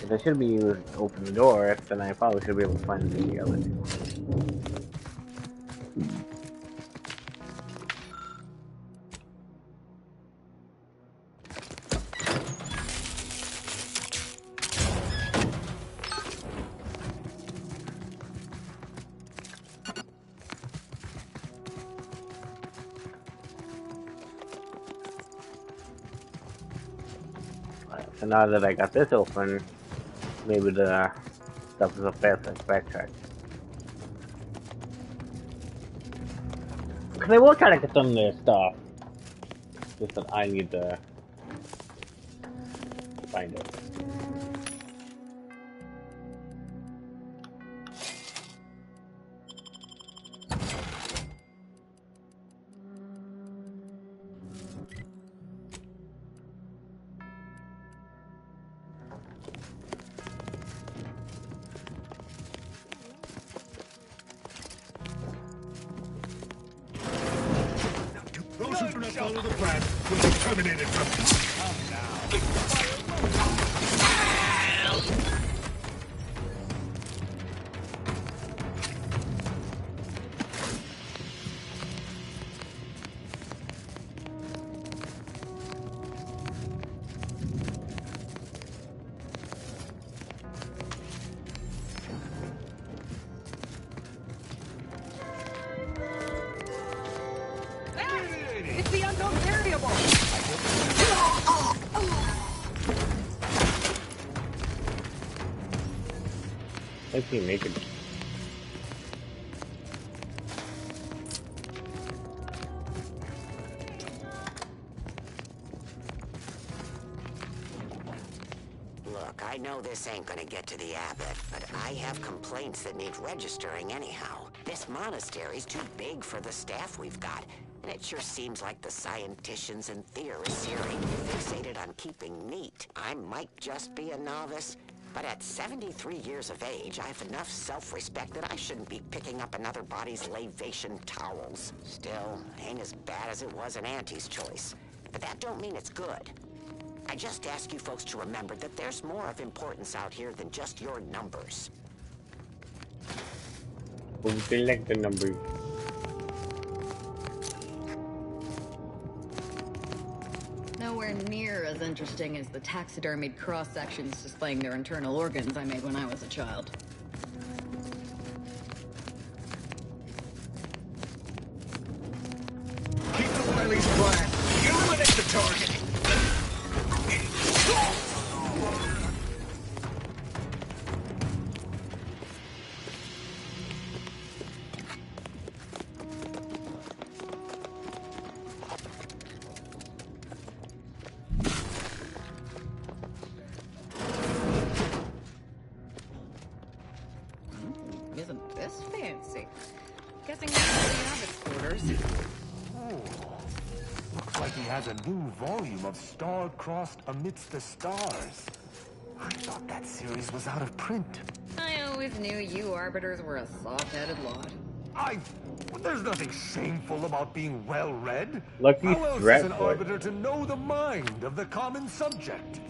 Speaker 1: If I should be able to open the door, then I probably should be able to find the other two. So now that I got this open, maybe the stuff is a fast backtrack. Because I will try to get some of their stuff. Just that I need to find it.
Speaker 6: Those who do not follow the plan will be terminated from this.
Speaker 2: It's the unknown variable!
Speaker 1: Let's see, make it.
Speaker 17: Look, I know this ain't gonna get to the abbot, but I have complaints that need registering anyhow. This monastery's too big for the staff we've got, and it sure seems like the scienticians and theorists here ain't fixated on keeping neat. I might just be a novice, but at 73 years of age, I have enough self-respect that I shouldn't be picking up another body's lavation towels. Still, ain't as bad as it was in Auntie's choice. But that don't mean it's good. I just ask you folks to remember that there's more of importance out here than just your numbers.
Speaker 1: We'll select the number.
Speaker 21: Nowhere near as interesting as the taxidermied cross-sections displaying their internal organs I made when I was a child.
Speaker 6: Keep to Wiley's plan. Eliminate the target.
Speaker 3: has a new volume of Star-Crossed Amidst the Stars. I thought that series was out of print.
Speaker 21: I always knew you Arbiters were a soft-headed lot.
Speaker 3: There's nothing shameful about being well-read.
Speaker 1: Lucky
Speaker 3: How else is
Speaker 1: Strat
Speaker 3: an
Speaker 1: Boy.
Speaker 3: Arbiter to know the mind of the common subject?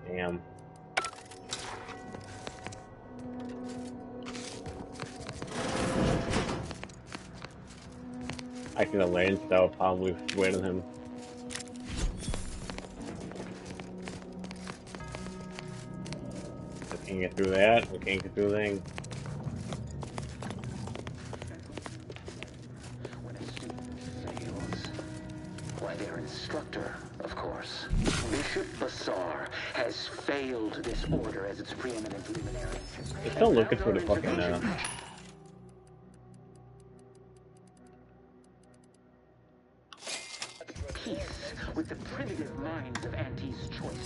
Speaker 1: Damn. I think the land style probably swayed him. We can't get through that. We can't get through that.
Speaker 20: Why, their instructor, of course. Bishop Basar has failed this order as its preeminent luminary.
Speaker 1: They're still looking for the fucking
Speaker 20: Peace with the primitive minds of Auntie's choice.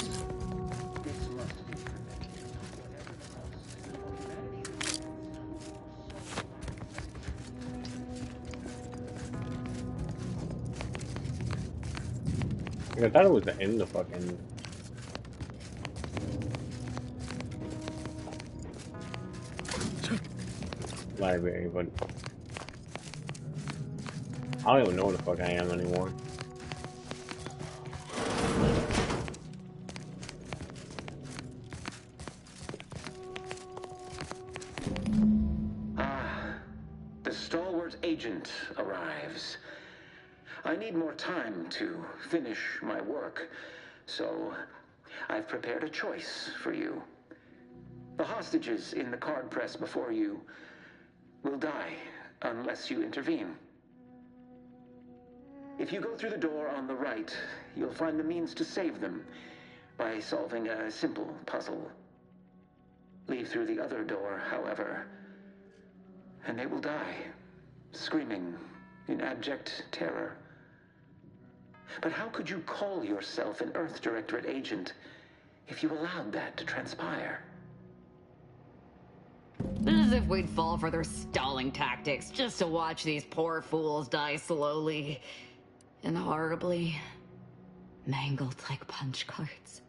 Speaker 20: This must be
Speaker 1: I thought it was the end of fucking. Library, but I don't even know where the fuck I am anymore.
Speaker 20: The stalwart agent arrives. I need more time to finish my work, so I've prepared a choice for you. The hostages in the card press before you will die unless you intervene. If you go through the door on the right, you'll find the means to save them by solving a simple puzzle. Leave through the other door, however, and they will die, screaming in abject terror. But how could you call yourself an Earth Directorate agent if you allowed that to transpire?
Speaker 21: As if we'd fall for their stalling tactics just to watch these poor fools die slowly and horribly, mangled like punch cards.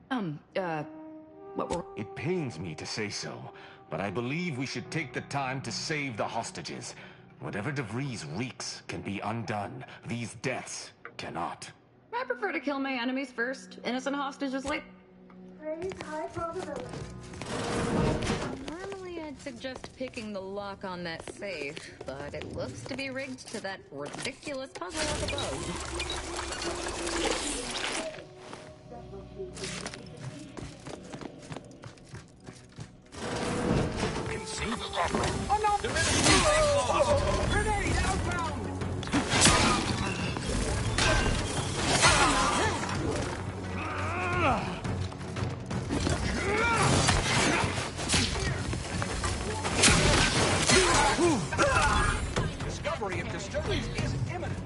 Speaker 21: What were...
Speaker 3: It pains me to say so, but I believe we should take the time to save the hostages. Whatever DeVries wreaks can be undone. These deaths cannot.
Speaker 21: I prefer to kill my enemies first. Innocent hostages like...
Speaker 4: High probability.
Speaker 21: Normally I'd suggest picking the lock on that safe, but it looks to be rigged to that ridiculous puzzle up above.
Speaker 4: Oh no! Grenade outbound!
Speaker 6: Discovery of disturbance is imminent.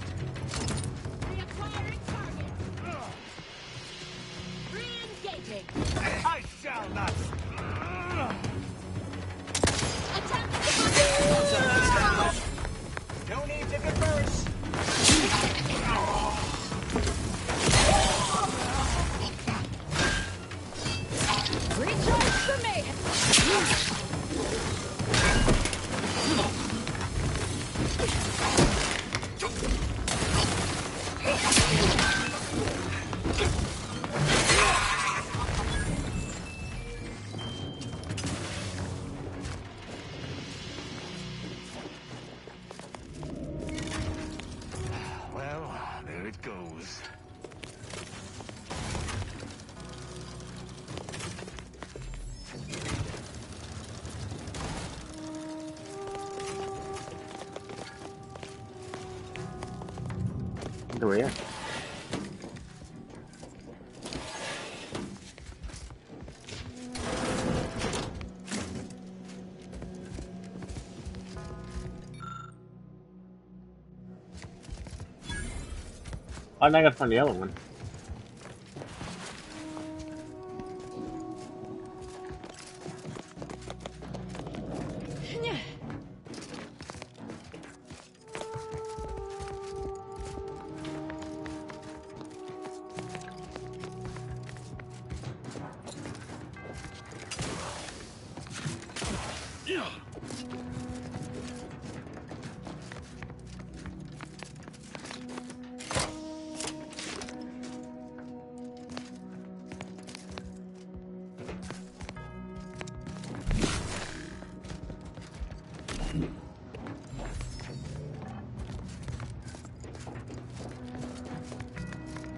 Speaker 4: Re-engaging.
Speaker 6: I shall not. No need to converse.
Speaker 4: Recharge for me.
Speaker 3: Well, there it goes.
Speaker 1: Where are you? Oh, now I gotta find the other one.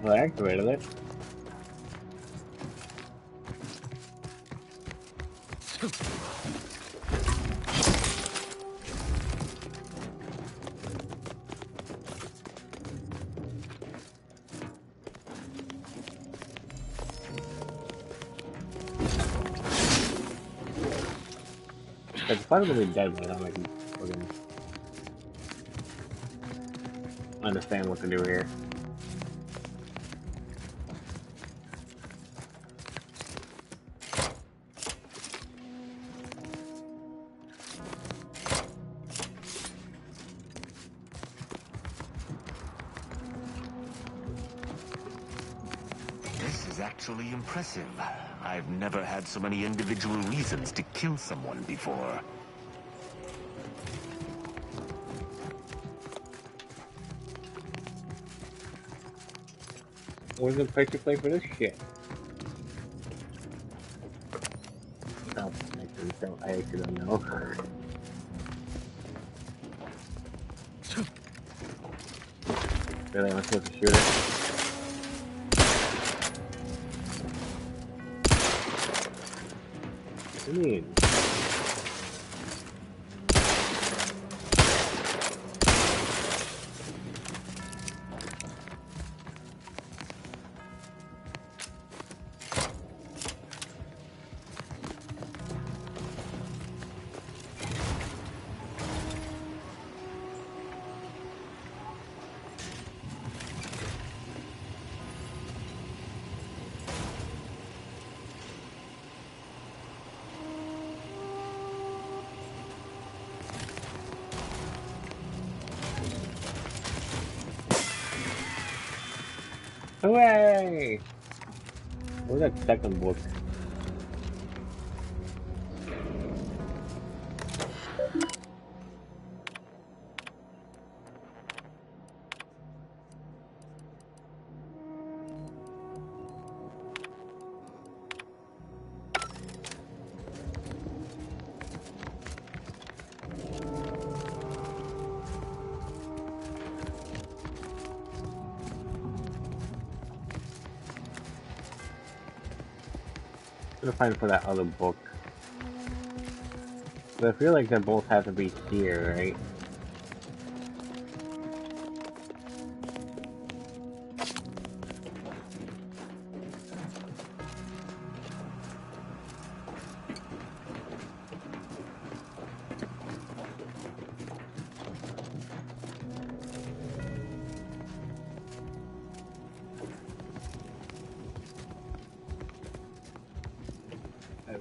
Speaker 1: Well, I activated it. It's probably dead by the time I can fucking understand what to do here.
Speaker 3: This is actually impressive. I've never had so many individual reasons to kill someone before.
Speaker 1: Where's the price you play for this shit? No, I actually don't know. Really, am I supposed to shoot it? What do you mean? Hooray! Where's that second book? I'm gonna find for that other book. But I feel like they both have to be here, right?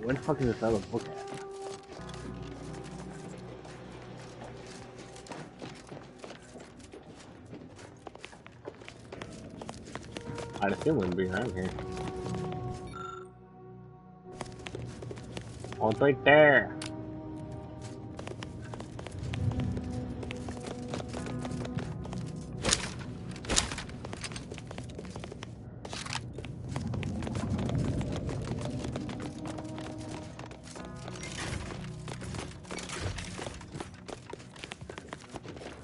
Speaker 1: Where the fuck is this other book at? I'd assume it would be around here. Oh, it's right there!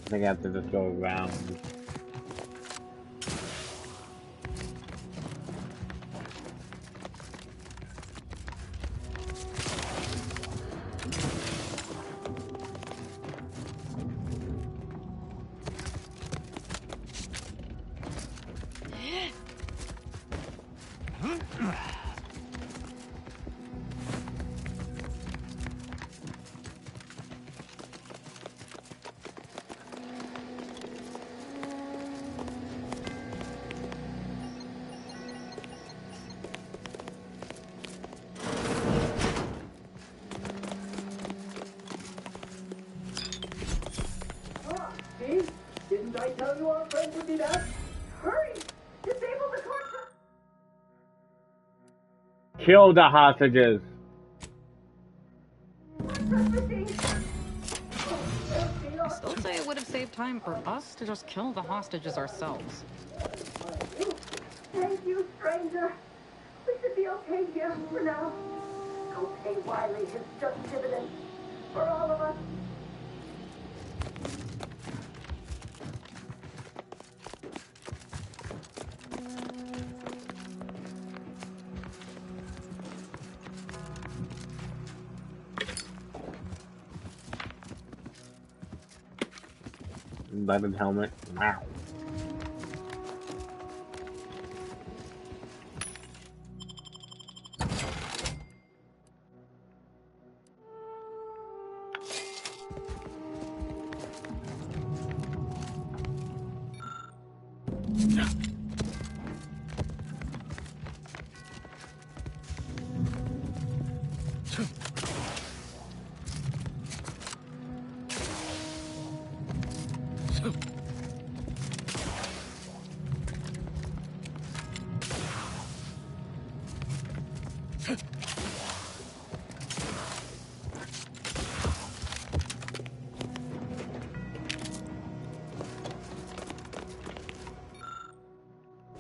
Speaker 1: I think I have to just go around.
Speaker 4: friend would need us. Hurry! Disable the core.
Speaker 1: Kill the hostages.
Speaker 8: I still say it would have saved time for us to just kill the hostages ourselves.
Speaker 4: Thank you, stranger. We should be okay here for now. Go pay Wiley his just dividends for all of us.
Speaker 1: Leather helmet. Wow.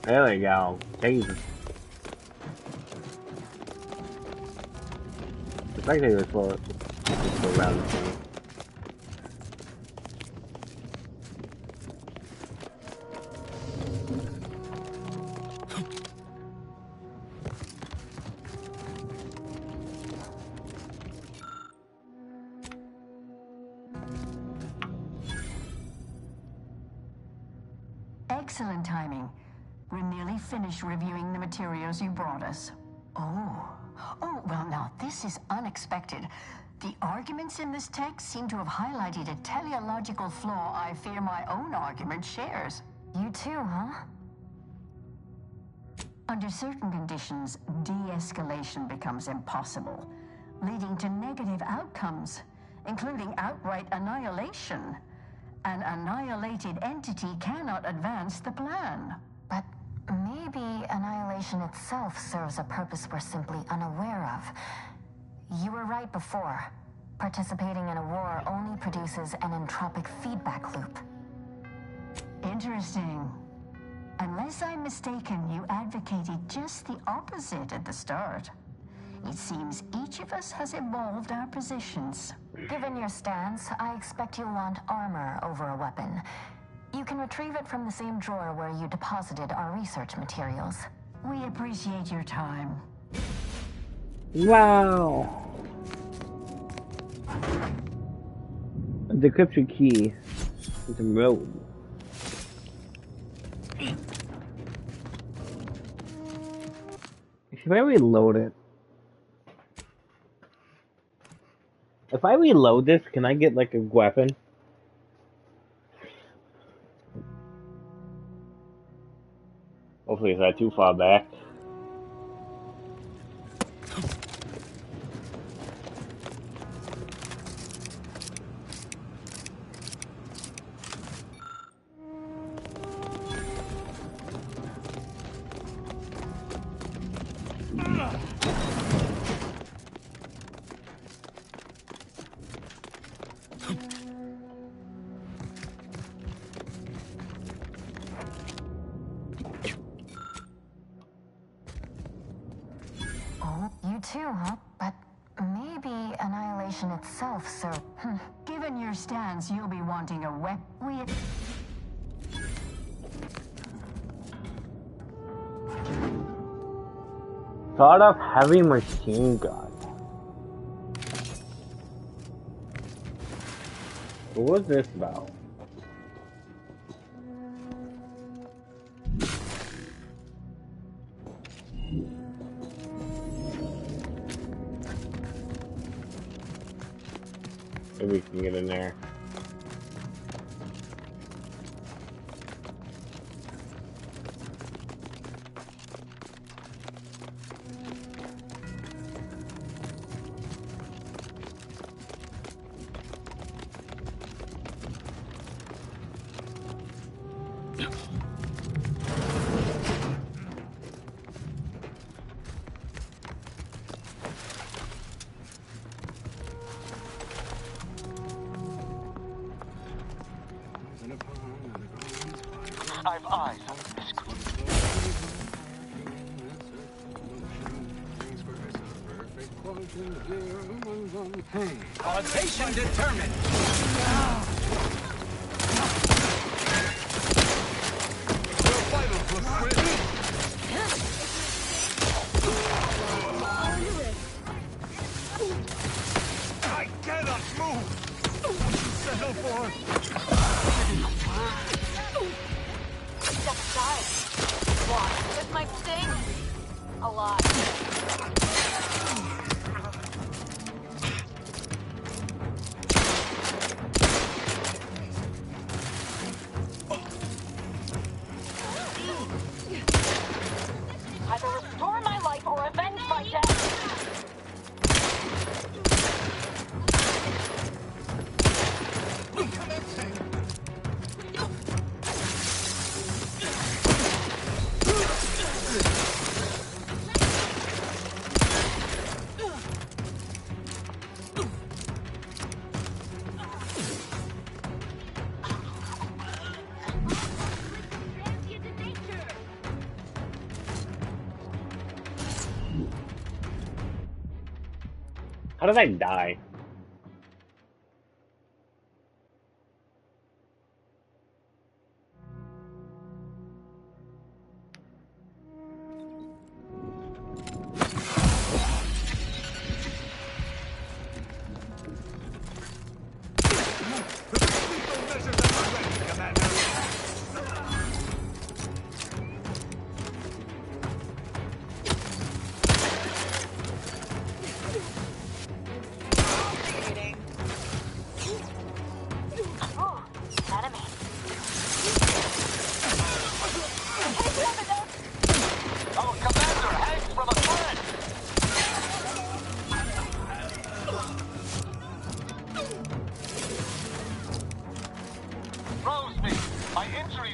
Speaker 1: There we go. Jesus. The spectators will go around the thing.
Speaker 9: Excellent timing. We're nearly finished reviewing the materials you brought us. Oh, well now, this is unexpected. The arguments in this text seem to have highlighted a teleological flaw I fear my own argument shares. You too, huh? Under certain conditions, de-escalation becomes impossible, leading to negative outcomes, including outright annihilation. An annihilated entity cannot advance the plan.
Speaker 11: But maybe annihilation itself serves a purpose we're simply unaware of. You were right before. Participating in a war only produces an entropic feedback loop.
Speaker 9: Interesting. Unless I'm mistaken, you advocated just the opposite at the start. It seems each of us has evolved our positions.
Speaker 11: Given your stance, I expect you'll want armor over a weapon. You can retrieve it from the same drawer where you deposited our research materials.
Speaker 9: We appreciate your time.
Speaker 1: Wow. A decryption key is a road. Should I reload it? If I reload this, can I get like a weapon? Hopefully it's not too far back.
Speaker 9: Given your stance, you'll be wanting a weapon.
Speaker 1: Sort of heavy machine gun. What was this about? Maybe we can get in there.
Speaker 7: have eyes on this creature.
Speaker 10: Causation determined.
Speaker 6: Your vitals look pretty. I cannot move. Settle for.
Speaker 5: Step aside. Why? This might sting. A lot. Either restore my life or avenge my death.
Speaker 1: How did I die?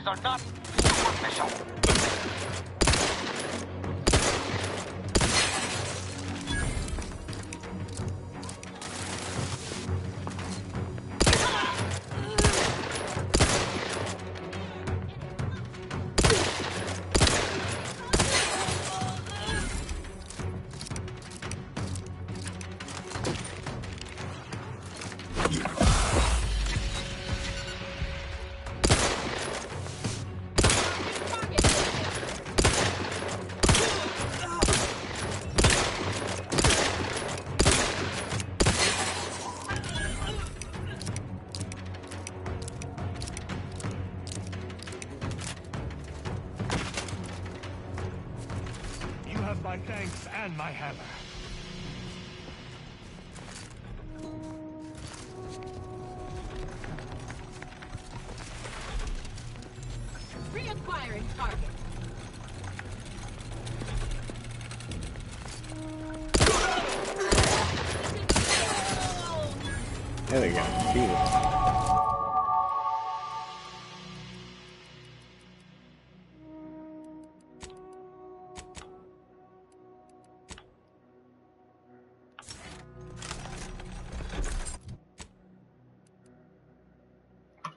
Speaker 7: Are not superficial.
Speaker 6: My thanks and my hammer.
Speaker 5: Reacquiring target.
Speaker 1: There we go. Jesus.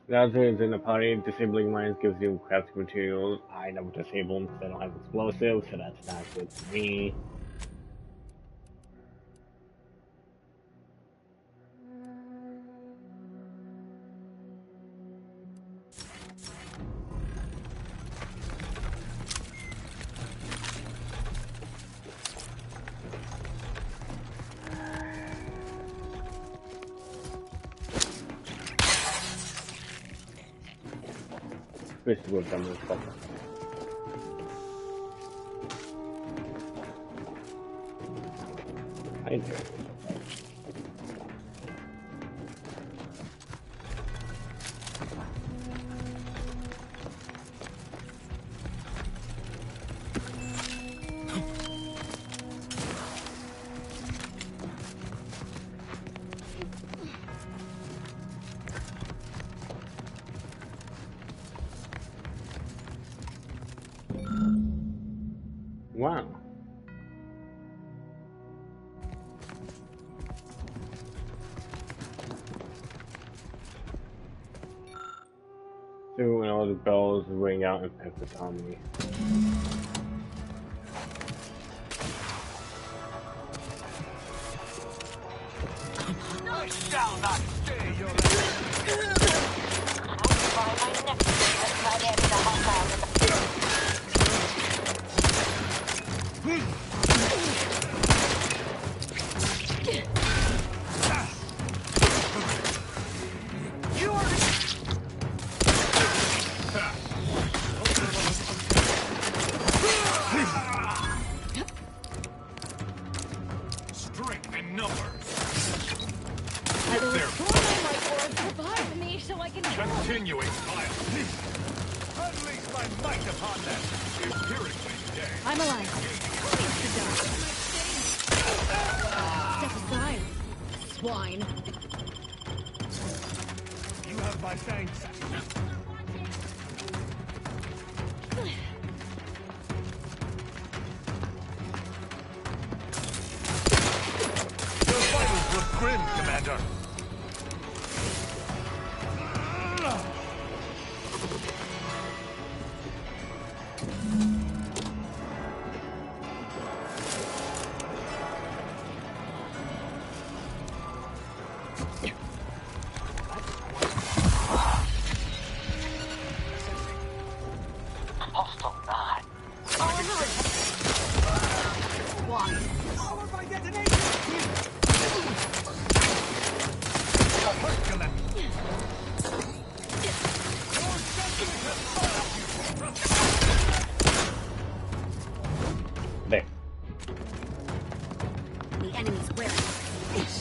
Speaker 1: Others in the party, disabling mines gives you crafting materials. I never disable them because I don't have explosives, so that's not good for me. This is what I'm going to fuck. I know. Wow. So when all the bells ring out and pick upon me.
Speaker 7: I shall not stay your
Speaker 6: Strength in numbers.
Speaker 2: I will restore my life force. Revive me so I can
Speaker 6: Continuing violence. Unleash my might upon them. Empirically today.
Speaker 2: I'm alive. Step aside, swine.
Speaker 6: You have my thanks. Your vitals look grim, Commander.
Speaker 7: hostile nine.
Speaker 2: Swine.
Speaker 6: Powered by detonation. Hercules. Your senses have failed you.
Speaker 1: There.
Speaker 14: The enemy's wearing this.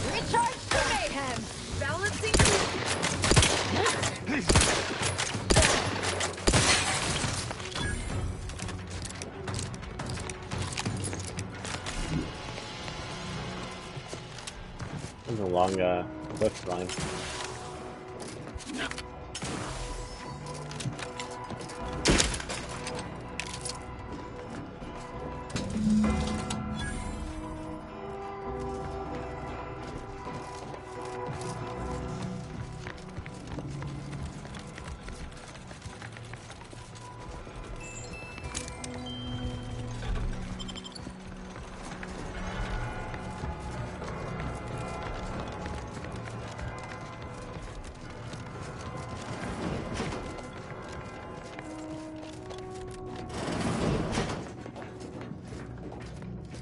Speaker 2: Recharge to mayhem. Balancing.
Speaker 1: There's a long quest line.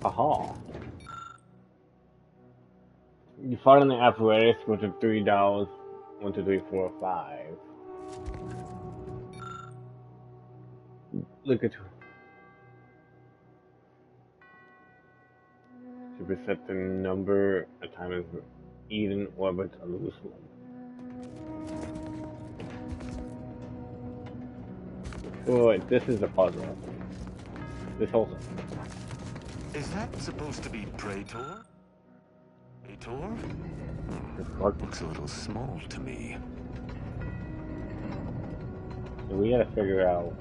Speaker 1: Aha. You fought on the apparatus with the 3 dials 1, 2, 3, 4, 5. Look at you. To reset the number, a time is even orbit a loose one. Oh wait, this is a puzzle. This whole thing.
Speaker 3: Is that supposed to be Praetor? Praetor? Looks a little small to me.
Speaker 1: So we gotta figure out.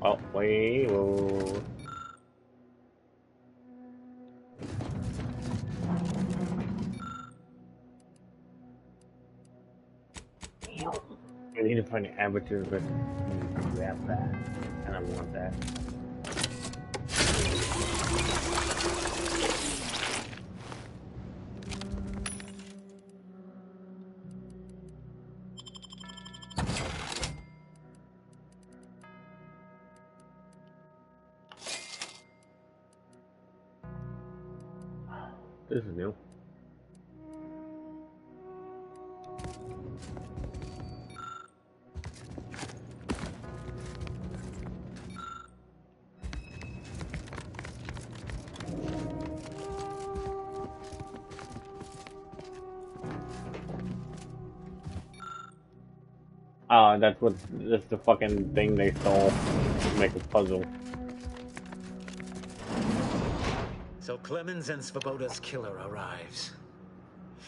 Speaker 1: Oh, wait, whoa. I need to find the aperture, but grab that. And I want that. This is new. That's the fucking thing they stole to make a puzzle.
Speaker 10: So Clemens and Svoboda's killer arrives.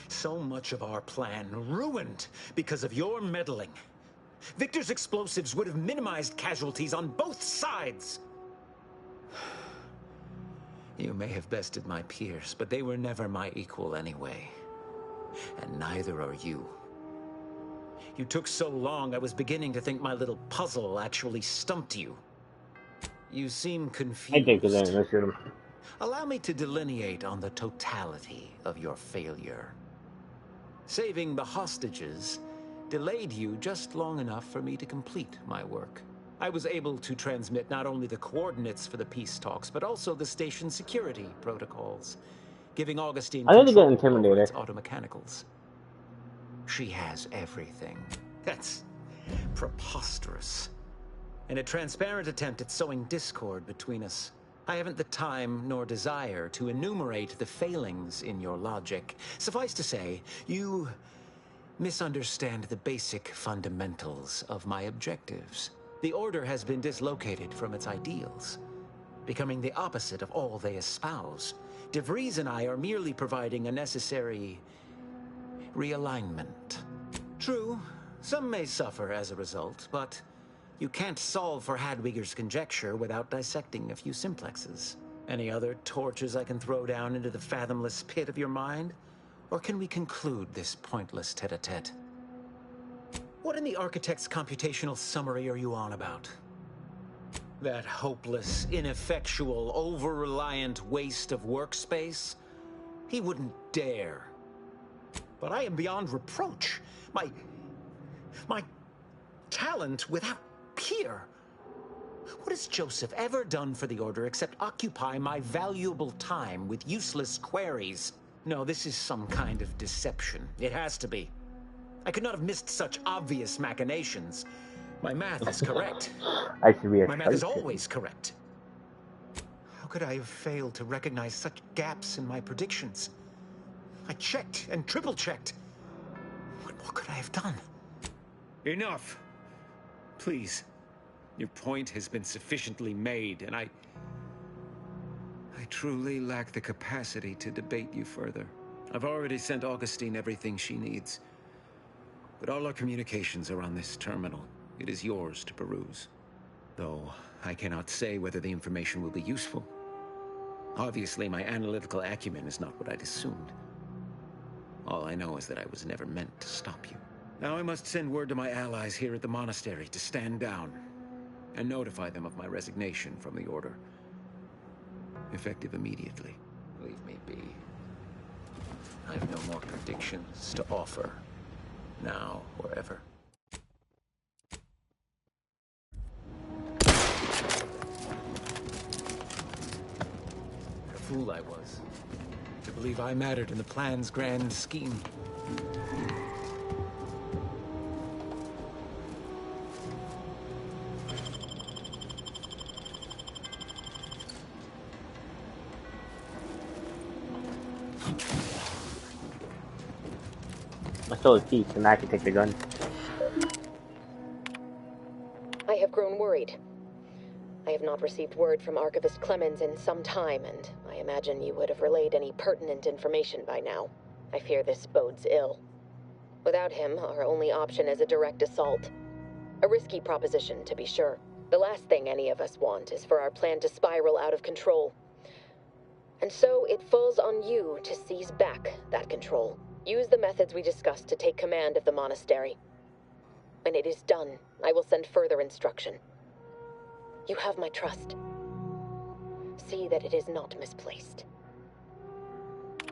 Speaker 10: So much of our plan ruined because of your meddling. Victor's explosives would have minimized casualties on both sides. You may have bested my peers, but they were never my equal anyway. And neither are you. You took so long, I was beginning to think my little puzzle actually stumped you. You seem confused.
Speaker 1: I think they're gonna shoot him.
Speaker 10: Allow me to delineate on the totality of your failure. Saving the hostages delayed you just long enough for me to complete my work. I was able to transmit not only the coordinates for the peace talks, but also the station security protocols, giving Augustine control over its automechanicals. She has everything. That's preposterous. In a transparent attempt at sowing discord between us, I haven't the time nor desire to enumerate the failings in your logic. Suffice to say, you misunderstand the basic fundamentals of my objectives. The Order has been dislocated from its ideals, becoming the opposite of all they espouse. DeVries and I are merely providing a necessary realignment. True, some may suffer as a result, but you can't solve for Hadwiger's conjecture without dissecting a few simplexes. Any other torches I can throw down into the fathomless pit of your mind? Or can we conclude this pointless tete-a-tete? What in the Architect's computational summary are you on about? That hopeless, ineffectual, over-reliant waste of workspace? He wouldn't dare. But I am beyond reproach. My talent without peer. What has Joseph ever done for the Order except occupy my valuable time with useless queries? No, this is some kind of deception. It has to be. I could not have missed such obvious machinations. My math is correct.
Speaker 1: I should be
Speaker 10: My math is always correct. How could I have failed to recognize such gaps in my predictions? I checked and triple-checked. What more could I have done?
Speaker 12: Enough. Please. Your point has been sufficiently made, and I truly lack the capacity to debate you further. I've already sent Augustine everything she needs. But all our communications are on this terminal. It is yours to peruse. Though I cannot say whether the information will be useful. Obviously, my analytical acumen is not what I'd assumed. All I know is that I was never meant to stop you. Now I must send word to my allies here at the monastery to stand down and notify them of my resignation from the Order. Effective immediately.
Speaker 10: Leave me be. I have no more predictions to offer, now or ever. What a fool I was, to believe I mattered in the plan's grand scheme.
Speaker 1: I stole his piece, and I can take the gun.
Speaker 22: I have grown worried. I have not received word from Archivist Clemens in some time, and I imagine you would have relayed any pertinent information by now. I fear this bodes ill. Without him, our only option is a direct assault. A risky proposition, to be sure. The last thing any of us want is for our plan to spiral out of control. And so it falls on you to seize back that control. Use the methods we discussed to take command of the monastery. When it is done, I will send further instruction. You have my trust. See that it is not misplaced.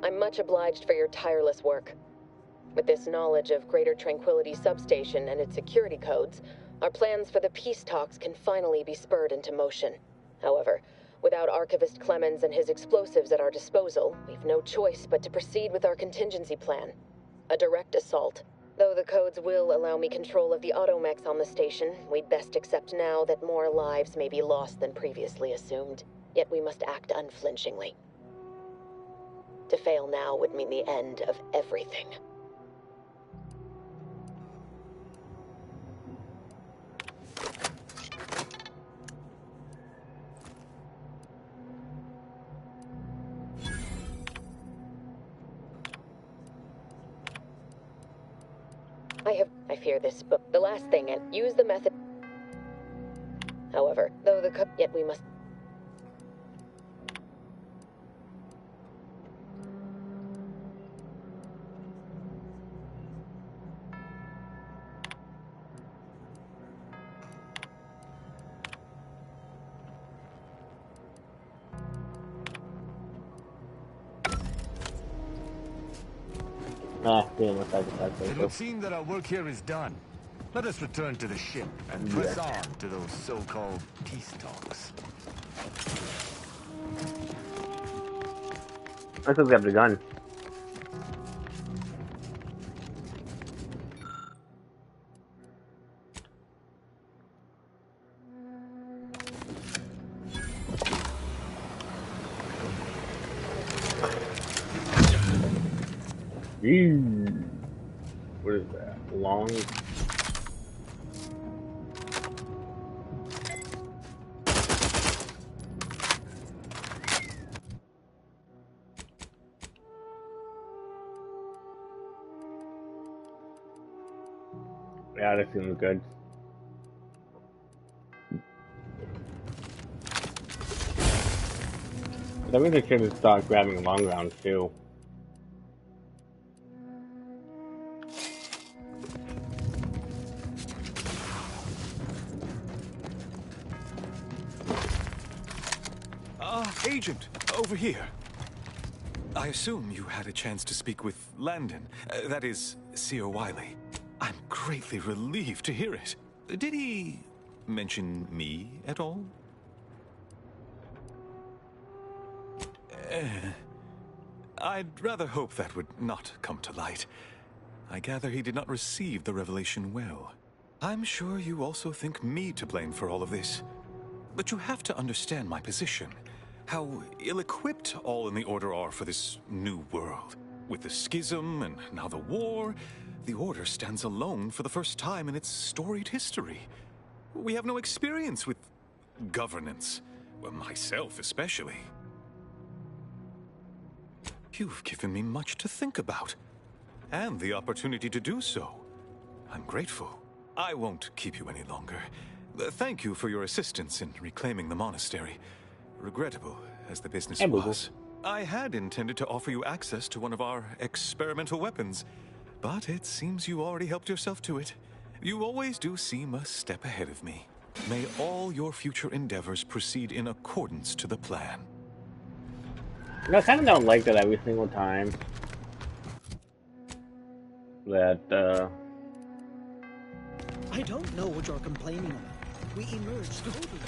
Speaker 22: I'm much obliged for your tireless work. With this knowledge of Greater Tranquility Substation and its security codes, our plans for the peace talks can finally be spurred into motion. However, without Archivist Clemens and his explosives at our disposal, we've no choice but to proceed with our contingency plan. A direct assault. Though the codes will allow me control of the automechs on the station, we'd best accept now that more lives may be lost than previously assumed. Yet we must act unflinchingly. To fail now would mean the end of everything. I fear this, but the last thing, and use the method. However, though yet we must.
Speaker 3: It would seem that our work here is done. Let us return to the ship and press on to those so-called peace talks.
Speaker 1: I still got the gun. What is that? Long. Yeah, that seems good. That means I should start grabbing long rounds too.
Speaker 12: Agent, over here. I assume you had a chance to speak with Landon, that is, Sir Wiley. I'm greatly relieved to hear it. Did he mention me at all? I'd rather hope that would not come to light. I gather he did not receive the revelation well. I'm sure you also think me to blame for all of this. But you have to understand my position. How ill-equipped all in the Order are for this new world. With the schism and now the war, the Order stands alone for the first time in its storied history. We have no experience with governance. Well, myself especially. You've given me much to think about. And the opportunity to do so. I'm grateful. I won't keep you any longer. Thank you for your assistance in reclaiming the monastery. Regrettable as the business was. I had intended to offer you access to one of our experimental weapons, but it seems you already helped yourself to it. You always do seem a step ahead of me. May all your future endeavors proceed in accordance to the plan.
Speaker 1: I kind of don't like that every single time that,
Speaker 13: I don't know what you're complaining about. We emerged totally.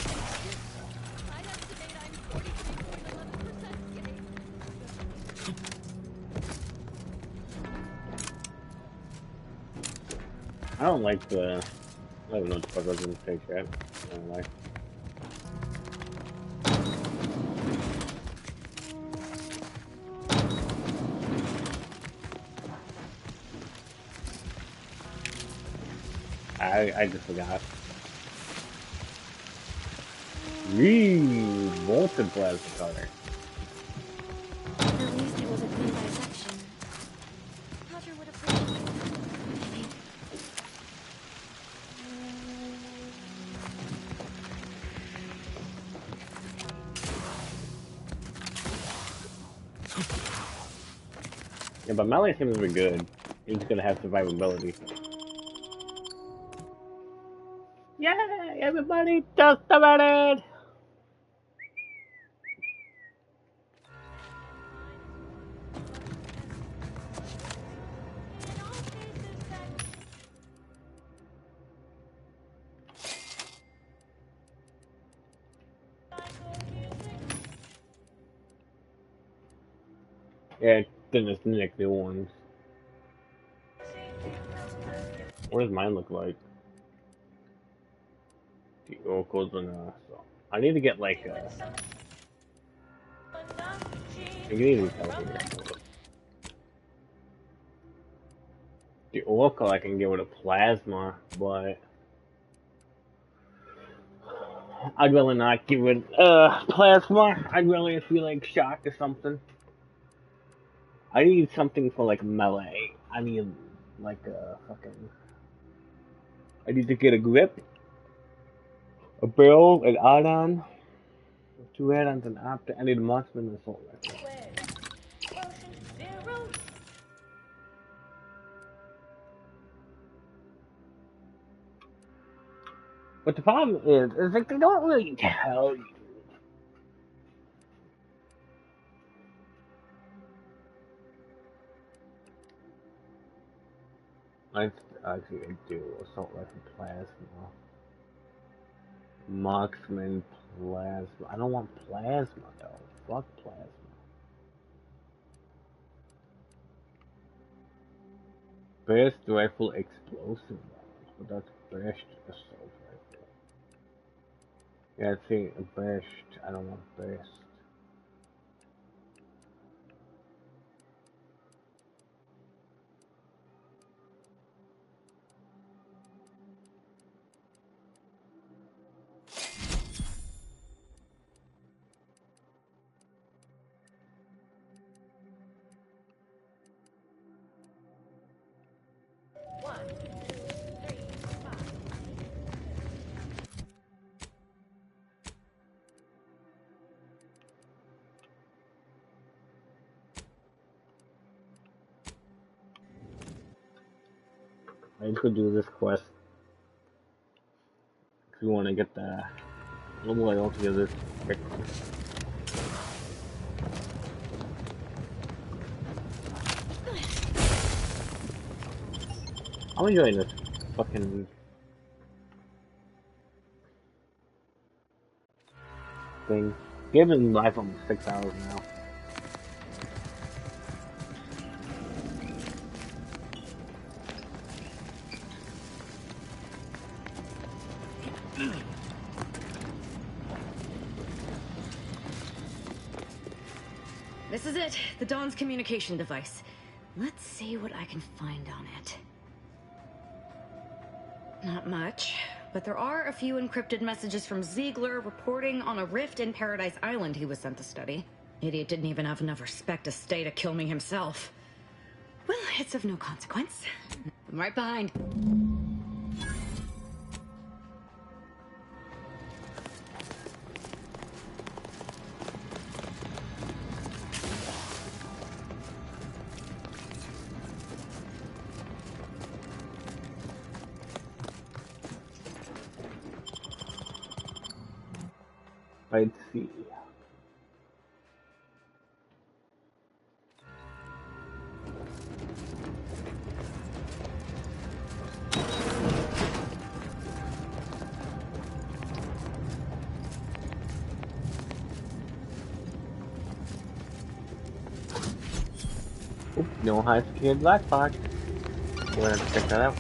Speaker 1: I don't like the... I don't know what the fuck I was gonna say, Chad. I don't like. I just forgot. Molten plasma color.
Speaker 5: At least it was a clean dissection. Roger would appreciate that, I think.
Speaker 1: Yeah, but melee seems to be good. He's gonna have survivability. Yay! Everybody just about it! Yeah, then it's Nick, the ones. What does mine look like? The oracles and so I need to get like I need to tell here. The oracle I can get with a plasma, but I'd rather not give it plasma. I'd rather feel like shock or something. I need something for like melee. I need like a fucking. I need to get a grip, a barrel, an add-on, 2 add-ons, and optic. I need a marksman and assault rifle. But the problem is like they don't really tell you. I actually do assault rifle plasma, marksman plasma. I don't want plasma though. Fuck plasma. Burst rifle explosive rounds, but that's burst assault rifle. Yeah, I think a burst. I don't want burst. I could do this quest if you want to get the loyalty of this victim. I'm enjoying this fucking thing. Giving life almost 6 hours now.
Speaker 21: This is it, the Dawn's communication device. Let's see what I can find on it. Not much, but there are a few encrypted messages from Ziegler reporting on a rift in Paradise Island he was sent to study. Idiot didn't even have enough respect to stay to kill me himself. Well, it's of no consequence. I'm right behind.
Speaker 1: I'd see. Oop, no high secured black box. We're gonna have to check that out.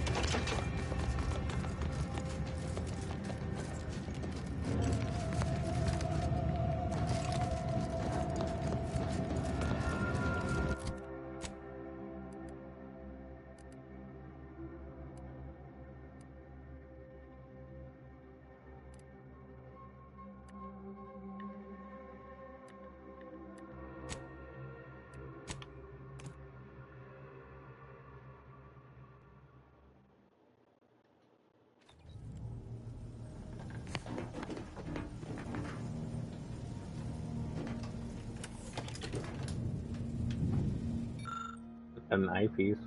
Speaker 1: An eyepiece.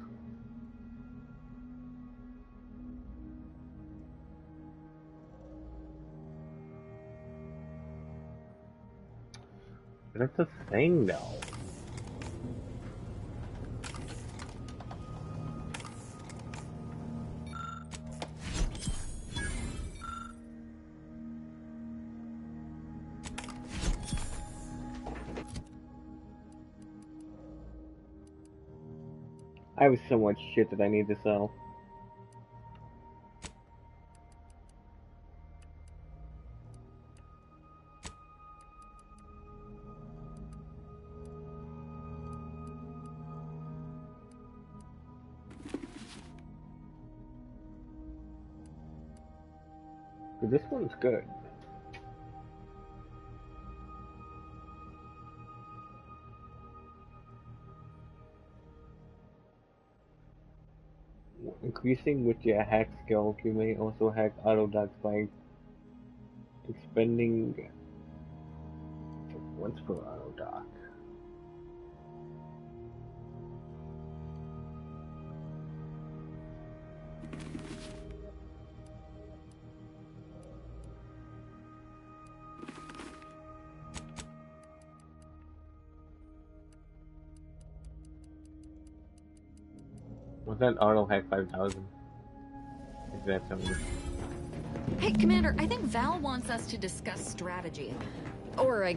Speaker 1: That's a thing, though. I have so much shit that I need to sell. This one's good. Increasing with your hack skill, you may also hack autodocs by expending once per autodoc. Was that auto hack 5000? Is that something?
Speaker 21: Hey, Commander, I think Val wants us to discuss strategy. Or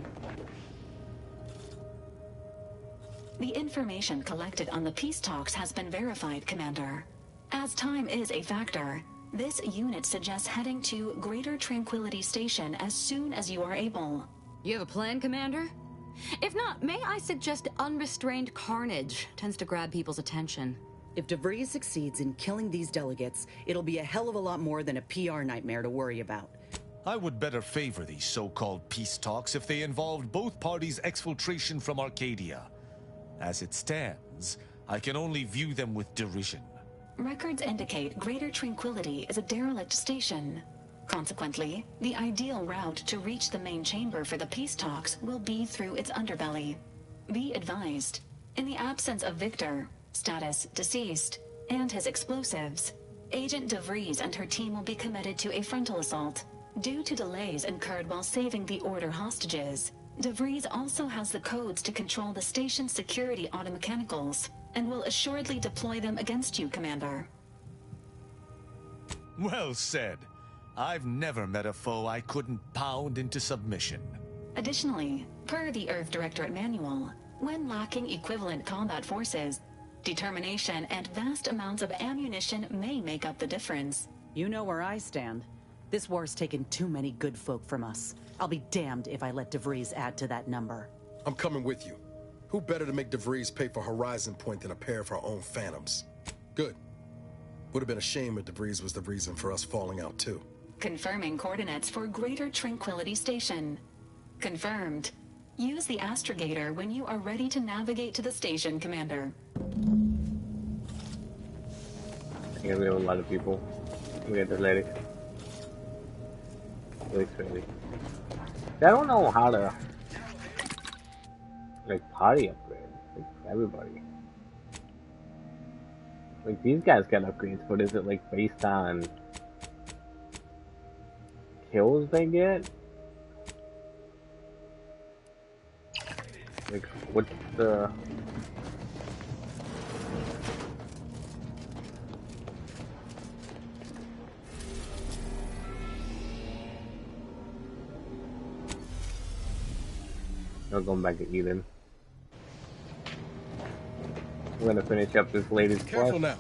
Speaker 16: The information collected on the peace talks has been verified, Commander. As time is a factor, this unit suggests heading to Greater Tranquility Station as soon as you are able.
Speaker 21: You have a plan, Commander? If not, may I suggest unrestrained carnage tends to grab people's attention.
Speaker 19: If DeVries succeeds in killing these delegates, it'll be a hell of a lot more than a PR nightmare to worry about.
Speaker 6: I would better favor these so-called peace talks if they involved both parties' exfiltration from Arcadia. As it stands, I can only view them with derision.
Speaker 16: Records indicate Greater Tranquility is a derelict station. Consequently, the ideal route to reach the main chamber for the peace talks will be through its underbelly. Be advised, in the absence of Victor, status deceased, and his explosives, Agent DeVries and her team will be committed to a frontal assault. Due to delays incurred while saving the Order hostages, DeVries also has the codes to control the station's security automechanicals, and will assuredly deploy them against you, Commander.
Speaker 6: Well said. I've never met a foe I couldn't pound into submission.
Speaker 16: Additionally, per the Earth Directorate Manual, when lacking equivalent combat forces, determination and vast amounts of ammunition may make up the difference.
Speaker 19: You know where I stand. This war's taken too many good folk from us. I'll be damned if I let DeVries add to that number.
Speaker 23: I'm coming with you. Who better to make DeVries pay for Horizon Point than a pair of our own Phantoms? Good. Would have been a shame if DeVries was the reason for us falling out too.
Speaker 16: Confirming coordinates for Greater Tranquility Station. Confirmed. Use the astrogator when you are ready to navigate to the station, Commander.
Speaker 1: Yeah, we have a lot of people. We got the lady. Really crazy. I don't know how to like party upgrade. Like everybody. Like these guys got upgrades, but is it like based on kills they get? Like what's the I'm going back to Eden. We're gonna finish up this latest quest.
Speaker 23: Careful now.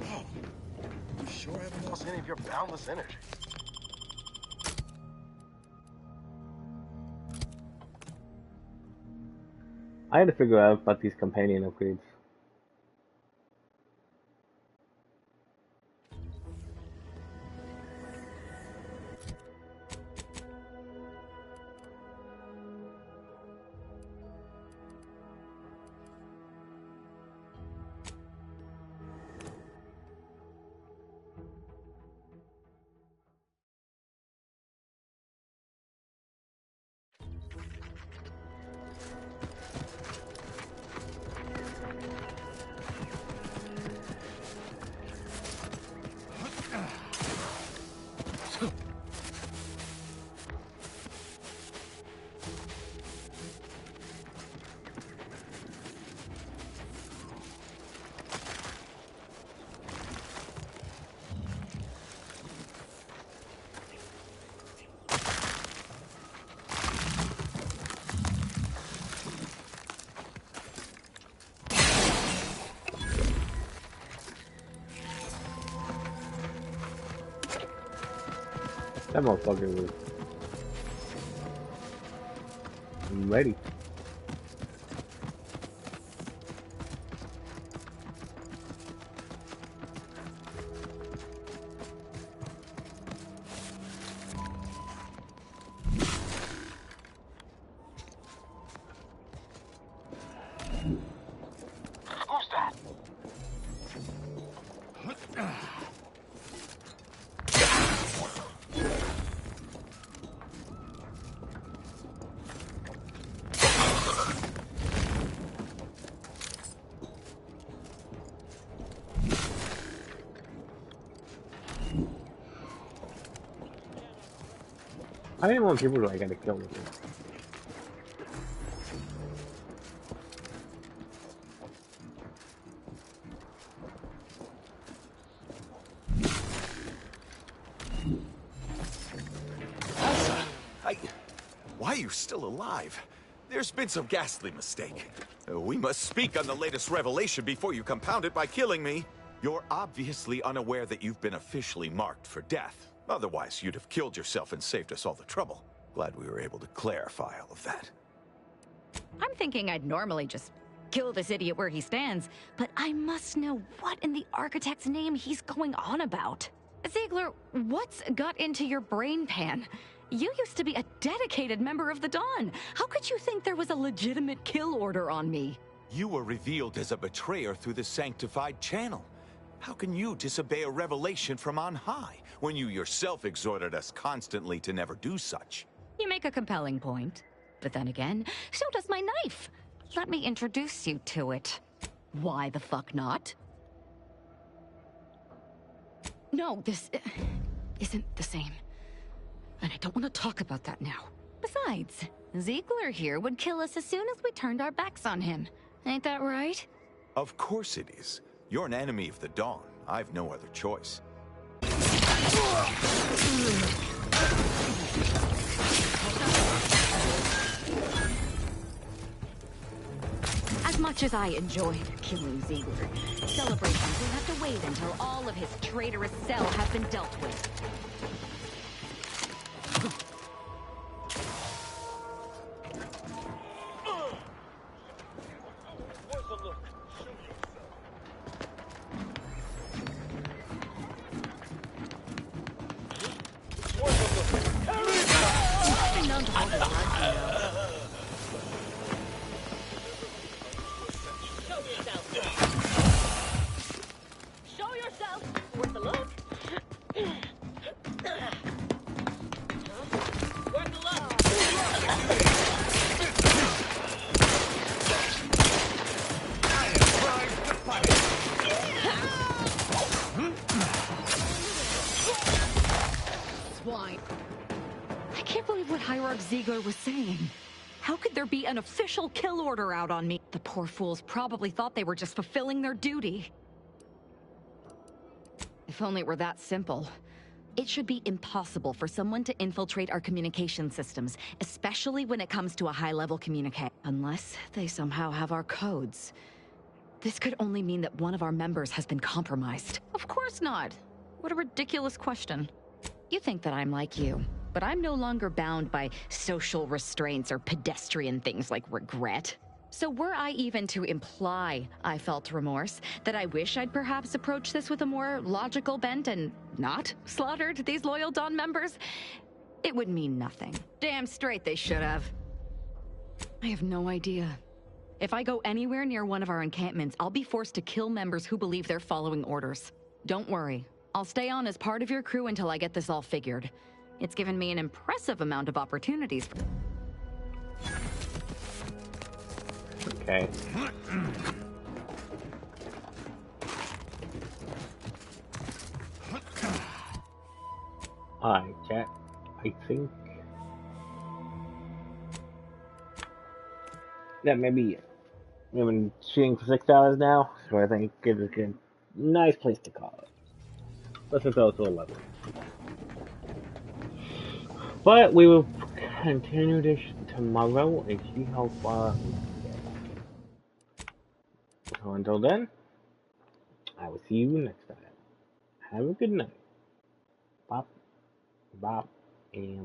Speaker 23: Oh, you sure haven't lost any of your boundless energy.
Speaker 1: I had to figure out about these companion upgrades. That motherfucker was ready.
Speaker 7: Who's that?
Speaker 1: How many more people do I gotta kill with this?
Speaker 12: Why are you still alive? There's been some ghastly mistake. We must speak on the latest revelation before you compound it by killing me. You're obviously unaware that you've been officially marked for death. Otherwise, you'd have killed yourself and saved us all the trouble. Glad we were able to clarify all of that.
Speaker 21: I'm thinking I'd normally just kill this idiot where he stands, but I must know what in the architect's name he's going on about. Ziegler, what's got into your brain pan? You used to be a dedicated member of the Dawn. How could you think there was a legitimate kill order on me?
Speaker 12: You were revealed as a betrayer through the sanctified channel. How can you disobey a revelation from on high, when you yourself exhorted us constantly to never do such?
Speaker 21: You make a compelling point. But then again, so does my knife. Let me introduce you to it. Why the fuck not? No, this isn't the same. And I don't want to talk about that now. Besides, Ziegler here would kill us as soon as we turned our backs on him. Ain't that right?
Speaker 12: Of course it is. You're an enemy of the Dawn. I've no other choice.
Speaker 21: As much as I enjoyed killing Ziegler, celebrations will have to wait until all of his traitorous cell have been dealt with.
Speaker 14: Show yourself! Worth a look! Worth a look!
Speaker 21: Swine. I can't believe what Hierarch Ziegler was saying. How could there be an official kill order out on me? The poor fools probably thought they were just fulfilling their duty. If only it were that simple. It should be impossible for someone to infiltrate our communication systems, especially when it comes to a high-level communique, unless they somehow have our codes. This could only mean that one of our members has been compromised. Of course not. What a ridiculous question. You think that I'm like you, but I'm no longer bound by social restraints or pedestrian things like regret. So were I even to imply I felt remorse, that I wish I'd perhaps approached this with a more logical bent and not slaughtered these loyal Dawn members, it would mean nothing. Damn straight they should have. I have no idea. If I go anywhere near one of our encampments, I'll be forced to kill members who believe they're following orders. Don't worry. I'll stay on as part of your crew until I get this all figured. It's given me an impressive amount of opportunities.
Speaker 1: Okay. Alright, chat. I think that may be it. We've been shooting for 6 hours now, so I think it's a nice place to call it. Let's go to 11. But we will continue this tomorrow and see how far we can get. So until then, I will see you next time. Have a good night. Bop. Bop. And